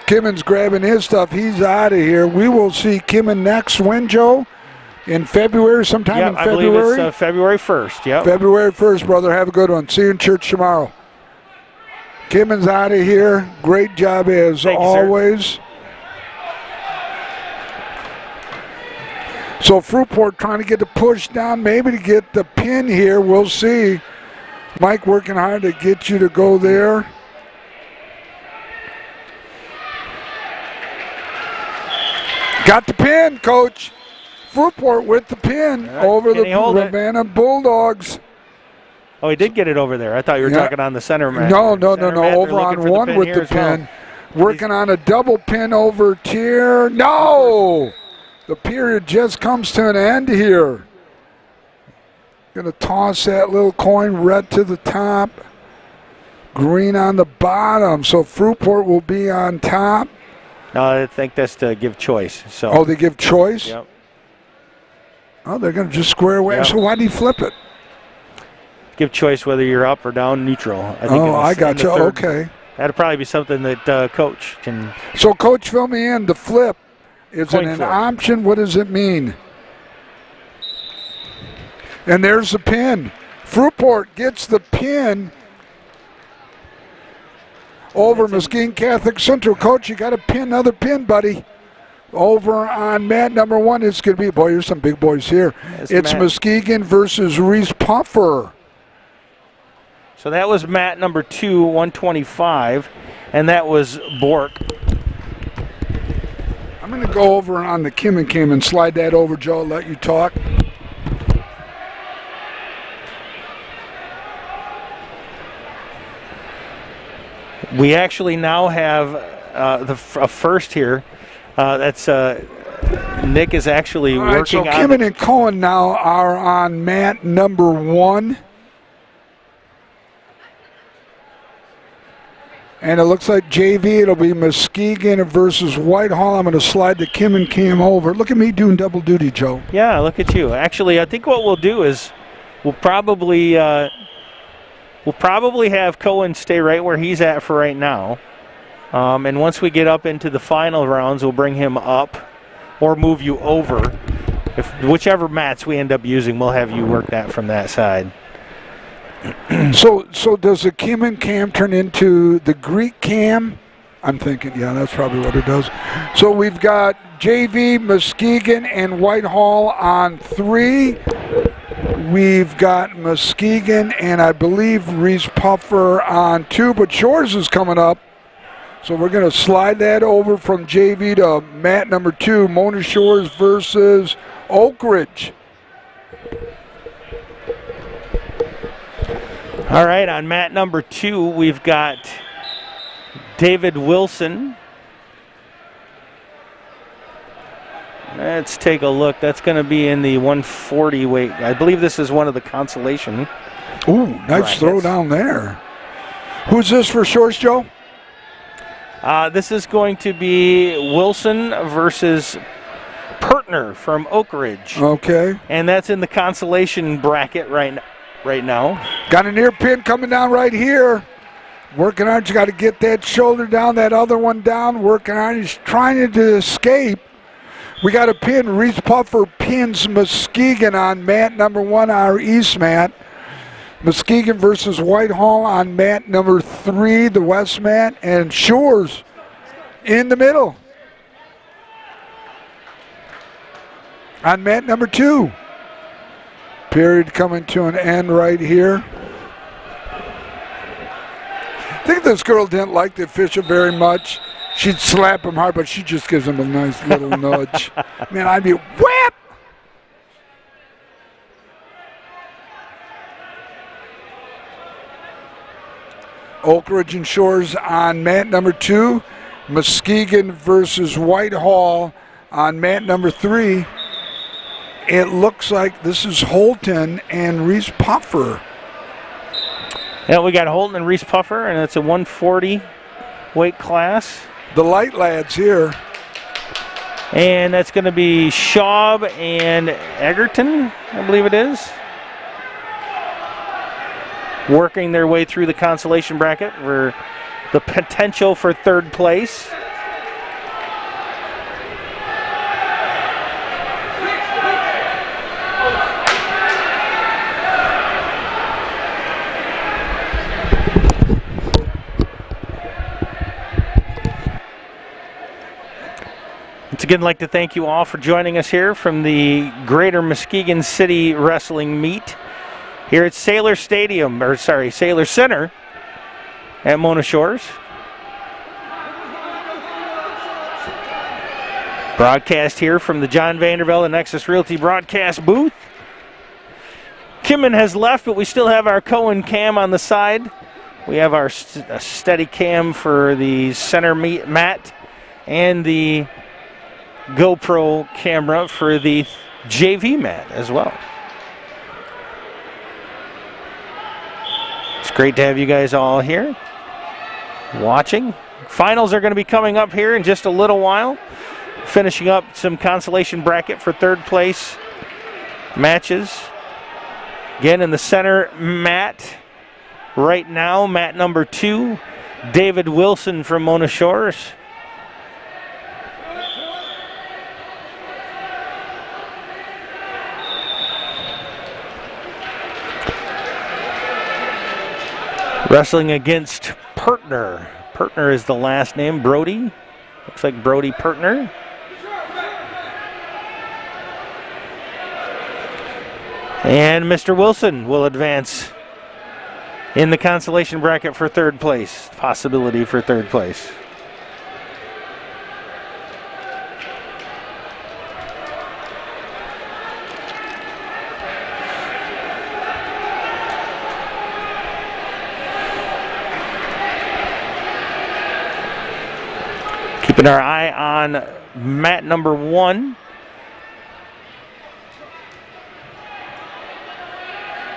Kimmon's grabbing his stuff. He's out of here. We will see Kimmon next. When, Joe? In February, sometime in February? I believe it's February 1st, yep. February 1st, brother. Have a good one. See you in church tomorrow. Kimmon's out of here. Great job as always. Sir. So Fruitport trying to get the push down, maybe to get the pin here. We'll see. Mike working hard to get you to go there. Got the pin, Coach. Fruitport with the pin over the Ravenna Bulldogs. Oh, he did get it over there. I thought you were talking on the center mat. No. Over on 1 with the pin. Working on a double pin over tier. No! The period just comes to an end here. Going to toss that little coin red to the top. Green on the bottom. So Fruitport will be on top. No, I think that's to give choice. So. Oh, they give choice? Yep. Oh, they're going to just square away. Yep. So why do you flip it? Give choice whether you're up or down, neutral. I got you. Okay. That'd probably be something that Coach can. So, Coach, fill me in. The flip. Is it an flip. option? What does it mean? And there's the pin. Fruitport gets the pin over Muskegon Catholic Central. Coach, you got another pin, buddy. Over on mat number 1, it's going to be, boy, there's some big boys here. It's Muskegon versus Reese Puffer. So that was mat number 2, 125, and that was Bork. I'm going to go over on the Kim and slide that over, Joe, let you talk. We actually now have a first here. That's Nick is actually working on. So Kim and Cohen now are on mat number 1. And it looks like JV, it'll be Muskegon versus Whitehall. I'm going to slide the Kim and Cam over. Look at me doing double duty, Joe. Yeah, look at you. Actually, I think what we'll do is we'll probably have Cohen stay right where he's at for right now. And once we get up into the final rounds, we'll bring him up or move you over. Whichever mats we end up using, we'll have you work that from that side. So does the Kim and Cam turn into the Greek Cam? I'm thinking, yeah, that's probably what it does. So we've got JV, Muskegon, and Whitehall on 3. We've got Muskegon and I believe Reese Puffer on 2, but Shores is coming up. So we're going to slide that over from JV to mat number 2, Mona Shores versus Oak Ridge. All right, on mat number 2, we've got David Wilson. Let's take a look. That's going to be in the 140 weight. I believe this is one of the consolation. Ooh, nice throw down there. Who's this for Shores, Joe? This is going to be Wilson versus Partner from Oak Ridge. Okay. And that's in the consolation bracket right now. Got a near pin coming down right here. Working on it. You got to get that shoulder down, that other one down. Working on it. He's trying to escape. We got a pin. Reese Puffer pins Muskegon on mat number 1, our east mat. Muskegon versus Whitehall on mat number 3, the west mat. And Shores in the middle on mat number 2. Period coming to an end right here. I think this girl didn't like the official very much. She'd slap him hard, but she just gives him a nice little nudge. Man, I'd be whap! Oak Ridge and Shores on mat number 2. Muskegon versus Whitehall on mat number 3. It looks like this is Holton and Reese Puffer. Yeah, we got Holton and Reese Puffer, and it's a 140 weight class. The light lads here. And that's going to be Schaub and Egerton, I believe it is. Working their way through the consolation bracket for the potential for third place. Once again, I'd like to thank you all for joining us here from the Greater Muskegon City Wrestling Meet here at Sailor Center at Mona Shores. Broadcast here from the John Vandervelde and Nexus Realty broadcast booth. Kimman has left, but we still have our Cohen cam on the side. We have our steady cam for the center mat and the GoPro camera for the JV mat as well. It's great to have you guys all here watching. Finals are going to be coming up here in just a little while. Finishing up some consolation bracket for third place matches. Again, in the center mat right now, mat number 2, David Wilson from Mona Shores. Wrestling against Pertner. Pertner is the last name. Brody. Looks like Brody Pertner. And Mr. Wilson will advance in the consolation bracket for third place. Possibility for third place. Keeping our eye on mat number 1.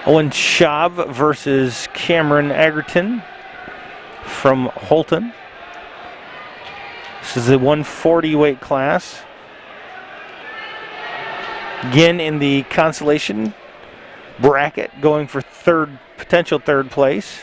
Owen Schaub versus Cameron Egerton from Holton. This is the 140 weight class. Again in the consolation bracket, going for potential third place.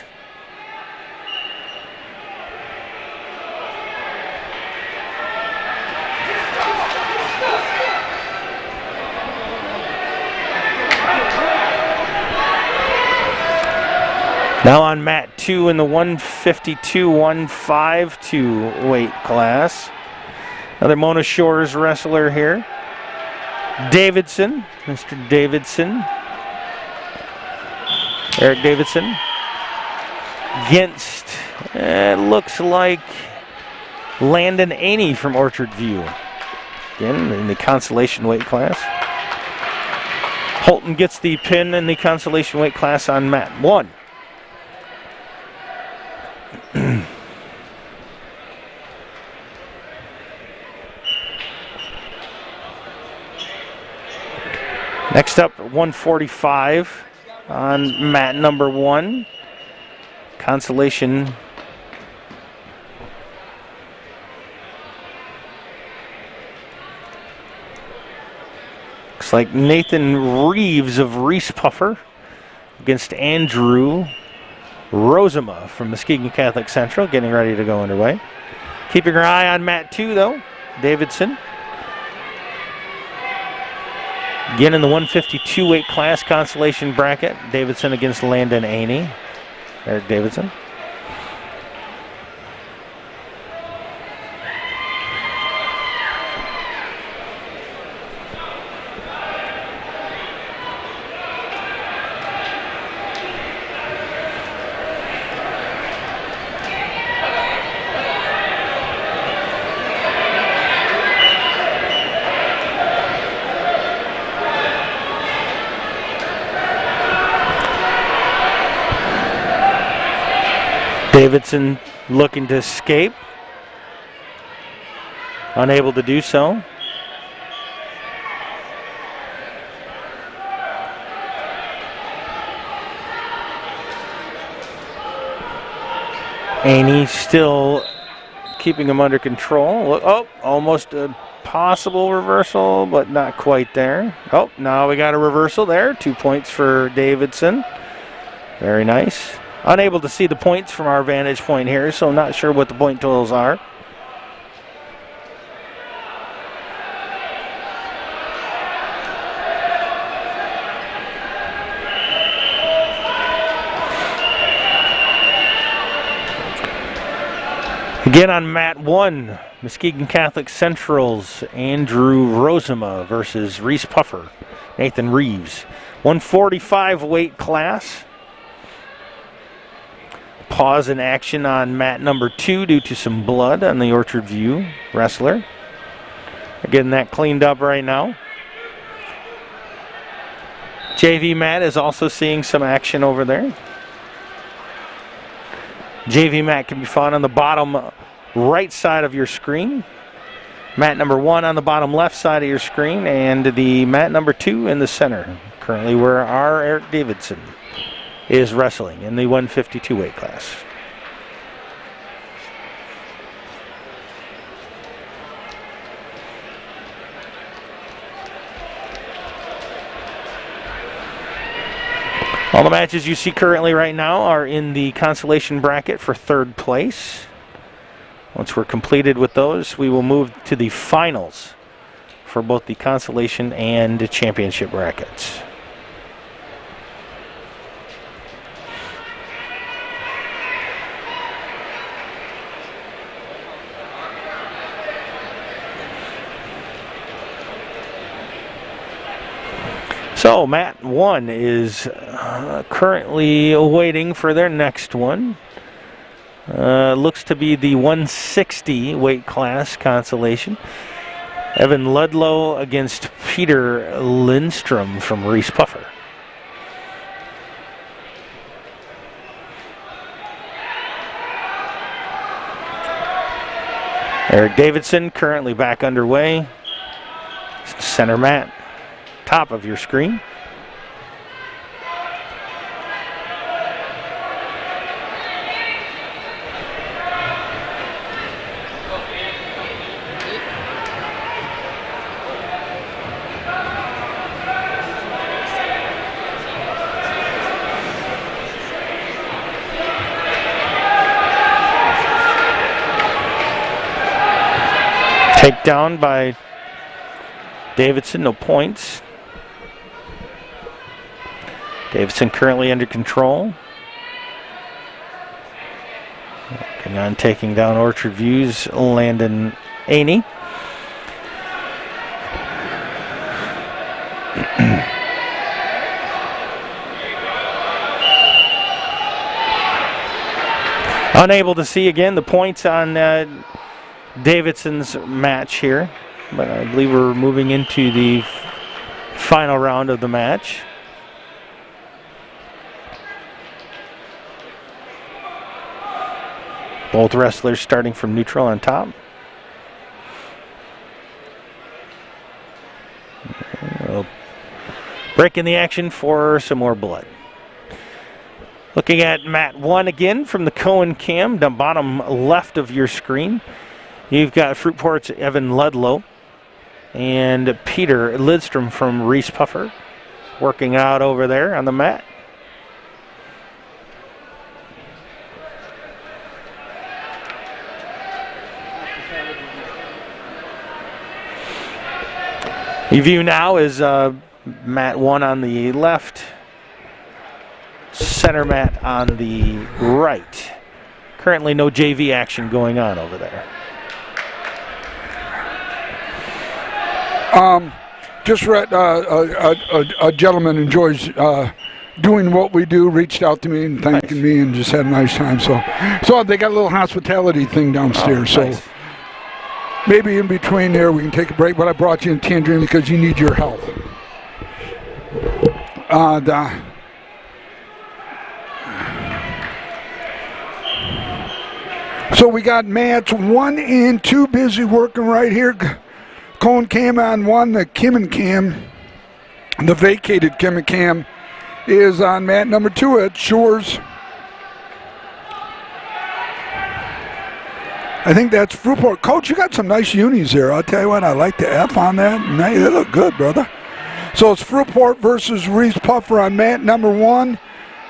Now on mat 2 in the 152-152 weight class. Another Mona Shores wrestler here. Davidson, Mr. Davidson. Eric Davidson. Against, it looks like Landon Aney from Orchard View. Again, in the consolation weight class. Holton gets the pin in the consolation weight class on mat 1. Next up, 145 on mat number 1. Consolation. Looks like Nathan Reeves of Reese Puffer against Andrew Rosema from Muskegon Catholic Central, getting ready to go underway. Keeping our eye on mat 2, though, Davidson. Again in the 152 weight class consolation bracket, Davidson against Landon Aney. Eric Davidson. Davidson looking to escape. Unable to do so. Aney still keeping him under control. Oh, almost a possible reversal, but not quite there. Oh, now we got a reversal there. 2 points for Davidson. Very nice. Unable to see the points from our vantage point here, so not sure what the point totals are. Again on mat 1, Muskegon Catholic Central's Andrew Rosema versus Reese Puffer, Nathan Reeves. 145 weight class. Pause in action on mat number 2 due to some blood on the Orchard View wrestler. Getting that cleaned up right now. JV mat is also seeing some action over there. JV mat can be found on the bottom right side of your screen. Mat number 1 on the bottom left side of your screen, and the mat number 2 in the center. Currently where our Eric Davidson is wrestling in the 152 weight class. All the matches you see currently right now are in the consolation bracket for 3rd place. Once we're completed with those, we will move to the finals for both the consolation and championship brackets. So mat 1 is currently waiting for their next one. Looks to be the 160 weight class consolation. Evan Ludlow against Peter Lindstrom from Reese Puffer. Eric Davidson currently back underway. Center mat. Top of your screen. Takedown by Davidson, no points. Davidson currently under control. Working on taking down Orchard View's Landon Aney. Unable to see again the points on Davidson's match here, but I believe we're moving into the final round of the match. Both wrestlers starting from neutral on top. Breaking the action for some more blood. Looking at mat 1 again from the Cohen cam, the bottom left of your screen. You've got Fruitport's Evan Ludlow And Peter Lidstrom from Reese Puffer working out over there on the mat. You view now is mat 1 on the left, center mat on the right. Currently no JV action going on over there. Just read a gentleman enjoys doing what we do, reached out to me and thanking me and just had a nice time. So they got a little hospitality thing downstairs. So maybe in between there we can take a break, but I brought you in Tangerine because you need your help. So we got mats 1 and 2 busy working right here. Cone Cam on 1, the Kim and Cam, the vacated Kim and Cam is on mat number 2 at Shores. I think that's Fruitport. Coach, you got some nice unis there. I'll tell you what, I like the F on that. They look good, brother. So it's Fruitport versus Reese Puffer on mat number 1.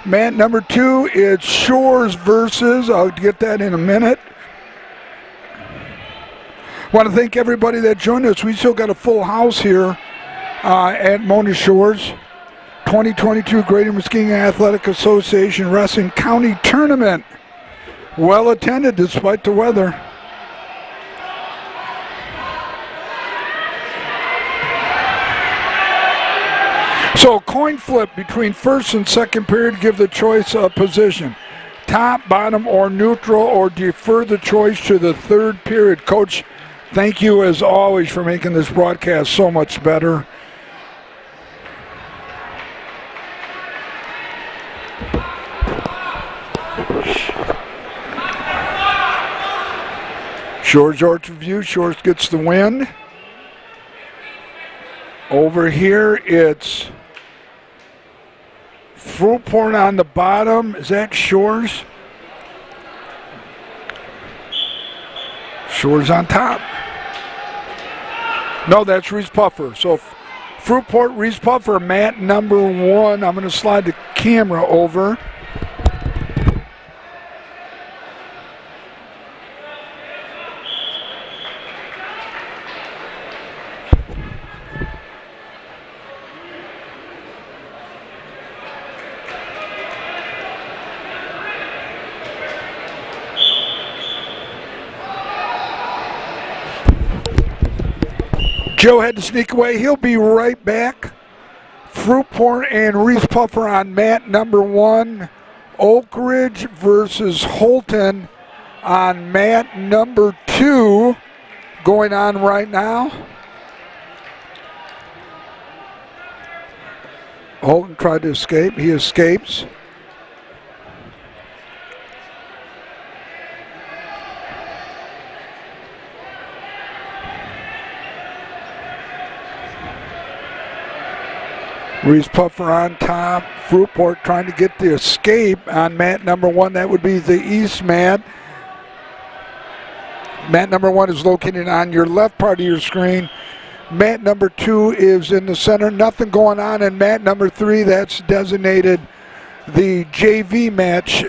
Mat number 2, it's Shores versus, I'll get that in a minute. Want to thank everybody that joined us. We still got a full house here at Mona Shores. 2022 Greater Muskegon Athletic Association Wrestling County Tournament. Well attended despite the weather. So coin flip between first and second period, give the choice of position. Top, bottom, or neutral, or defer the choice to the third period. Coach, thank you as always for making this broadcast so much better. Shores Orchard View, Shores gets the win. Over here it's Fruitport on the bottom. Is that Shores? Shores on top. No, that's Reese Puffer. So Fruitport, Reese Puffer, mat number 1. I'm going to slide the camera over. Joe had to sneak away. He'll be right back. Fruitport and Reese Puffer on mat number 1. Oak Ridge versus Holton on mat number 2 going on right now. Holton tried to escape. He escapes. Reese Puffer on top. Fruitport trying to get the escape on mat number 1. That would be the east mat. Mat number 1 is located on your left part of your screen. Mat number 2 is in the center. Nothing going on in mat number 3. That's designated the JV match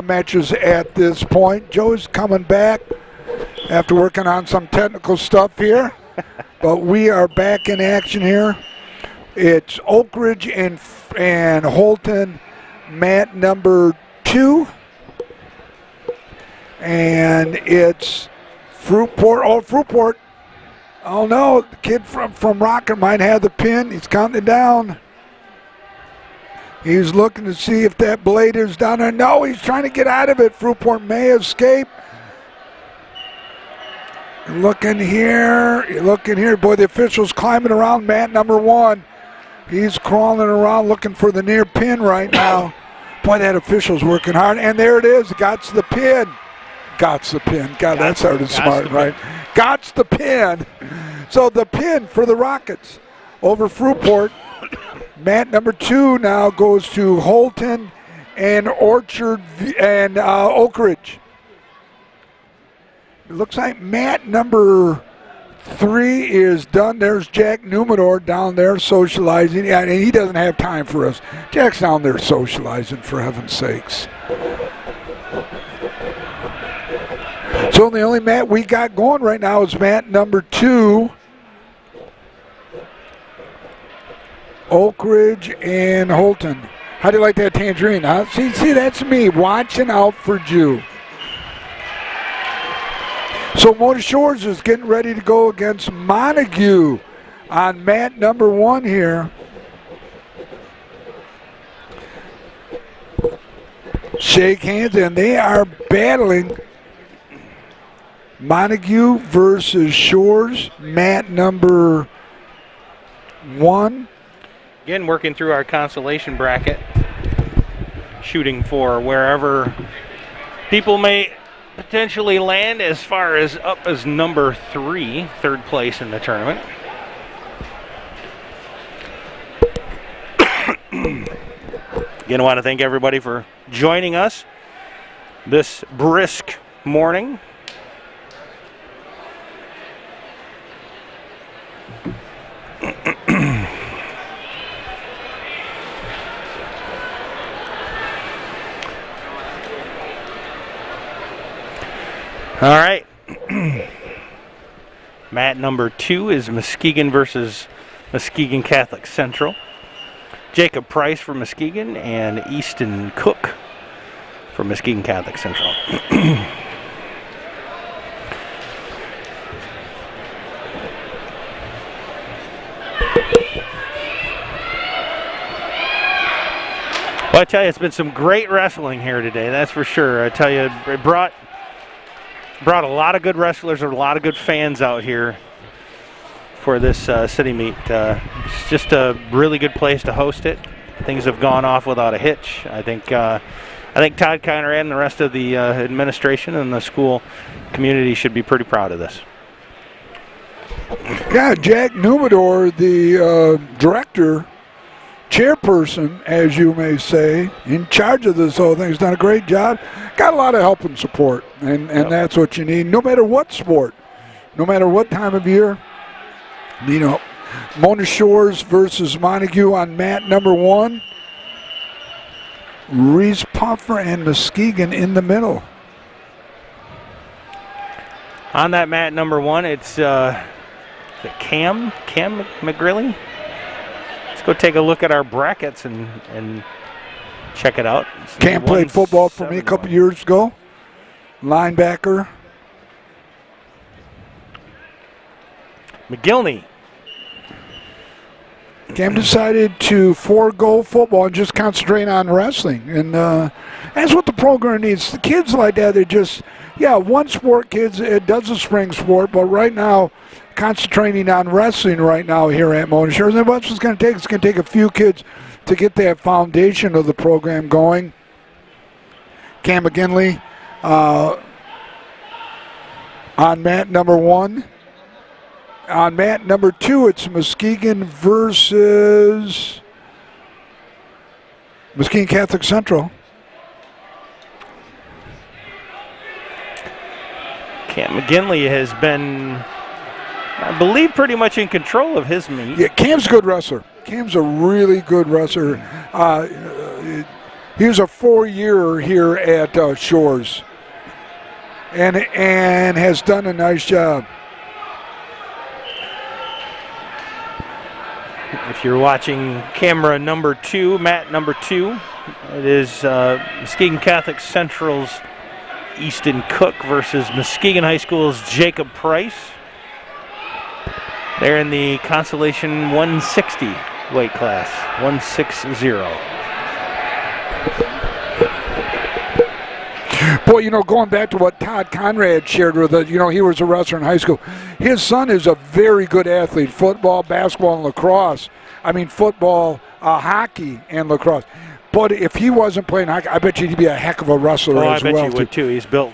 matches at this point. Joe's coming back after working on some technical stuff here. But we are back in action here. It's Oak Ridge and Holton, mat number 2. And it's Fruitport. Oh, Fruitport. Oh, no. The kid from Rocker might have the pin. He's counting it down. He's looking to see if that blade is down there. No, he's trying to get out of it. Fruitport may escape. Looking here. Boy, the official's climbing around mat number 1. He's crawling around looking for the near pin right now. Boy, that official's working hard. And there it is. Got's the pin. Got's the pin. God, that sounded smart, right? Got's the pin. So the pin for the Rockets over Fruitport. Mat number 2 now goes to Holton and Orchard and Oak Ridge. It looks like mat number 3 is done. There's Jack Numador down there socializing. Yeah, and he doesn't have time for us. Jack's down there socializing, for heaven's sakes. So the only mat we got going right now is mat number 2. Oak Ridge and Holton. How do you like that tangerine, huh? See, that's me watching out for Jew. So Mona Shores is getting ready to go against Montague on mat number 1 here. Shake hands, and they are battling. Montague versus Shores, mat number 1. Again, working through our consolation bracket, shooting for wherever people may potentially land, as far as up as number 3, third place in the tournament. Again, I want to thank everybody for joining us this brisk morning. All right. Mat number 2 is Muskegon versus Muskegon Catholic Central. Jacob Price for Muskegon and Easton Cook for Muskegon Catholic Central. Well, I tell you, it's been some great wrestling here today, that's for sure. I tell you, it brought a lot of good wrestlers and a lot of good fans out here for this city meet. It's just a really good place to host it. Things have gone off without a hitch. I think Todd Conrad and the rest of the administration and the school community should be pretty proud of this. Yeah, Jack Numador, the director, chairperson, as you may say, in charge of this whole thing, has done a great job. Got a lot of help and support, and that's what you need, no matter what sport, no matter what time of year. You know, Mona Shores versus Montague on mat number 1. Reese Puffer and Muskegon in the middle. On that mat number 1, it's Cam McGrilly. Let's go take a look at our brackets and check it out. Cam played football for me a couple years ago. Linebacker. McGillney. Cam decided to forego football and just concentrate on wrestling. And that's what the program needs. The kids like that, they just, one sport, kids, it does a spring sport, but right now, concentrating on wrestling right now here at Mona Shores. And what's it's going to take? It's going to take a few kids to get that foundation of the program going. Cam McGinley on mat number 1. On mat number 2, it's Muskegon versus Muskegon Catholic Central. Cam McGinley has been, I believe, pretty much in control of his meet. Yeah, Cam's a good wrestler. Cam's a really good wrestler. He was a 4-year here at Shores and has done a nice job. If you're watching camera number 2, mat number 2, it is Muskegon Catholic Central's Easton Cook versus Muskegon High School's Jacob Price. They're in the Consolation 160 weight class, 160. Boy, going back to what Todd Conrad shared with us, he was a wrestler in high school. His son is a very good athlete, football, basketball, and lacrosse. I mean, football, hockey, and lacrosse. But if he wasn't playing hockey, I bet you he'd be a heck of a wrestler as well. I bet you would, too. He's built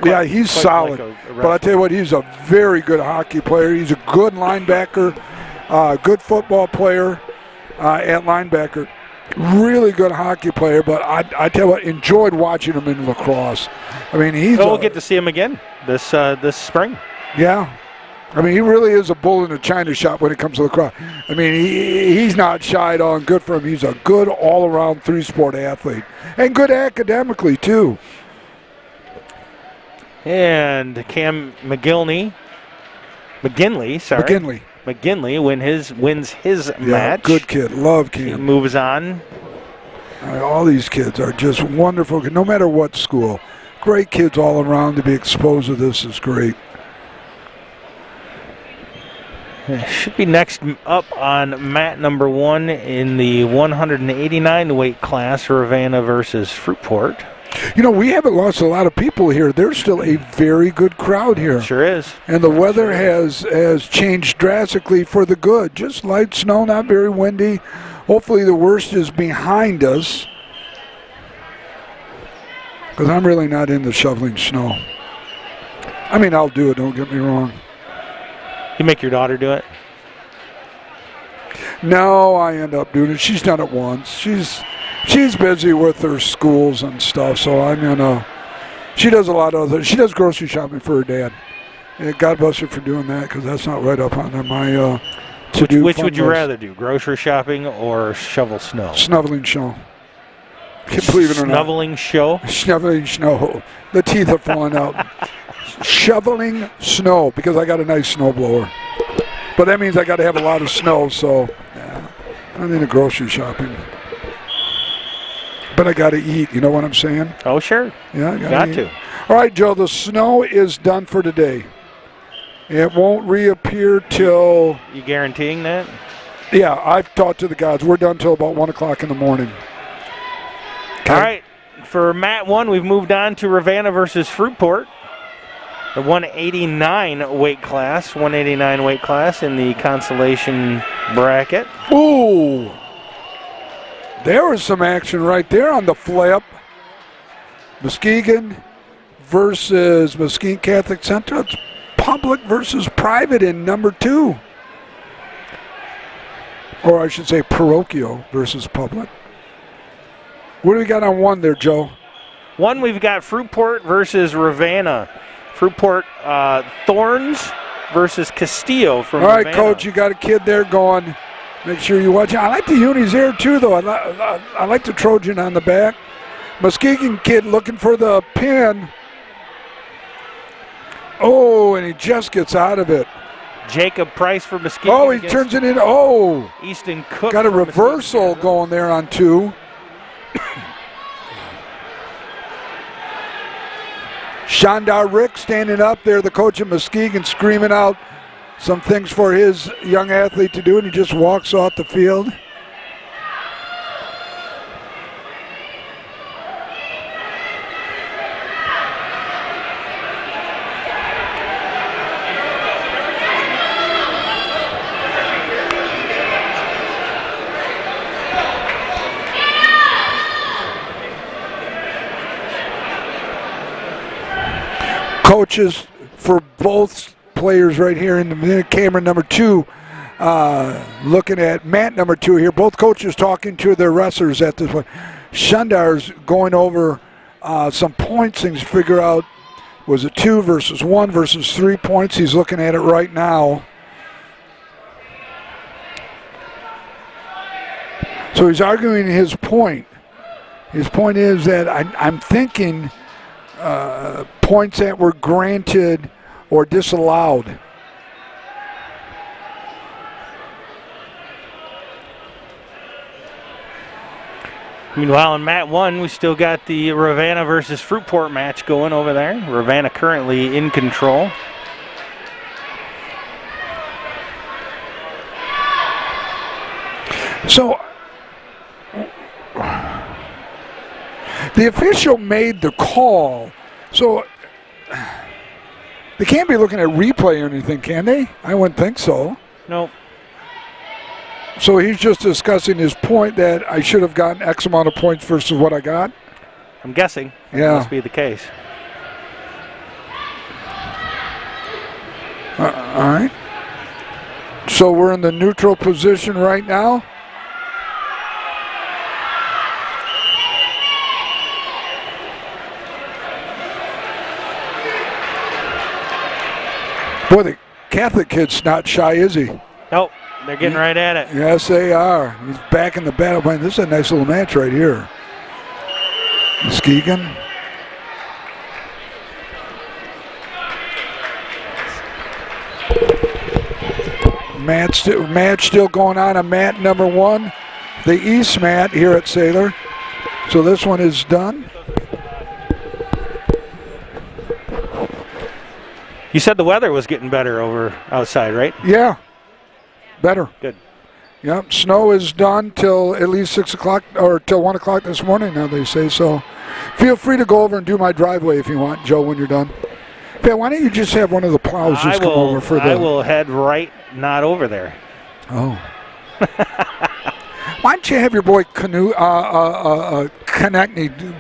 he's solid. Like a but I'll tell you what, he's a very good hockey player. He's a good linebacker, good football player at linebacker. Really good hockey player, but I tell you what, enjoyed watching him in lacrosse. I mean, we'll get to see him again this spring. Yeah. I mean, he really is a bull in a china shop when it comes to the crowd. I mean, he's not shy at all, and good for him. He's a good all-around three-sport athlete, and good academically, too. And Cam McGinley wins his match. Good kid. Love Cam. He moves on. All these kids are just wonderful, no matter what school. Great kids all around. To be exposed to this is great. Should be next up on mat number 1 in the 189 weight class, Ravenna versus Fruitport. You know, we haven't lost a lot of people here. There's still a very good crowd here. Sure is. And the weather has changed drastically for the good. Just light snow, not very windy. Hopefully the worst is behind us. Because I'm really not into shoveling snow. I mean, I'll do it, don't get me wrong. You make your daughter do it? No, I end up doing it. She's done it once. She's busy with her schools and stuff, so I'm gonna. She does a lot of other. She does grocery shopping for her dad. And God bless her for doing that, because that's not right up on my to-do. Which would you rather do, grocery shopping or shovel snow? Snuffling snow. Believe it or not. Snuffling show? Snuffling snow. The teeth are falling out. Shoveling snow, because I got a nice snow blower. But that means I got to have a lot of snow, so yeah, I'm into grocery shopping. But I got to eat, you know what I'm saying? Oh, sure. Yeah, I got to. All right, Joe, the snow is done for today. It won't reappear till... You guaranteeing that? Yeah, I've talked to the guys. We're done till about 1 o'clock in the morning. Okay. All right. For mat 1, we've moved on to Ravenna versus Fruitport. The 189 weight class in the Consolation bracket. Ooh. There was some action right there on the flip. Muskegon versus Mesquite Catholic Center. It's public versus private in number 2. Or I should say parochial versus public. What do we got on 1 there, Joe? 1, we've got Fruitport versus Ravenna. Fruitport Thorns versus Castillo from All right, Ravenna. Coach, you got a kid there going. Make sure you watch it. I like the unis there, too, though. I like the Trojan on the back. Muskegon kid looking for the pin. Oh, and he just gets out of it. Jacob Price for Muskegon. Oh, he turns it in. Oh. Easton Cook. Got a reversal going there on 2. Shandar Rick standing up there, the coach of Muskegon, screaming out some things for his young athlete to do, and he just walks off the field. Coaches for both players right here in the camera number 2, looking at mat number 2 here. Both coaches talking to their wrestlers at this point. Shandar's going over some points, things to figure out, was it 2 versus 1 versus 3 points? He's looking at it right now. So he's arguing his point. His point is that I'm thinking points that were granted or disallowed. Meanwhile, in mat 1, we still got the Ravenna versus Fruitport match going over there. Ravenna currently in control. So the official made the call. So they can't be looking at replay or anything, can they? I wouldn't think so. Nope. So he's just discussing his point that I should have gotten X amount of points versus what I got? I'm guessing. That Yeah. must be the case. All right. So we're in the neutral position right now. Boy, Catholic kid's not shy, is he? Nope, they're getting right at it. Yes, they are. He's back in the battle. Man, this is a nice little match right here. Muskegon. Match still going on mat number 1, the East mat here at Saylor. So this one is done. You said the weather was getting better over outside, right? Yeah, better. Good. Yep, snow is done till at least 6 o'clock or till 1 o'clock this morning now, they say. So feel free to go over and do my driveway if you want, Joe, when you're done. Yeah, why don't you just have one of the plows just come over for the... I will head right, not over there. Oh. Why don't you have your boy Konechny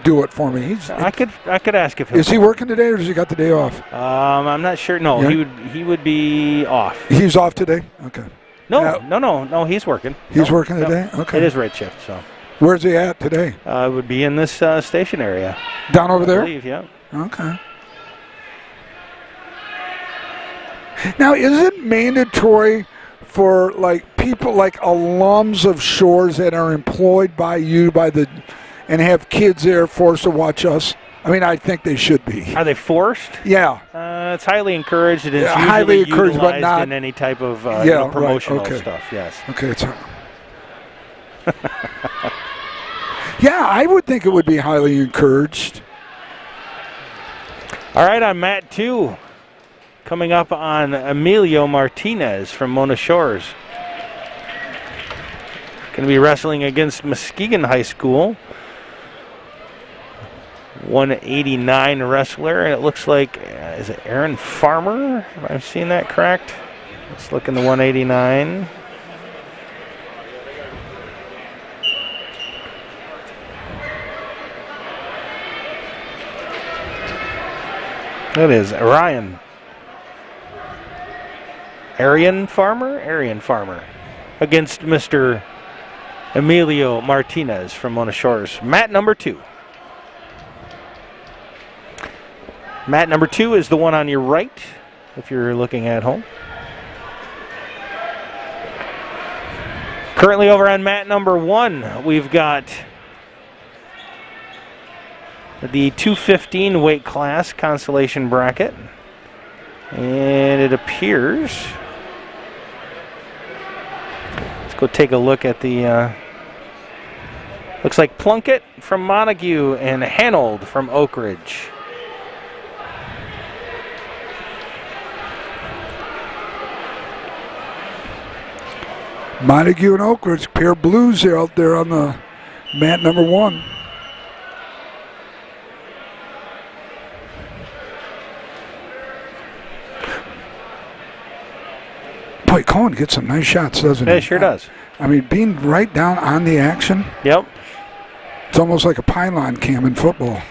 do it for me? I could ask if is he working today or has he got the day off? I'm not sure. No, yeah. he would be off. He's off today? Okay. No, he's working. He's working today? Okay. It is right shift, so. Where's he at today? Would be in this station area. Down over there? I believe, yeah. Okay. Now, is it mandatory for like people like alums of Shores that are employed by you and have kids there forced to watch us? I mean, I think they should be. Are they forced? Yeah. It's highly encouraged. It is usually highly encouraged, but not in any type of promotional stuff. Yes. Okay. Yeah, I would think it would be highly encouraged. All right, on mat 2. Coming up on Emilio Martinez from Mona Shores. Going to be wrestling against Muskegon High School. 189 wrestler, and it looks like, is it Aaron Farmer? Have I seen that correct? Let's look in the 189. It is Arian Farmer against Mr. Emilio Martinez from Mona Shores. Mat number 2. Mat number 2 is the one on your right, if you're looking at home. Currently over on mat number 1, we've got the 215 weight class Consolation bracket. And it appears... Let's go take a look at the... looks like Plunkett from Montague and Hanold from Oak Ridge. Montague and Oak Ridge, pair of blues are out there on the mat number 1. Boy, Cohen gets some nice shots, doesn't he? It sure does. I mean, being right down on the action. Yep. It's almost like a pylon cam in football.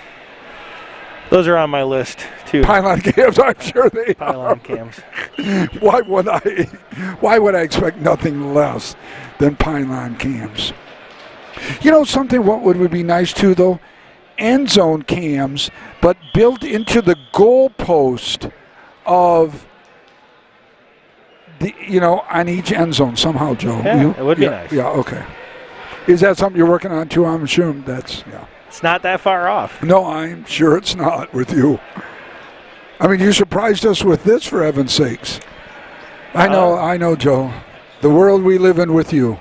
Those are on my list, too. Pylon cams, I'm sure they Pylon are. cams. Why would I expect nothing less than pylon cams? You know something, what would be nice, too, though? End zone cams, but built into the goalpost of... on each end zone somehow, Joe. Yeah, it would be nice. Yeah, okay. Is that something you're working on too? I'm assuming It's not that far off. No, I'm sure it's not with you. I mean, you surprised us with this, for heaven's sakes. I know, Joe. The world we live in with you,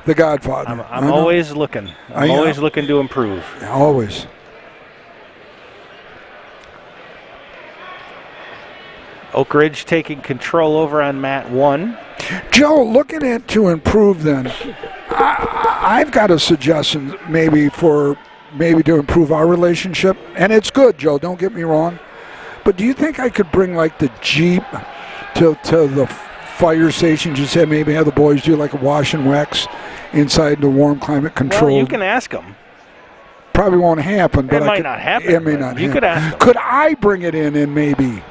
the Godfather. I'm always looking. I'm always looking to improve. Always. Oak Ridge taking control over on mat 1. Joe, looking at to improve then, I've got a suggestion maybe to improve our relationship. And it's good, Joe, don't get me wrong. But do you think I could bring like the Jeep to the fire station? Just have maybe have the boys do like a wash and wax inside the warm climate control. Well, you can ask them. Probably won't happen. But it might not happen. It may not you happen. Could ask them. Could I bring it in and maybe?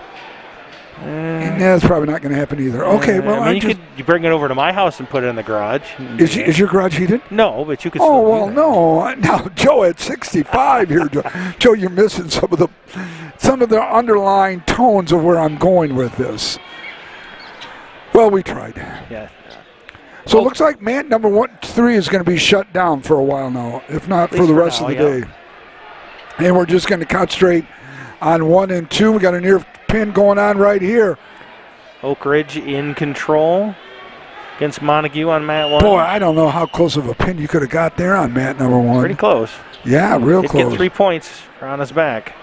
That's probably not going to happen either. Okay, well, I mean, you bring it over to my house and put it in the garage. Is your garage heated? No, but you could. Oh well, no. Now, Joe, at 65 here, Joe, you're missing some of the underlying tones of where I'm going with this. Well, we tried. Yeah. So it looks like mat number 3 is going to be shut down for a while now, if not for the rest of the day. And we're just going to concentrate on 1 and 2. We got a near pin going on right here. Oak Ridge in control against Montague on mat 1. Boy, I don't know how close of a pin you could have got there on mat number 1. Pretty close. Yeah, real He'd close. get 3 points on his back.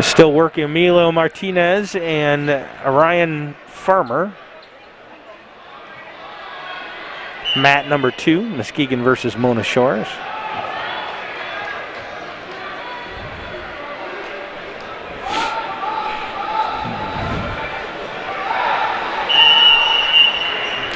Still working Emilio Martinez and Ryan Farmer. Mat number 2, Muskegon versus Mona Shores.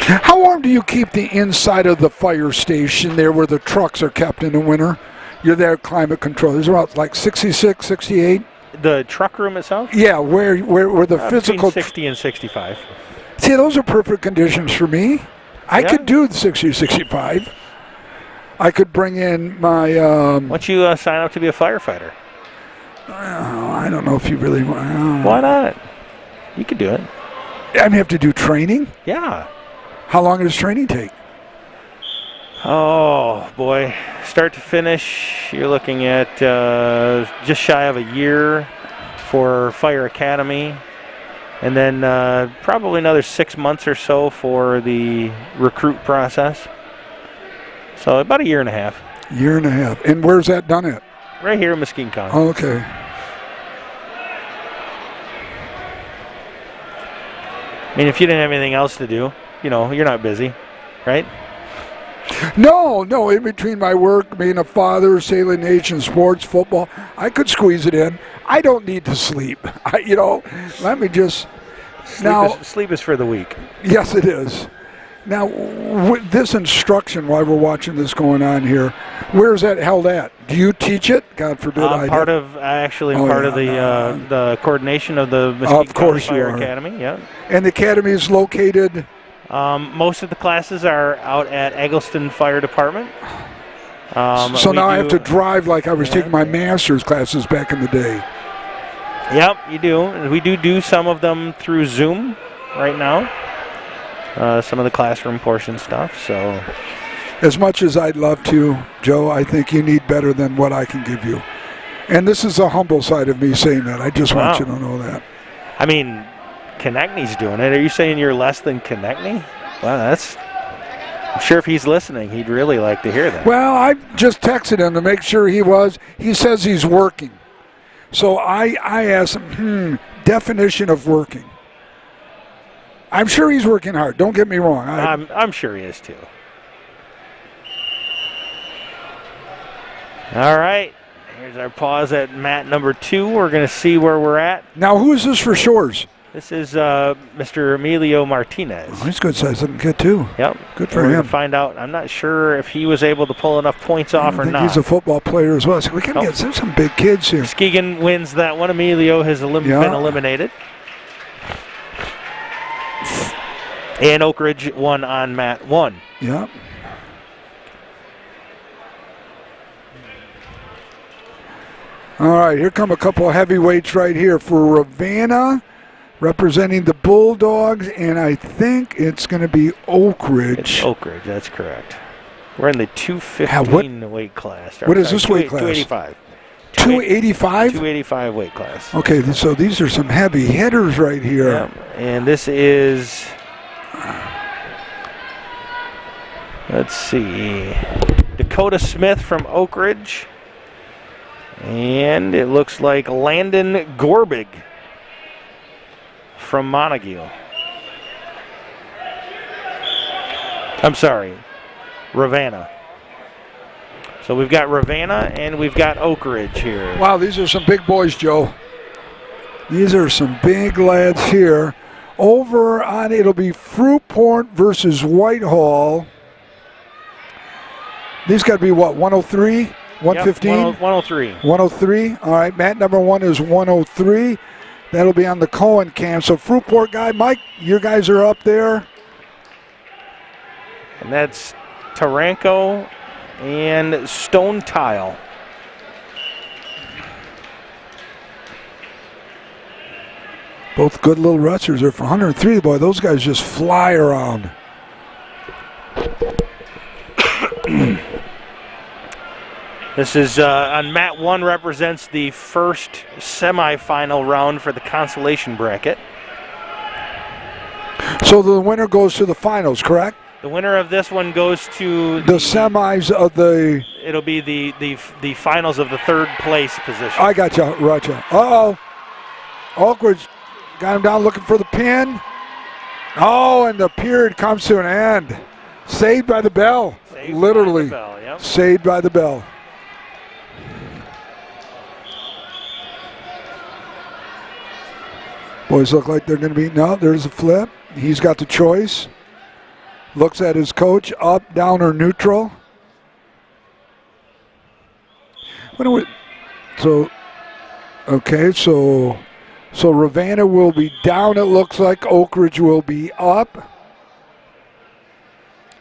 How warm do you keep the inside of the fire station there where the trucks are kept in the winter? You're there, climate control. There's about like 66, 68? The truck room itself? Yeah, where the physical... Between 60 and 65. See, those are perfect conditions for me. I could do the 60, 65. I could bring in my... Why don't you sign up to be a firefighter? I don't know if you really want... Why not? You could do it. I have to do training? Yeah. How long does training take? Oh, boy. Start to finish, you're looking at just shy of a year for Fire Academy. And then probably another 6 months or so for the recruit process. So about a year and a half. Year and a half. And where's that done at? Right here in Muskegon County. Oh, okay. I mean, if you didn't have anything else to do, you know, you're not busy, right? No. In between my work, being a father, Sailor Nation, sports, football, I could squeeze it in. I don't need to sleep. Let me just... Sleep is for the weak. Yes, it is. Now, with this instruction, while we're watching this going on here, where is that held at? Do you teach it? God forbid I I'm part of the coordination of the Muskegon County Fire Academy. Yeah. And the academy is located? Most of the classes are out at Eggleston Fire Department. So now I have to drive like I was taking my master's classes back in the day. Yep, you do. We do some of them through Zoom right now. Some of the classroom portion stuff. So, as much as I'd love to, Joe, I think you need better than what I can give you. And this is the humble side of me saying that. I just want you to know that. I mean, Konechny's doing it. Are you saying you're less than Konechny? Well, I'm sure if he's listening, he'd really like to hear that. Well, I just texted him to make sure he was. He says he's working. So I asked him, definition of working. I'm sure he's working hard. Don't get me wrong. I'm sure he is too. All right. Here's our pause at mat number 2. We're going to see where we're at. Now, who is this for Shores? This is Mr. Emilio Martinez. Oh, he's good size looking kid too. Yep. Good for We're him. going to find out. I'm not sure if he was able to pull enough points off or not. He's a football player as well. So we can get some big kids here. Muskegon wins that one. Emilio has been eliminated. And Oak Ridge won on mat 1. Yep. All right, here come a couple of heavyweights right here for Ravenna, representing the Bulldogs, and I think it's going to be Oak Ridge. It's Oak Ridge, that's correct. We're in the 215 weight class. What is this weight class? 285. 285? 285 weight class. Okay, so these are some heavy hitters right here. Yeah, and this is, let's see, Dakota Smith from Oak Ridge. And it looks like Landon Gorbig from Montague. I'm sorry, Ravenna. So we've got Ravenna and we've got Oak Ridge here. Wow, these are some big boys, Joe. These are some big lads here. Over on, it'll be Fruitport versus Whitehall. These got to be what, 103? 115? Yep, 103. 103. All right, mat number 1 is 103. That'll be on the Cohen cam. So Fruitport guy, Mike, you guys are up there. And that's Taranko and Stone Tile. Both good little wrestlers are for 103. Boy, those guys just fly around. This is on mat 1, represents the first semifinal round for the consolation bracket. So the winner goes to the finals, correct? The winner of this one goes to the semis of the. It'll be the finals of the third place position. I got you, Roger. Uh-oh. Oakridge got him down looking for the pin. Oh, and the period comes to an end. Saved by the bell. Literally. By the bell, yep. Saved by the bell. Boys look like they're going to be. No, there's a flip. He's got the choice. Looks at his coach, up, down, or neutral. So Ravenna will be down, it looks like. Oakridge will be up.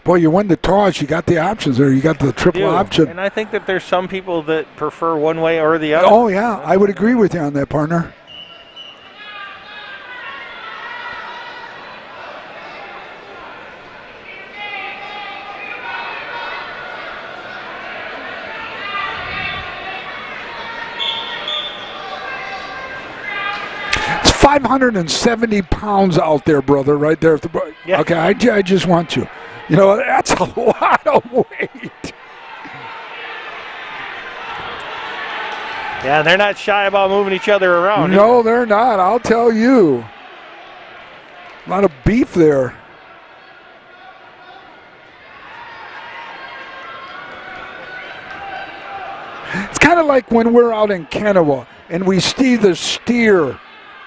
Boy, you win the toss. You got the options there. You got the triple option. And I think that there's some people that prefer one way or the other. Oh, yeah. I would agree with you on that, partner. It's 570 pounds out there, brother, right there. Yeah. Okay, I just want you. You know, that's a lot of weight. Yeah, they're not shy about moving each other around. No, they're not. I'll tell you. A lot of beef there. It's kind of like when we're out in Kennewa and we see the steer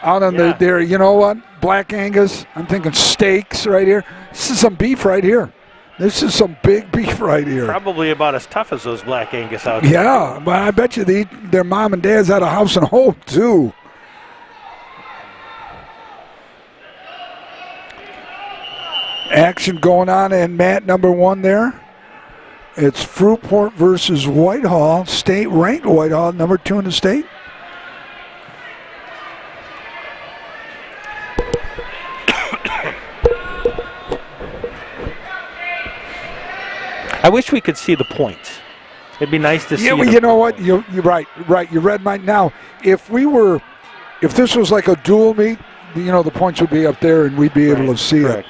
out on there. You know what? Black Angus. I'm thinking steaks right here. This is some beef right here. This is some big beef right here. Probably about as tough as those Black Angus out there. Yeah, but I bet you their mom and dad's out of house and home too. Action going on in mat number 1 there. It's Fruitport versus Whitehall. State ranked Whitehall, number 2 in the state. I wish we could see the points. It'd be nice to see. Yeah, well, you know what? You're right. You read mine. Now, if this was like a dual meet, you know, the points would be up there and we'd be able to see it.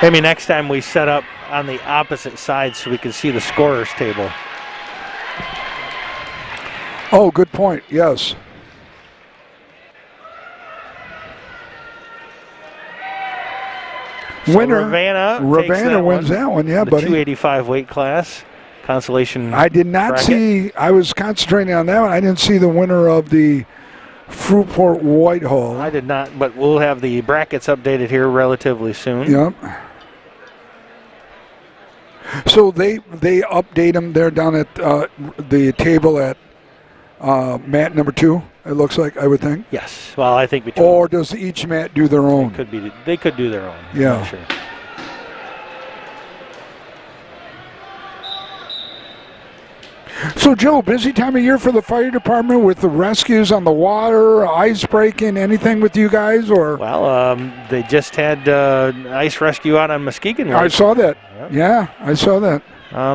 Maybe next time we set up on the opposite side so we can see the scorers table. Oh, good point. Yes. So Winner. Ravenna wins that one. Yeah, the buddy. 285 weight class. Consolation. I did not bracket. see. I was concentrating on that one. I didn't see the winner of the Fruitport Whitehall. I did not, but we'll have the brackets updated here relatively soon. Yep. So they update them. They're down at the table at mat number 2. It looks like, I would think. Yes. Well, I think between. Or does each mat do their own? They could do their own. Yeah. I'm not sure. So, Joe, busy time of year for the fire department with the rescues on the water, ice breaking, anything with you guys? Or Well, they just had ice rescue out on Muskegon Lake. I saw that. Yep. Yeah, I saw that.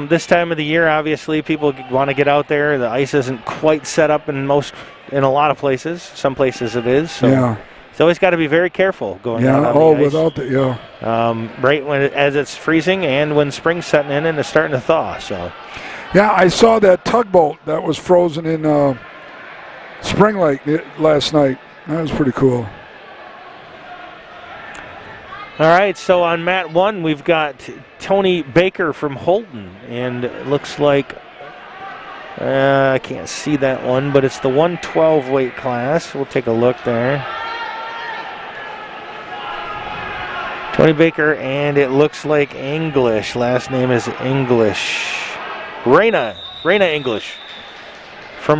This time of the year, obviously, people want to get out there. The ice isn't quite set up in a lot of places. Some places it is. So Yeah. it's always got to be very careful going out Yeah. on Oh, the ice. without the Right as it's freezing and when spring's setting in and it's starting to thaw. So. Yeah, I saw that tugboat that was frozen in Spring Lake last night. That was pretty cool. All right, so on mat 1, we've got Tony Baker from Holton, and it looks like I can't see that one, but it's the 112 weight class. We'll take a look there. Tony Baker, and it looks like English. Last name is English. Raina English from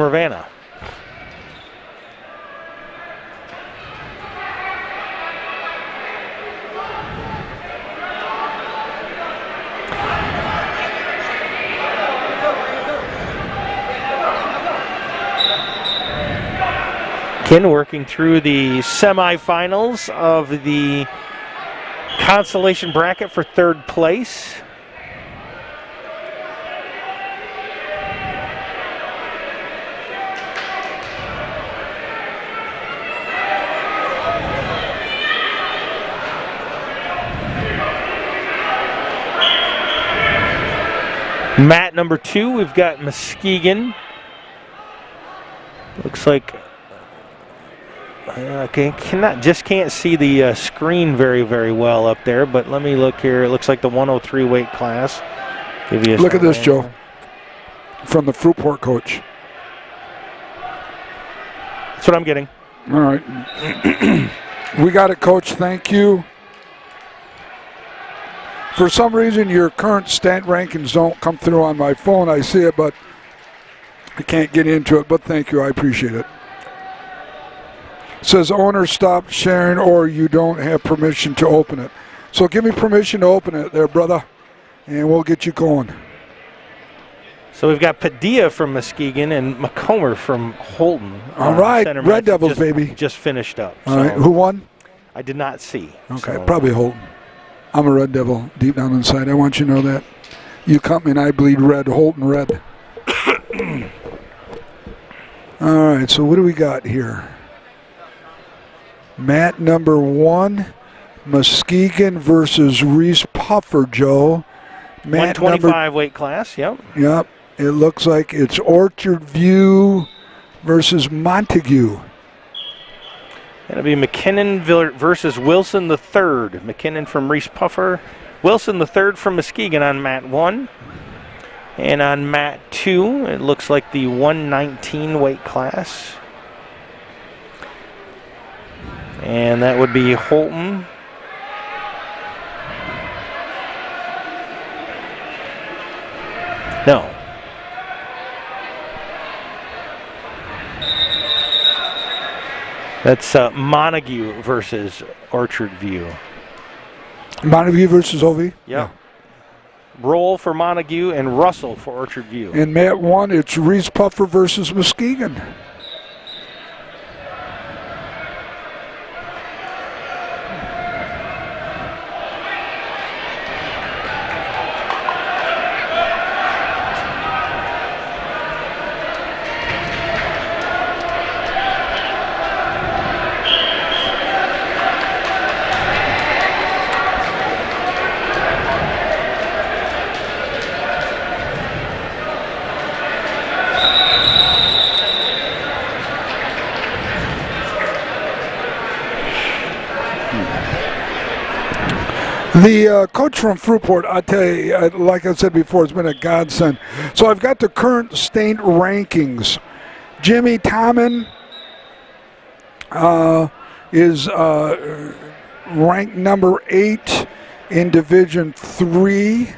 Again, working through the semifinals of the consolation bracket for third place. Mat number 2, we've got Muskegon. Looks like can't see the screen very well up there, but let me look here. It looks like the 103 weight class. Look at this, Joe, from the Fruitport coach. That's what I'm getting. All right. We got it, Coach. Thank you. For some reason, your current stat rankings don't come through on my phone. I see it, but I can't get into it. But thank you. I appreciate it. It says owner stop sharing or you don't have permission to open it. So give me permission to open it there, brother, and we'll get you going. So we've got Padilla from Muskegon and McComber from Holton. All right, Red Devils, baby. Just finished up. All right, who won? I did not see. Okay, so probably Holton. I'm a Red Devil deep down inside. I want you to know that. You cut me and I bleed red. Holton red. All right, so what do we got here? Mat number 1, Muskegon versus Reese Puffer, Joe. Mat 125 weight class, yep. Yep, it looks like it's Orchard View versus Montague. That'll be McKinnon versus Wilson the third. McKinnon from Reese Puffer. Wilson the third from Muskegon on mat 1. And on mat 2, it looks like the 119 weight class. And that would be Holton. No. That's Montague versus Orchard View. Montague versus OV? Yeah. Roll for Montague and Russell for Orchard View. In mat 1, it's Reese Puffer versus Muskegon. The coach from Fruitport, I tell you, like I said before, it's been a godsend. So I've got the current state rankings. Jimmy Tommen is ranked number 8 in Division 3.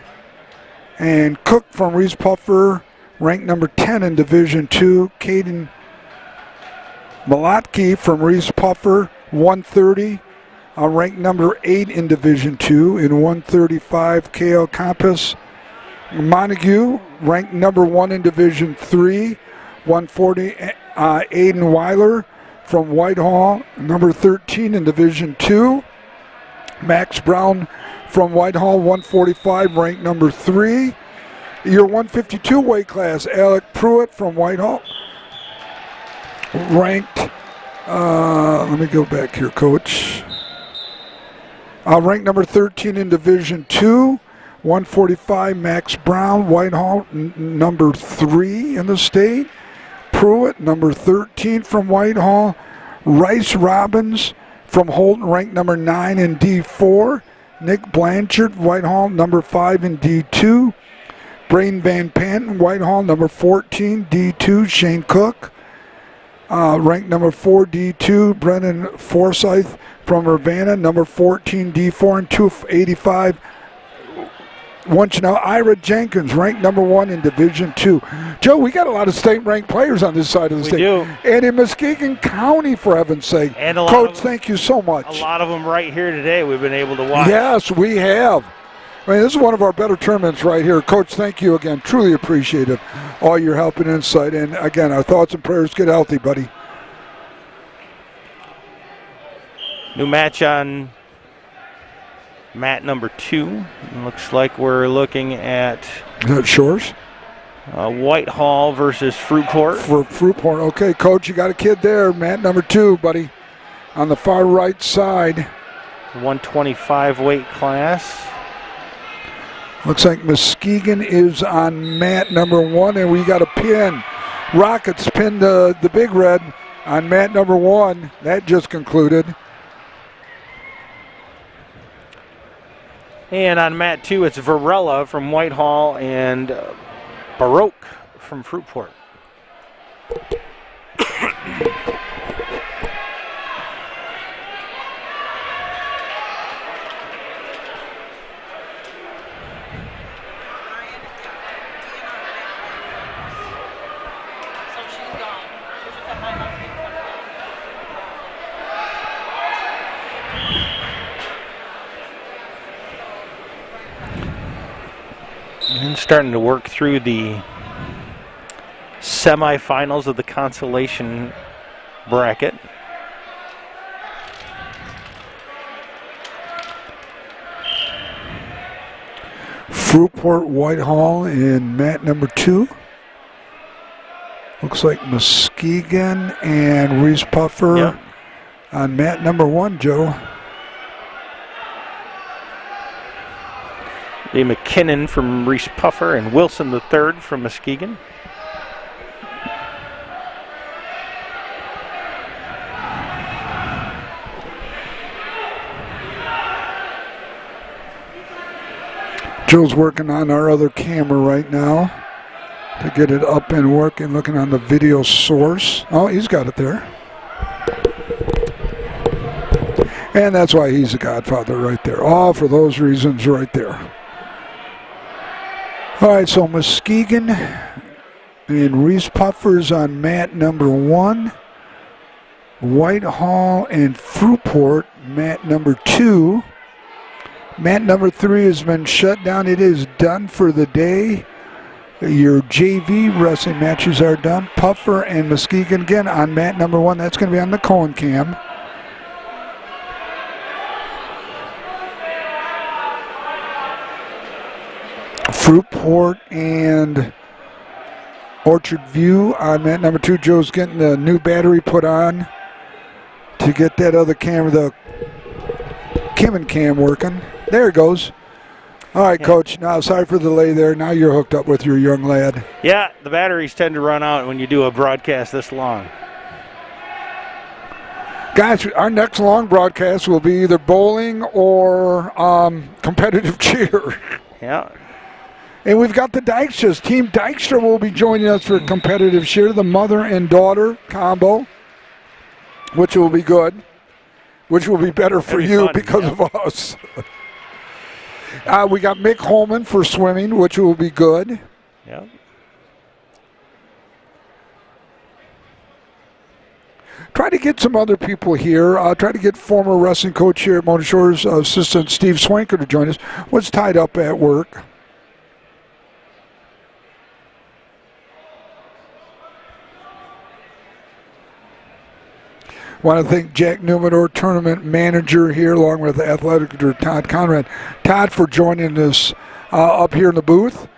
And Cook from Reese Puffer ranked number 10 in Division 2. Caden Malotke from Reese Puffer, 130. Ranked number 8 in Division 2 in 135. K.L. Compass. Montague, ranked number 1 in Division 3, 140. Aiden Weiler from Whitehall, number 13 in Division 2. Max Brown from Whitehall, 145, ranked number 3. Your 152 weight class, Alec Pruitt from Whitehall, ranked, let me go back here, Coach. Ranked number 13 in Division 2, 145, Max Brown, Whitehall, number 3 in the state. Pruitt, number 13 from Whitehall. Rice Robbins from Holton, ranked number 9 in D4. Nick Blanchard, Whitehall, number 5 in D2. Braden Van Panten, Whitehall, number 14, D2. Shane Cook, ranked number 4, D2. Brennan Forsyth from Urbana, number 14, D4, and 285. Want you know, Ira Jenkins, ranked number 1 in Division 2. Joe, we got a lot of state-ranked players on this side of the state. We do. And in Muskegon County, for heaven's sake. And a lot Coach, of them, thank you so much. A lot of them right here today we've been able to watch. Yes, we have. I mean, this is one of our better tournaments right here. Coach, thank you again. Truly appreciate it. All your help and insight. And, again, our thoughts and prayers. Get healthy, buddy. New match on mat number 2. Looks like we're looking at Shores? Whitehall versus Fruitport. For Fruitport. Okay, Coach, you got a kid there. Mat number 2, buddy. On the far right side. 125 weight class. Looks like Muskegon is on mat number 1, and we got a pin. Rockets pinned the Big Red on mat number 1. That just concluded. And on mat 2, it's Varela from Whitehall and Baroque from Fruitport. And starting to work through the semifinals of the Consolation bracket. Fruitport, Whitehall in mat number 2. Looks like Muskegon and Reese Puffer on mat number 1, Joe. The McKinnon from Reese Puffer and Wilson III from Muskegon. Joe's working on our other camera right now to get it up and working, looking on the video source. Oh, he's got it there. And that's why he's a godfather right there. All for those reasons right there. All right, so Muskegon and Reese Puffers on mat number 1. Whitehall and Fruitport, mat number 2. Mat number 3 has been shut down. It is done for the day. Your JV wrestling matches are done. Puffer and Muskegon again on mat number 1. That's going to be on the Cohen cam. Fruitport and Orchard View on mat number 2. Joe's getting the new battery put on to get that other camera, the Kim and Cam, working. There it goes. All right, Coach. Now, sorry for the delay there. Now you're hooked up with your young lad. Yeah, the batteries tend to run out when you do a broadcast this long. Guys, our next long broadcast will be either bowling or competitive cheer. Yeah. And we've got the Dykstras. Team Dykstra will be joining us for competitive cheer, the mother and daughter combo, which will be good, which will be better for you fun, because of us. We got Mick Holman for swimming, which will be good. Yeah. Try to get some other people here. Try to get former wrestling coach here at Mona Shores, assistant Steve Swanker, to join us. Was tied up at work. Want to thank Jack Newman, our tournament manager here, along with the athletic director Todd Conrad. Todd, for joining us up here in the booth.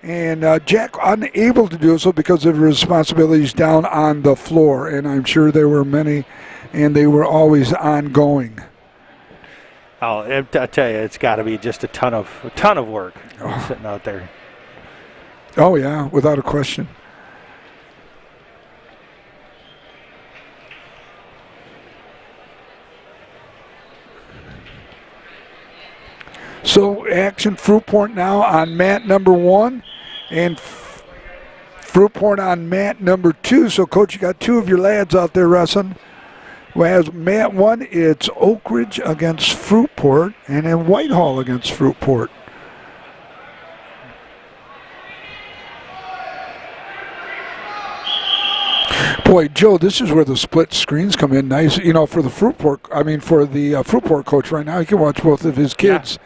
And Jack unable to do so because of responsibilities down on the floor. And I'm sure there were many, and they were always ongoing. Oh, I tell you, it's got to be just a ton of work sitting out there. Oh yeah, without a question. So action Fruitport now on mat number 1 and Fruitport on mat number 2. So, Coach, you got 2 of your lads out there wrestling. Whereas mat 1, it's Oak Ridge against Fruitport, and then Whitehall against Fruitport. Boy, Joe, this is where the split screens come in nice. You know, for the Fruitport, for the Fruitport coach right now, he can watch both of his kids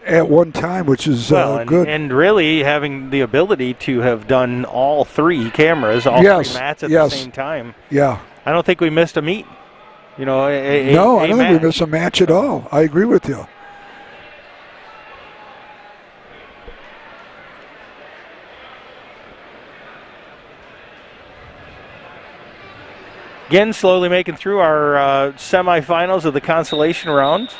at one time, which is good. And really having the ability to have done all 3 cameras, all 3 mats at the same time. Yeah. I don't think we missed a meet. You know, no, I don't match. think we miss a match at all. I agree with you. Again, slowly making through our semifinals of the consolation round.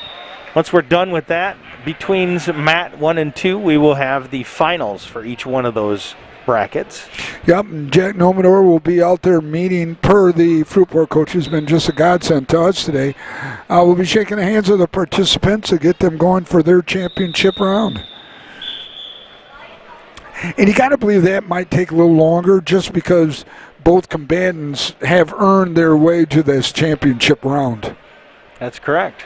Once we're done with that, between mat 1 and 2, we will have the finals for each one of those brackets. Yep, and Jack Nomador will be out there meeting per the Fruitport coach, who's been just a godsend to us today. We'll be shaking the hands of the participants to get them going for their championship round. And you got to believe that might take a little longer just because both combatants have earned their way to this championship round. That's correct.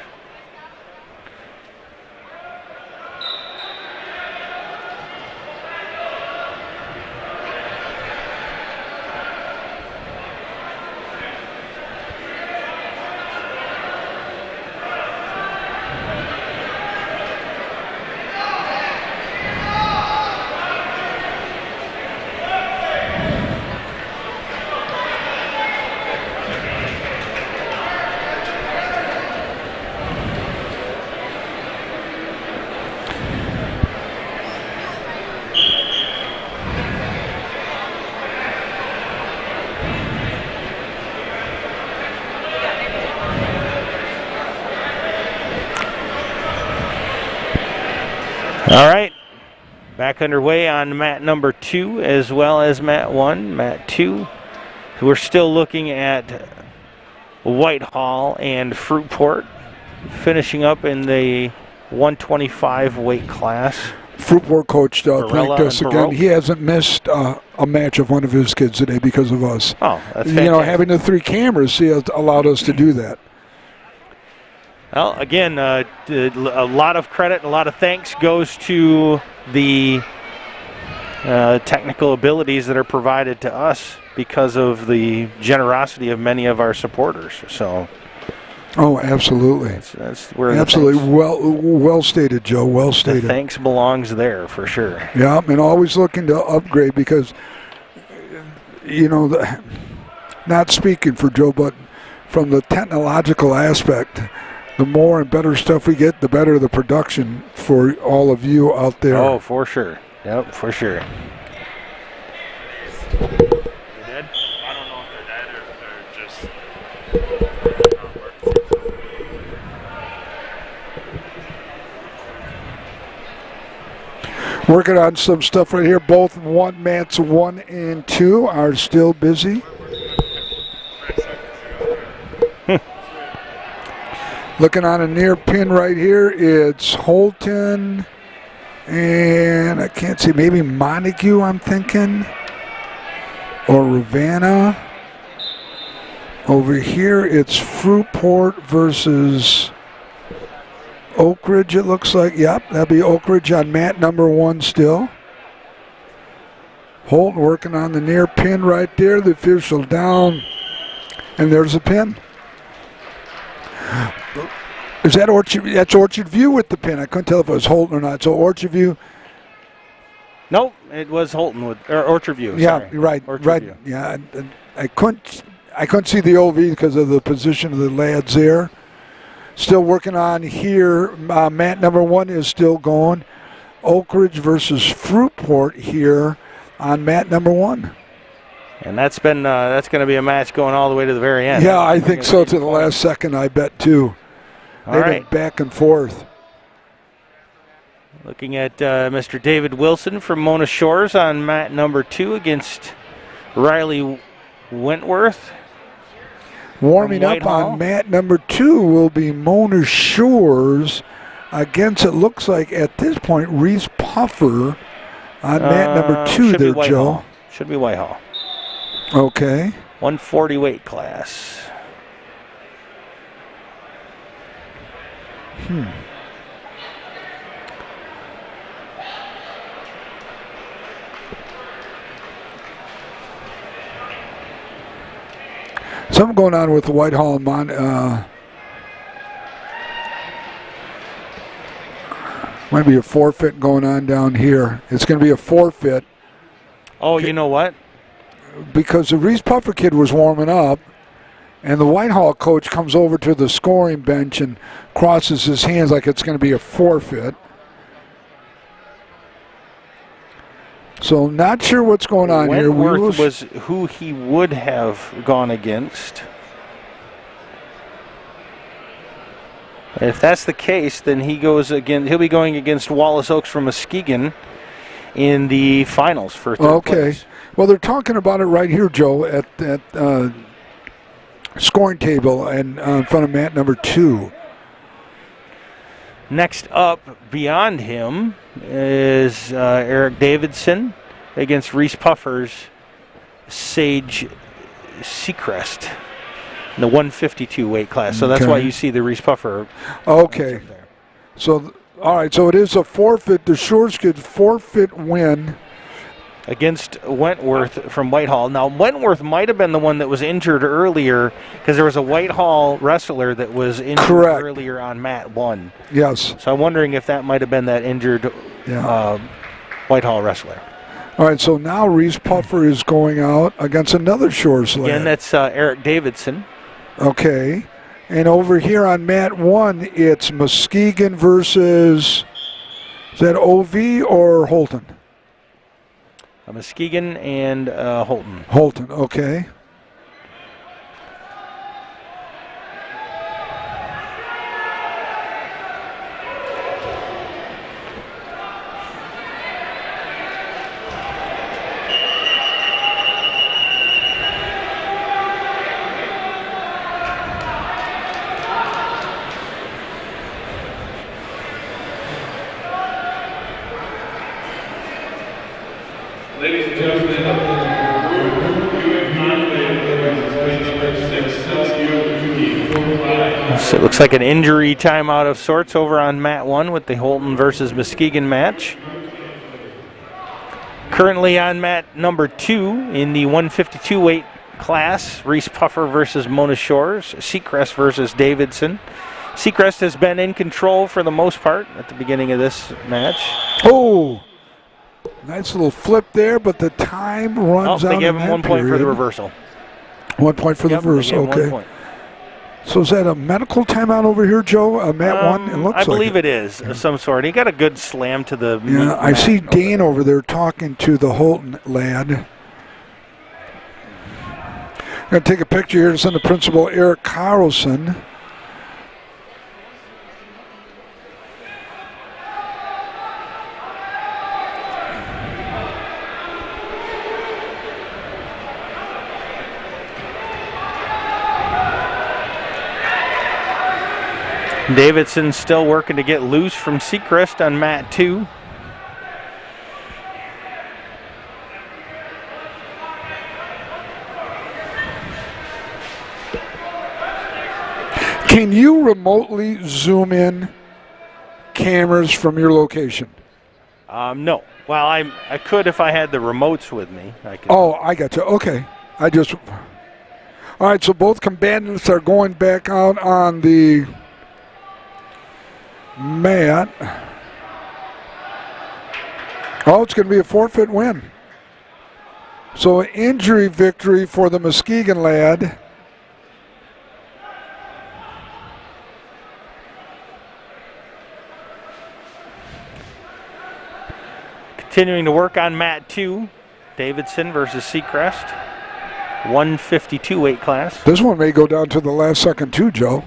All right, back underway on mat number 2 as well as mat 1, mat 2. We're still looking at Whitehall and Fruitport, finishing up in the 125 weight class. Fruitport coach thanked us and again. Baroque. He hasn't missed a match of one of his kids today because of us. Oh, that's You fantastic. know, having the 3 cameras, he has allowed us to do that. Well, again, a lot of credit, a lot of thanks goes to the technical abilities that are provided to us because of the generosity of many of our supporters. So, Oh, absolutely. that's where Absolutely. Well stated, Joe. Well the stated. thanks belongs there for sure. Yeah, and always looking to upgrade because, you know, not speaking for Joe, but from the technological aspect, the more and better stuff we get, the better the production for all of you out there. Oh, for sure. Yep, for sure. They're dead? I don't know if they're dead or if they're just Working on some stuff right here. Both mats 1 and 2 are still busy. Looking on a near pin right here, it's Holton, and I can't see, maybe Montague, I'm thinking, or Ravenna. Over here, it's Fruitport versus Oak Ridge, it looks like. Yep, that'd be Oak Ridge on mat number 1 still. Holton working on the near pin right there, the official down, and there's a pin. Is that Orchard? That's Orchard View with the pin. I couldn't tell if it was Holton or not. So Orchard View. Nope, it was Holton or Orchard View. Yeah, sorry. you're right. Orchard Right. View. Yeah, I couldn't see the OV because of the position of the lads there. Still working on here. Mat number 1 is still going. Oak Ridge versus Fruitport here on mat number 1. And that's going to be a match going all the way to the very end. Yeah, I think so to the last second, I bet, too. All They've right. been back and forth. Looking at Mr. David Wilson from Mona Shores on mat number 2 against Riley Wentworth. Warming From up Whitehall. on mat number 2 will be Mona Shores against, it looks like at this point, Reese Puffer on mat number 2 should be there, Whitehall. Joe. Should be Whitehall. Okay. 140 weight class. Something going on with the Whitehall. Might be a forfeit going on down here. It's going to be a forfeit Oh, you know what? because the Reese Puffer kid was warming up, And the Whitehall coach comes over to the scoring bench and crosses his hands like it's going to be a forfeit. So not sure what's going on here. Wentworth was who he would have gone against. If that's the case, then he'll be going against Wallace Oaks from Muskegon in the finals for third place. Well, they're talking about it right here, Joe, at that scoring table and in front of mat number 2. Next up, beyond him, is Eric Davidson against Reese Puffer's Sage Seacrest in the 152 weight class. So that's why you see the Reese Puffer. Okay. So, all right, so it is a forfeit. The Shores could forfeit win against Wentworth from Whitehall. Now, Wentworth might have been the one that was injured earlier because there was a Whitehall wrestler that was injured earlier on mat 1. Yes. So I'm wondering if that might have been that injured Whitehall wrestler. All right, so now Reese Puffer is going out against another Shores lad. Again, that's Eric Davidson. Okay. And over here on mat 1, it's Muskegon versus, is that OV or Holton? Muskegon and Holton. Holton, okay. Ladies and gentlemen, so it looks like an injury timeout of sorts over on mat 1 with the Holton versus Muskegon match. Currently on mat number 2 in the 152 weight class, Reese Puffer versus Mona Shores, Seacrest versus Davidson. Seacrest has been in control for the most part at the beginning of this match. Oh! Nice little flip there, but the time runs out. They gave him 1 point for the reversal. 1 point for the reversal, okay. So is that a medical timeout over here, Joe? Mat 1? It looks I believe like it is of some sort. He got a good slam to the Yeah, I see Dan over there talking to the Holton lad. I'm going to take a picture here to send the principal, Eric Carlson. Davidson still working to get loose from Seacrest on mat 2. Can you remotely zoom in cameras from your location? No. Well, I could if I had the remotes with me. Oh, I got you. Okay. All right, so both combatants are going back out on the mat. Oh, it's going to be a forfeit win. So an injury victory for the Muskegon lad. Continuing to work on mat 2, Davidson versus Seacrest, 152 weight class. This one may go down to the last second too, Joe.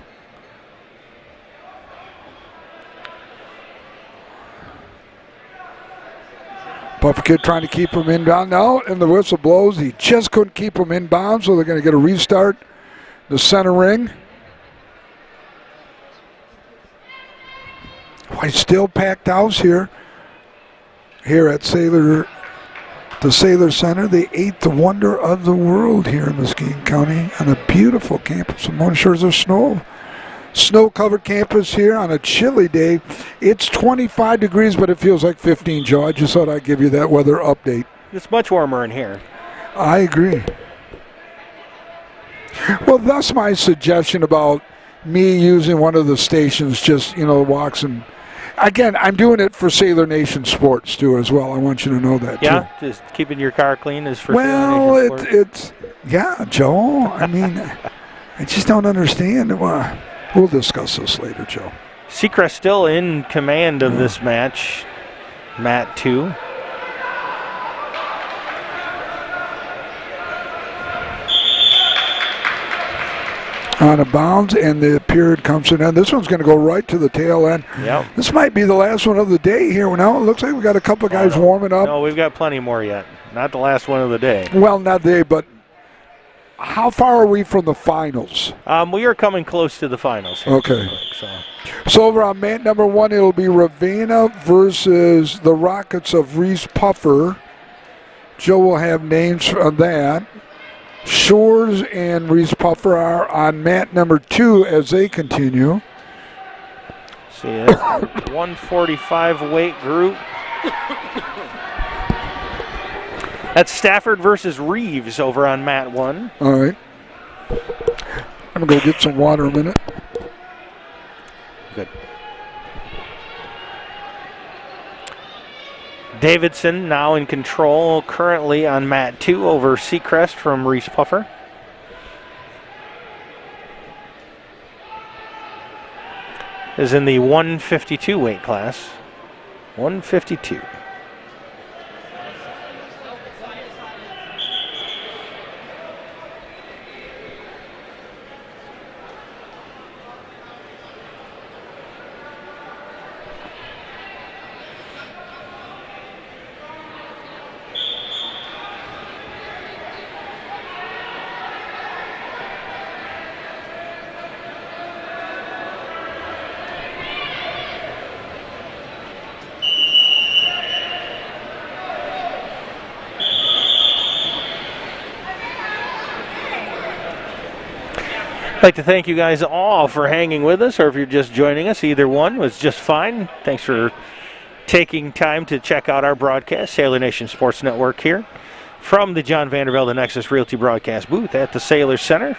Puffer Kid trying to keep him inbound now, and the whistle blows. He just couldn't keep him inbound, so they're going to get a restart. The center ring. Why still packed house here at the Sailor Center, the 8th wonder of the world here in Muskegon County, on a beautiful campus of Mona Shores of snow-covered campus here on a chilly day. It's 25 degrees, but it feels like 15, Joe. I just thought I'd give you that weather update. It's much warmer in here. I agree. Well, that's my suggestion about me using one of the stations, just, walks and... Again, I'm doing it for Sailor Nation Sports, too, as well. I want you to know that, yeah, too. just keeping your car clean is for Sailor Nation Sports. Yeah, Joe. I mean, I just don't understand. We'll discuss this later, Joe. Seacrest still in command of this match. Mat 2. Out of bounds, and the period comes to an end. This one's going to go right to the tail end. Yep. This might be the last one of the day here. Now it looks like we got a couple of guys warming up. No, we've got plenty more yet. Not the last one of the day. Well, not the day, but how far are we from the finals? We are coming close to the finals here. Okay. So over on mat number 1, it'll be Ravenna versus the Rockets of Reese Puffer. Joe will have names for that. Shores and Reese Puffer are on mat number 2 as they continue. see, that's 145 weight group. That's Stafford versus Reeves over on mat 1. All right. I'm going to go get some water a minute. Good. Davidson now in control currently on mat 2 over Seacrest from Reese Puffer. Is in the 152 weight class. 152. I'd like to thank you guys all for hanging with us, or if you're just joining us, either one was just fine. Thanks for taking time to check out our broadcast, Sailor Nation Sports Network here from the John Vanderbilt and Nexus Realty broadcast booth at the Sailor Center,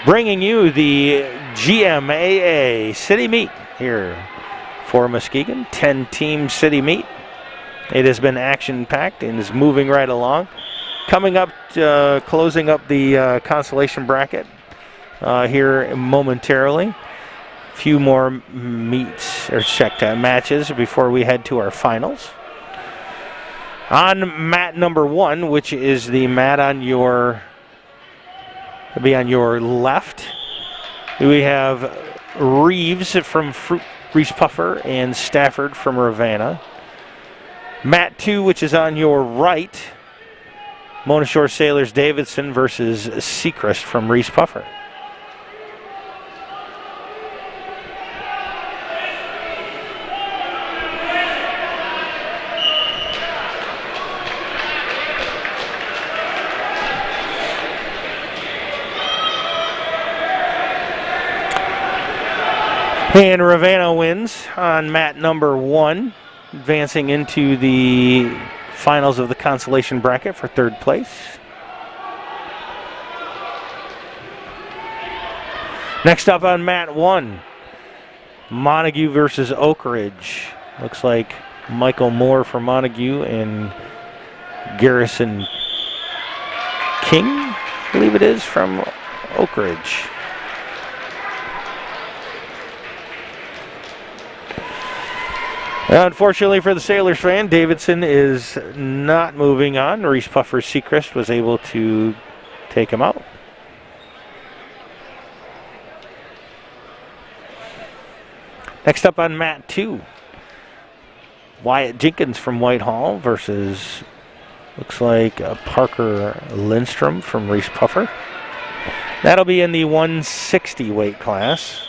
bringing you the GMAA City Meet here for Muskegon, 10-team City Meet. It has been action-packed and is moving right along. Coming up, closing up the consolation bracket here momentarily. A few more meets or matches before we head to our finals. On mat number 1, which is the mat on your left, we have Reeves from Reese Puffer and Stafford from Ravenna. Mat 2, which is on your right, Mona Shore Sailors Davidson versus Seacrest from Reese Puffer. And Ravenna wins on mat number 1, advancing into the finals of the consolation bracket for 3rd place. Next up on mat 1, Montague versus Oak Ridge. Looks like Michael Moore from Montague and Garrison King, I believe it is, from Oak Ridge. Unfortunately for the Sailors fan, Davidson is not moving on. Reese Puffer Seacrest was able to take him out. Next up on mat 2, Wyatt Jenkins from Whitehall versus, looks like Parker Lindstrom from Reese Puffer. That'll be in the 160 weight class.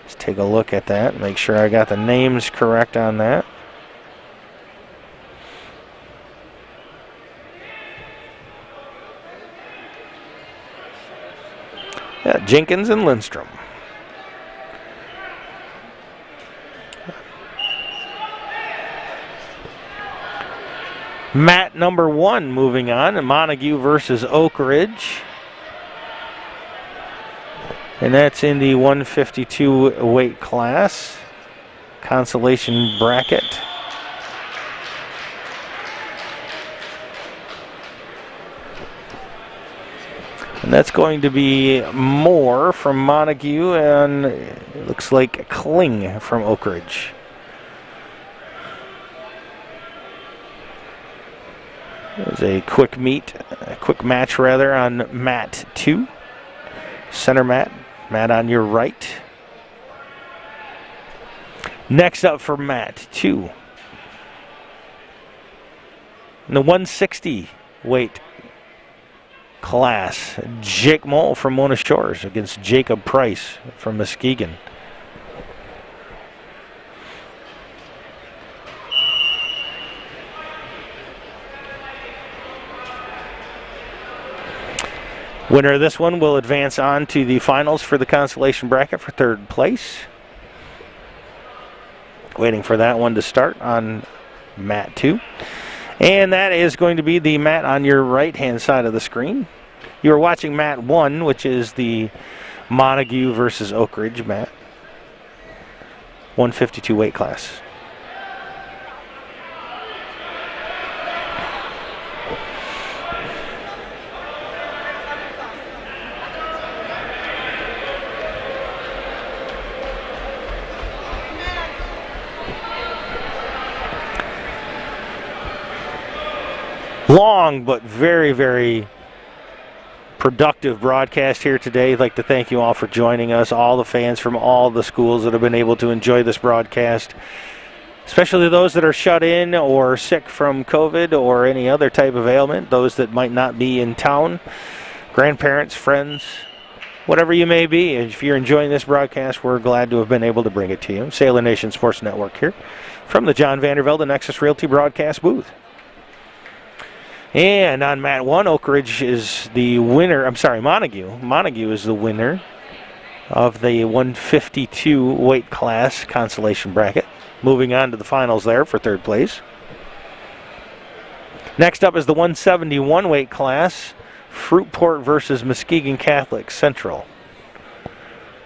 Let's take a look at that, make sure I got the names correct on that. Yeah, Jenkins and Lindstrom. Mat number 1 moving on, Montague versus Oak Ridge. And that's in the 152 weight class, consolation bracket. And that's going to be Moore from Montague, and it looks like Kling from Oak Ridge. There's a quick match rather on mat 2. Center mat, mat on your right. Next up for mat 2. In the 160 weight class, Jake Moll from Mona Shores against Jacob Price from Muskegon. Winner of this one will advance on to the finals for the consolation bracket for 3rd place. Waiting for that one to start on mat 2. And that is going to be the mat on your right-hand side of the screen. You are watching mat 1, which is the Montague versus Oak Ridge mat. 152 weight class. Long but very, very productive broadcast here today. I'd like to thank you all for joining us, all the fans from all the schools that have been able to enjoy this broadcast, especially those that are shut in or sick from COVID or any other type of ailment, those that might not be in town, grandparents, friends, whatever you may be. If you're enjoying this broadcast, we're glad to have been able to bring it to you. Sailor Nation Sports Network here from the John Vandervelde Nexus Realty broadcast booth. And on mat 1, Oak Ridge is the winner. I'm sorry, Montague. Montague is the winner of the 152 weight class consolation bracket. Moving on to the finals there for 3rd place. Next up is the 171 weight class, Fruitport versus Muskegon Catholic Central.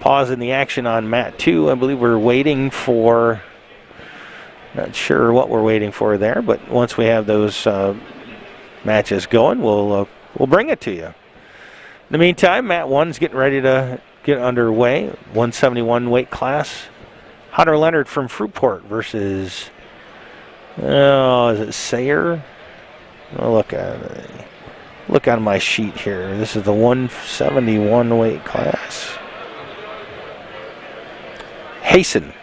Pause in the action on mat 2. I believe we're waiting for, not sure what we're waiting for there, but once we have those matches going, we'll bring it to you. In the meantime, mat 1's getting ready to get underway. 171 weight class. Hunter Leonard from Fruitport versus, is it Sayer? Oh, look on my sheet here. This is the 171 weight class. Hasten.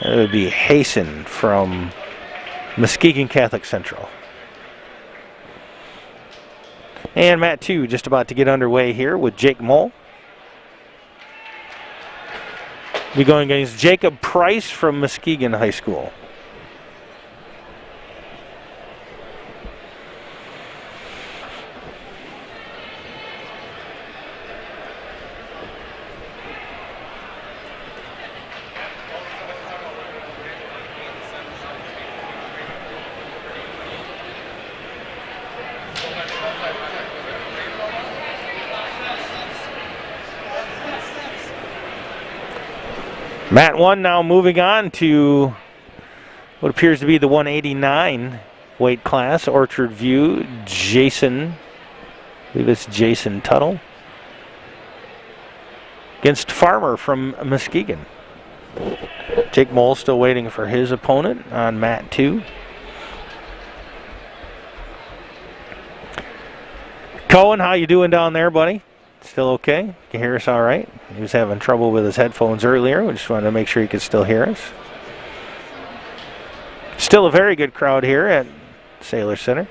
It would be Hasten from Muskegon Catholic Central. And mat 2 just about to get underway here with Jake Moll. Be going against Jacob Price from Muskegon High School. Mat 1 now moving on to what appears to be the 189 weight class. Orchard View, Jason, I believe it's Jason Tuttle, against Farmer from Muskegon. Jake Moll still waiting for his opponent on mat 2. Cohen, how you doing down there, buddy? Still okay? Can you hear us all right? He was having trouble with his headphones earlier. We just wanted to make sure he could still hear us. Still a very good crowd here at Sailor Center.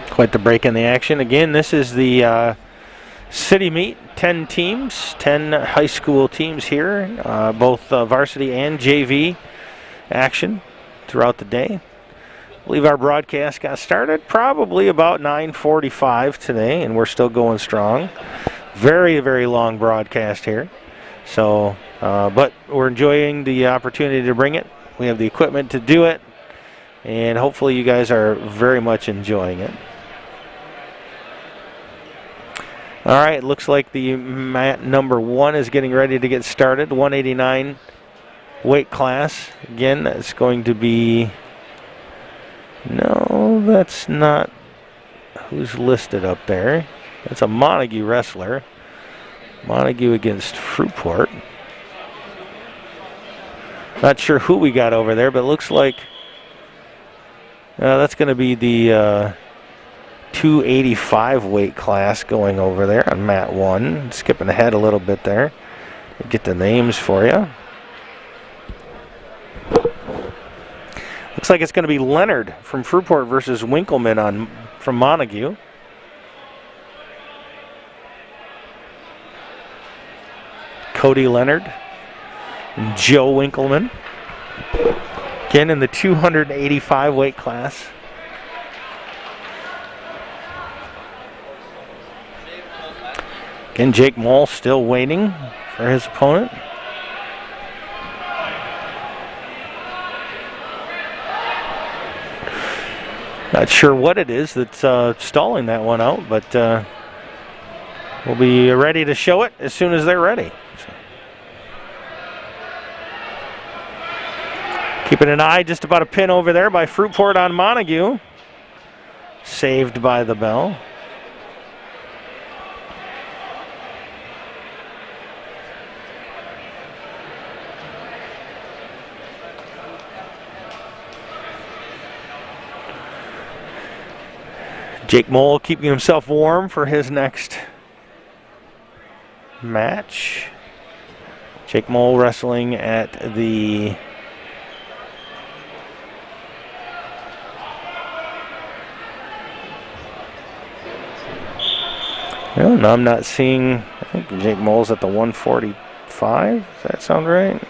Quite the break in the action. Again, this is the city meet. 10 teams, 10 high school teams here, both varsity and JV action throughout the day. I believe our broadcast got started probably about 9:45 today, and we're still going strong. Very, very long broadcast here. So, but we're enjoying the opportunity to bring it. We have the equipment to do it, and hopefully you guys are very much enjoying it. All right, looks like the mat number 1 is getting ready to get started. 189 weight class. Again, that's going to be... No, that's not who's listed up there. That's a Montague wrestler. Montague against Fruitport. Not sure who we got over there, but it looks like that's going to be the 285 weight class going over there on mat 1. Skipping ahead a little bit there. Get the names for you. Looks like it's going to be Leonard from Fruitport versus Winkleman from Montague. Cody Leonard and Joe Winkleman. Again in the 285 weight class. Again, Jake Moll still waiting for his opponent. Not sure what it is that's stalling that one out, but we'll be ready to show it as soon as they're ready. So. Keeping an eye just about a pin over there by Fruitport on Montague. Saved by the bell. Jake Moll keeping himself warm for his next match. Jake Moll wrestling at the no, I'm not seeing. I think Jake Moll's at the 145. Does that sound right?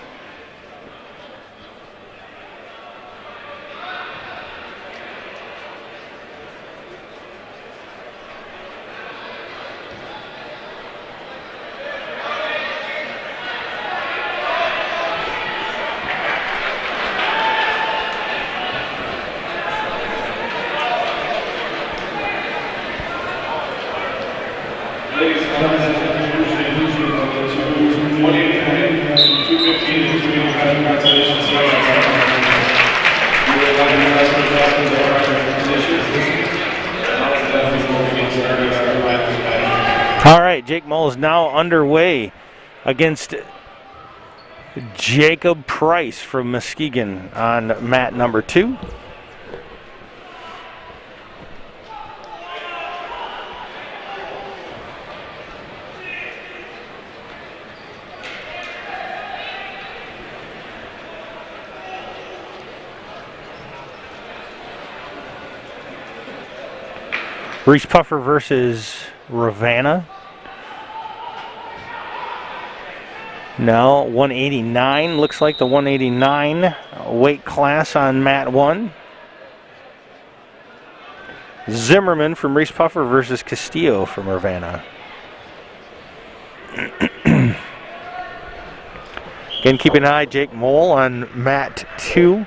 All right, Jake Moll is now underway against Jacob Price from Muskegon on mat number 2. Reese Puffer versus Ravenna. Now 189, looks like the 189 weight class on mat 1. Zimmerman from Reese Puffer versus Castillo from Ravenna. Again, keep an eye, Jake Moll on mat 2,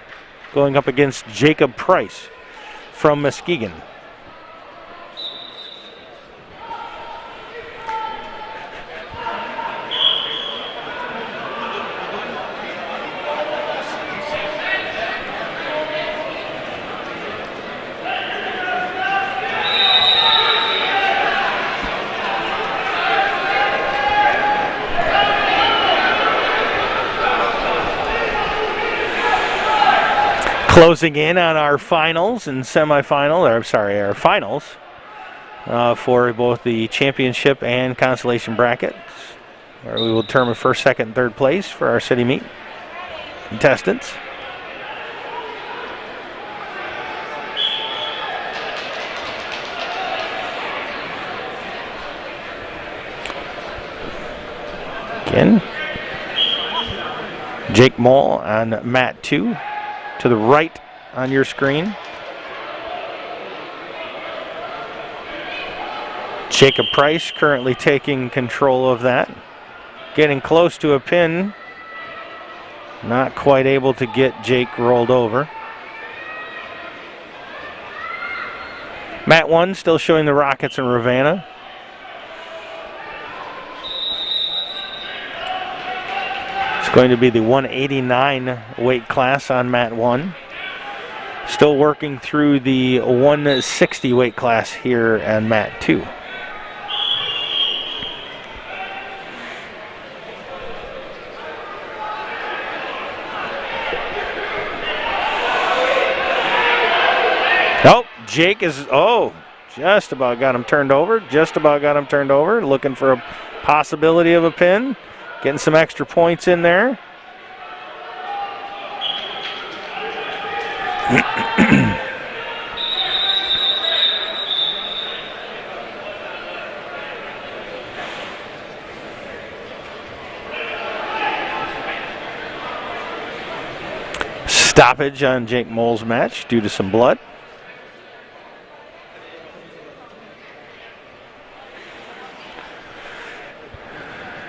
going up against Jacob Price from Muskegon. Closing in on our finals and semifinal, or I'm sorry, our finals for both the championship and consolation brackets, where we will determine first, second, and third place for our city meet contestants. Again, Jake Moll on mat 2. To the right on your screen. Jacob Price currently taking control of that. Getting close to a pin. Not quite able to get Jake rolled over. Mat 1 still showing the Rockets and Ravenna. going to be the 189 weight class on mat 1. Still working through the 160 weight class here on mat 2. Oh, Jake is, just about got him turned over. Just about got him turned over. Looking for a possibility of a pin. Getting some extra points in there. Stoppage on Jake Moll's match due to some blood.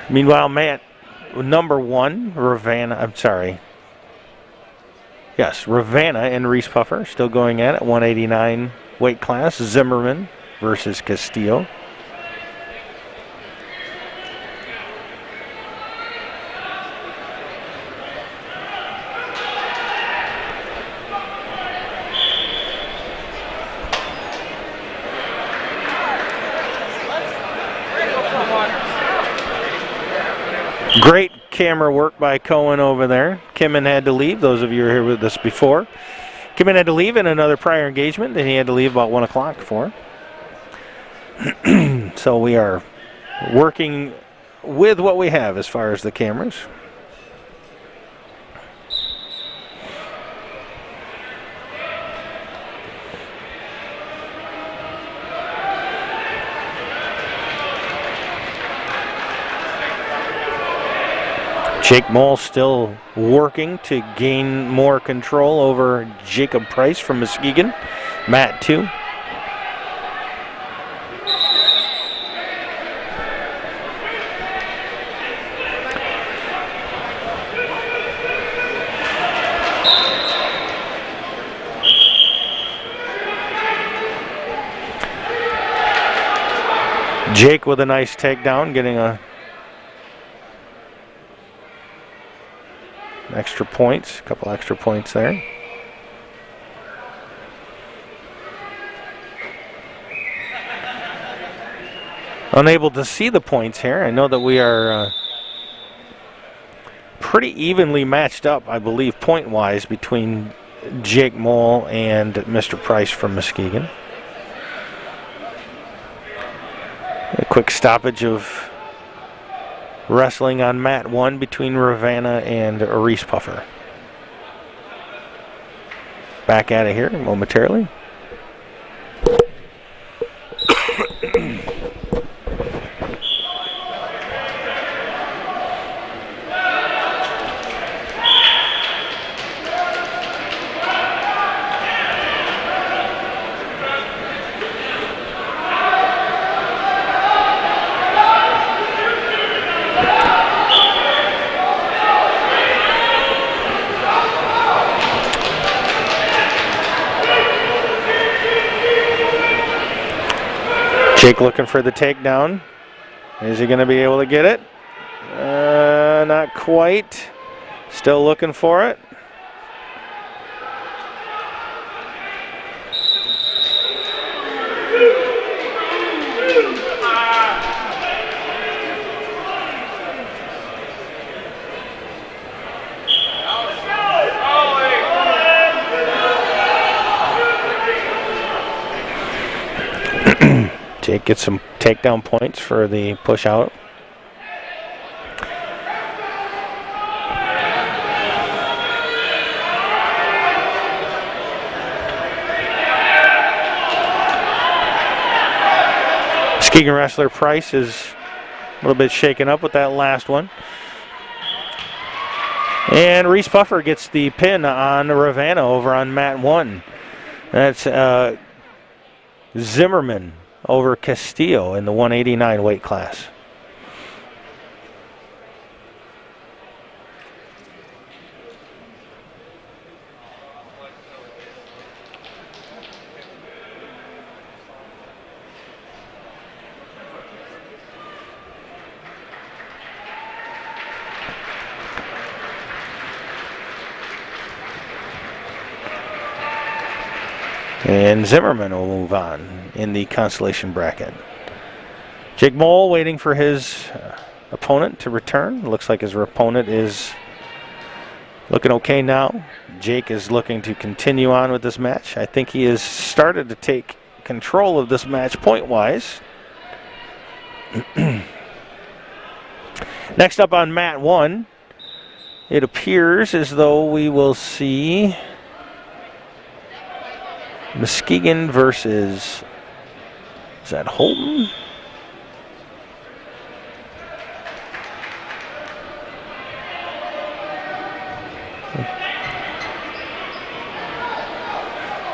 Meanwhile, Matt, number 1, Ravenna and Reese Puffer still going at it. 189 weight class. Zimmerman versus Castillo. Great camera work by Cohen over there. Kimmin had to leave. Those of you who were here with us before. Kimmin had to leave in another prior engagement that he had to leave about 1 o'clock for. So we are working with what we have as far as the cameras. Jake Moll still working to gain more control over Jacob Price from Muskegon. Mat 2. Jake with a nice takedown, getting a extra points, a couple extra points there. Unable to see the points here. I know that we are pretty evenly matched up, I believe, point-wise between Jake Moll and Mr. Price from Muskegon. A quick stoppage of wrestling on mat 1 between Ravenna and Reese Puffer. Back at it here momentarily. Jake looking for the takedown. Is he going to be able to get it? Not quite. Still looking for it. Jake gets some takedown points for the push out. Muskegon wrestler Price is a little bit shaken up with that last one. And Reese Puffer gets the pin on Ravenna over on mat 1. That's Zimmerman over Castillo in the 189 weight class. And Zimmerman will move on in the Consolation bracket. Jake Mole waiting for his opponent to return. Looks like his opponent is looking okay now. Jake is looking to continue on with this match. I think he has started to take control of this match point-wise. Next up on mat 1, it appears as though we will see Muskegon versus, is that Holton?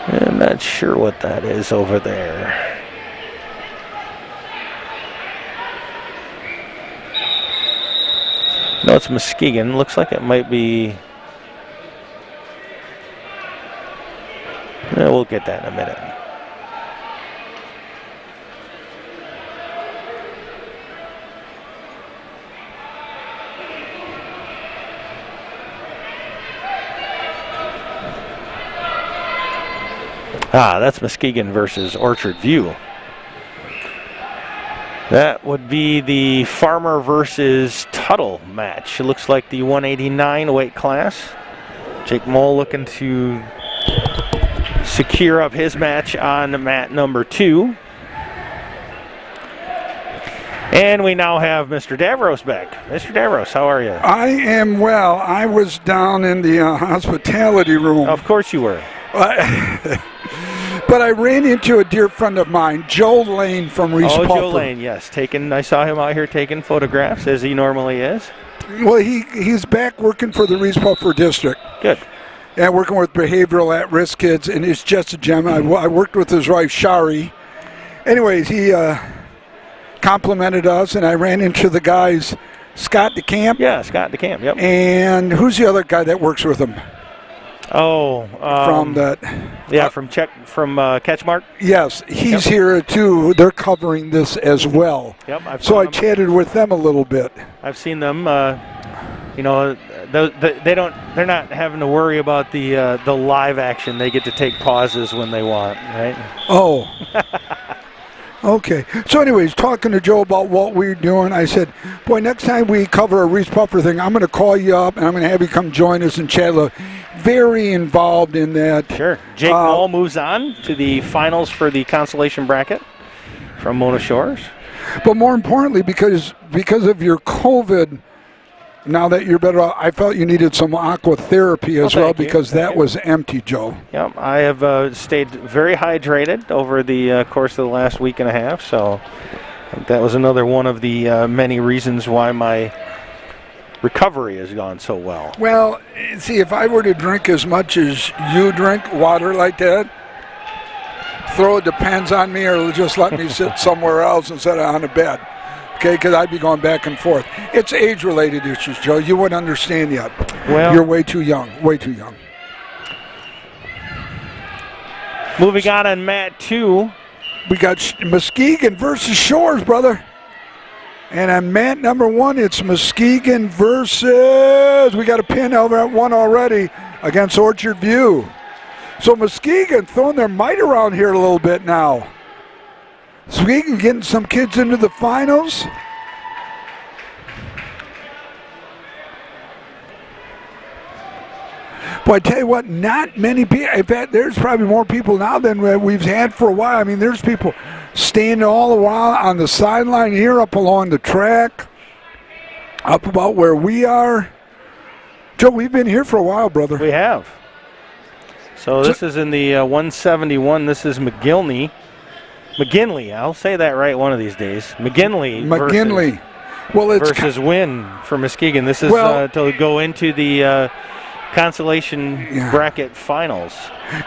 I'm not sure what that is over there. No, it's Muskegon. Looks like it might be. We'll get that in a minute. That's Muskegon versus Orchard View. That would be the Farmer versus Tuttle match. It looks like the 189 weight class. Jake Mole looking to secure up his match on mat number 2. And we now have Mr. Davros back. Mr. Davros, how are you? I am well. I was down in the hospitality room. Of course you were. But I ran into a dear friend of mine, Joe Lane from Reese Puffer. Joe Lane, yes. I saw him out here taking photographs, as he normally is. Well, he's back working for the Reese Puffer district. Good. And working with behavioral at-risk kids, and he's just a gem. I worked with his wife, Shari. Anyways, he complimented us, and I ran into the guys, Scott DeCamp. Yeah, Scott DeCamp, yep. And who's the other guy that works with him? From that. Yeah, from Catchmark. Yes, he's here too. They're covering this as well. Yep. I chatted with them a little bit. I've seen them. They're not having to worry about the live action. They get to take pauses when they want, right? Oh. Okay. So anyways, talking to Joe about what we're doing, I said, boy, next time we cover a Reese Puffer thing, I'm going to call you up and I'm going to have you come join us and chat. Very involved in that. Sure. Jake Mole moves on to the finals for the Consolation bracket from Mona Shores. But more importantly, because of your COVID, now that you're better off, I felt you needed some aqua therapy as well because that was empty, Joe. Yep, I have stayed very hydrated over the course of the last week and a half, so I think that was another one of the many reasons why my recovery has gone so well. Well, see, if I were to drink as much as you drink water like that, throw Depends on me or just let me sit somewhere else instead of on a bed. Okay, because I'd be going back and forth. It's age-related issues, Joe. You wouldn't understand yet. Well, you're way too young. Way too young. Moving on mat 2. We got Muskegon versus Shores, brother. And on mat number 1, it's Muskegon versus, we got a pin over at 1 already against Orchard View. So Muskegon throwing their might around here a little bit now. Muskegon getting some kids into the finals. But I tell you what, not many people. In fact, there's probably more people now than we've had for a while. I mean, there's people standing all the while on the sideline here, up along the track, up about where we are. Joe, we've been here for a while, brother. We have. So this is in the 171. This is McGinley, I'll say that right one of these days. McGinley. Versus Wynn for Muskegon. This is to go into the Consolation bracket finals.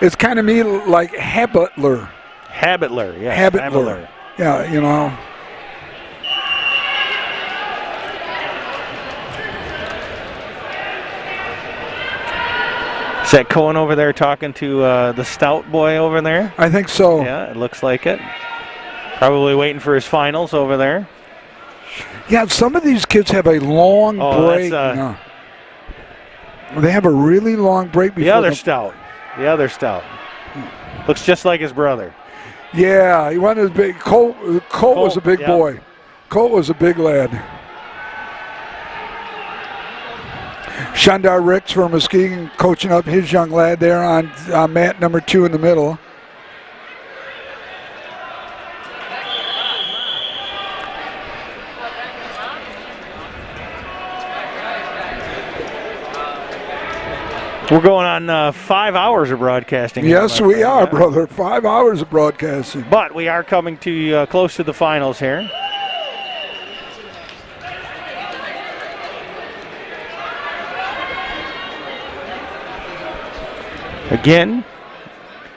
It's kind of me like Habitler. Yes. Habitler. Yeah, you know. Is that Cohen over there talking to the stout boy over there? I think so. Yeah, it looks like it. Probably waiting for his finals over there. Yeah, some of these kids have a long break. They have a really long break before the other stout. Looks just like his brother. Yeah, he wasn't as big. Colt was a big boy. Colt was a big lad. Shandar Ricks from Muskegon coaching up his young lad there on mat number 2 in the middle. We're going on 5 hours of broadcasting. Yes, we are, brother. 5 hours of broadcasting. But we are coming to close to the finals here. Again,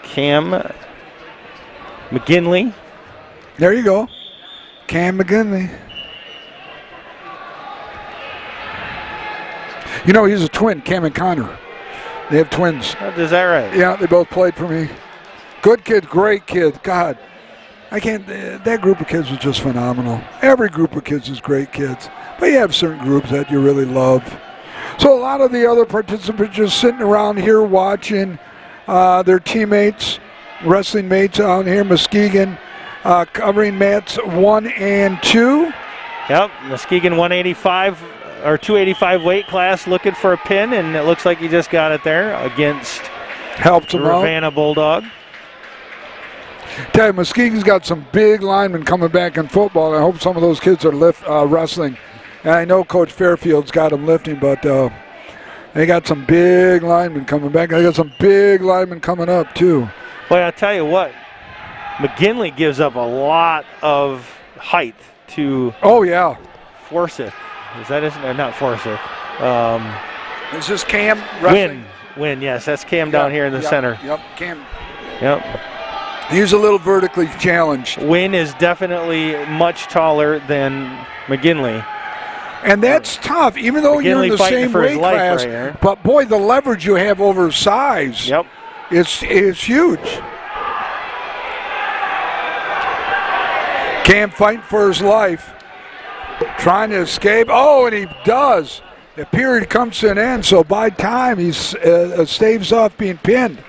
Cam McGinley. There you go. Cam McGinley. You know, he's a twin, Cam and Connor. They have twins. Is that right? Yeah, they both played for me. Good kid, great kid. God, I can't. That group of kids was just phenomenal. Every group of kids is great kids, but you have certain groups that you really love. So a lot of the other participants just sitting around here watching their teammates, wrestling mates out here, Muskegon, covering mats 1 and 2. Yep, Muskegon 185 or 285 weight class looking for a pin, and it looks like he just got it there against helped him Ravenna Bulldog. Tell you, Muskegon's got some big linemen coming back in football. I hope some of those kids are wrestling. And I know Coach Fairfield's got them lifting, but they got some big linemen coming back. They got some big linemen coming up, too. Well, I'll tell you what, McGinley gives up a lot of height to Forsyth. Is that his name? Not Forsyth. Is this Cam wrestling? Win, yes. That's Cam down here in the center. Yep, Cam. Yep. He's a little vertically challenged. Win is definitely much taller than McGinley. And that's tough, even though McGinley you're in the same weight class. Right, but, boy, the leverage you have over size is huge. Cam fighting for his life, trying to escape. Oh, and he does. The period comes to an end, so by time he staves off being pinned.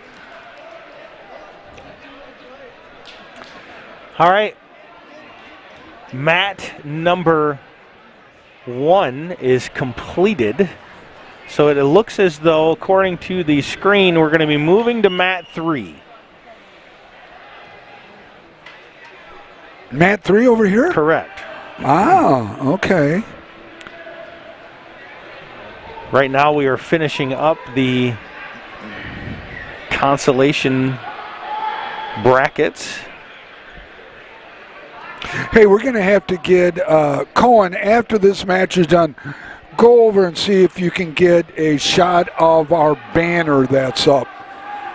All right. Mat number 1 is completed. So it looks as though, according to the screen, we're going to be moving to mat 3. Mat 3 over here? Correct. Ah, okay. Right now we are finishing up the Consolation brackets. Hey, we're going to have to get Cohen, after this match is done, go over and see if you can get a shot of our banner that's up.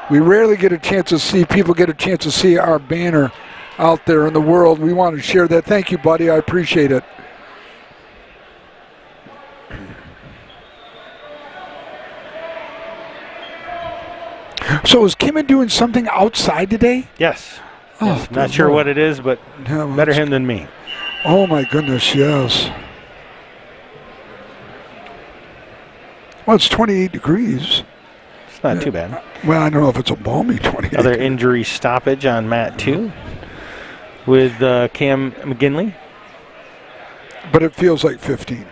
We rarely get a chance to see, people get a chance to see our banner out there in the world. We want to share that. Thank you, buddy. I appreciate it. So is Kimmin doing something outside today? Yes. Oh, yes. Not sure what it is, but yeah, better him than me. Oh, my goodness, yes. Well, it's 28 degrees. It's not too bad. Well, I don't know if it's a balmy 28. Other injury stoppage on mat 2 with Cam McGinley. But it feels like 15.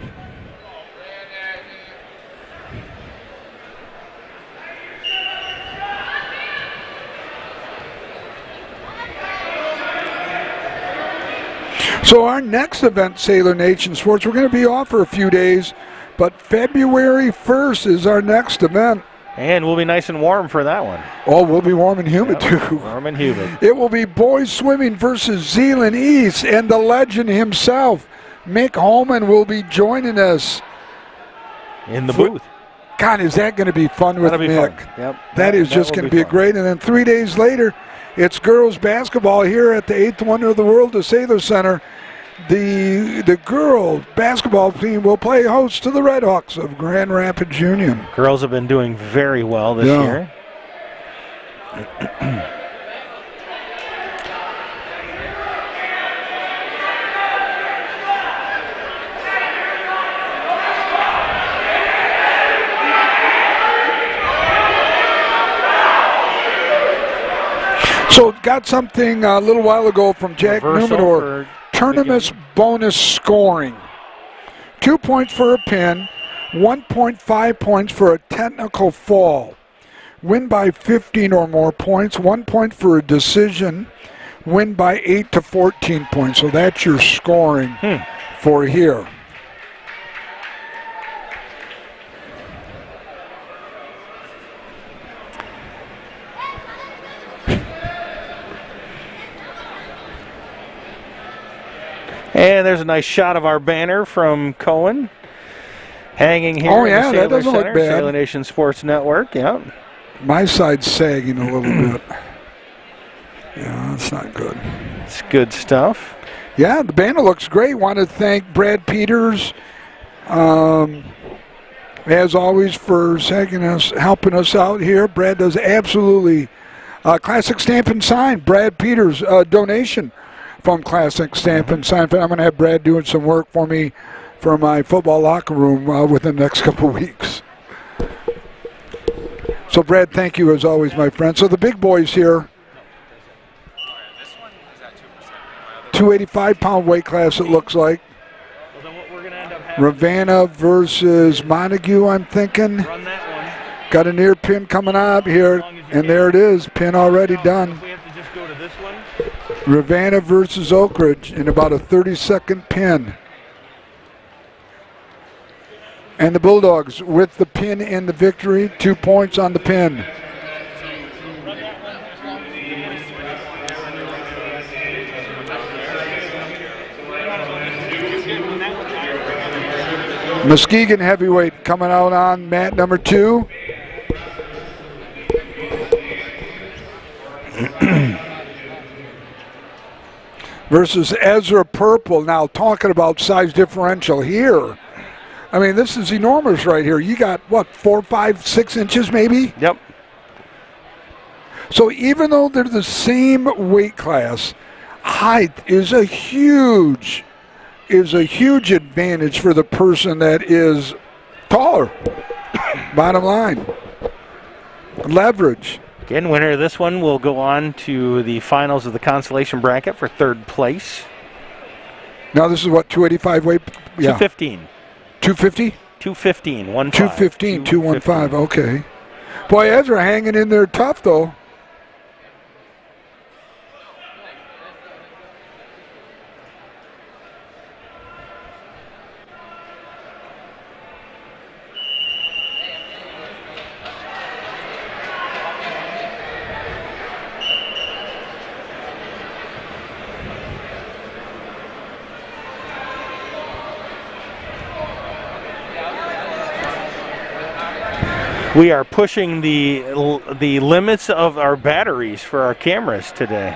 So our next event, Sailor Nation Sports, we're going to be off for a few days, but February 1st is our next event. And we'll be nice and warm for that one. Oh, we'll be warm and humid, too. Warm and humid. It will be boys swimming versus Zeeland East, and the legend himself, Mick Holman, will be joining us. In the booth. God, is that going to be fun with Mick? Fun. Yep. That is just going to be great. And then 3 days later, it's girls basketball here at the 8th Wonder of the World, the Sailor Center. The girls basketball team will play host to the Red Hawks of Grand Rapids Union. Girls have been doing very well this year. So got something a little while ago from Jack Reversal Numador. for Tournament's bonus scoring. 2 points for a pin, 1.5 points for a technical fall. Win by 15 or more points, 1 point for a decision, win by 8 to 14 points. So that's your scoring for here. And there's a nice shot of our banner from Cohen hanging here. Oh, in yeah, the that Sailor doesn't look Center, bad. Sailor Nation Sports Network, yeah. My side's sagging a little bit. Yeah, that's not good. It's good stuff. Yeah, the banner looks great. Want to thank Brad Peters, as always, for helping us out here. Brad does absolutely Classic Stamp and Sign. Brad Peters donation from Classic Stamp and Sign. I'm going to have Brad doing some work for me for my football locker room within the next couple of weeks. So, Brad, thank you as always, my friend. So the big boys here. 285-pound weight class, it looks like. Well, then what we're going to end up having Ravenna versus Montague, I'm thinking. run that one. Got a near pin coming up here, and there it is. Pin already done. If we have to just go to this one. Ravenna versus Oak Ridge in about a 30-second pin. And the Bulldogs with the pin and the victory. 2 points on the pin. Muskegon heavyweight coming out on mat number 2. Versus Ezra Purple. Now talking about size differential here. I mean, this is enormous right here. You got, what, 4, 5, 6 inches maybe? Yep. So even though they're the same weight class, height is a huge advantage for the person that is taller. Bottom line. Leverage. Again, winner of this one will go on to the finals of the consolation bracket for third place. Now this is what, 285 weight? Yeah. 215. 250? 215. 215, 215, okay. Boy, Ezra hanging in there tough, though. We are pushing the limits of our batteries for our cameras today.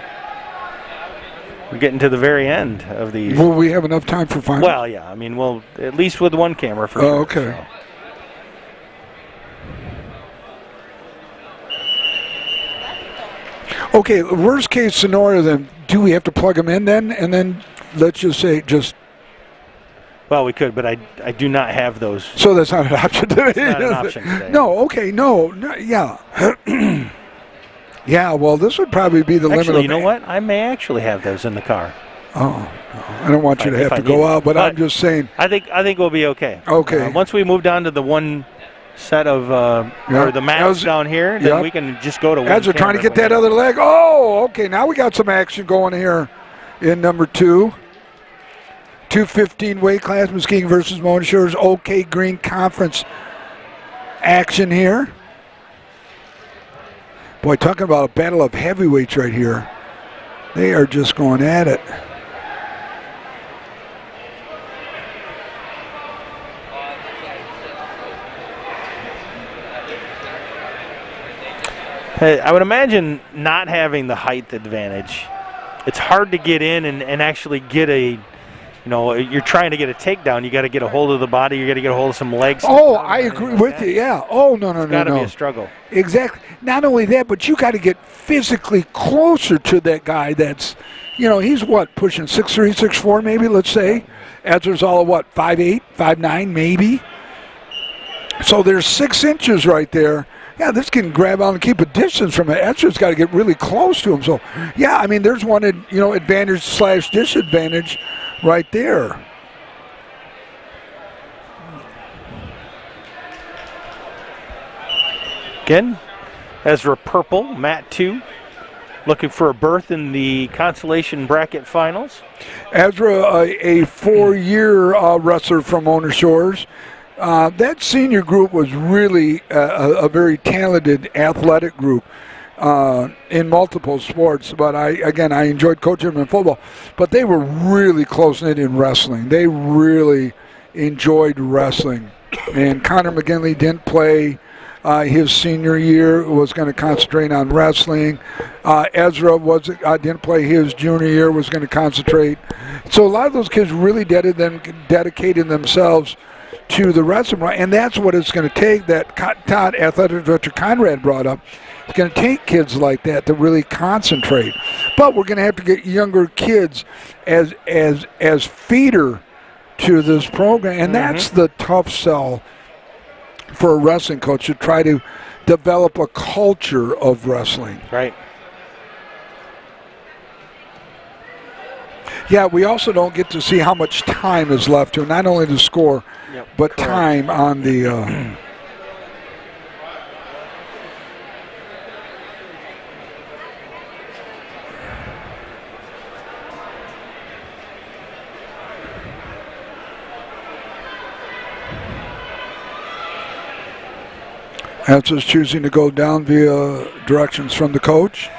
We're getting to the very end of these. Will we have enough time for final? Well, yeah. I mean, we'll at least with one camera for sure. Okay. So. Okay, worst case scenario then, do we have to plug them in then? And then let's just say Well, we could, but I do not have those. So that's not an option today. It's not an option today. No, okay, no yeah. Yeah, well, this would probably be the limit. Actually, you know what? I may actually have those in the car. Oh, I don't want you to have to go out, but I'm just saying. I think we'll be okay. Okay. Once we move down to the one set of or the mats down here, then we can just go to one. As we're trying to get that other leg. Oh, okay. Now we got some action going here in number 2. 215 weight class, Muskegon versus Mona Shores. OK Green Conference action here. Boy, talking about a battle of heavyweights right here. They are just going at it. I would imagine not having the height advantage. It's hard to get in and actually get a. You're trying to get a takedown. You got to get a hold of the body. You got to get a hold of some legs. Oh, I agree with you. Yeah. Oh, no. It's got to be a struggle. Exactly. Not only that, but you got to get physically closer to that guy. That's, he's what, pushing 6'3", 6'4", maybe. Let's say. Ezra's all what, 5'8", 5'9", maybe. So there's 6 inches right there. yeah, this can grab on and keep a distance from it. Ezra's got to get really close to him. So, yeah, I mean, there's one, advantage/disadvantage right there. Again, Ezra Purple, Matt 2, looking for a berth in the Consolation bracket finals. Ezra, a 4-year wrestler from Mona Shores. That senior group was really a very talented athletic group in multiple sports. But I enjoyed coaching them in football. But they were really close-knit in wrestling. They really enjoyed wrestling. And Connor McGinley didn't play his senior year, was going to concentrate on wrestling. Ezra didn't play his junior year, was going to concentrate. So a lot of those kids really dedicated themselves to the wrestling, and that's what it's going to take. That Todd Athletic Director Conrad brought up. It's going to take kids like that to really concentrate. But we're going to have to get younger kids as feeder to this program, and that's the tough sell for a wrestling coach, to try to develop a culture of wrestling. Right. Yeah, we also don't get to see how much time is left to not only the score, but correct. time on the. Ezra's choosing to go down via directions from the coach.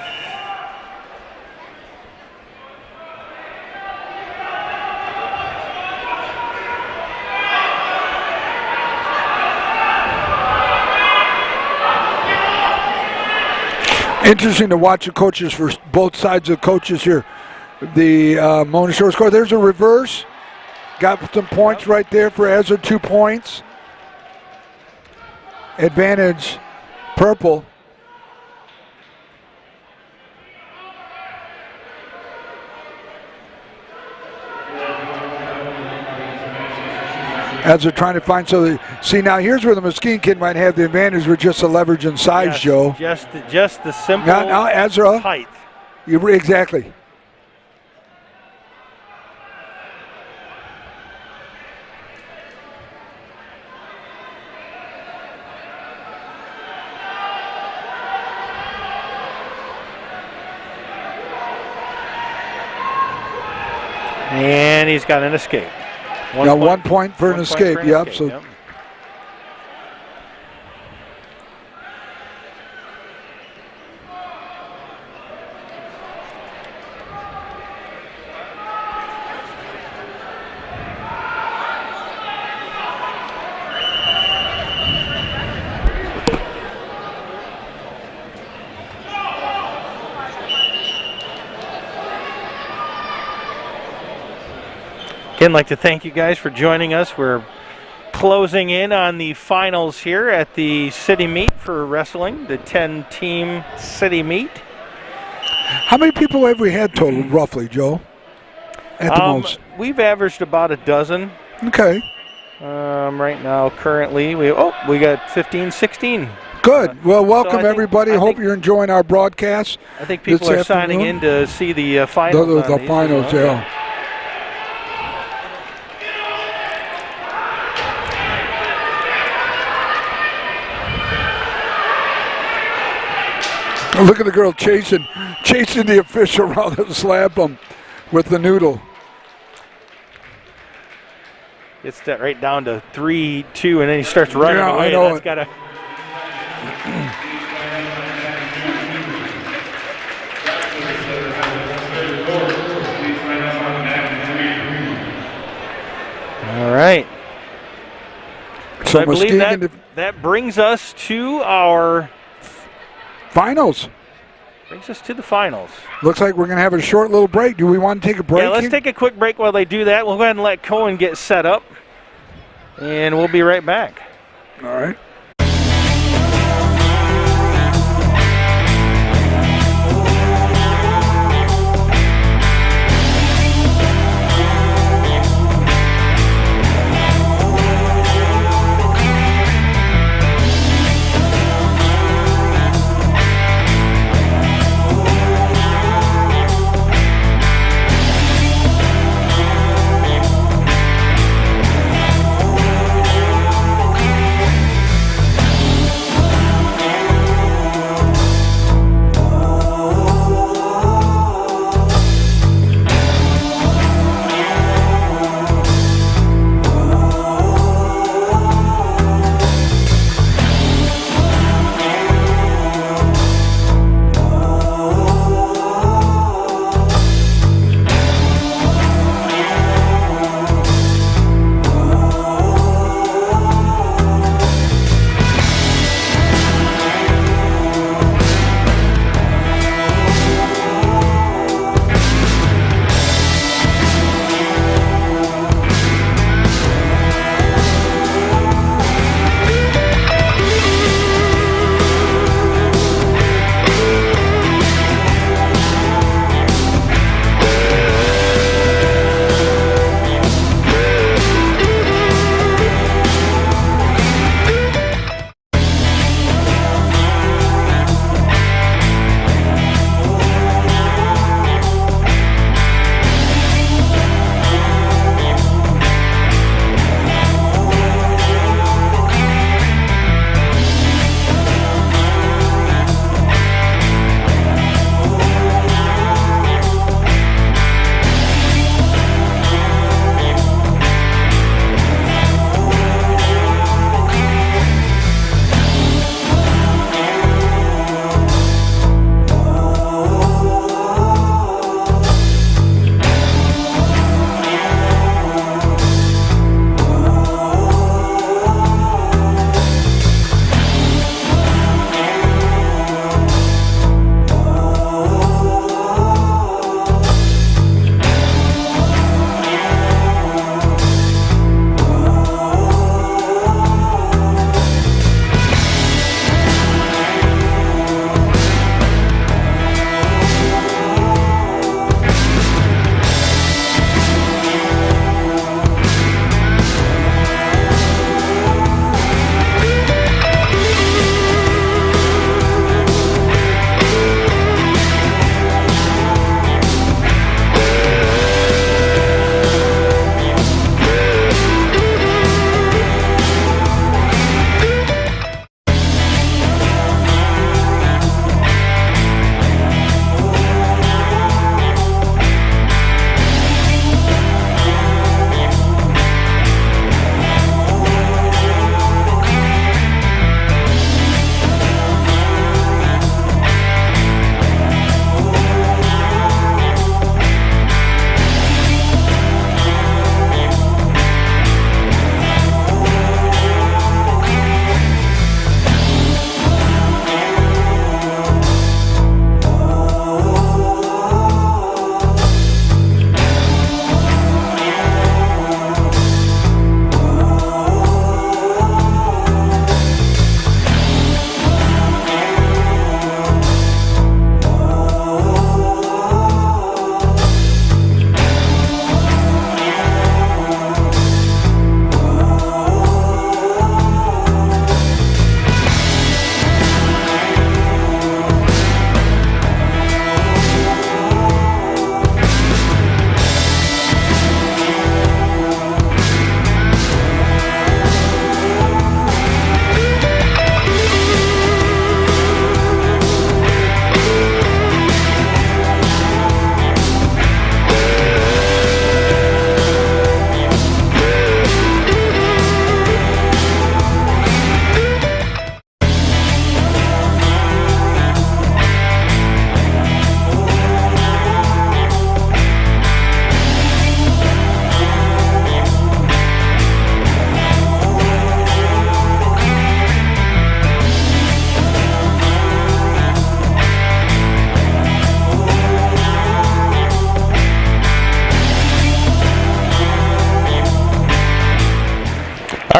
Interesting to watch the coaches for both sides of the coaches here. The Mona Shores score. There's a reverse. Got some points right there for Ezra, 2 points. Advantage Purple. As they're trying to find, see now here's where the Mesquite kid might have the advantage with just a leverage in size, yes, Joe. Just the simple now Ezra, height. Exactly. And he's got an escape. 1 point for an escape. Yep. So. Yep. Again, I'd like to thank you guys for joining us. We're closing in on the finals here at the city meet for wrestling, the 10-team city meet. How many people have we had total, roughly, Joe? At the most? We've averaged about a dozen. Okay. Right now, currently, we got 15, 16. Good. Well, welcome so everybody. Hope you're enjoying our broadcast. I think people are signing in to see the finals. The finals, yeah. Look at the girl chasing the official around to slap him with the noodle. Gets that right down to 3-2, and then he starts running away. I know. That's gotta. All right. So I believe that brings us to our finals. Brings us to the finals. Looks like we're going to have a short little break. Do we want to take a break? Yeah, let's take a quick break while they do that. We'll go ahead and let Cohen get set up, and we'll be right back. All right.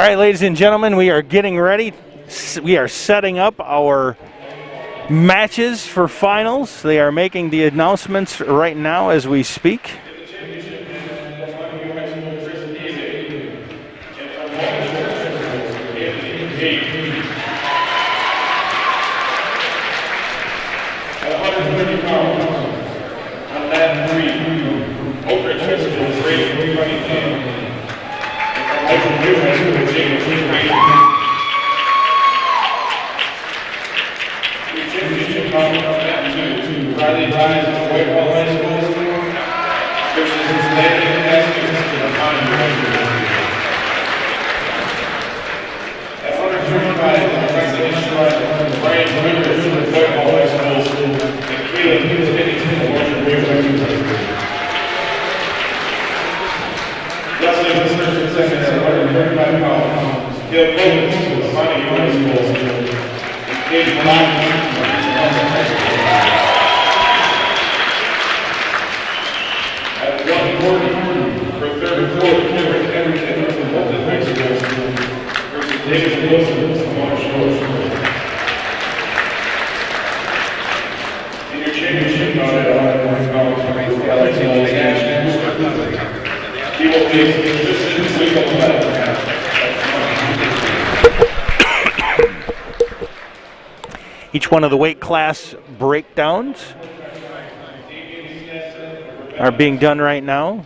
right, ladies and gentlemen, we are getting ready. We are setting up our matches for finals. They are making the announcements right now as we speak. Each one of the weight class breakdowns are being done right now.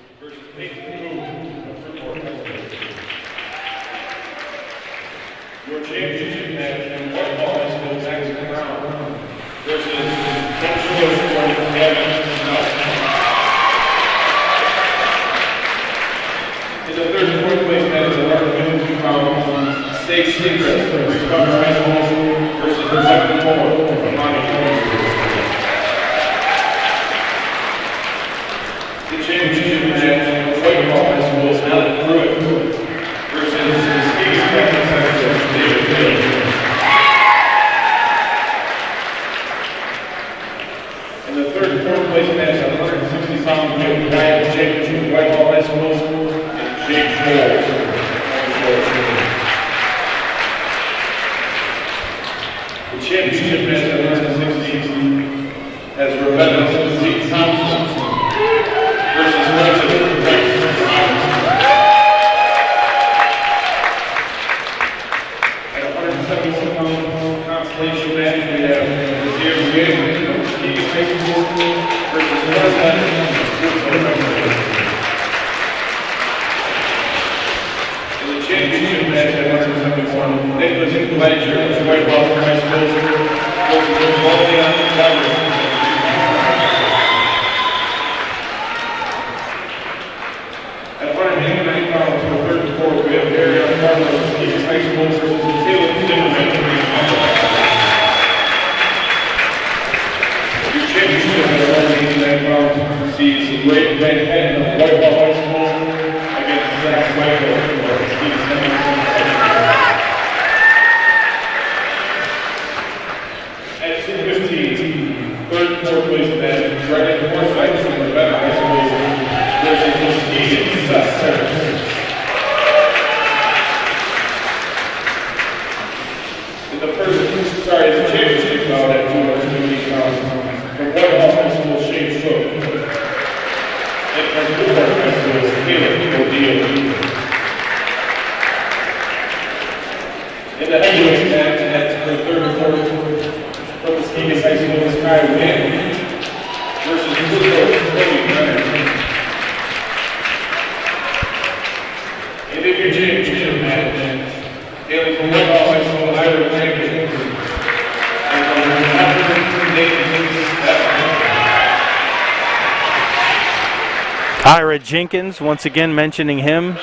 Ira Jenkins, once again mentioning him.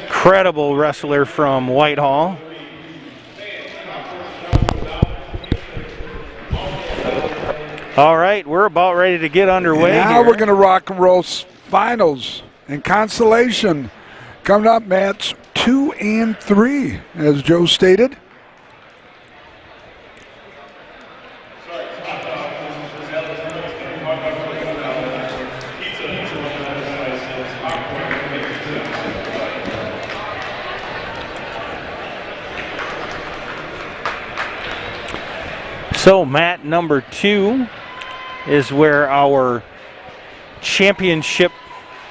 Incredible wrestler from Whitehall. All right, we're about ready to get underway. Now here. We're going to rock and roll finals and Consolation. Coming up, match 2 and 3, as Joe stated. So mat number 2 is where our championship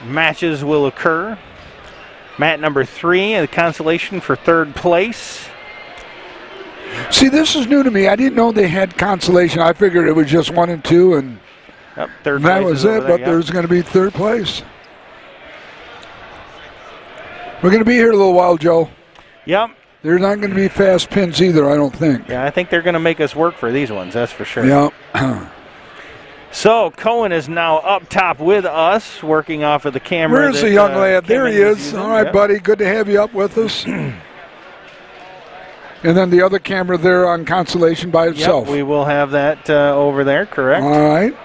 matches will occur. Mat number 3, the consolation for third place. See, this is new to me. I didn't know they had consolation. I figured it was just 1 and 2, and Yep, third that place was is over it, there, but yep. there's going to be third place. We're going to be here a little while, Joe. Yep. There's not going to be fast pins either, I don't think. Yeah, I think they're going to make us work for these ones, that's for sure. Yeah. So Cohen is now up top with us, working off of the camera. Where's the young lad? There he is. All right, buddy. Good to have you up with us. And then the other camera there on Consolation by itself. Yep, we will have that over there, correct? All right.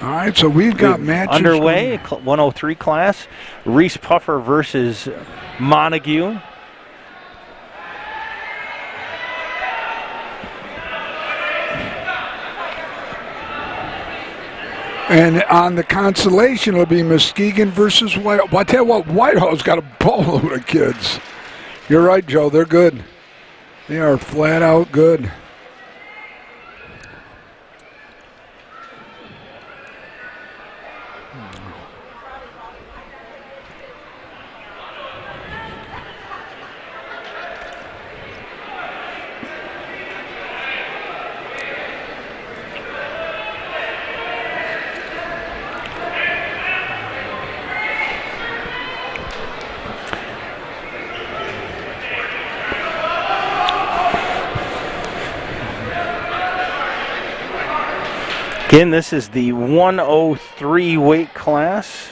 All right, so we've got matches underway. 103 class. Reese Puffer versus Montague. And on the Consolation, it'll be Muskegon versus Whitehall. Well, I tell you what, Whitehall's got a boatload of kids. You're right, Joe. They're good. They are flat out good. Again, this is the 103 weight class.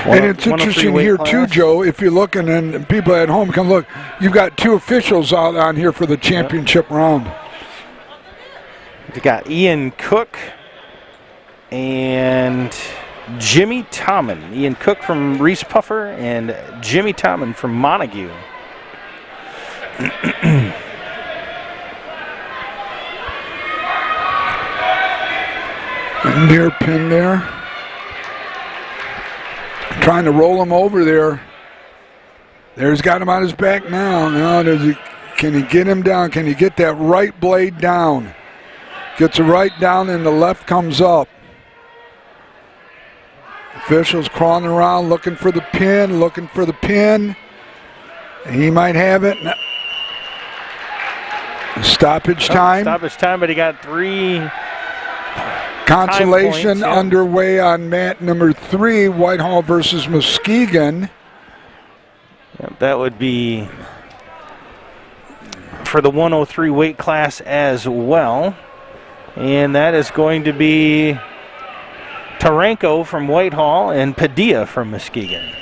And it's interesting here too, Joe, if you're looking and people at home can look, you've got 2 officials out on here for the championship round. We've got Ian Cook and Jimmy Tommen. Ian Cook from Reese Puffer and Jimmy Tommen from Montague. Near pin there. Trying to roll him over there. There's got him on his back now. Now can he get him down? Can he get that right blade down? Gets the right down and the left comes up. Officials crawling around looking for the pin, He might have it. Stoppage time. Stoppage time, but he got 3. Consolation underway on mat number 3, Whitehall versus Muskegon. Yep, that would be for the 103 weight class as well. And that is going to be Taranko from Whitehall and Padilla from Muskegon.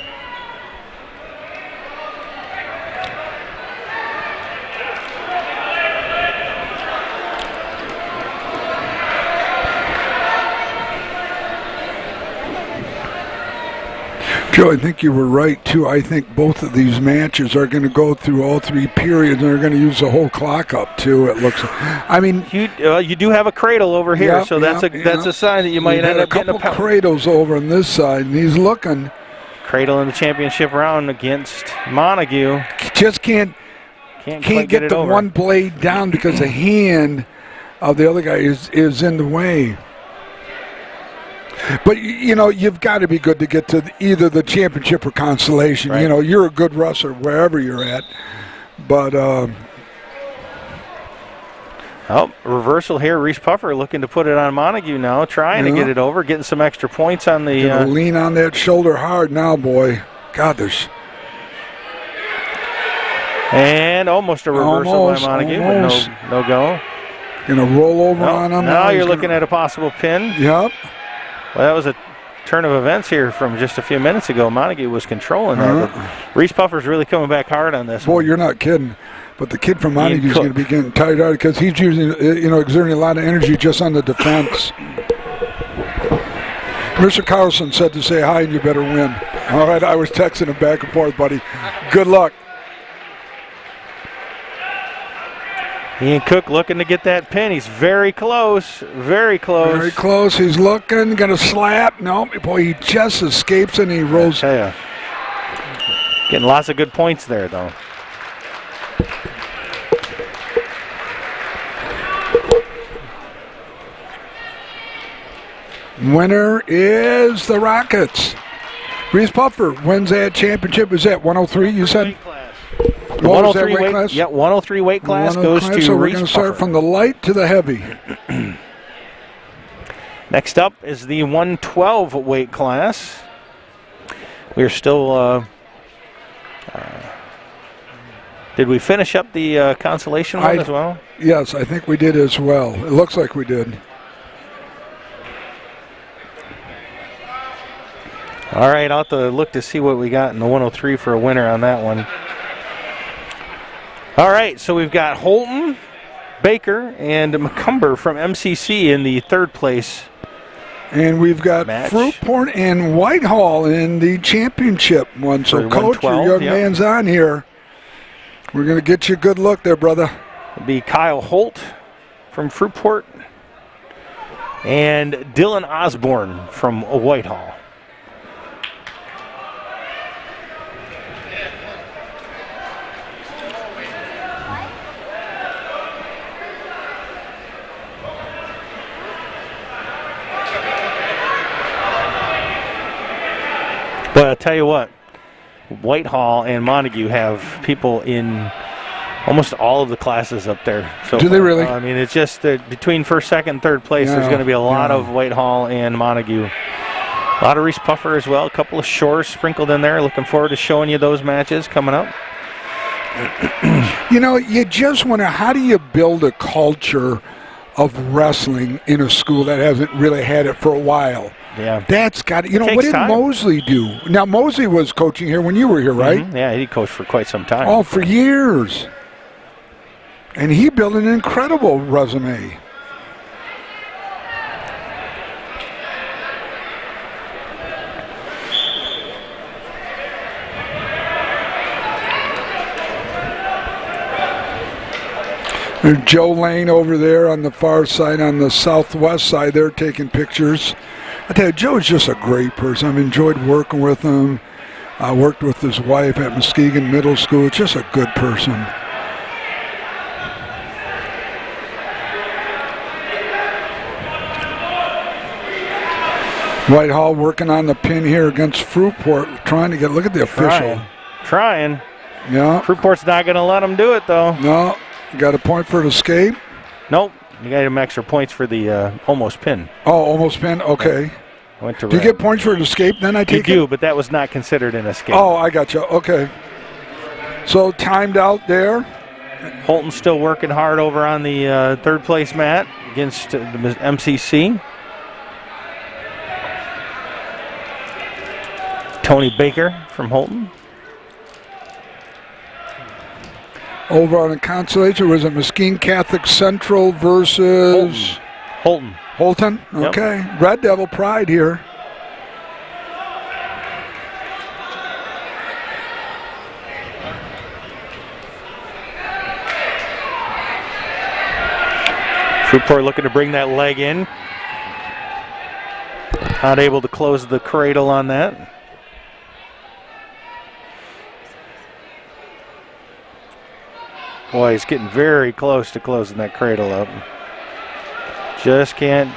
Joe, I think you were right, too. I think both of these matches are going to go through all 3 periods, and they're going to use the whole clock up, too, it looks. I mean, you do have a cradle over here, so that's a sign that you might end up getting a couple cradles over on this side, and he's looking. Cradle in the championship round against Montague. Just can't get the one blade down because the hand of the other guy is in the way. But, you've got to be good to get to either the championship or Consolation. Right. You're a good wrestler wherever you're at. But, reversal here. Reese Puffer looking to put it on Montague now, trying to get it over, getting some extra points on the... lean on that shoulder hard now, boy. God, there's... And almost a reversal by Montague, but no go. Going to roll over on him. Now you're looking at a possible pin. Yep. Well, that was a turn of events here from just a few minutes ago. Montague was controlling that. But Reese Puffer's really coming back hard on this. Boy, you're not kidding. But the kid from Montague is going to be getting tired out because he's using, exerting a lot of energy just on the defense. Mr. Carlson said to say hi and you better win. All right, I was texting him back and forth, buddy. Good luck. Ian Cook looking to get that pin. He's very close, very close. Very close. He's looking, going to slap. No, boy, he just escapes and he rolls. Getting lots of good points there, though. Winner is the Rockets. Reese Puffer wins that championship. Is that 103, you said? Weight class. What was that weight class? Yeah, 103 weight class 103, goes to so we're Reese going to start Puffer. from the light to the heavy. Next up is the 112 weight class. We're still. Did we finish up the consolation one as well? Yes, I think we did as well. It looks like we did. All right, I'll have to look to see what we got in the 103 for a winner on that one. All right, so we've got Holton, Baker, and McCumber from MCC in the third place. And we've got match. Fruitport and Whitehall in the championship one. So, For Coach, your 112, young man's on here. We're going to get you a good look there, brother. It'll be Kyle Holt from Fruitport and Dylan Osborne from Whitehall. But I'll tell you what, Whitehall and Montague have people in almost all of the classes up there. So Do they really? I mean, it's just that between first, second, and third place, there's going to be a lot of Whitehall and Montague. A lot of Reese Puffer as well. A couple of Shores sprinkled in there. Looking forward to showing you those matches coming up. You know, you just wonder, how do you build a culture of wrestling in a school that hasn't really had it for a while? Yeah. That's got to, you know, Takes what did time. Mosley do? Now, Mosley was coaching here when you were here, right? Mhm. Yeah, he coached for quite some time. Oh, for years. And he built an incredible resume. There's Joe Lane over there on the far side, on the southwest side. They're taking pictures. I tell you, Joe's just a great person. I've enjoyed working with him. I worked with his wife at Muskegon Middle School. Just a good person. Whitehall working on the pin here against Fruitport, trying to get, look at the official. Trying. Yeah. Fruitport's not going to let him do it, though. No, got a point for an escape. Nope. You got him extra points for the almost pin. Oh, almost pin, okay. Went to Do you red. get points for an escape then, I You take do, it? but that was not considered an escape. Oh, I got you, okay. So timed out there. Holton's still working hard over on the third place mat against the MCC. Tony Baker from Holton. Over on the Consolation, was it Muskegon Catholic Central versus Holton. Holton? Yep. Okay. Red Devil pride here. Fruitport looking to bring that leg in. Not able to close the cradle on that. Boy, he's getting very close to closing that cradle up. Just can't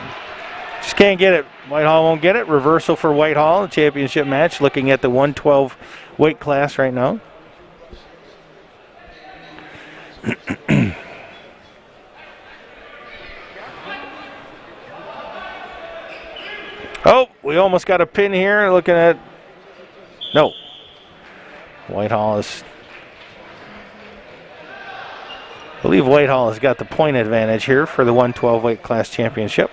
get it. Whitehall won't get it. Reversal for Whitehall, the championship match. Looking at the 112 weight class right now. Oh, we almost got a pin here. Looking at, no. Whitehall is, I believe Whitehall has got the point advantage here for the 112 weight class championship.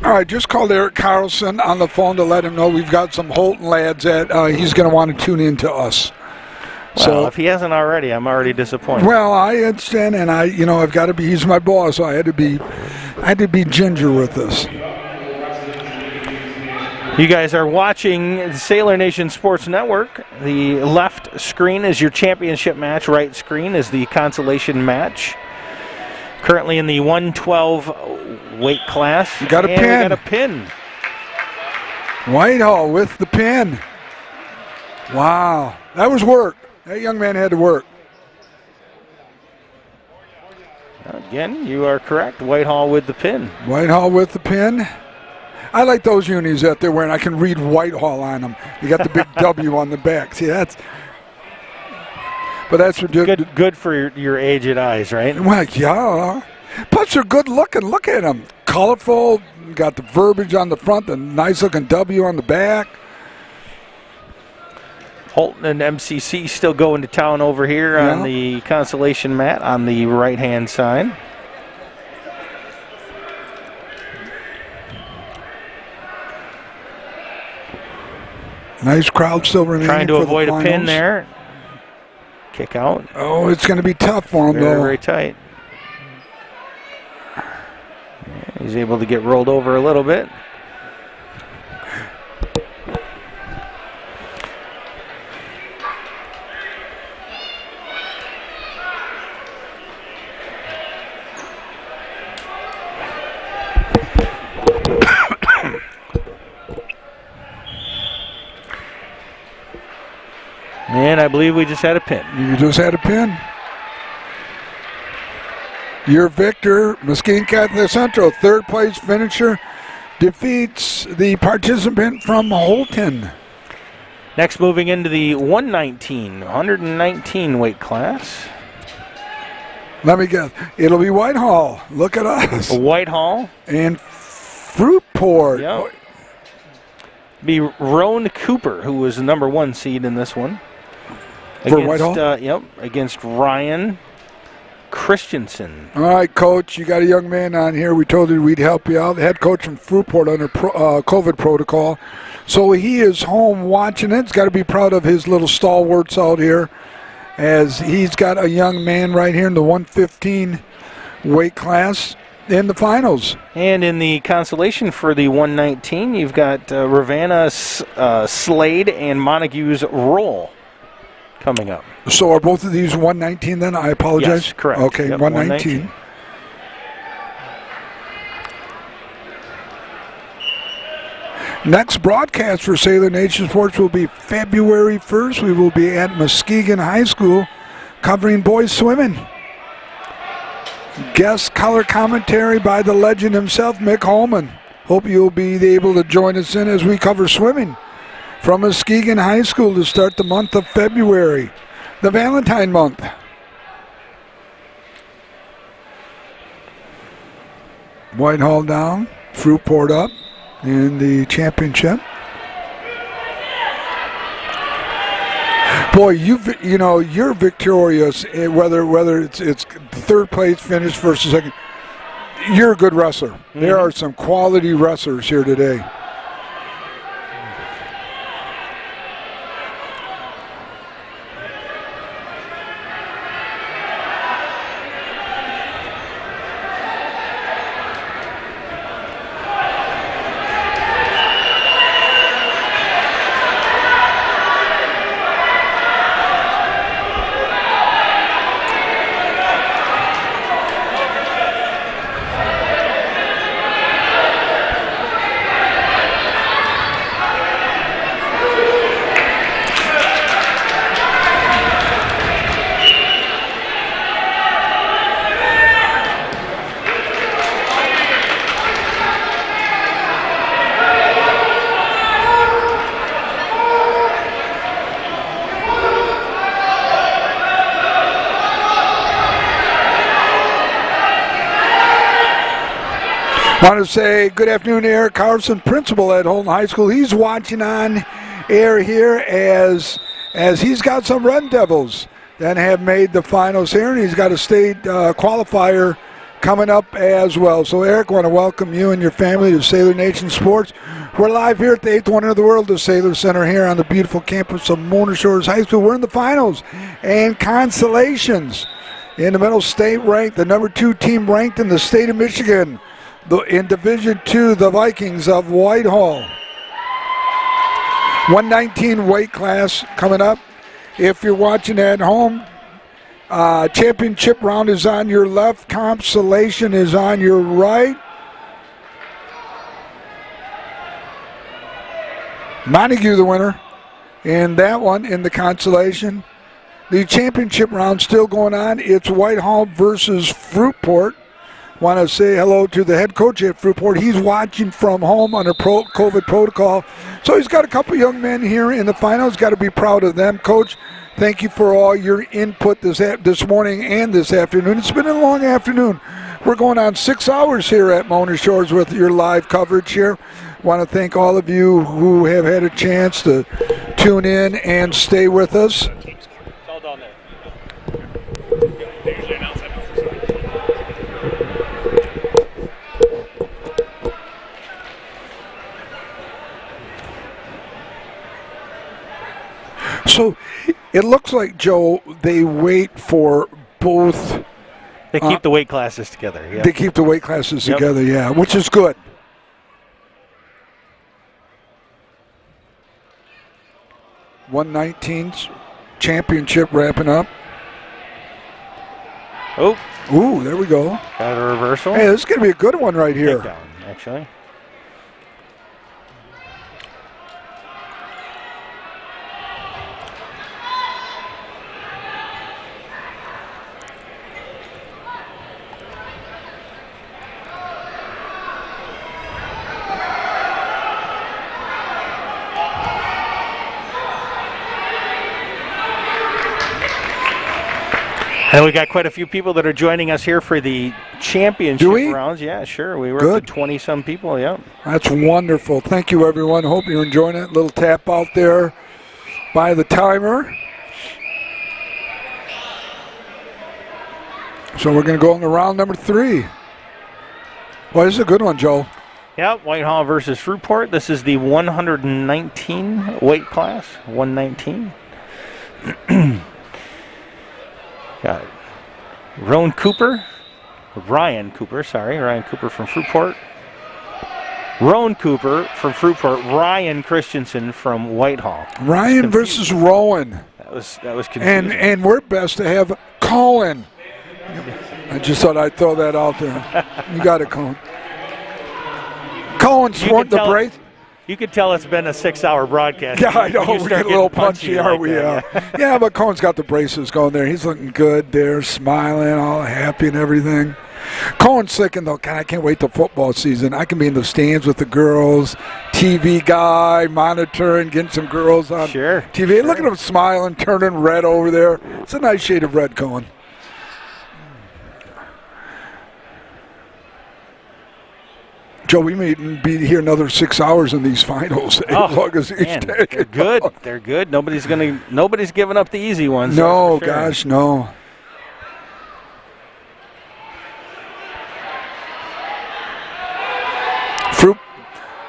All right, just called Eric Carlson on the phone to let him know we've got some Holton lads that he's going to want to tune in to us. Well, So if he hasn't already, I'm already disappointed. well, I understand, and I've got to be. He's my boss, so I had to be ginger with this. You guys are watching the Sailor Nation Sports Network. The left screen is your championship match. Right screen is the consolation match. Currently in the 112 weight class. You got a and pin. We got a pin. Whitehall with the pin. Wow. That was work. That young man had to work. Again, you are correct. Whitehall with the pin. Whitehall with the pin. I like those unis that they're wearing. I can read Whitehall on them. You got the big W on the back. See, that's good for your aged eyes, right? Well, yeah. Plus, they're good looking. Look at them. Colorful. Got the verbiage on the front, the nice looking W on the back. Holton and MCC still going to town over here on the consolation mat on the right-hand side. Nice crowd still remaining. Trying to for avoid the a pin there. Kick out. Oh, it's going to be tough for him, very, though. Very tight. He's able to get rolled over a little bit. And I believe we just had a pin. You just had a pin. Your victor, Muskegon Catholic Central, third place finisher, defeats the participant from Holton. Next, moving into the 119 weight class. Let me guess. It'll be Whitehall. Look at us. Whitehall. And Fruitport. Yep. Be Roan Cooper, who was the number 1 seed in this one. For Whitehall? Against Ryan Christensen. All right, Coach, you got a young man on here. We told you we'd help you out. The head coach from Fruitport under COVID protocol. So he is home watching it. He's got to be proud of his little stalwarts out here, as he's got a young man right here in the 115 weight class in the finals. And in the consolation for the 119, you've got Ravenna Slade and Montague's Roll coming up. So are both of these 119 then? I apologize. Yes, correct. Okay, yep, 119. Next broadcast for Sailor Nation Sports will be February 1st. We will be at Muskegon High School covering boys swimming. Guest color commentary by the legend himself, Mick Holman. Hope you'll be able to join us in as we cover swimming from Muskegon High School to start the month of February, the Valentine month. Whitehall down, Fruitport up in the championship. Boy, you're victorious. Whether it's third place finish versus second, you're a good wrestler. Mm-hmm. There are some quality wrestlers here today. Want to say good afternoon to Eric Carlson, principal at Holton High School. He's watching on air here as he's got some Red Devils that have made the finals here, and he's got a state qualifier coming up as well. So, Eric, I want to welcome you and your family to Sailor Nation Sports. We're live here at the 8th Wonder of the World, the Sailor Center here on the beautiful campus of Mona Shores High School. We're in the finals and consolations. In the middle, state ranked, the number 2 team ranked in the state of Michigan. In Division II, the Vikings of Whitehall. 119 weight class coming up. If you're watching at home, championship round is on your left. Consolation is on your right. Montague the winner in that one in the Consolation. The championship round still going on. It's Whitehall versus Fruitport. Want to say hello to the head coach at Fruitport. He's watching from home under COVID protocol. So he's got a couple young men here in the finals. Got to be proud of them. Coach, thank you for all your input this morning and this afternoon. It's been a long afternoon. We're going on 6 hours here at Mona Shores with your live coverage here. Want to thank all of you who have had a chance to tune in and stay with us. It's all down there. They usually announce that before. So it looks like, Joe, they wait for both. They keep the weight classes together. Yeah. They keep the weight classes Yep. together, yeah, which is good. $119's championship wrapping up. Oh, Ooh, there we go. got a reversal. Hey, this is going to be a good one right here. Takedown, actually. And we got quite a few people that are joining us here for the championship Do we? rounds. Yeah, sure. We were Good. up to 20-some people, yeah. That's wonderful. Thank you, everyone. Hope you're enjoying it. Little tap out there by the timer. So we're going to go into round number 3. Well, this is a good one, Joe. Yeah, Whitehall versus Fruitport. This is the 119 weight class. 119. Got Ryan Cooper from Fruitport. Roan Cooper from Fruitport. Ryan Christensen from Whitehall. Ryan versus Rowan. That was confusing. And we're best to have Colin. I just thought I'd throw that out there. You got it, Colin. Colin swore the brace. You could tell it's been a 6-hour broadcast. Yeah, I know. You We start get a little getting punchy, like aren't we? that, Yeah, but Cohen's got the braces going there. He's looking good there, smiling, all happy and everything. Cohen's thinking, though, God, I can't wait till football season. I can be in the stands with the girls, TV guy, monitoring, getting some girls on Sure, TV. sure. Look at him smiling, turning red over there. It's a nice shade of red, Cohen. Joe, we may be here another 6 hours in these finals as long as he's man, taking they're good. They're good. Nobody's giving up the easy ones. No, that's for sure. gosh, no.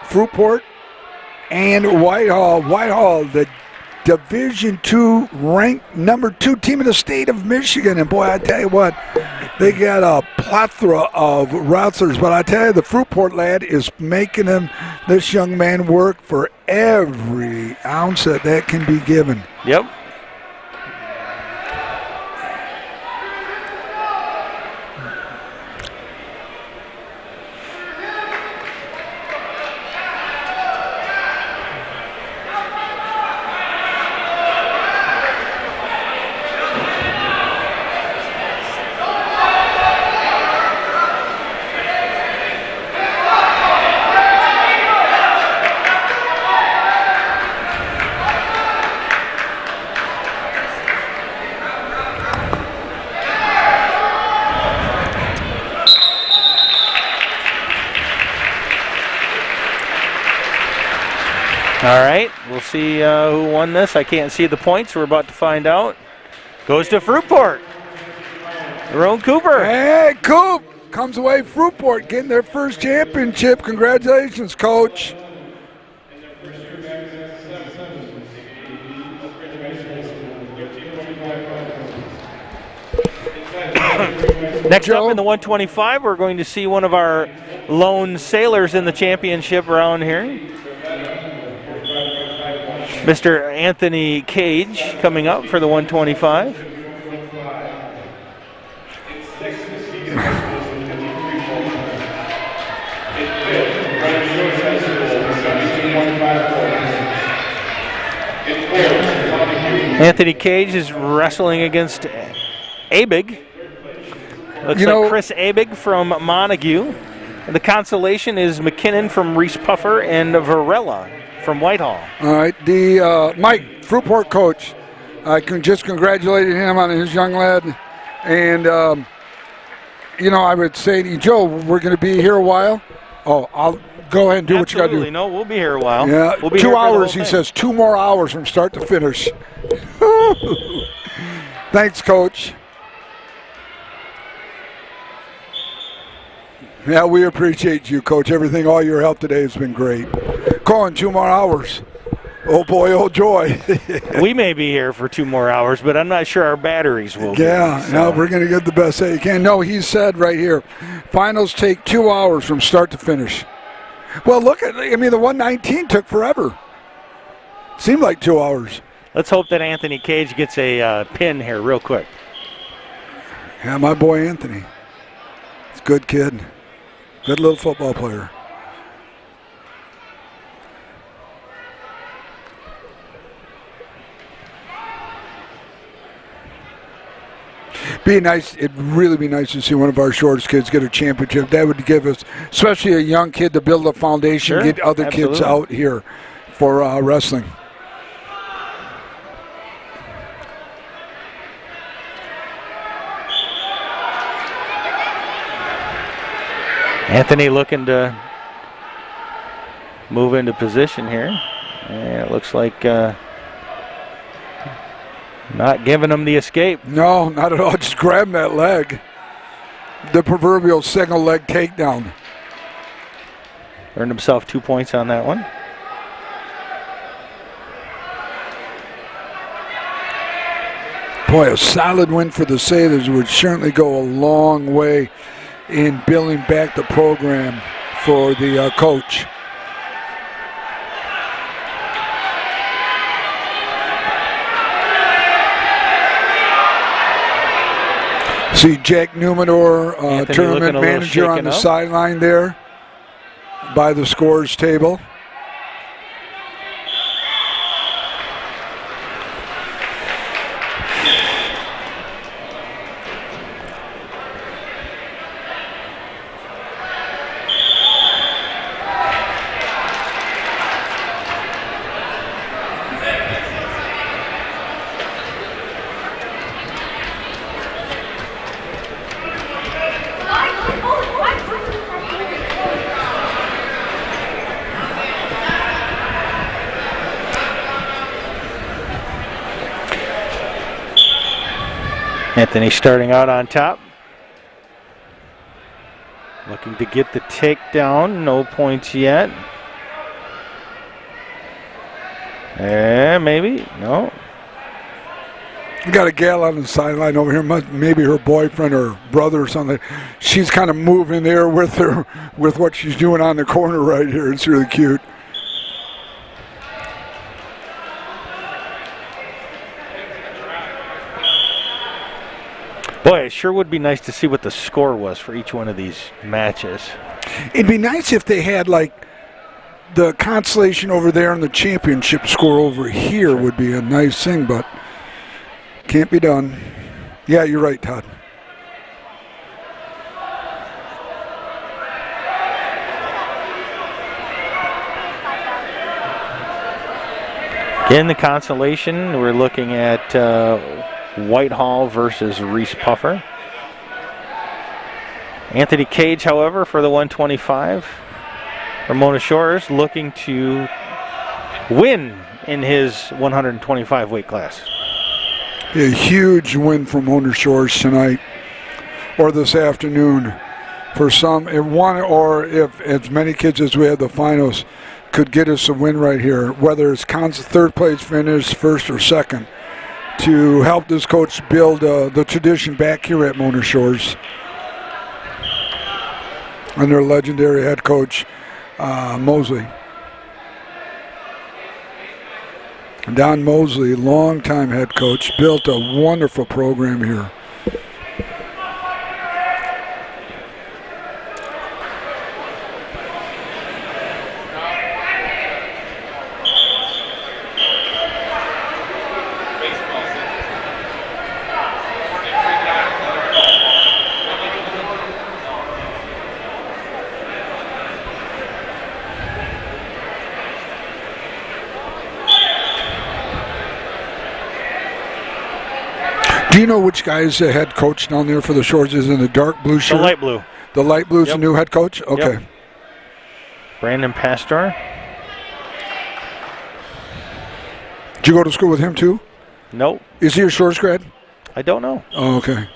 Fruitport and Whitehall. Whitehall, the Division II ranked number 2 team in the state of Michigan. And boy, I tell you what, they got a plethora of wrestlers. But I tell you, the Fruitport lad is making this young man work for every ounce that can be given. Yep. All right, we'll see who won this. I can't see the points. We're about to find out. Goes to Fruitport. Roan Cooper. Hey, Coop comes away Fruitport getting their first championship. Congratulations, Coach. Next Joe? up in the 125, we're going to see one of our lone sailors in the championship round here. Mr. Anthony Cage coming up for the 125. Anthony Cage is wrestling against Abig. Looks like Chris Abig from Montague. And the consolation is McKinnon from Reese Puffer and Varela from Whitehall. All right, the Mike, Fruitport coach, I can just congratulate him on his young lad. And, I would say to you, Joe, we're going to be here a while. Oh, I'll go ahead and do what you got to do. No, we'll be here a while. Yeah, we'll be 2 here hours, he says. 2 more hours from start to finish. Thanks, Coach. Yeah, we appreciate you, Coach. All your help today has been great. Colin, 2 more hours. Oh, boy, oh, joy. We may be here for 2 more hours, but I'm not sure our batteries will be. Yeah, so. No, we're going to get the best that you can. No, he said right here, finals take 2 hours from start to finish. Well, the 119 took forever. Seemed like 2 hours. Let's hope that Anthony Cage gets a pin here real quick. Yeah, my boy Anthony. He's a good kid. Good little football player. It'd really be nice to see one of our shortest kids get a championship. That would give us, especially a young kid, to build a foundation, sure, get other kids out here for wrestling. Anthony looking to move into position here. And it looks like not giving him the escape. No, not at all. Just grabbing that leg. The proverbial single leg takedown. Earned himself 2 points on that one. Boy, a solid win for the Sailors would certainly go a long way in building back the program for the coach. See Jack Newmanor, tournament manager on the sideline there by the scores table. Anthony starting out on top. Looking to get the takedown. No points yet. Maybe. No. We got a gal on the sideline over here, maybe her boyfriend or brother or something. She's kind of moving there with what she's doing on the corner right here. It's really cute. Boy, it sure would be nice to see what the score was for each one of these matches. It'd be nice if they had like the consolation over there and the championship score over here would be a nice thing, but can't be done. Yeah, you're right, Todd. In the consolation, we're looking at Whitehall versus Reese Puffer. Anthony Cage, however, for the 125. Ramona Shores looking to win in his 125 weight class. A huge win from Mona Shores tonight or this afternoon. For some, if as many kids as we had the finals could get us a win right here, whether it's third place finish, first or second, to help this coach build the tradition back here at Mona Shores under legendary head coach Mosley. Don Mosley, longtime head coach, built a wonderful program here. Do you know which guy is the head coach down there for the Shores? Is in the dark blue shirt? The light blue. The light blue is Yep. the new head coach? Okay. Yep. Brandon Pastor. Did you go to school with him too? Nope. Is he a Shores grad? I don't know. Oh, okay.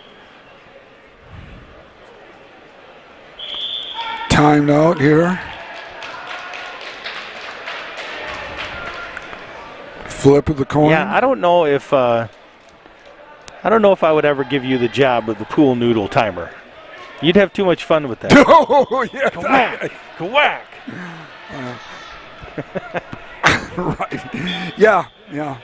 Timed out here. Flip of the coin. Yeah, I don't know if I would ever give you the job of the pool noodle timer. You'd have too much fun with that. Oh, yeah. Quack, quack. Right. Yeah, yeah.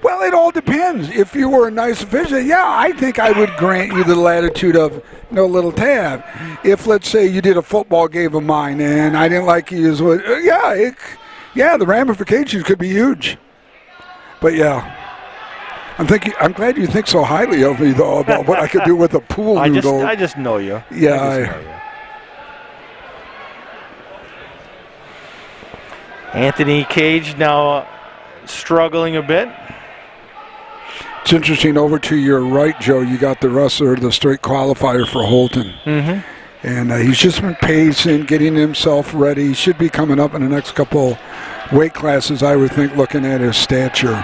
Well, it all depends. If you were a nice official, yeah, I think I would grant you the latitude of no little tab. If, let's say, you did a football game of mine and I didn't like you as well, the ramifications could be huge. But yeah. I'm glad you think so highly of me, though, about what I could do with a pool noodle. I just know you. Yeah. Anthony Cage now struggling a bit. It's interesting. Over to your right, Joe, you got the wrestler, the straight qualifier for Holton. Mm-hmm. And he's just been pacing, getting himself ready. He should be coming up in the next couple weight classes, I would think, looking at his stature.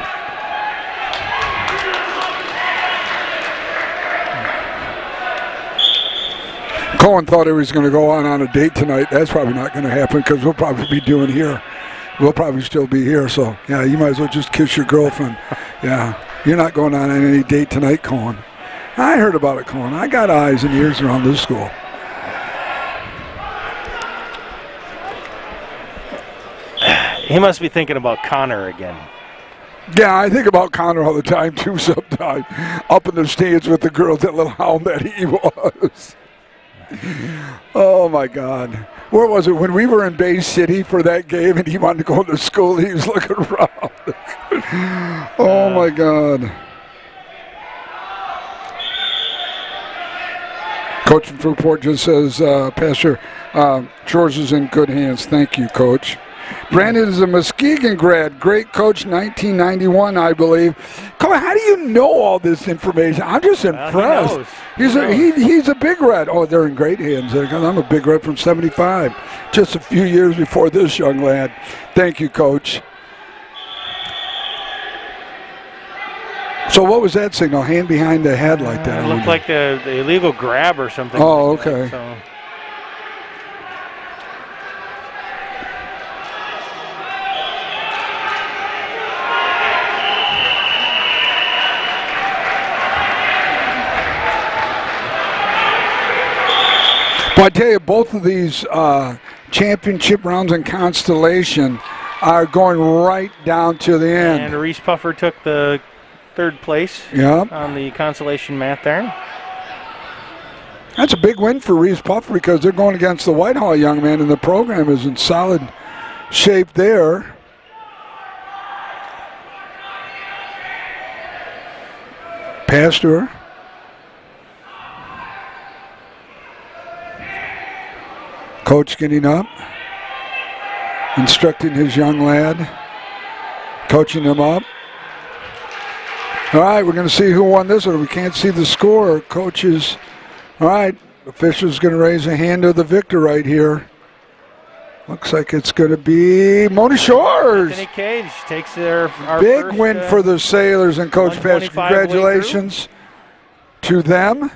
Cohen thought he was going to go on a date tonight. That's probably not going to happen because we'll probably be doing here. We'll probably still be here. So, yeah, you might as well just kiss your girlfriend. Yeah, you're not going on any date tonight, Cohen. I heard about it, Cohen. I got eyes and ears around this school. He must be thinking about Connor again. Yeah, I think about Connor all the time, too, sometimes. Up in the stands with the girls, that little hound that he was. Oh, my God. Where was it? When we were in Bay City for that game and he wanted to go to school, he was looking around. Oh, my God. Coach from Fruitport just says, Pastor, George is in good hands. Thank you, Coach. Brandon is a Muskegon grad. Great coach, 1991, I believe. Coach, how do you know all this information? I'm just impressed. He's a big red. Oh, they're in great hands. I'm a big red from 75, just a few years before this young lad. Thank you, Coach. So what was that signal? Hand behind the head like that? It looked like the illegal grab or something. Oh, like okay. That, so. Well, I tell you, both of these championship rounds in Constellation are going right down to the end. And Reese Puffer took the third place on the Consolation mat there. That's a big win for Reese Puffer because they're going against the Whitehall young man, and the program is in solid shape there. Pastor. Coach getting up, instructing his young lad, coaching him up. All right, we're going to see who won this one. We can't see the score. Coach is, all right, official's going to raise a hand to the victor right here. Looks like it's going to be Mona Shores. Anthony Cage takes our big first, win for the Sailors and Coach Pass. 125 Congratulations to them.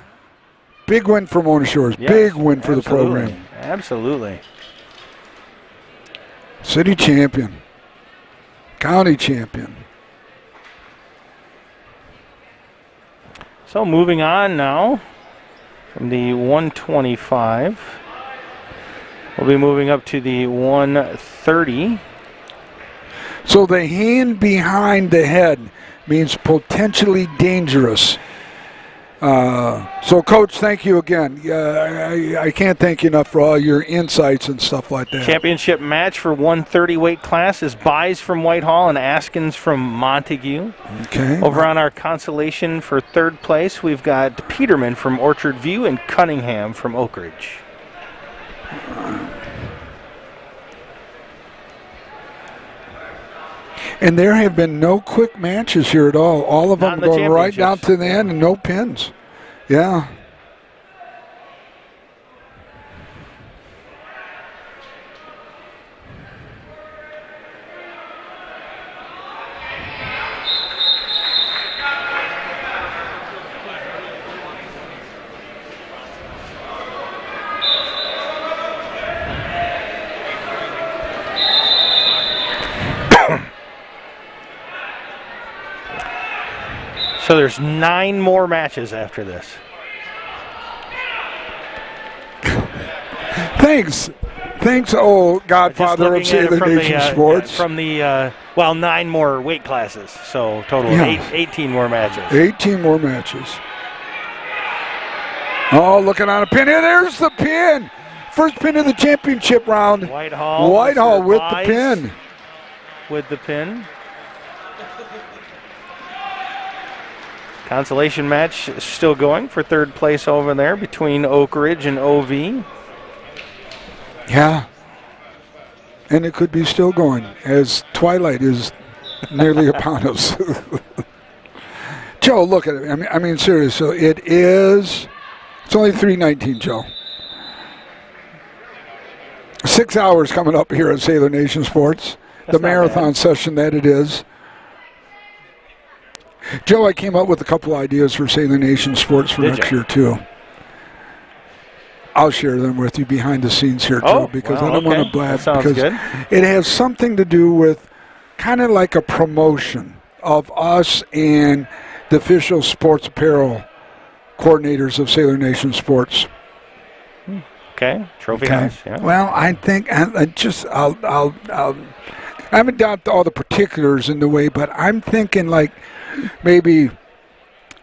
Big win for Mona Shores. Yes, big win for absolutely. the program. Absolutely. City champion. County champion. So moving on now from the 125. We'll be moving up to the 130. So the hand behind the head means potentially dangerous. So, Coach, thank you again. I can't thank you enough for all your insights and stuff like that. Championship match for 130 weight class is Buys from Whitehall and Askins from Montague. Okay. Over on our Consolation for third place, we've got Peterman from Orchard View and Cunningham from Oak Ridge. And there have been no quick matches here at all. All of them Not in the going right down championships. to the end and no pins. Yeah. So there's 9 more matches after this. Thanks, Godfather of Just looking at it Sailor Nation Sports. From the 9 more weight classes, so total of 18 more matches. 18 more matches. Oh, looking on a pin. Here, there's the pin. First pin of the championship round. Whitehall with the pin. With the pin. Consolation match still going for third place over there between Oak Ridge and OV. Yeah. And it could be still going as twilight is nearly upon us. Joe, look at it. I mean, seriously, it's only 3:19, Joe. 6 hours coming up here at Sailor Nation Sports. The marathon session that it is. Joe, I came up with a couple ideas for Sailor Nation Sports for next year, too. I'll share them with you behind the scenes here, Joe, because I don't want to blab. Because it has something to do with kind of like a promotion of us and the official sports apparel coordinators of Sailor Nation Sports. Okay, trophy house. Yeah. Well, I think I haven't got all the particulars in the way, but I'm thinking like maybe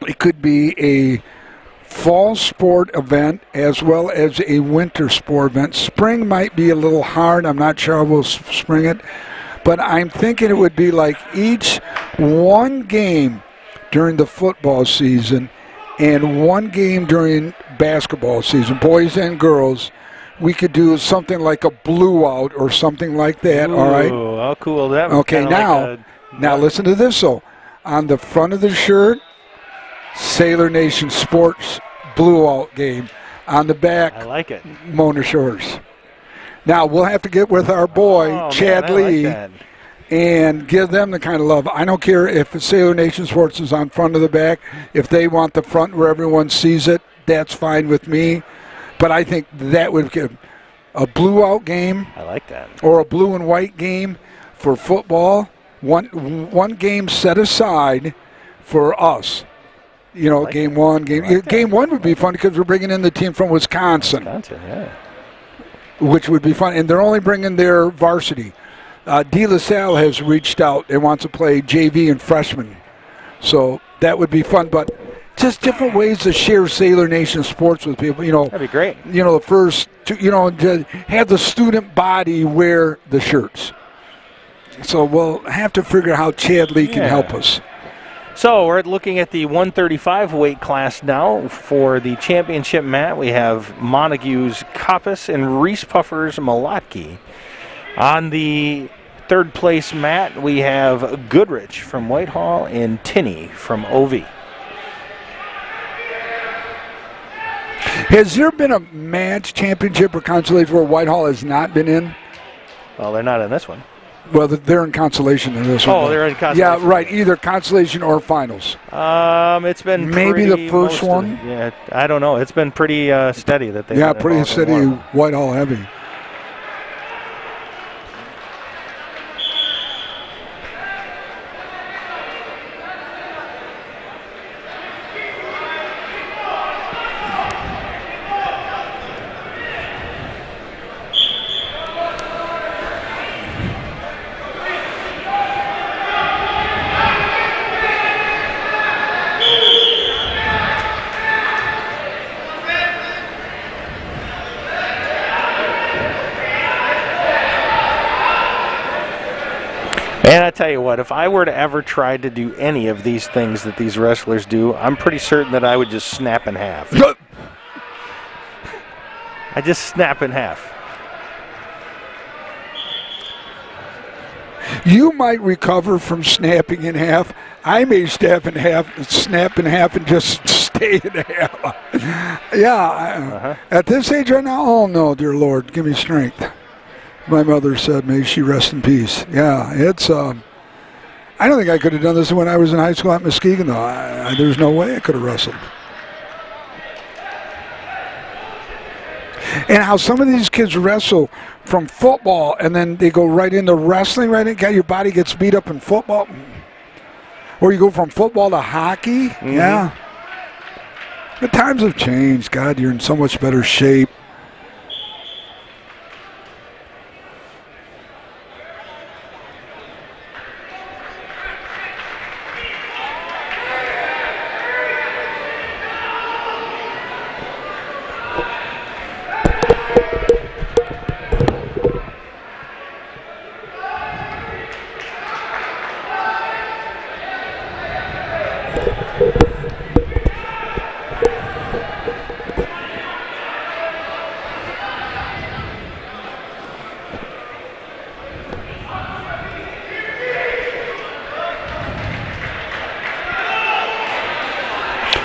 it could be a fall sport event as well as a winter sport event. Spring might be a little hard. I'm not sure we'll spring it, but I'm thinking it would be like each one game during the football season and one game during basketball season, boys and girls. We could do something like a blue out or something like that. Ooh, all right. How cool that was. Okay, now listen to this. So on the front of the shirt, Sailor Nation Sports blue out game. On the back, I like it. Mona Shores. Now we'll have to get with our boy Chad Lee and give them the kind of love. I don't care if the Sailor Nation Sports is on front or the back. If they want the front where everyone sees it, that's fine with me. But I think that would give a blue out game. I like that. Or a blue and white game for football. One game set aside for us. You know, like game one. Game one would be fun because we're bringing in the team from Wisconsin. Which would be fun. And they're only bringing their varsity. De La Salle has reached out and wants to play JV and freshman. So that would be fun. But just different ways to share Sailor Nation Sports with people. You know, that'd be great. You know, the first, to have the student body wear the shirts. So we'll have to figure out how Chad Lee can help us. So we're looking at the 135 weight class now for the championship mat. We have Montague's Coppice and Reese Puffer's Malotki. On the third place mat, we have Goodrich from Whitehall and Tinney from OV. Has there been a match, championship, or consolation where Whitehall has not been in? Well, they're not in this one. Well, they're in consolation in this one. Oh, they're in consolation. Yeah, right. Either consolation or finals. It's been maybe the first one. Yeah, I don't know. It's been pretty steady that they. Yeah, pretty steady. Whitehall heavy. tell you what, if I were to ever try to do any of these things that these wrestlers do, I'm pretty certain that I would just snap in half. I just snap in half. You might recover from snapping in half. I may snap in half, and just stay in half. Yeah. At this age right now, oh no, dear Lord, give me strength. My mother said, may she rest in peace. Yeah, it's, I don't think I could have done this when I was in high school at Muskegon, though. There's no way I could have wrestled. And how some of these kids wrestle from football and then they go right into wrestling, right? Your body gets beat up in football. Or you go from football to hockey. Mm-hmm. Yeah. The times have changed. God, you're in so much better shape.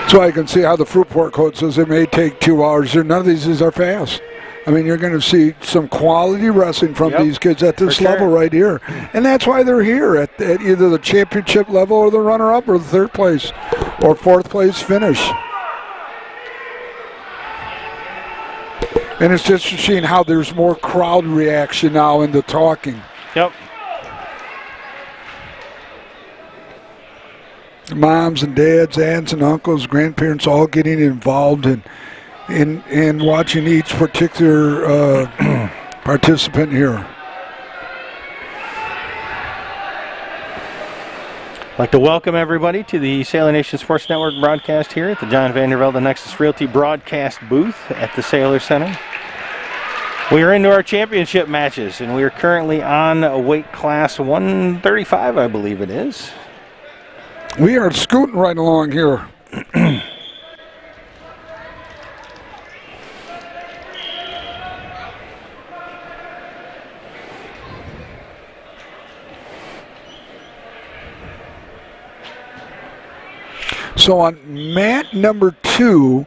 So I can see how the Fruitport coach says it may take 2 hours. None of these are fast. I mean, you're going to see some quality wrestling from these kids at this level right here. And that's why they're here at either the championship level or the runner-up or the third place or fourth place finish. And it's just seeing how there's more crowd reaction now in the talking. Yep. Moms and dads, aunts and uncles, grandparents all getting involved in watching each particular participant here. I'd like to welcome everybody to the Sailor Nation Sports Network broadcast here at the John Vandervelde Nexus Realty broadcast booth at the Sailor Center. We are into our championship matches, and we are currently on weight class 135, I believe it is. We are scooting right along here. So on mat number 2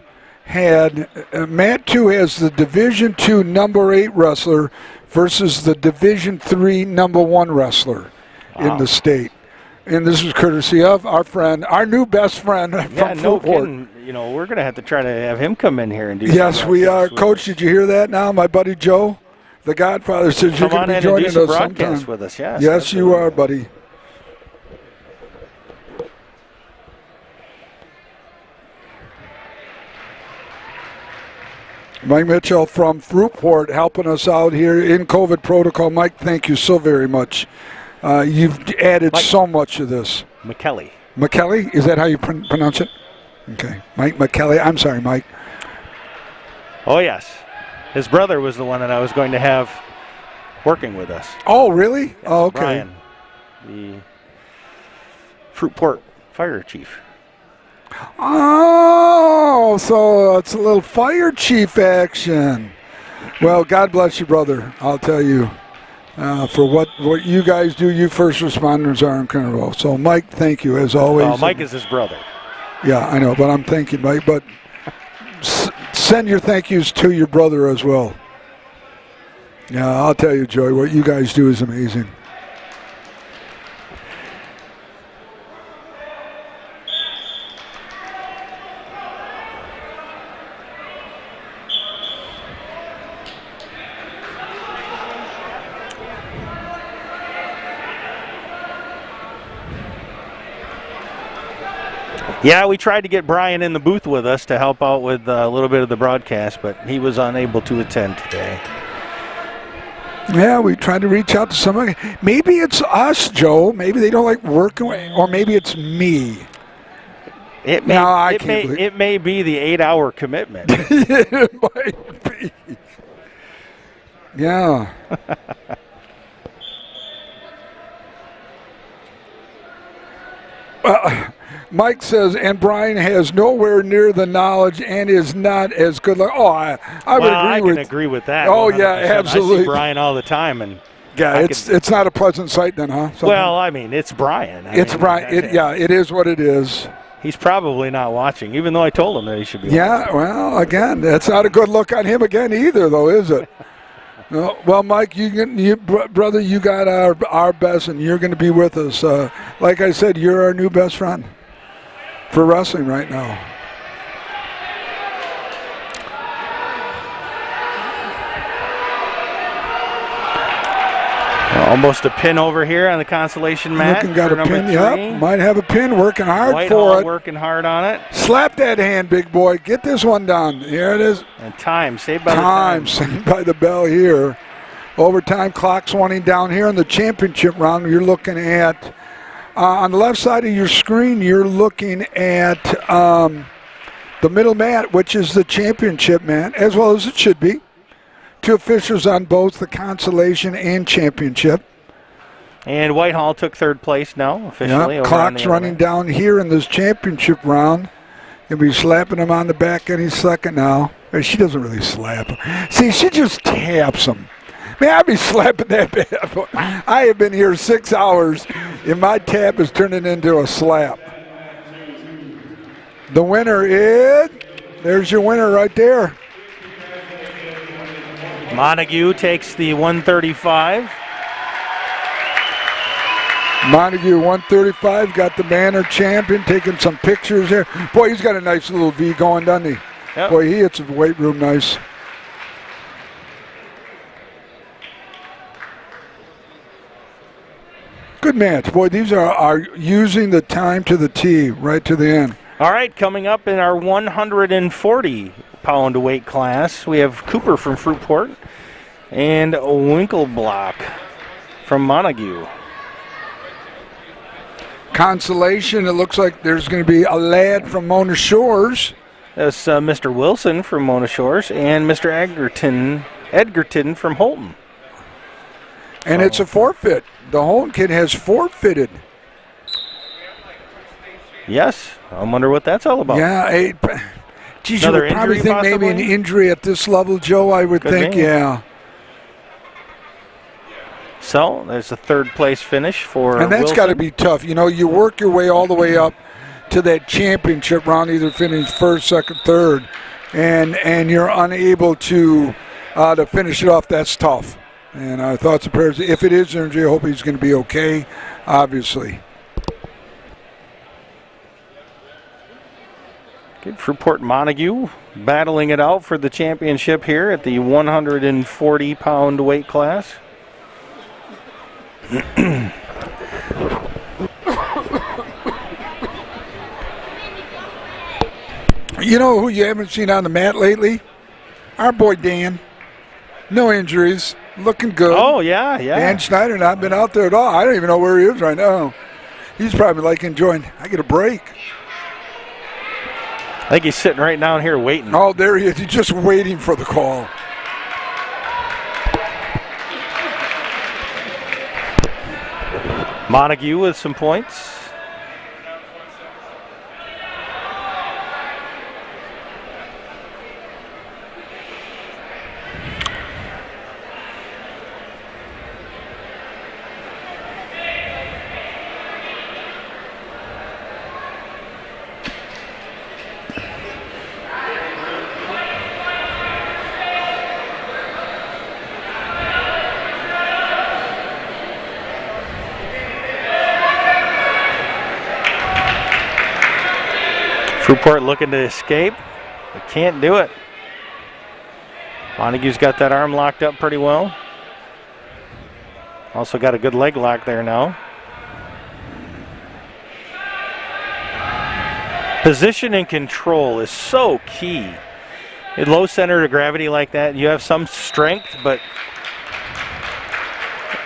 mat 2 has the Division II number 8 wrestler versus the Division III number 1 wrestler in the state. And this is courtesy of our friend, our new best friend from Fruitport. You know, we're going to have to try to have him come in here and do. Yes, we are. Coach, did you hear that now? My buddy Joe, the Godfather, says you're going to be joining us sometime. With us. Yes, you are, buddy. Mike Mitchell from Fruitport helping us out here in COVID protocol. Mike, thank you so very much. You've added so much to this. McKelly. McKelly? Is that how you pronounce it? Okay. Mike McKelly. I'm sorry, Mike. Oh, yes. His brother was the one that I was going to have working with us. Oh, really? Yes, oh, okay. Brian, the Fruitport fire chief. Oh, so it's a little fire chief action. Well, God bless you, brother. I'll tell you. For what you guys do, you first responders are incredible. So, Mike, thank you, as always. Mike is his brother. Yeah, I know, but I'm thanking Mike. But send your thank yous to your brother as well. Yeah, I'll tell you, Joey, what you guys do is amazing. Yeah, we tried to get Brian in the booth with us to help out with a little bit of the broadcast, but he was unable to attend today. Yeah, we tried to reach out to somebody. Maybe it's us, Joe. Maybe they don't like working, or maybe it's me. It may be the 8-hour commitment. It might be. Yeah. Mike says, and Brian has nowhere near the knowledge and is not as good. I would I agree can with. agree with that. Oh, yeah, 100%. absolutely. I see Brian all the time, and Yeah, it's not a pleasant sight then, huh? Something. well, I mean, it's Brian. It's Brian. It is what it is. He's probably not watching, even though I told him that he should be watching. Yeah, well, again, that's not a good look on him again either, though, is it? No. Well, Mike, brother, you got our best, and you're going to be with us. Like I said, you're our new best friend for wrestling right now. Almost a pin over here on the Consolation mat. Looking got a pin, yep. Might have a pin, working hard Whitehall for it. Working hard on it. Slap that hand, big boy. Get this one done. Here it is. And time, saved by the time. Saved by the bell here. Overtime clock's winding down here in the championship round. You're looking at, on the left side of your screen, you're looking at the middle mat, which is the championship mat, as well as it should be. Two officials on both the Consolation and championship. And Whitehall took third place now, officially. Yep, clock's running down here in this championship round. You'll be slapping him on the back any second now. She doesn't really slap him. See, she just taps him. Man, I'd be slapping that bad boy. I have been here 6 hours, and my tap is turning into a slap. The winner is, there's your winner right there. Montague takes the 135. Montague 135 got the banner champion, taking some pictures there. Boy, he's got a nice little V going, doesn't he? Yep. Boy, he hits the weight room nice. Good match. Boy, these are using the time to the T, right to the end. All right, coming up in our 140-pound weight class, we have Cooper from Fruitport and Winkleblock from Montague. Consolation, it looks like there's going to be a lad from Mona Shores. That's Mr. Wilson from Mona Shores and Mr. Edgerton from Holton. And it's a forfeit. The Holton kid has forfeited. Yes, I wonder what that's all about. Yeah, geez, you Another would probably injury, think maybe an possibly? injury at this level, Joe, I would think, be. yeah. So there's a third place finish for And that's got to be tough. You know, you work your way all the way up to that championship round, either finish first, second, third, and you're unable to finish it off. That's tough. And thoughts and prayers. If it is injury, I hope he's going to be okay, obviously. Good Fruitport Montague battling it out for the championship here at the 140-pound weight class. You know who you haven't seen on the mat lately? Our boy Dan. No injuries. Looking good. Oh, yeah. Dan Schneider not been out there at all. I don't even know where he is right now. He's probably like enjoying, I get a break. I think he's sitting right down here waiting. Oh, there he is. He's just waiting for the call. Montague with some points. Fruitport looking to escape, but can't do it. Montague's got that arm locked up pretty well. Also got a good leg lock there now. Position and control is so key. In low center of gravity like that, you have some strength, but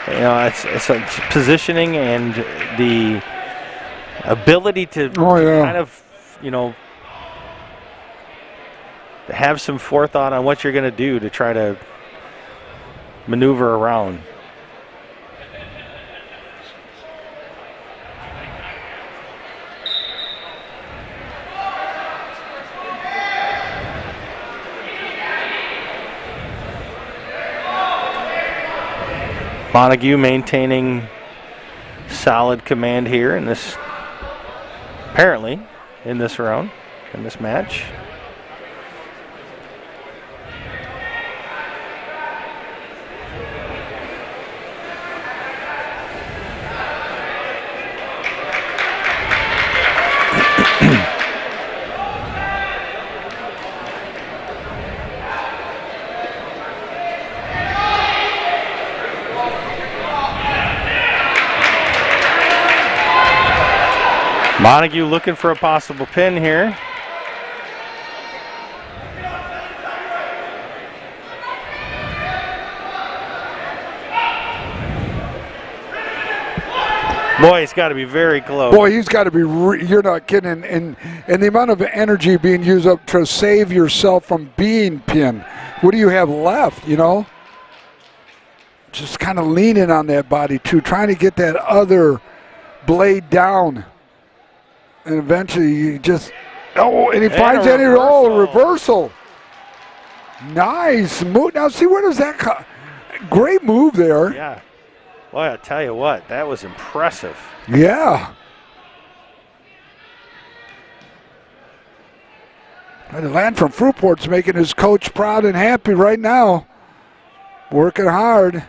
you know it's like positioning and the ability to kind of, you know, have some forethought on what you're going to do to try to maneuver around. Montague maintaining solid command here in this, apparently, in this round, in this match. Montague looking for a possible pin here. Boy, he's got to be very close. Boy, he's got to be, you're not kidding. And the amount of energy being used up to save yourself from being pinned. What do you have left, you know? Just kind of leaning on that body, too, trying to get that other blade down. And eventually you just, and he finds any reversal. Nice move. Now, see, where does that come? Great move there. Yeah. Boy, I tell you what, that was impressive. Yeah. And the lad from Fruitport's making his coach proud and happy right now. Working hard.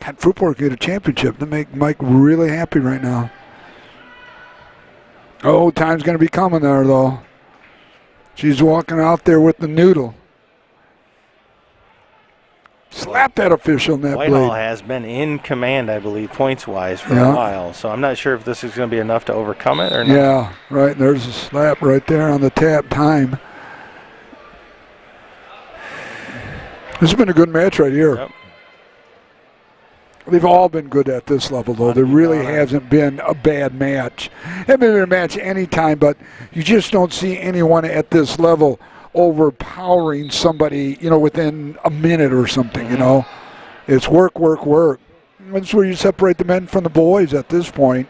Had Fruitport get a championship to make Mike really happy right now. Oh, time's going to be coming there, though. She's walking out there with the noodle. Slap that official in that Whitehall blade. has been in command, I believe, points-wise for a while. So I'm not sure if this is going to be enough to overcome it or not. Yeah, right. There's a slap right there on the tap time. This has been a good match right here. Yep. They've all been good at this level, though. There really hasn't been a bad match. Hasn't been a match any time, but you just don't see anyone at this level overpowering somebody, you know, within a minute or something, you know. It's work, work, work. That's where you separate the men from the boys at this point.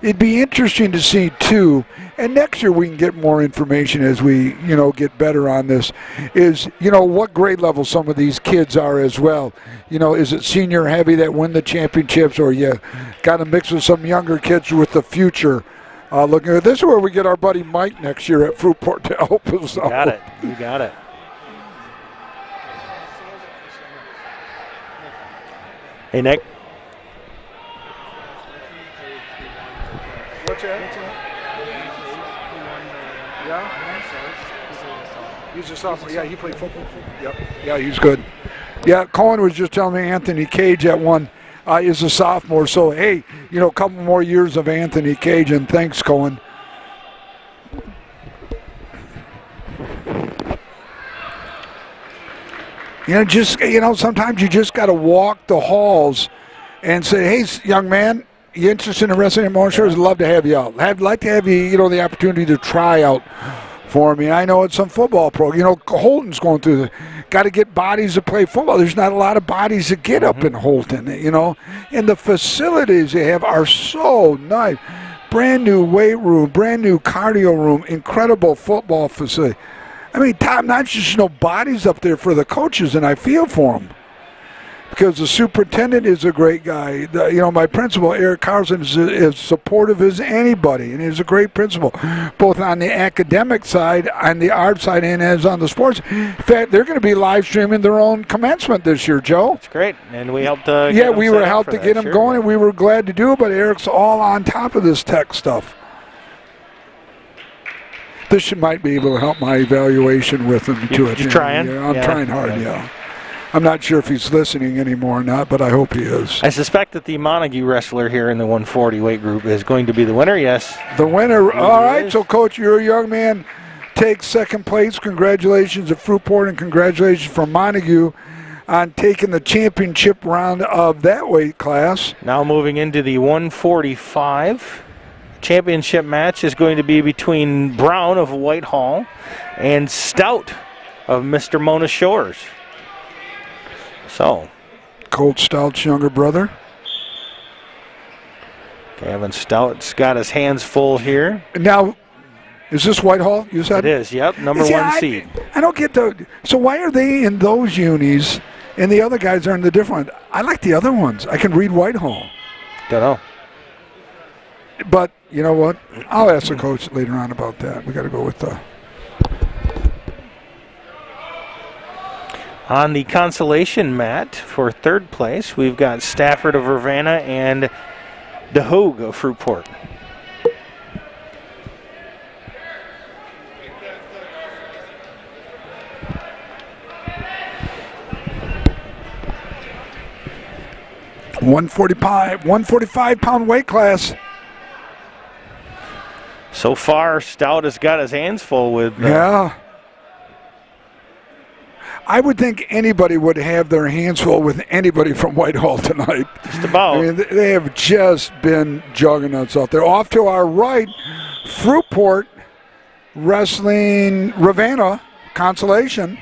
It'd be interesting to see, too, and next year we can get more information as we, you know, get better on this, is, you know, what grade level some of these kids are as well. You know, is it senior heavy that win the championships, or you got to mix with some younger kids with the future? Looking at this is where we get our buddy Mike next year at Fruitport to help us out. You got it. You got it. Hey, Nick. What's that? Yeah? He's a sophomore. Yeah, he played football. Yep. Yeah, he's good. Yeah, Cohen was just telling me Anthony Cage at one is a sophomore. So, hey, you know, a couple more years of Anthony Cage, and thanks, Cohen. You know, just, you know, sometimes you just got to walk the halls and say, hey, young man, you interested in wrestling at Mona Shores? I'd love to have you out. I'd like to have you, you know, the opportunity to try out for me. I know it's some football pro. You know, Holton's going through the, got to get bodies to play football. There's not a lot of bodies to get up in Holton, you know. And the facilities they have are so nice. Brand new weight room, brand new cardio room, incredible football facility. I mean, top-notch, just, you know, bodies up there for the coaches, and I feel for them. Because the superintendent is a great guy. You know, my principal, Eric Carlson, is as supportive as anybody, and he's a great principal, both on the academic side, on the art side, and as on the sports. In fact, they're going to be live streaming their own commencement this year, Joe. That's great, and we helped. We were helped to get them going, and we were glad to do it. But Eric's all on top of this tech stuff. This might be able to help my evaluation with him to it. You trying? Yeah, I'm trying hard. Yeah. I'm not sure if he's listening anymore or not, but I hope he is. I suspect that the Montague wrestler here in the 140 weight group is going to be the winner, yes. The winner. All right, so, Coach, you're a young man. Takes second place. Congratulations at Fruitport, and congratulations for Montague on taking the championship round of that weight class. Now moving into the 145. Championship match is going to be between Brown of Whitehall and Stout of Mr. Mona Shores. So, Colt Stout's younger brother. Gavin Stout's got his hands full here. Now, Is this Whitehall, you said? It is, yep, number See, one seed. I don't get so why are they in those unis and the other guys are in the different ones? I like the other ones. I can read Whitehall. Don't know. But you know what? I'll ask the coach later on about that. We got to go with the. On the consolation mat for third place, we've got Stafford of Ravenna and DeHoog of Fruitport. £145 weight class. So far, Stout has got his hands full with. Yeah. I would think anybody would have their hands full with anybody from Whitehall tonight. Just about. I mean, they have just been juggernauts out there. Off to our right, Fruitport wrestling Ravenna, Consolation.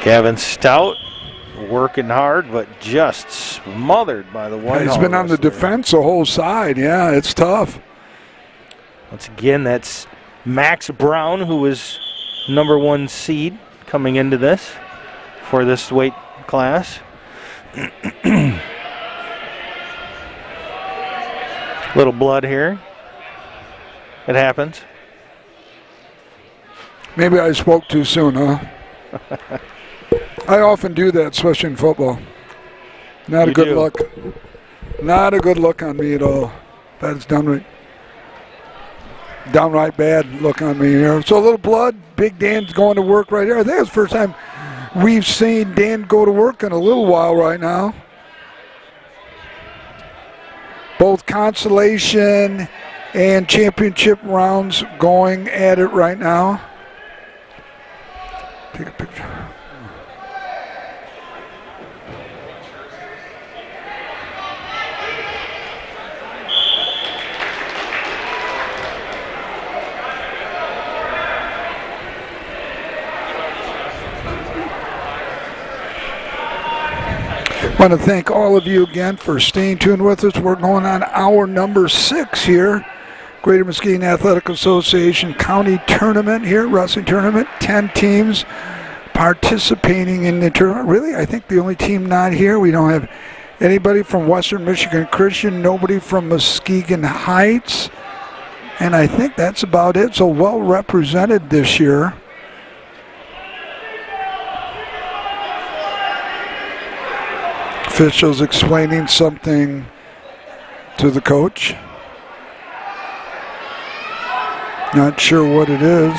Gavin Stout working hard, but just smothered by the one. He's been on the defense the whole side. Yeah, it's tough. Once again, that's Max Brown, who was number one seed coming into this for this weight class. Little blood here. It happens. Maybe I spoke too soon, huh? I often do that, especially in football. Not a good look. Not a good look on me at all. That is downright bad look on me here. So a little blood. Big Dan's going to work right here. I think it's the first time we've seen Dan go to work in a little while right now. Both consolation and championship rounds going at it right now. Take a picture. I want to thank all of you again for staying tuned with us. We're going on hour number 6 here. Greater Muskegon Athletic Association County Tournament here, wrestling tournament. 10 teams participating in the tournament. Really, I think the only team not here, we don't have anybody from Western Michigan Christian, nobody from Muskegon Heights, and I think that's about it. So well represented this year. Officials explaining something to the coach. Not sure what it is.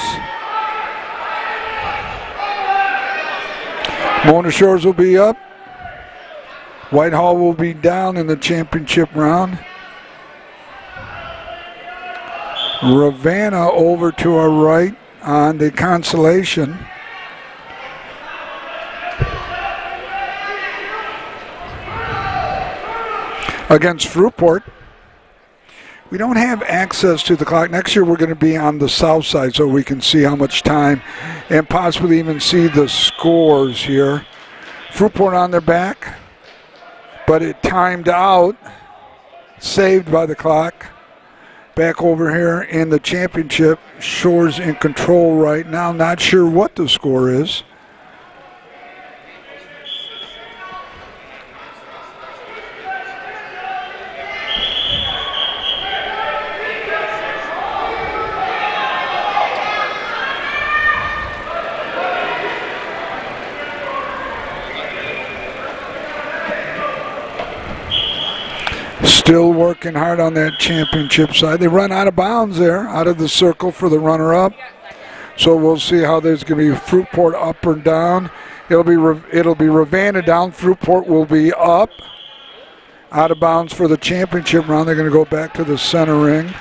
Mona Shores will be up. Whitehall will be down in the championship round. Ravenna over to our right on the consolation. Against Fruitport. We don't have access to the clock. Next year we're going to be on the south side so we can see how much time and possibly even see the scores here. Fruitport on their back, but it timed out, saved by the clock. Back over here in the championship. Shores in control right now. Not sure what the score is. Still working hard on that championship side. They run out of bounds there, out of the circle for the runner-up. So we'll see how there's going to be Fruitport up or down. It'll be Ravenna down. Fruitport will be up. Out of bounds for the championship round. They're going to go back to the center ring.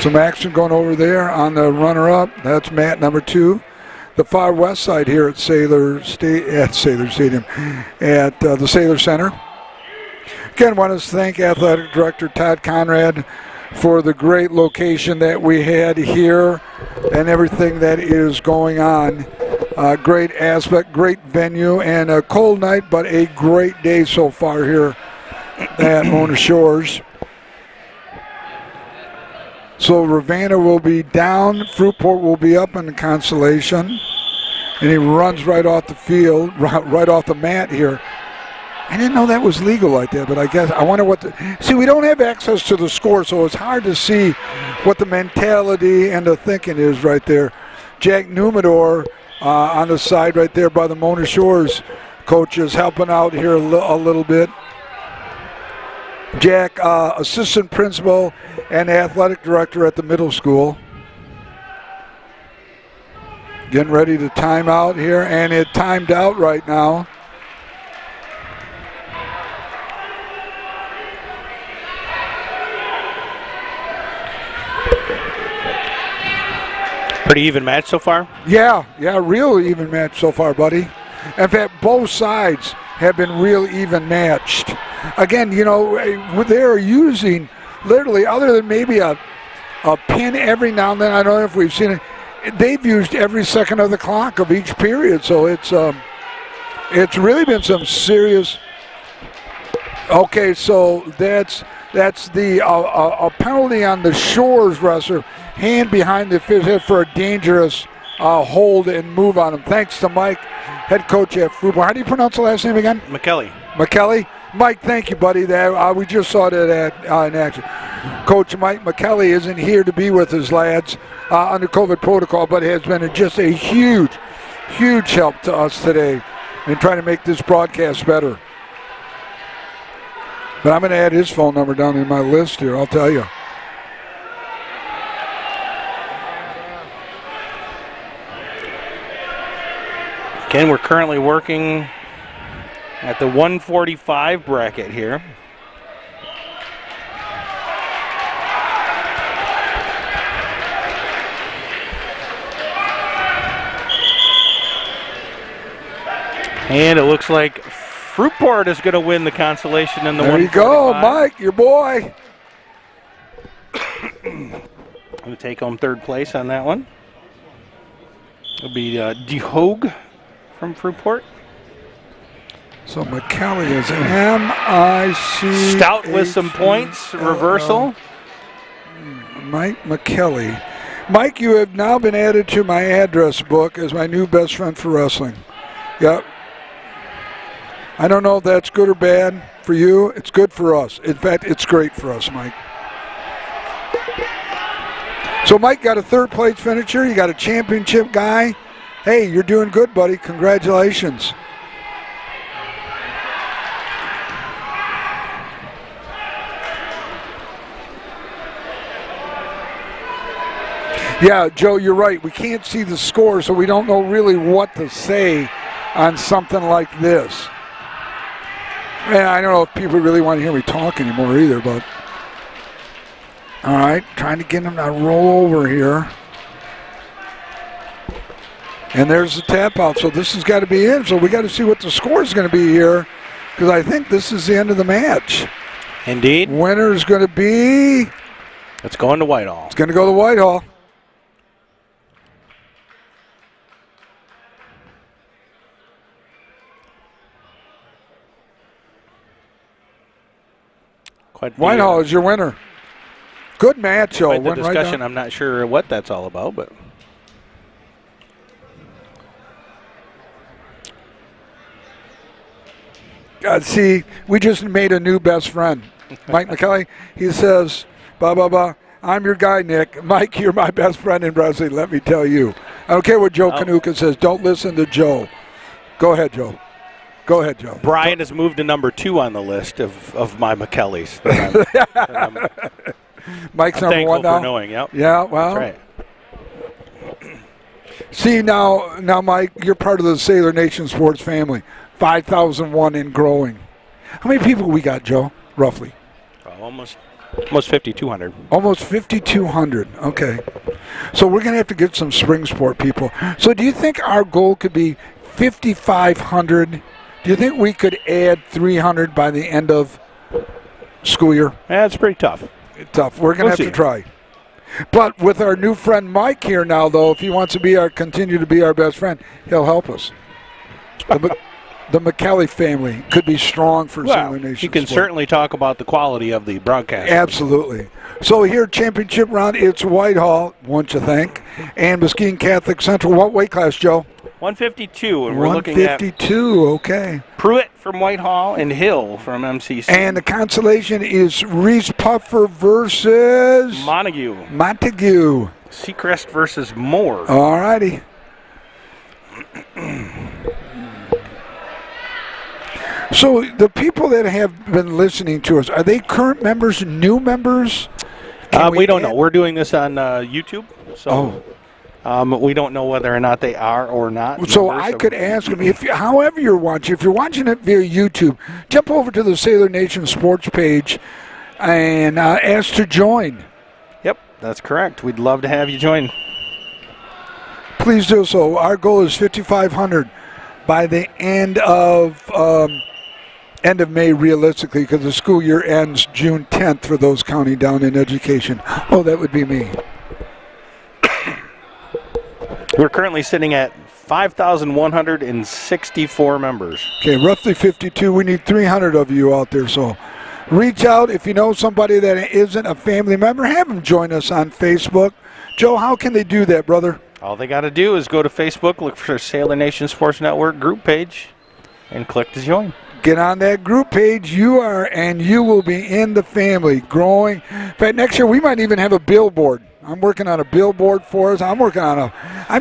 Some action going over there on the runner-up. That's Matt, number 2. The far west side here at Saylor Stadium, at the Saylor Center. Again, want to thank Athletic Director Todd Conrad for the great location that we had here and everything that is going on. Great aspect, great venue, and a cold night, but a great day so far here at Mona Shores. So Ravenna will be down, Fruitport will be up in the Consolation, and he runs right off the field, right off the mat here. I didn't know that was legal like that, but I guess I wonder what see, we don't have access to the score, so it's hard to see what the mentality and the thinking is right there. Jack Numador on the side right there by the Mona Shores coaches helping out here a little bit. Jack, assistant principal and athletic director at the middle school. Getting ready to time out here, and it timed out right now. Pretty even match so far? Yeah, real even match so far, buddy. In fact, both sides have been real even matched. Again, you know, they're using literally, other than maybe a pin every now and then, I don't know if we've seen it, they've used every second of the clock of each period, so it's really been some serious. Okay, so that's the a penalty on the Shores wrestler, hand behind the fifth head for a dangerous hold and move on him. Thanks to Mike, head coach at Fruitport. How do you pronounce the last name again? McKelly. Mike, thank you, buddy. That we just saw that in action. Coach Mike McKelly isn't here to be with his lads under COVID protocol, but has been just a huge help to us today in trying to make this broadcast better. But I'm going to add his phone number down in my list here, I'll tell you. Again, we're currently working at the 145 bracket here. And it looks like Fruitport is going to win the consolation in the 145. There you go, Mike, your boy. Going to take home third place on that one. It'll be DeHogue from Fruitport. So McKelly is M-I-C. Stout with some points, reversal. Mike McKelly. Mike, you have now been added to my address book as my new best friend for wrestling. Yep. I don't know if that's good or bad for you. It's good for us. In fact, it's great for us, Mike. So Mike got a third place finisher. You got a championship guy. Hey, you're doing good, buddy. Congratulations. Yeah, Joe, you're right. We can't see the score, so we don't know really what to say on something like this. Man, I don't know if people really want to hear me talk anymore either, but all right, trying to get them to roll over here. And there's the tap out, so this has got to be in. So we got to see what the score is going to be here, because I think this is the end of the match. Indeed. Winner is going to be... It's going to Whitehall. It's going to go to Whitehall. Whitehall is your winner. Good match, though. The discussion, I'm not sure what that's all about, but... See, we just made a new best friend. Mike McKelly, he says, blah, blah, blah. I'm your guy, Nick. Mike, you're my best friend in wrestling, let me tell you. I don't care what Joe Kanuka says. Don't listen to Joe. Go ahead, Joe. Go ahead, Joe. Brian has moved to number 2 on the list of my McKellys. Mike's number 1 now? For knowing, yep. Yeah, well. That's right. See, now, Mike, you're part of the Sailor Nation sports family. 5,001 and growing. How many people we got, Joe, roughly? Almost Almost 5,200. Almost 5,200. Okay. So we're going to have to get some spring sport people. So do you think our goal could be 5,500? Do you think we could add 300 by the end of school year? Yeah, it's pretty tough. Tough. We're going to have to try. But with our new friend Mike here now, though, if he wants to continue to be our best friend, he'll help us. The McKelly family could be strong for Sailor Nation. You can certainly talk about the quality of the broadcast. Absolutely. So here, championship round, it's Whitehall, won't you think, and Muskegon Catholic Central. What weight class, Joe? 152, and we're looking at 152, okay. Pruitt from Whitehall and Hill from MCC. And the consolation is Reese Puffer versus Montague. Seacrest versus Moore. All righty. So the people that have been listening to us, are they current members, new members? We don't know. We're doing this on YouTube, so we don't know whether or not they are or not. So I could ask them, however you're watching, if you're watching it via YouTube, jump over to the Sailor Nation Sports page and ask to join. Yep, that's correct. We'd love to have you join. Please do so. Our goal is 5,500 by the end of May, realistically, because the school year ends June 10th for those counting down in education. Oh, that would be me. We're currently sitting at 5,164 members. Okay, roughly 52. We need 300 of you out there, so reach out. If you know somebody that isn't a family member, have them join us on Facebook. Joe, how can they do that, brother? All they got to do is go to Facebook, look for Sailor Nation Sports Network group page, and click to join. Get on that group page. You will be in the family, growing. In fact, next year we might even have a billboard. I'm working on a billboard for us. I'm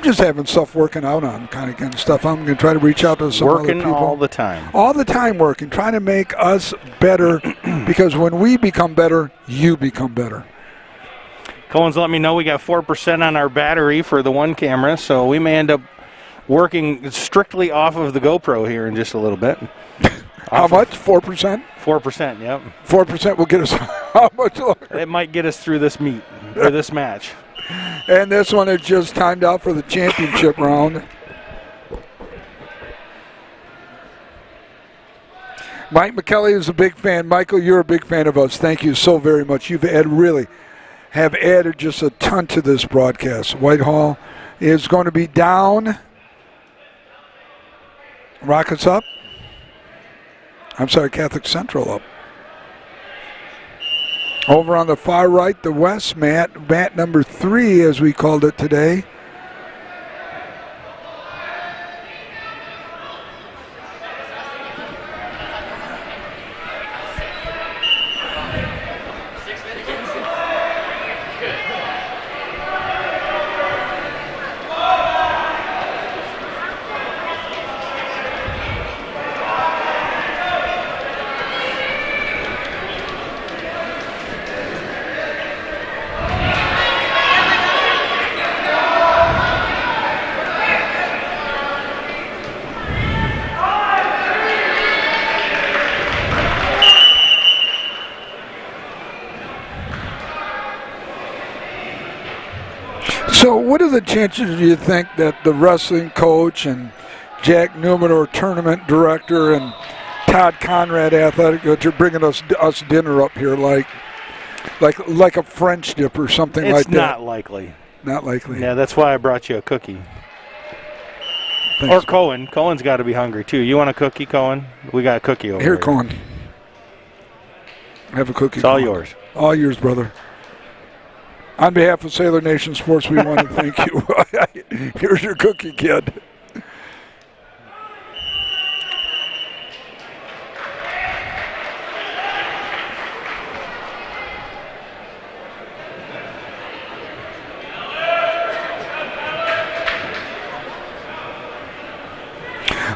just having stuff working out on kind of stuff. I'm going to try to reach out to some other people. Working all the time. All the time working, trying to make us better because when we become better, you become better. Cohen's let me know we got 4% on our battery for the one camera, so we may end up working strictly off of the GoPro here in just a little bit. How much? 4%? 4%, yep. 4% will get us how much longer? It might get us through this meet, or this match. And this one is just timed out for the championship round. Mike McKelly is a big fan. Michael, you're a big fan of us. Thank you so very much. You've added just a ton to this broadcast. Whitehall is going to be down. Rockets up. I'm sorry, Catholic Central up. Over on the far right, the West mat number 3, as we called it today. So what are the chances, do you think, that the wrestling coach and Jack Newman, or tournament director, and Todd Conrad, athletic coach, are bringing us dinner up here like a French dip or something like that? It's not likely. Not likely. Yeah, that's why I brought you a cookie. Thanks. Or Cohen. Cohen's got to be hungry, too. You want a cookie, Cohen? We got a cookie over here. Here, Cohen. Have a cookie. It's all yours. All yours, brother. On behalf of Sailor Nation Sports, we want to thank you. Here's your cookie, kid.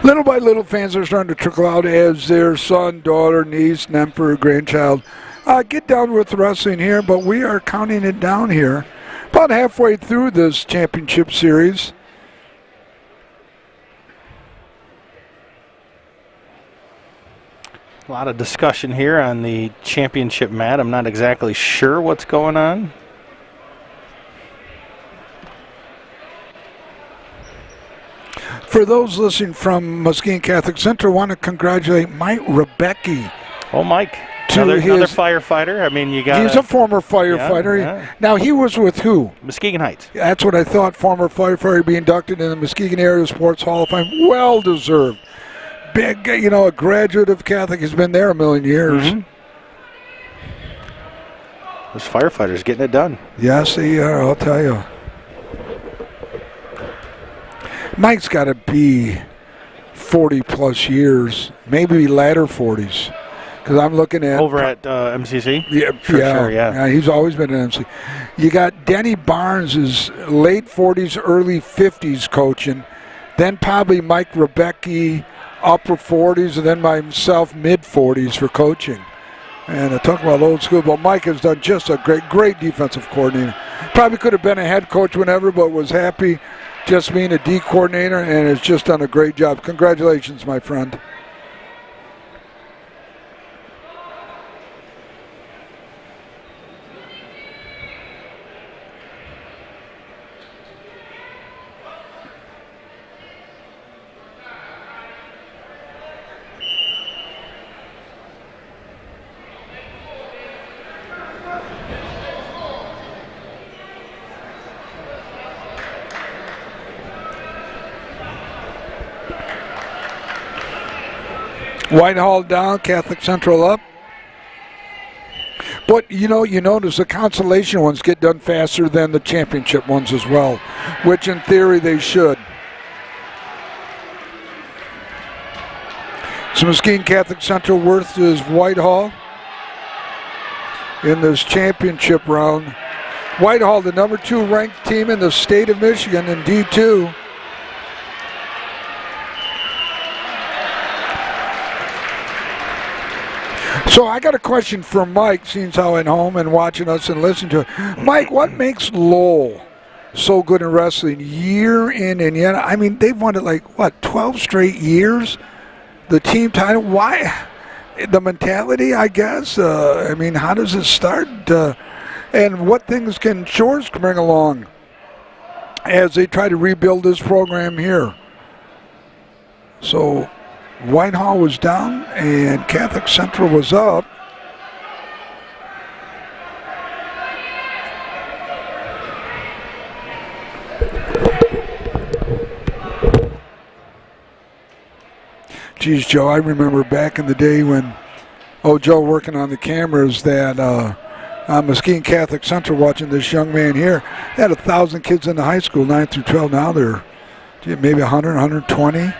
Little by little, fans are starting to trickle out as their son, daughter, niece, nephew, grandchild get down with wrestling here, but we are counting it down here. About halfway through this championship series. A lot of discussion here on the championship mat. I'm not exactly sure what's going on. For those listening from Muskegon Catholic Central, I want to congratulate Mike Rebecki. Oh, Mike. To Another his- firefighter. I mean, you got. He's a former firefighter. Yeah. Now, he was with who? Muskegon Heights. That's what I thought. Former firefighter being inducted in the Muskegon Area Sports Hall of Fame. Well deserved. Big, a graduate of Catholic. Has been there a million years. Mm-hmm. Those firefighters getting it done. Yes, they are. I'll tell you. Mike's got to be 40 plus years, maybe latter 40s. Because I'm looking at Over at MCC? Yeah, Sure, yeah. He's always been an MC. You got Denny Barnes' late 40s, early 50s coaching. Then probably Mike Rebecki, upper 40s, and then myself, mid 40s for coaching. And I talk about old school, but Mike has done just a great defensive coordinator. Probably could have been a head coach whenever, but was happy just being a D coordinator, and has just done a great job. Congratulations, my friend. Whitehall down, Catholic Central up. But, you notice the consolation ones get done faster than the championship ones as well, which in theory they should. So Muskegon Catholic Central versus Whitehall in this championship round. Whitehall, the number 2 ranked team in the state of Michigan in D2. So I got a question for Mike, seeing how at home and watching us and listening to it. Mike, what makes Lowell so good in wrestling year in and yet? I mean, they've won it 12 straight years? The team title, why? The mentality, I guess. How does it start? And what things can Shores bring along as they try to rebuild this program here? So Whitehall was down and Catholic Central was up. Geez, Joe, I remember back in the day when, Joe working on the cameras, that Muskegon Catholic Central watching this young man here. They had 1,000 kids in the high school, 9 through 12. Now they're maybe 100, 120.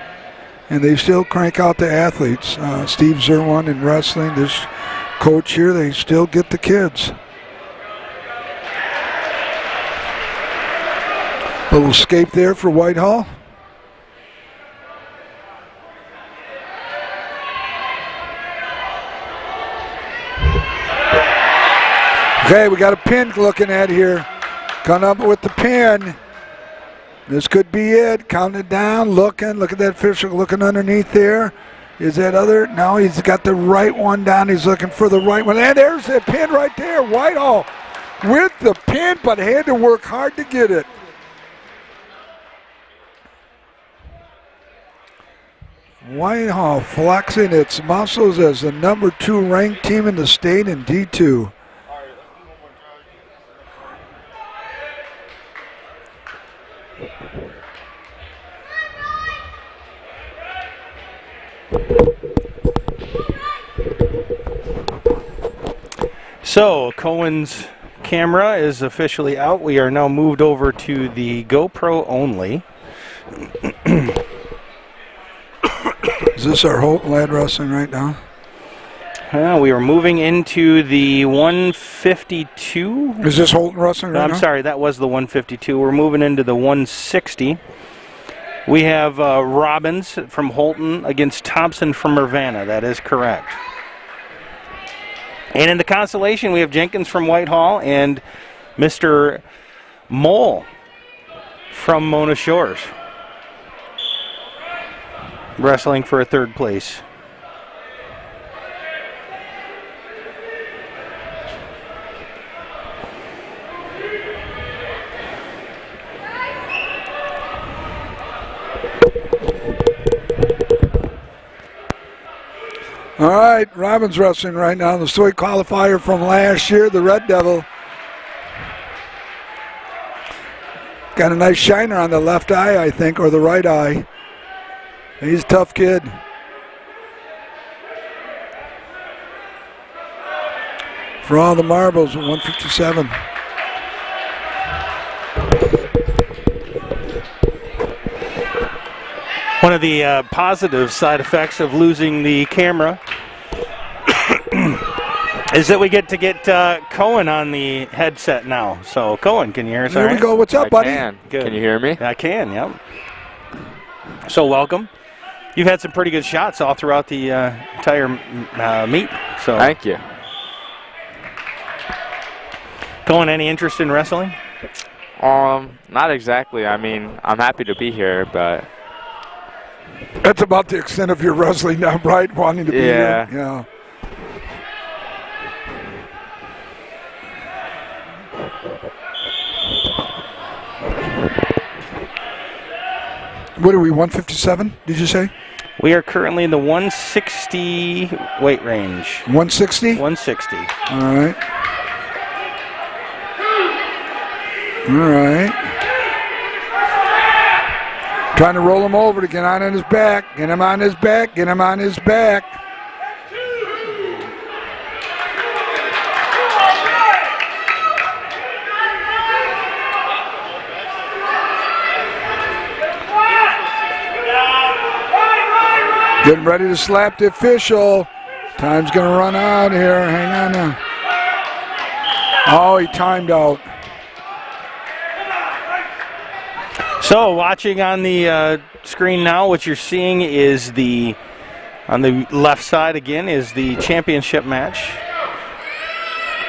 And they still crank out the athletes. Steve Zerwan in wrestling, this coach here, they still get the kids. Little escape there for Whitehall. Okay, we got a pin looking at here. Coming up with the pin. This could be it. Counting it down, looking. Look at that official looking underneath there. Is that other? No, he's got the right one down. He's looking for the right one. And there's the pin right there. Whitehall with the pin, but had to work hard to get it. Whitehall flexing its muscles as the number 2 ranked team in the state in D2. So Cohen's camera is officially out. We are now moved over to the GoPro only. Is this our Holton Lad Wrestling right now? We are moving into the 152. Is this Holton Wrestling right now? I'm sorry, that was the 152. We're moving into the 160. We have Robbins from Holton against Thompson from Urbana. That is correct. And in the Consolation, we have Jenkins from Whitehall and Mr. Mole from Mona Shores, wrestling for a 3rd place. All right, Robbins wrestling right now. The Stoy qualifier from last year, the Red Devil. Got a nice shiner on the left eye, I think, or the right eye. He's a tough kid. For all the marbles at 157. One of the positive side effects of losing the camera is that we get to get Cohen on the headset now. So, Cohen, can you hear us all There we right? go. What's up, buddy? Good. Can you hear me? I can, yep. So, welcome. You've had some pretty good shots all throughout the entire meet. So, Thank you. Cohen, any interest in wrestling? Not exactly. I mean, I'm happy to be here, but That's about the extent of your wrestling now, right? Wanting to be here. Yeah. What are we, 157, did you say? We are currently in the 160 weight range. 160? 160. All right. All right. Trying to roll him over to get on his back. Get him on his back. Get him on his back. Getting ready to slap the official. Time's going to run out here. Hang on now. Oh, he timed out. So, watching on the screen now, what you're seeing is on the left side again is the championship match.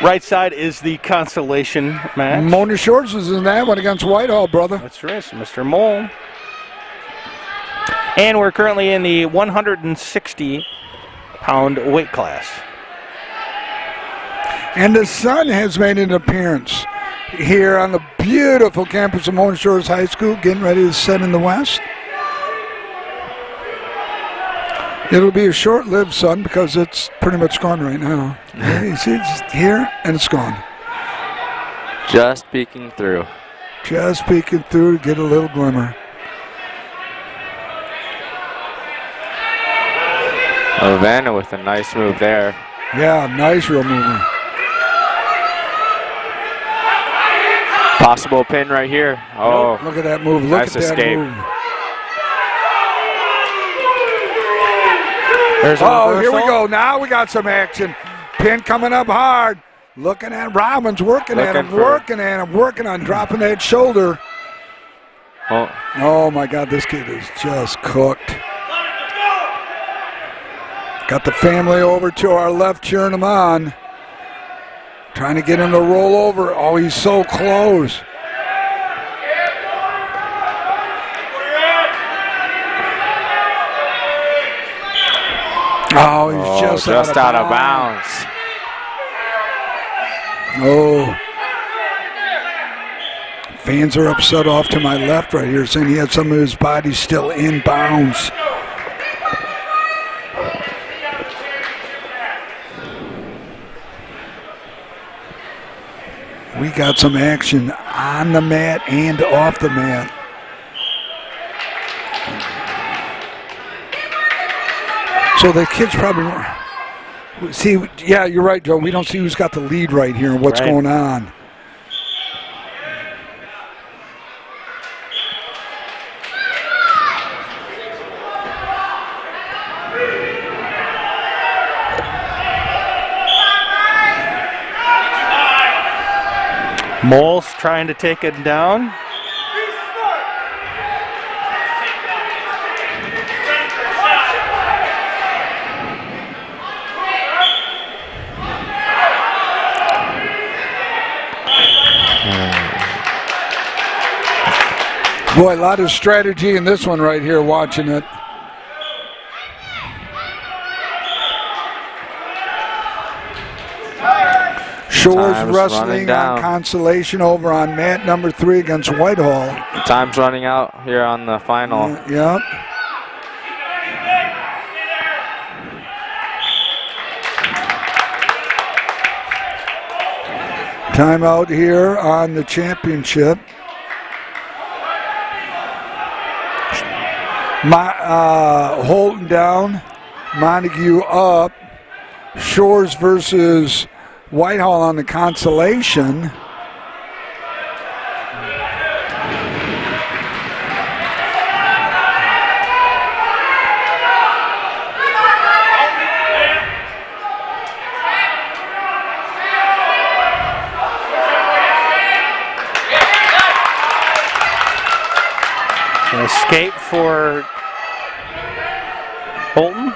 Right side is the consolation match. Mona Shores is in that one against Whitehall, brother. That's right, Mr. Mole. And we're currently in the 160-pound weight class. And the sun has made an appearance here on the beautiful campus of Mona Shores High School, getting ready to set in the west. It'll be a short-lived sun because it's pretty much gone right now. You see, it's here and it's gone. just peeking through. Just peeking through to get a little glimmer. Vanna with a nice move there. Yeah, nice real movement. Possible pin right here. Oh, Look at that move. Look Nice at that escape. move. There's a Oh, here we reversal. go. Now we got some action. Pin coming up hard. Looking at Robbins, working on dropping that shoulder. oh, Oh my God, this kid is just cooked. Got the family over to our left, cheering him on. Trying to get him to roll over. Oh, he's so close. Oh, he's just out of bounds. Oh. Fans are upset off to my left right here, saying he had some of his body still in bounds. We got some action on the mat and off the mat. So the kids probably weren't. See, yeah, you're right, Joe. We don't see who's got the lead right here and what's Right. going on. Moles trying to take it down. Boy, a lot of strategy in this one right here, watching it. Shores Time's wrestling running on down. Consolation over on mat number 3 against Whitehall. Time's running out here on the final. Yeah. Timeout here on the championship. Holton down, Montague up. Shores versus Whitehall on the Consolation. An escape for Holton.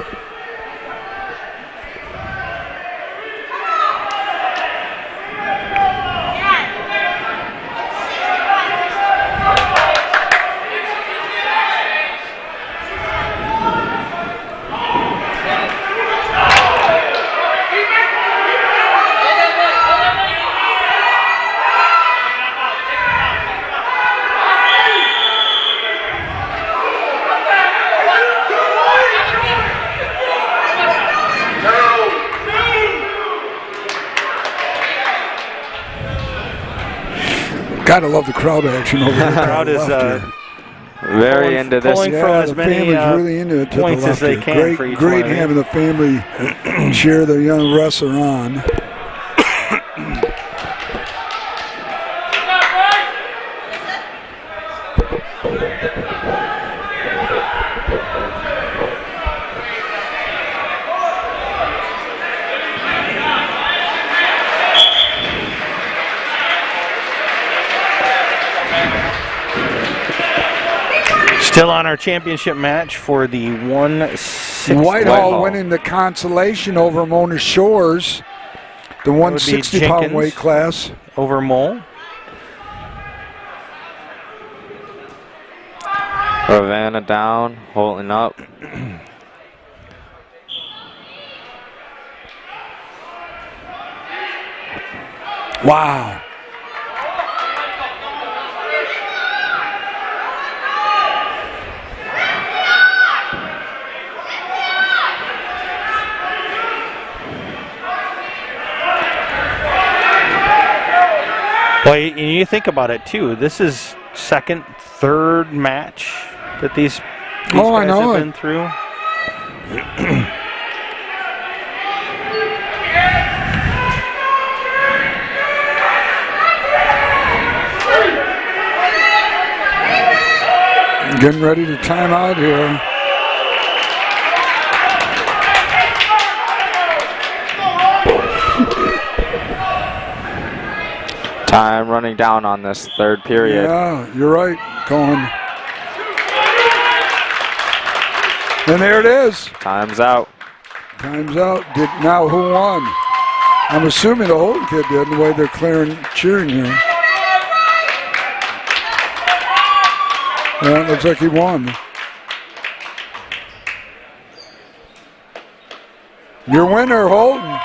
Gotta love the crowd action over there. The crowd is very into this. pulling from as the many family's really into it to points the as they left can here. for each Great one of having the family cheer the young wrestler on. Still on our championship match for the 160. Whitehall winning the Consolation over Mona Shores, the 160-pound weight class. Over Mole. Ravenna down, Holton up. Wow. Well, you think about it too. This is second, third match that these guys have been through. Getting ready to time out here. Time running down on this third period. Yeah, you're right, Cohen. And there it is. Time's out. Time's out. Now who won? I'm assuming the Holton kid did, the way they're cheering here. Yeah, it looks like he won. Your winner, Holton.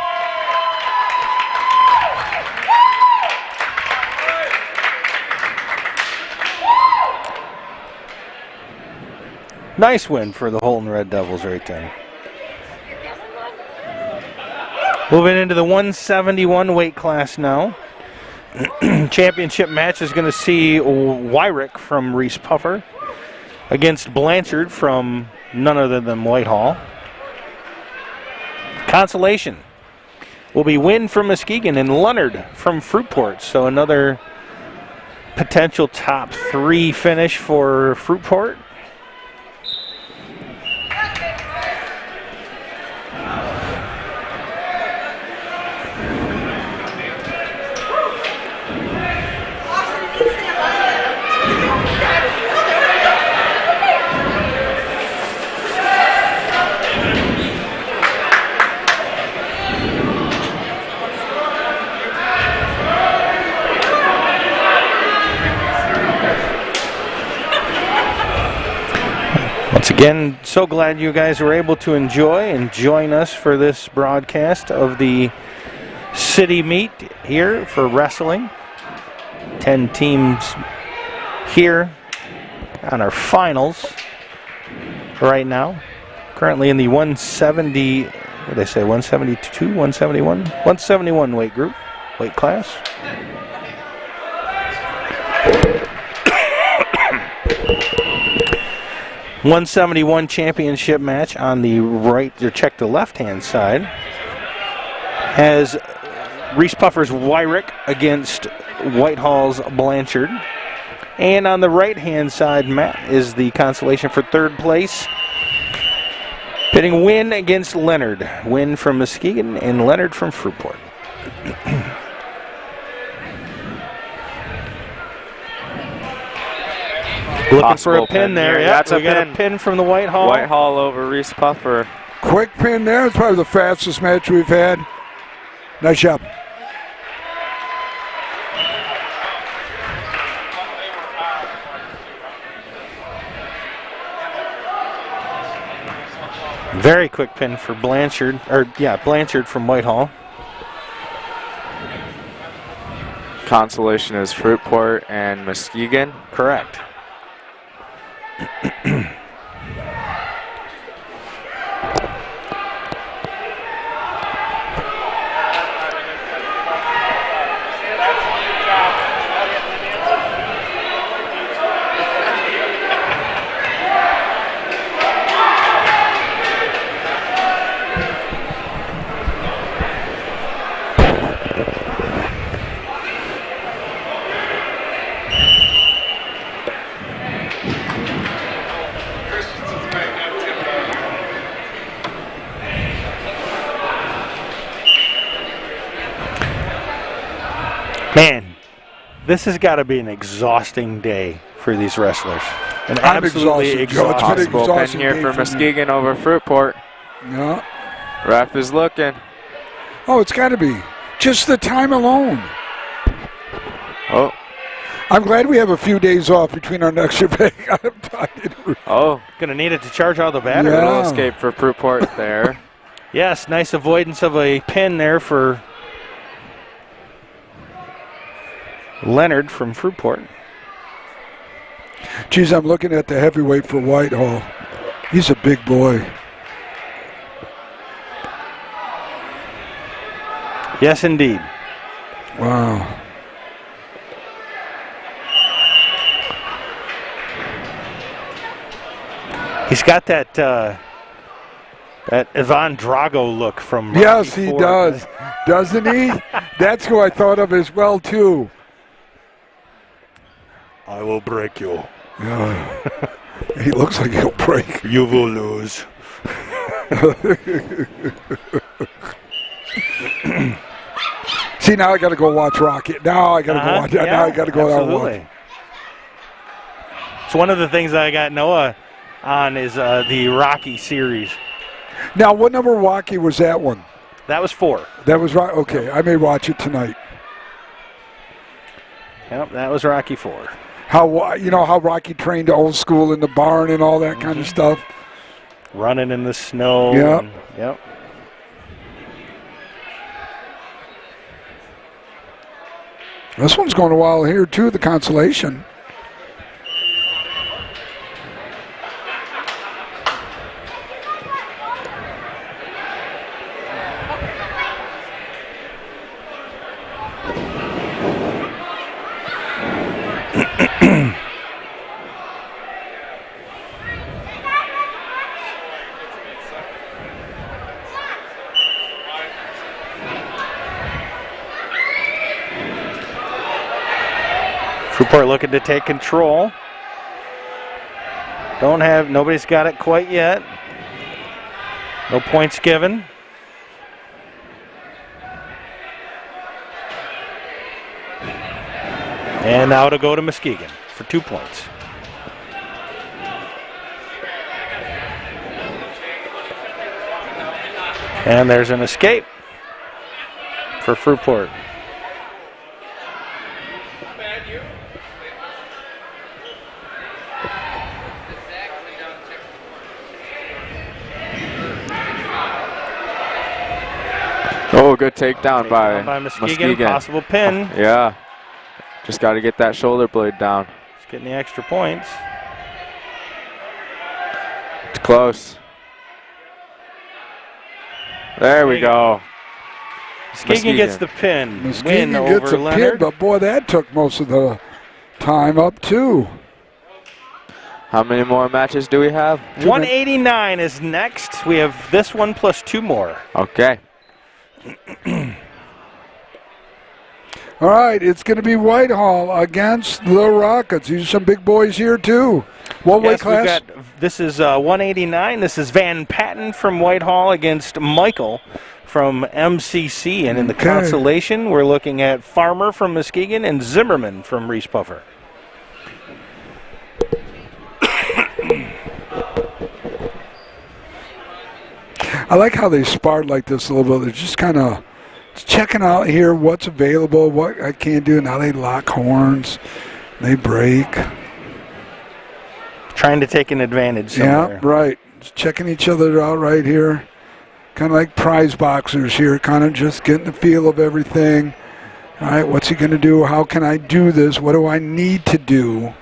Nice win for the Holton Red Devils right there. Moving into the 171 weight class now. Championship match is going to see Wyrick from Reese Puffer against Blanchard from none other than Whitehall. Consolation will be Wynn from Muskegon and Leonard from Fruitport. So another potential top 3 finish for Fruitport. Once again, so glad you guys were able to enjoy and join us for this broadcast of the city meet here for wrestling. 10 teams here on our finals right now. Currently in the 170, what did I say, 172, 171? 171 weight group. weight class. $171 championship match on the right, or check the left-hand side, has Reese Puffer's Wyrick against Whitehall's Blanchard. And on the right-hand side, Matt, is the Consolation for third place. Pitting Wynn against Leonard. Wynn from Muskegon and Leonard from Fruitport. Looking for a Possible pin there. here. Yeah, That's a we got pin. a pin from the Whitehall. Whitehall over Reese Puffer. Quick pin there. It's probably the fastest match we've had. Nice job. Very quick pin for Blanchard, Blanchard from Whitehall. Consolation is Fruitport and Muskegon. Correct. Man, this has got to be an exhausting day for these wrestlers. An I'm absolutely exhausted, Joe. It's been exhausting. exhausting. Possible pin here day for for me. Muskegon over Fruitport. No. Ref is looking. Oh, it's got to be. Just the time alone. Oh, I'm glad we have a few days off between our next event. I'm tired. oh. Going to need it to charge all the battery. Yeah. Little escape for Fruitport there. Yes, nice avoidance of a pin there for Leonard from Fruitport. Geez, I'm looking at the heavyweight for Whitehall. He's a big boy. Yes, indeed. Wow. He's got that that Ivan Drago look from Rocky Yes, he IV. does. Doesn't he? That's who I thought of as well, too. I will break you. He looks like he'll break. You will lose. See, now I got to go watch Rocky. Now I got to go watch. Now I got to go out and watch. absolutely. So one of the things I got Noah on is the Rocky series. Now, what number Rocky was that one? That was 4. That was right. Okay, I may watch it tonight. Yep, that was Rocky 4. How Rocky trained old school in the barn and all that kind of stuff. Running in the snow. Yep. Yep. This one's going a while here too. The Consolation. Fruitport looking to take control. Nobody's got it quite yet. No points given. And now to go to Muskegon for 2 points. And there's an escape for Fruitport. Oh, good takedown by Muskegon. Possible pin. Yeah. Just got to get that shoulder blade down. Just getting the extra points. It's close. There we go. Muskegon gets the pin. Muskegon Win gets over a pin, Leonard. but boy, that took most of the time up too. How many more matches do we have? 189 is next. We have this one plus 2 more. Okay. All right, it's going to be Whitehall against the Rockets. These are some big boys here too. What weight Yes, we've class? this is 189. This is Van Patten from Whitehall against Michael from MCC. And in the Okay. consolation, we're looking at Farmer from Muskegon and Zimmerman from Reese Puffer. I like how they sparred like this a little bit. They're just kind of checking out here what's available, what I can do. Now they lock horns, they break. Trying to take an advantage somewhere. Yeah, right. Just checking each other out right here. Kind of like prize boxers here, kind of just getting the feel of everything. All right, what's he going to do? How can I do this? What do I need to do?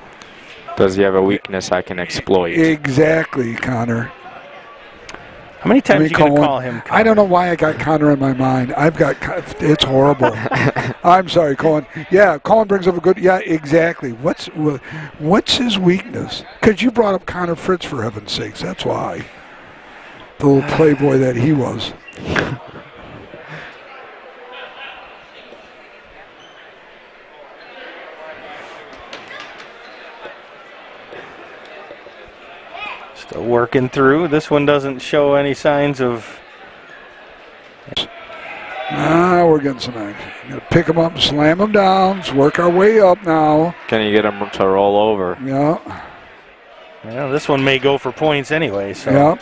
Does he have a weakness I can exploit? Exactly, Connor. How many times are you going to Colin. call him? I don't know why I got Connor in my mind. It's horrible. I'm sorry, Colin. Yeah, Colin brings up a good, yeah, exactly. What's his weakness? Because you brought up Connor Fritz, for heaven's sakes. That's why. The little playboy that he was. Still working through. This one doesn't show any signs of. We're getting some action. Got to pick him up and slam him down. Let's work our way up now. Can you get him to roll over? Yeah. Well, this one may go for points anyway. So. Yep.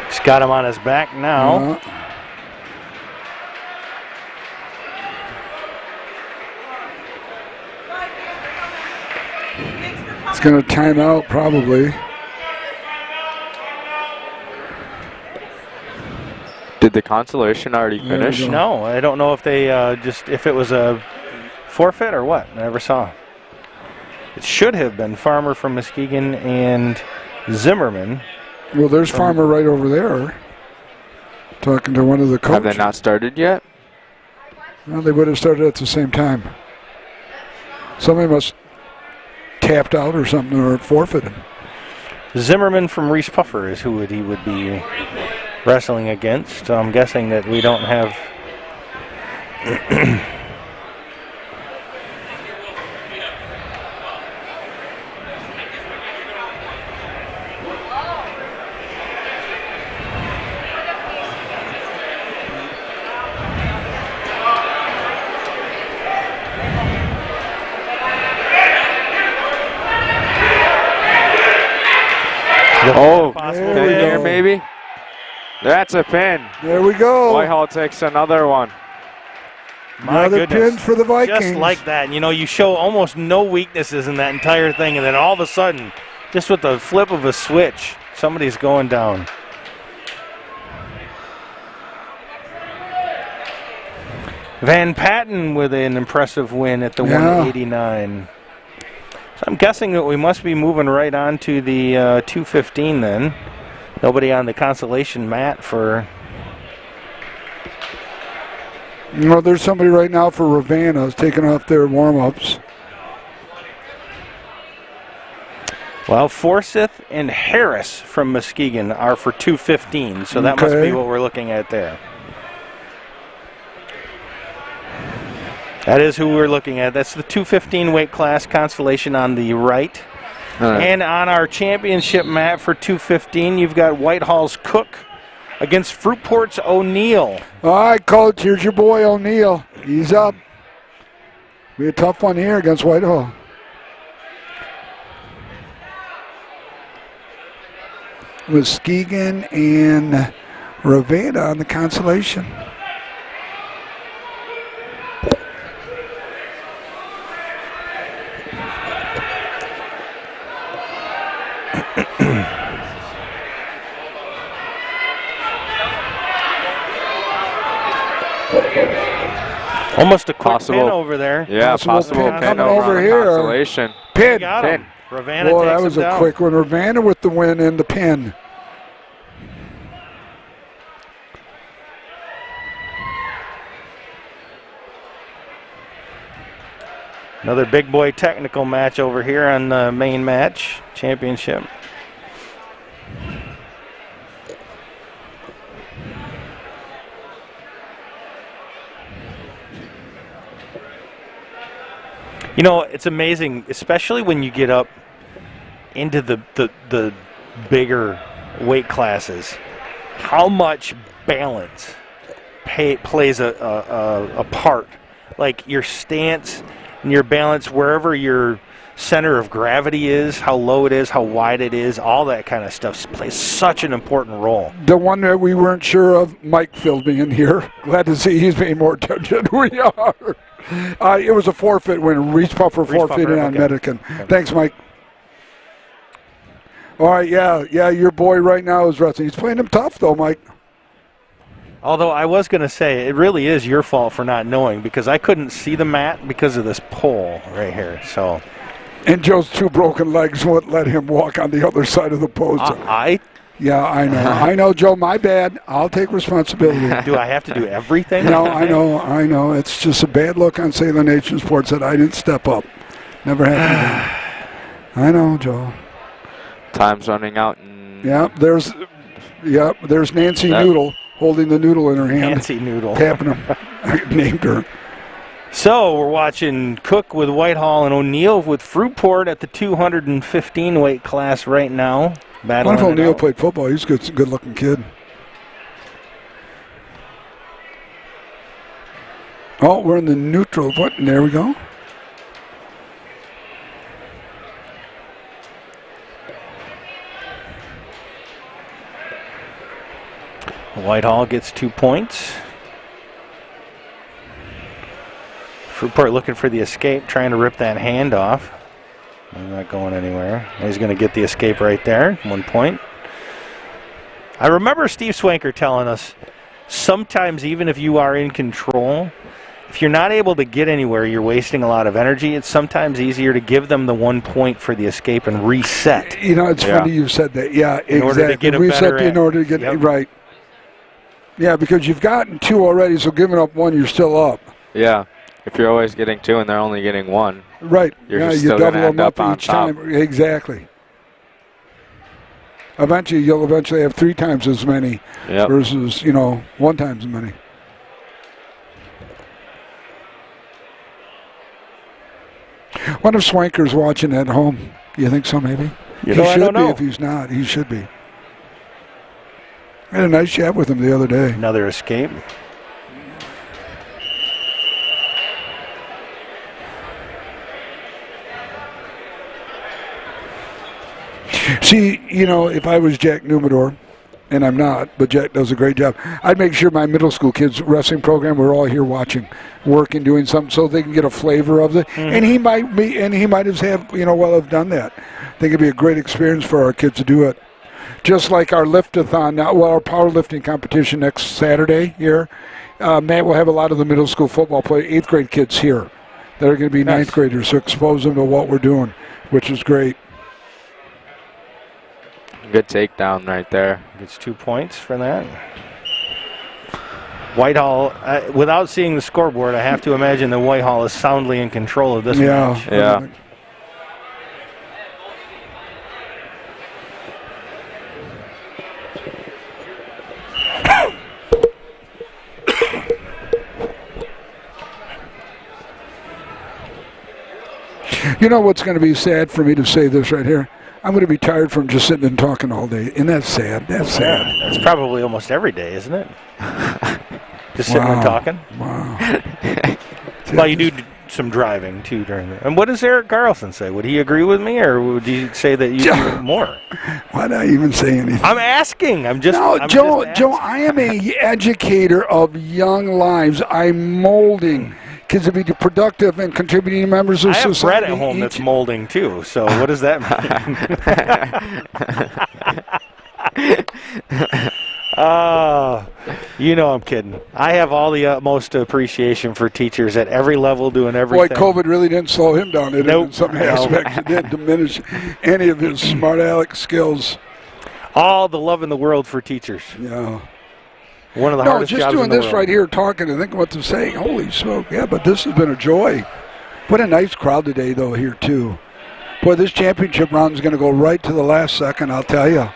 He's got him on his back now. Yeah. It's going to time out probably. Did the consolation already There we finish? go. No, I don't know if they if it was a forfeit or what. I never saw. It should have been Farmer from Muskegon and Zimmerman. Well, there's Farmer right over there. Talking to one of the Have coaches. they not started yet? Well, they would have started at the same time. Somebody must tapped out or something or forfeited. Zimmerman from Reese Puffer is who he would be wrestling against. So I'm guessing that we don't have. Oh, Possible There we pin here go. maybe? That's a pin. There we go. Whitehall takes another one. My Another goodness. pin for the Vikings. Just like that. You know, you show almost no weaknesses in that entire thing, and then all of a sudden, just with the flip of a switch, somebody's going down. Van Patten with an impressive win at the Yeah. 189. So I'm guessing that we must be moving right on to the 215 then. Nobody on the consolation mat for. No, there's somebody right now for Ravenna taking off their warm-ups. Well, Forsyth and Harris from Muskegon are for 215, so that must Okay. be what we're looking at there. That is who we're looking at. That's the 215 weight class, Consolation on the right. And on our championship mat for 215, you've got Whitehall's Cook against Fruitport's O'Neill. All right, Coach, here's your boy O'Neill. He's up. Be a tough one here against Whitehall. Muskegon and Ravenna on the consolation. Almost a quick Possible. pin over there. Yeah, Possible possible pin pin coming over over on here. Consolation. Pin. Got him. Ravana Boy, takes that was him a down. quick one. Ravana with the win and the pin. Another big boy technical match over here on the main match championship. You know, it's amazing, especially when you get up into the bigger weight classes, how much balance plays a part. Like your stance and your balance, wherever your center of gravity is, how low it is, how wide it is, all that kind of stuff plays such an important role. The one that we weren't sure of, Mike filled me in here. Glad to see he's paying more attention than we are. It was a forfeit when Reese Puffer forfeited on Medican. Okay. Thanks, Mike. All right, yeah, your boy right now is wrestling. He's playing him tough, though, Mike. Although I was going to say, it really is your fault for not knowing, because I couldn't see the mat because of this pole right here. So, And Joe's 2 broken legs wouldn't let him walk on the other side of the post. Yeah, I know. I know, Joe, my bad. I'll take responsibility. Do I have to do everything? No, I know. It's just a bad look on Sailor Nation Sports that I didn't step up. Never happened. I know, Joe. Time's running out. There's Nancy Noodle holding the noodle in her hand. Nancy Noodle. Tapping him. I named her. So we're watching Cook with Whitehall and O'Neill with Fruitport at the 215 weight class right now. What if O'Neill played football? He's a good-looking kid. Oh, we're in the neutral. What? There we go. Whitehall gets 2 points. Fruitport looking for the escape, trying to rip that hand off. He's not going anywhere. He's going to get the escape right there. 1 point. I remember Steve Swanker telling us, sometimes even if you are in control, if you're not able to get anywhere, you're wasting a lot of energy. It's sometimes easier to give them the 1 point for the escape and reset. You know, it's funny you said that. Yeah, exactly. In order to get reset in order to get right. Yeah, because you've gotten 2 already, so giving up 1, you're still up. Yeah. If you're always getting 2 and they're only getting 1. Right. You're you still double gonna end them up on each top. time. Exactly. You'll eventually have 3 times as many versus, 1 times as many. What if Swanker's watching at home? Do you think so, maybe? I don't know. If he's not, he should be. I had a nice chat with him the other day. Another escape. See, if I was Jack Numador, and I'm not, but Jack does a great job, I'd make sure my middle school kids' wrestling program were all here watching, working, doing something, so they can get a flavor of it. Mm-hmm. And he might have done that. I think it'd be a great experience for our kids to do it. Just like our liftathon, our powerlifting competition next Saturday here. Matt will have a lot of the middle school football 8th grade kids here that are going to be 9th graders, so expose them to what we're doing, which is great. Good takedown right there. Gets 2 points for that. Whitehall, without seeing the scoreboard, I have to imagine that Whitehall is soundly in control of this match. Yeah. You know what's going to be sad for me to say this right here? I'm going to be tired from just sitting and talking all day. And that's sad. That's sad. That's probably almost every day, isn't it? Just sitting and talking? Wow. Well, you do some driving, too, during the... And what does Eric Carlson say? Would he agree with me, or would he say that you do more? Why not even say anything? I'm asking. Joe, I am an educator of young lives. I'm molding kids to be productive and contributing members of society. I have bread at home that's molding, too, so what does that mean? You know I'm kidding. I have all the utmost appreciation for teachers at every level doing everything. Boy, COVID really didn't slow him down, did it? Nope. In some aspects, it didn't diminish any of his smart aleck skills. All the love in the world for teachers. Yeah. One of the No, hardest just jobs doing in the this world. right here, talking and thinking what to say. Holy smoke. Yeah, but this has been a joy. What a nice crowd today, though, here, too. Boy, this championship round is going to go right to the last second, I'll tell you.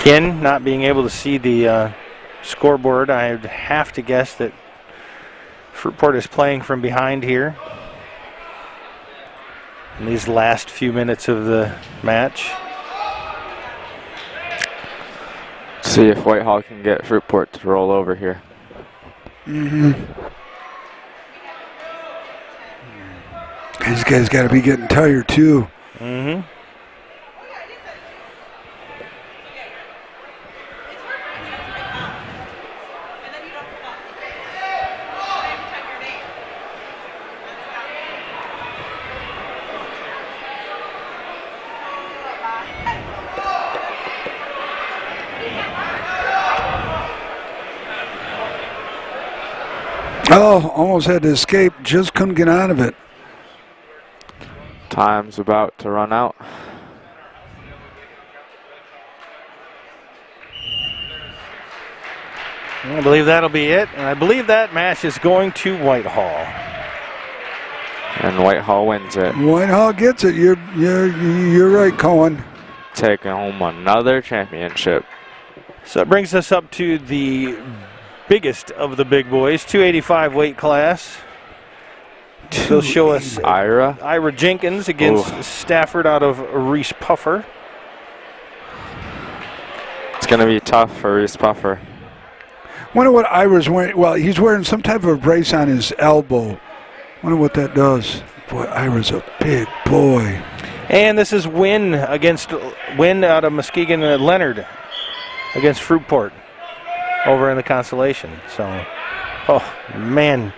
Again, not being able to see the scoreboard, I would have to guess that Fruitport is playing from behind here in these last few minutes of the match. See if Whitehall can get Fruitport to roll over here. Mm-hmm. These guys got to be getting tired, too. Mm-hmm. Oh, almost had to escape. Just couldn't get out of it. Time's about to run out. I believe that'll be it, and I believe that match is going to Whitehall. And Whitehall wins it. Whitehall gets it. You're right, Cohen. Taking home another championship. So it brings us up to the biggest of the big boys, 285 weight class. They'll show us Ira Jenkins against Stafford out of Reese Puffer. It's going to be tough for Reese Puffer. Wonder what Ira's wearing. Well, he's wearing some type of a brace on his elbow. Wonder what that does. Boy, Ira's a big boy. And this is Wynn out of Muskegon and Leonard against Fruitport over in the Consolation. So, oh man,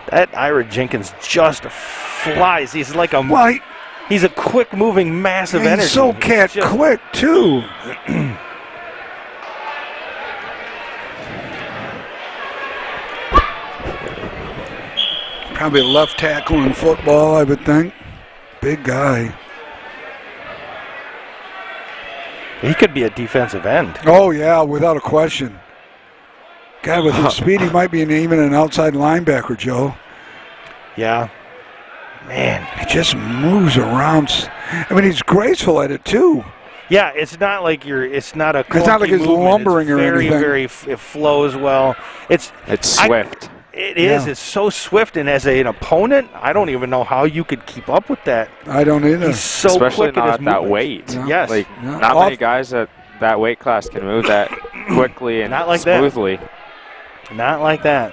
that Ira Jenkins just flies. He's like he's a quick moving mass of energy. He's so quick too. Probably a left tackle in football, I would think. Big guy. He could be a defensive end. Oh, yeah, without a question. Guy with his speed, he might be even an outside linebacker, Joe. Yeah. Man. He just moves around. I mean, he's graceful at it, too. Yeah, it's not like it's not a clunky it's not like it's movement. lumbering it's or anything. It flows well. It's swift. It is. It's so swift, and as an opponent, I don't even know how you could keep up with that. I don't either. He's so especially quick not in at his that movements. weight. Yeah. Yes. Not many guys at that weight class can move that quickly and not like smoothly. Not like that.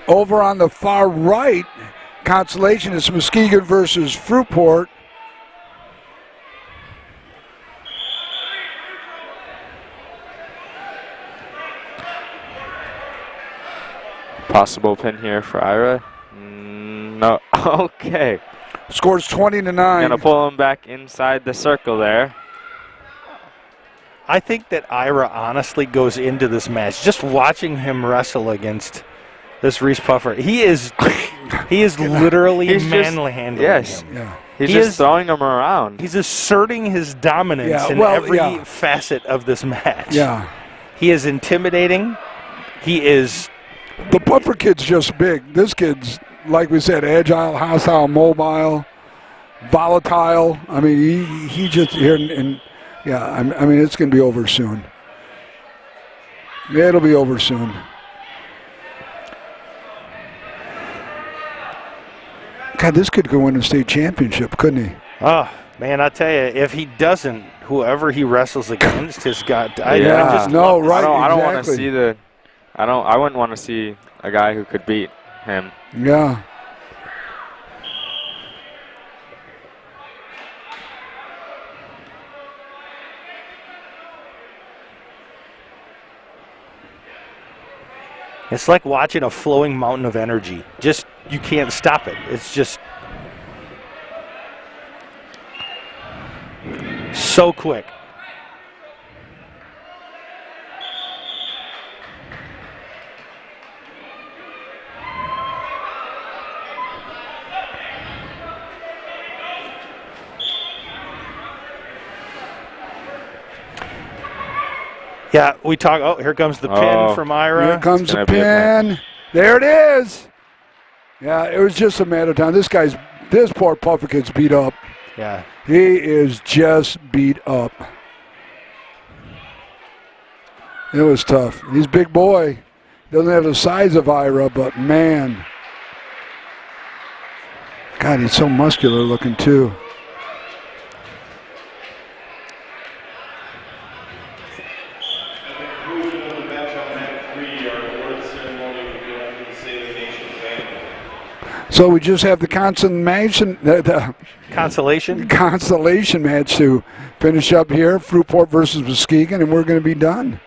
Over on the far right, Consolation is Muskegon versus Fruitport. Possible pin here for Ira. No. Okay. Scores 20-9. Gonna pull him back inside the circle there. I think that Ira honestly goes into this match just watching him wrestle against this Reese Puffer. He is literally manhandling him. Yeah. He's just throwing him around. He's asserting his dominance in every facet of this match. Yeah. He is intimidating. He is. The Puffer kid's just big. This kid's, like we said, agile, hostile, mobile, volatile. I mean, he just here and yeah. I mean, it's going to be over soon. Yeah, it'll be over soon. God, this could go win a state championship, couldn't he? Oh man, I tell you, if he doesn't, whoever he wrestles against has got. I don't want to exactly. see I wouldn't want to see a guy who could beat him. Yeah. It's like watching a flowing mountain of energy. Just, you can't stop it. It's just so quick. Yeah, we talk. Oh, here comes the pin from Ira. Here comes the pin. There it is. Yeah, it was just a matter of time. This poor puffer gets beat up. Yeah. He is just beat up. It was tough. He's a big boy. Doesn't have the size of Ira, but man. God, he's so muscular looking too. So we just have the consolation match to finish up here. Fruitport versus Muskegon, and we're going to be done.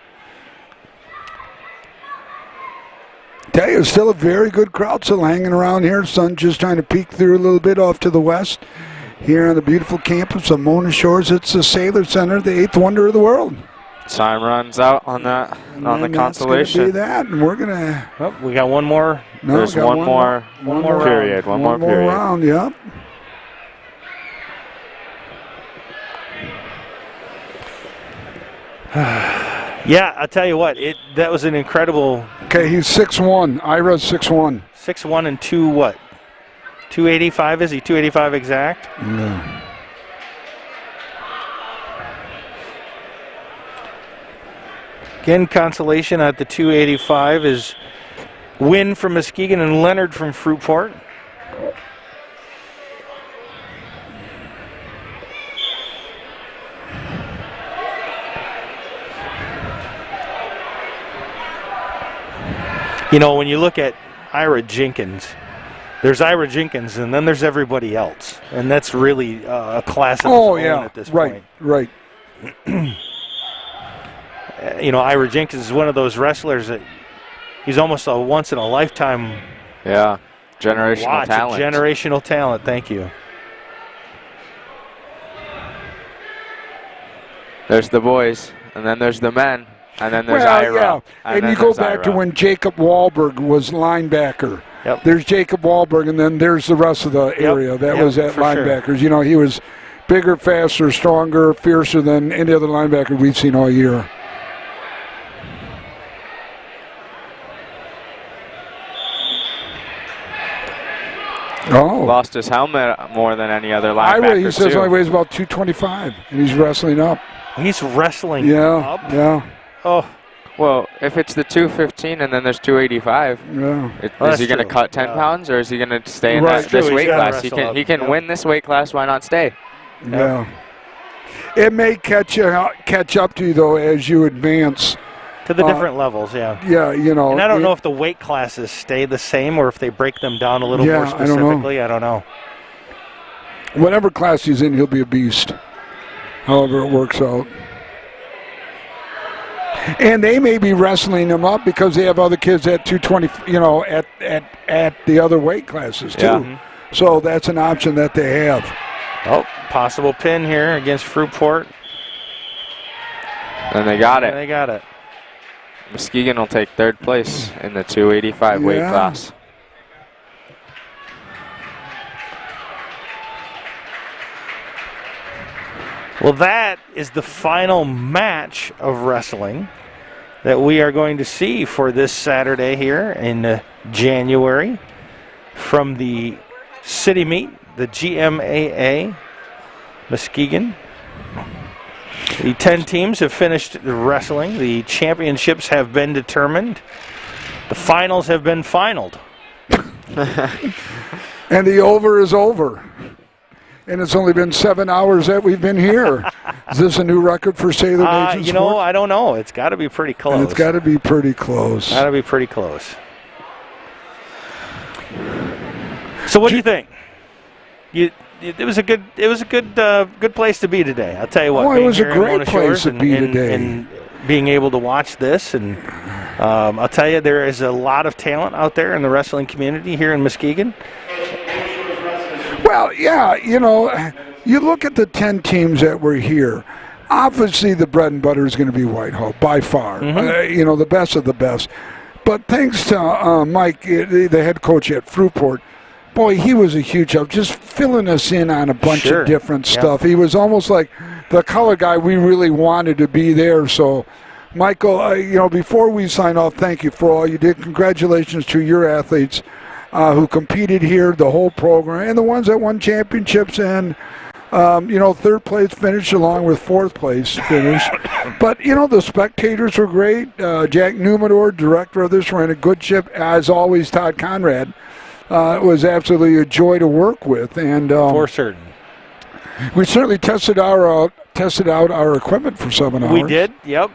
Tell you, still a very good crowd still hanging around here. Sun just trying to peek through a little bit off to the west. Here on the beautiful campus of Mona Shores, it's the Sailor Center, the eighth wonder of the world. Time runs out on that, on the Consolation. Be that, and we're gonna. Oh, we got one more. No, There's one more period. One more period. Round. Yep. Yeah, I'll tell you what. That was an incredible. Okay, he's 6'1". Ira's 6'1". 6'1" and 2 what? 285 is he? 285 exact? Yeah. Again, Consolation at the 285 is Wynn from Muskegon and Leonard from Fruitport. You know, when you look at Ira Jenkins, there's Ira Jenkins and then there's everybody else. And that's really a class of its own at this point. Right. You know, Ira Jenkins is one of those wrestlers that he's almost a once-in-a-lifetime generational talent. Generational talent, thank you. There's the boys, and then there's the men, and then there's Ira. Yeah. And you go back to when Jacob Wahlberg was linebacker. Yep. There's Jacob Wahlberg, and then there's the rest of the area. That was at linebackers. Sure. You know, he was bigger, faster, stronger, fiercer than any other linebacker we've seen all year. Oh. Lost his helmet more than any other linebacker. Ira, he says, only weighs about 225, and he's wrestling up. He's wrestling up? Yeah. Oh. Well, if it's the 215 and then there's 285, is he going to cut 10 pounds, or is he going to stay in this weight class? He can win this weight class. Why not stay? Yeah. It may catch up to you, though, as you advance. To the different levels, yeah. Yeah, you know. And I don't know if the weight classes stay the same or if they break them down a little more specifically. I don't know. Whatever class he's in, he'll be a beast. However it works out. And they may be wrestling him up because they have other kids at 220, you know, at the other weight classes too. Yeah. So that's an option that they have. Oh, possible pin here against Fruitport. And they got it. They got it. Muskegon will take third place in the 285 weight class. Well, that is the final match of wrestling that we are going to see for this Saturday here in January from the city meet, the GMAA Muskegon. The 10 teams have finished wrestling. The championships have been determined. The finals have been finaled. And the over is over. And it's only been 7 hours that we've been here. Is this a new record for Sailor Nation? You know, I don't know. It's got to be pretty close. And it's got to be pretty close. Got to be pretty close. So what do you think? It was a good place to be today. I'll tell you what. Oh, it was a great place to be today. And being able to watch this and I'll tell you, there is a lot of talent out there in the wrestling community here in Muskegon. Well, yeah, you look at the 10 teams that were here. Obviously, the bread and butter is going to be Whitehall, by far. The best of the best. But thanks to Mike, the head coach at Fruitport, boy, he was a huge help, just filling us in on a bunch of different stuff. He was almost like the color guy we really wanted to be there. So, Michael, before we sign off, thank you for all you did. Congratulations to your athletes who competed here, the whole program, and the ones that won championships and third place finish along with fourth place finish. But, the spectators were great. Jack Numador, director of this, ran a good ship. As always, Todd Conrad was absolutely a joy to work with. And for certain. We certainly tested out our equipment for 7 hours. We did, yep.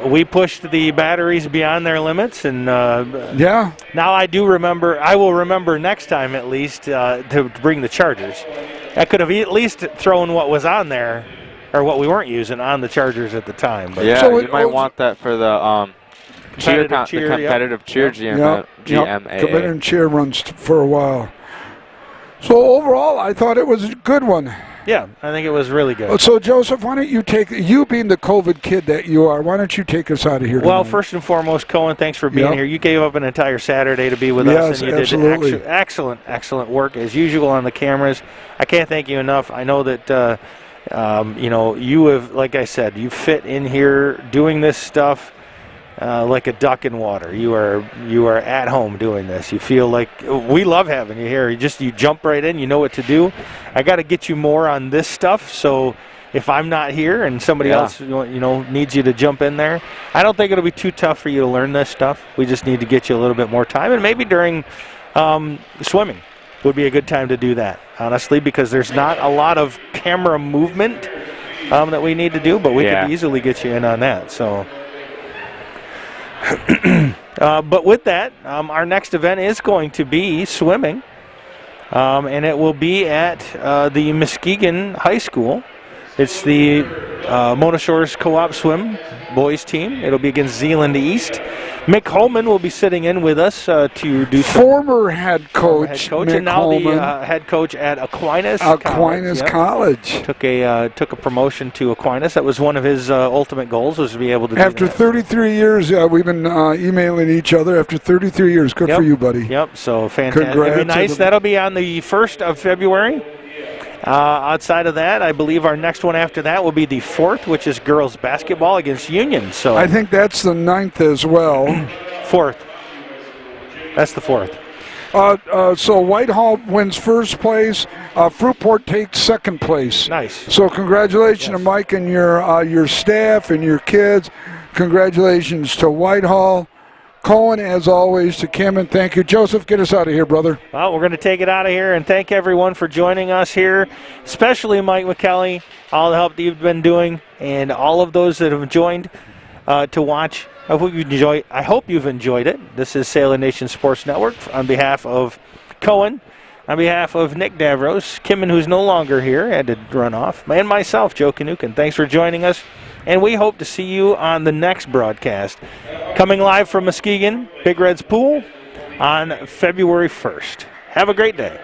We pushed the batteries beyond their limits, and now I will remember next time at least to bring the chargers. I could have at least thrown what was on there, or what we weren't using, on the chargers at the time. But yeah, so you might want that for the competitive cheer GMAA. Competitive cheer runs for a while. So overall, I thought it was a good one. Yeah, I think it was really good. So, Joseph, why don't you you being the COVID kid that you are, why don't you take us out of here tonight? Well, first and foremost, Cohen, thanks for being here. You gave up an entire Saturday to be with us, and you did excellent work, as usual, on the cameras. I can't thank you enough. I know that, you have, like I said, you fit in here doing this stuff like a duck in water. You are at home doing this. You feel like we love having you here. You jump right in. You know what to do. I got to get you more on this stuff. So if I'm not here and somebody else needs you to jump in there, I don't think it'll be too tough for you to learn this stuff. We just need to get you a little bit more time, and maybe during swimming would be a good time to do that. Honestly, because there's not a lot of camera movement that we need to do, but we could easily get you in on that. So. But with that, our next event is going to be swimming, and it will be at the Muskegon High School. It's the Mona Shores Co-op Swim boys team. It'll be against Zeeland East. Mick Holman will be sitting in with us to do former head coach Mick and now Holman. The head coach at Aquinas College. Took a promotion to Aquinas. That was one of his ultimate goals, was to be able to after do that. 33 years, we've been emailing each other. After 33 years, good for you, buddy. Yep, so fantastic. It'll be nice. That'll be on the 1st of February. Outside of that, I believe our next one after that will be the 4th, which is girls basketball against Union. So I think that's the 9th as well. 4th. That's the 4th. So Whitehall wins first place. Fruitport takes second place. Nice. So congratulations to Mike and your staff and your kids. Congratulations to Whitehall. Cohen, as always, to Kim, and thank you. Joseph, get us out of here, brother. Well, we're going to take it out of here, and thank everyone for joining us here, especially Mike McKelly, all the help that you've been doing, and all of those that have joined to watch. I hope you've enjoyed it. This is Sailor Nation Sports Network. On behalf of Cohen, on behalf of Nick Davros, Kimmin, who's no longer here, had to run off, and myself, Joe Kanukin. Thanks for joining us. And we hope to see you on the next broadcast. Coming live from Muskegon, Big Red's Pool, on February 1st. Have a great day.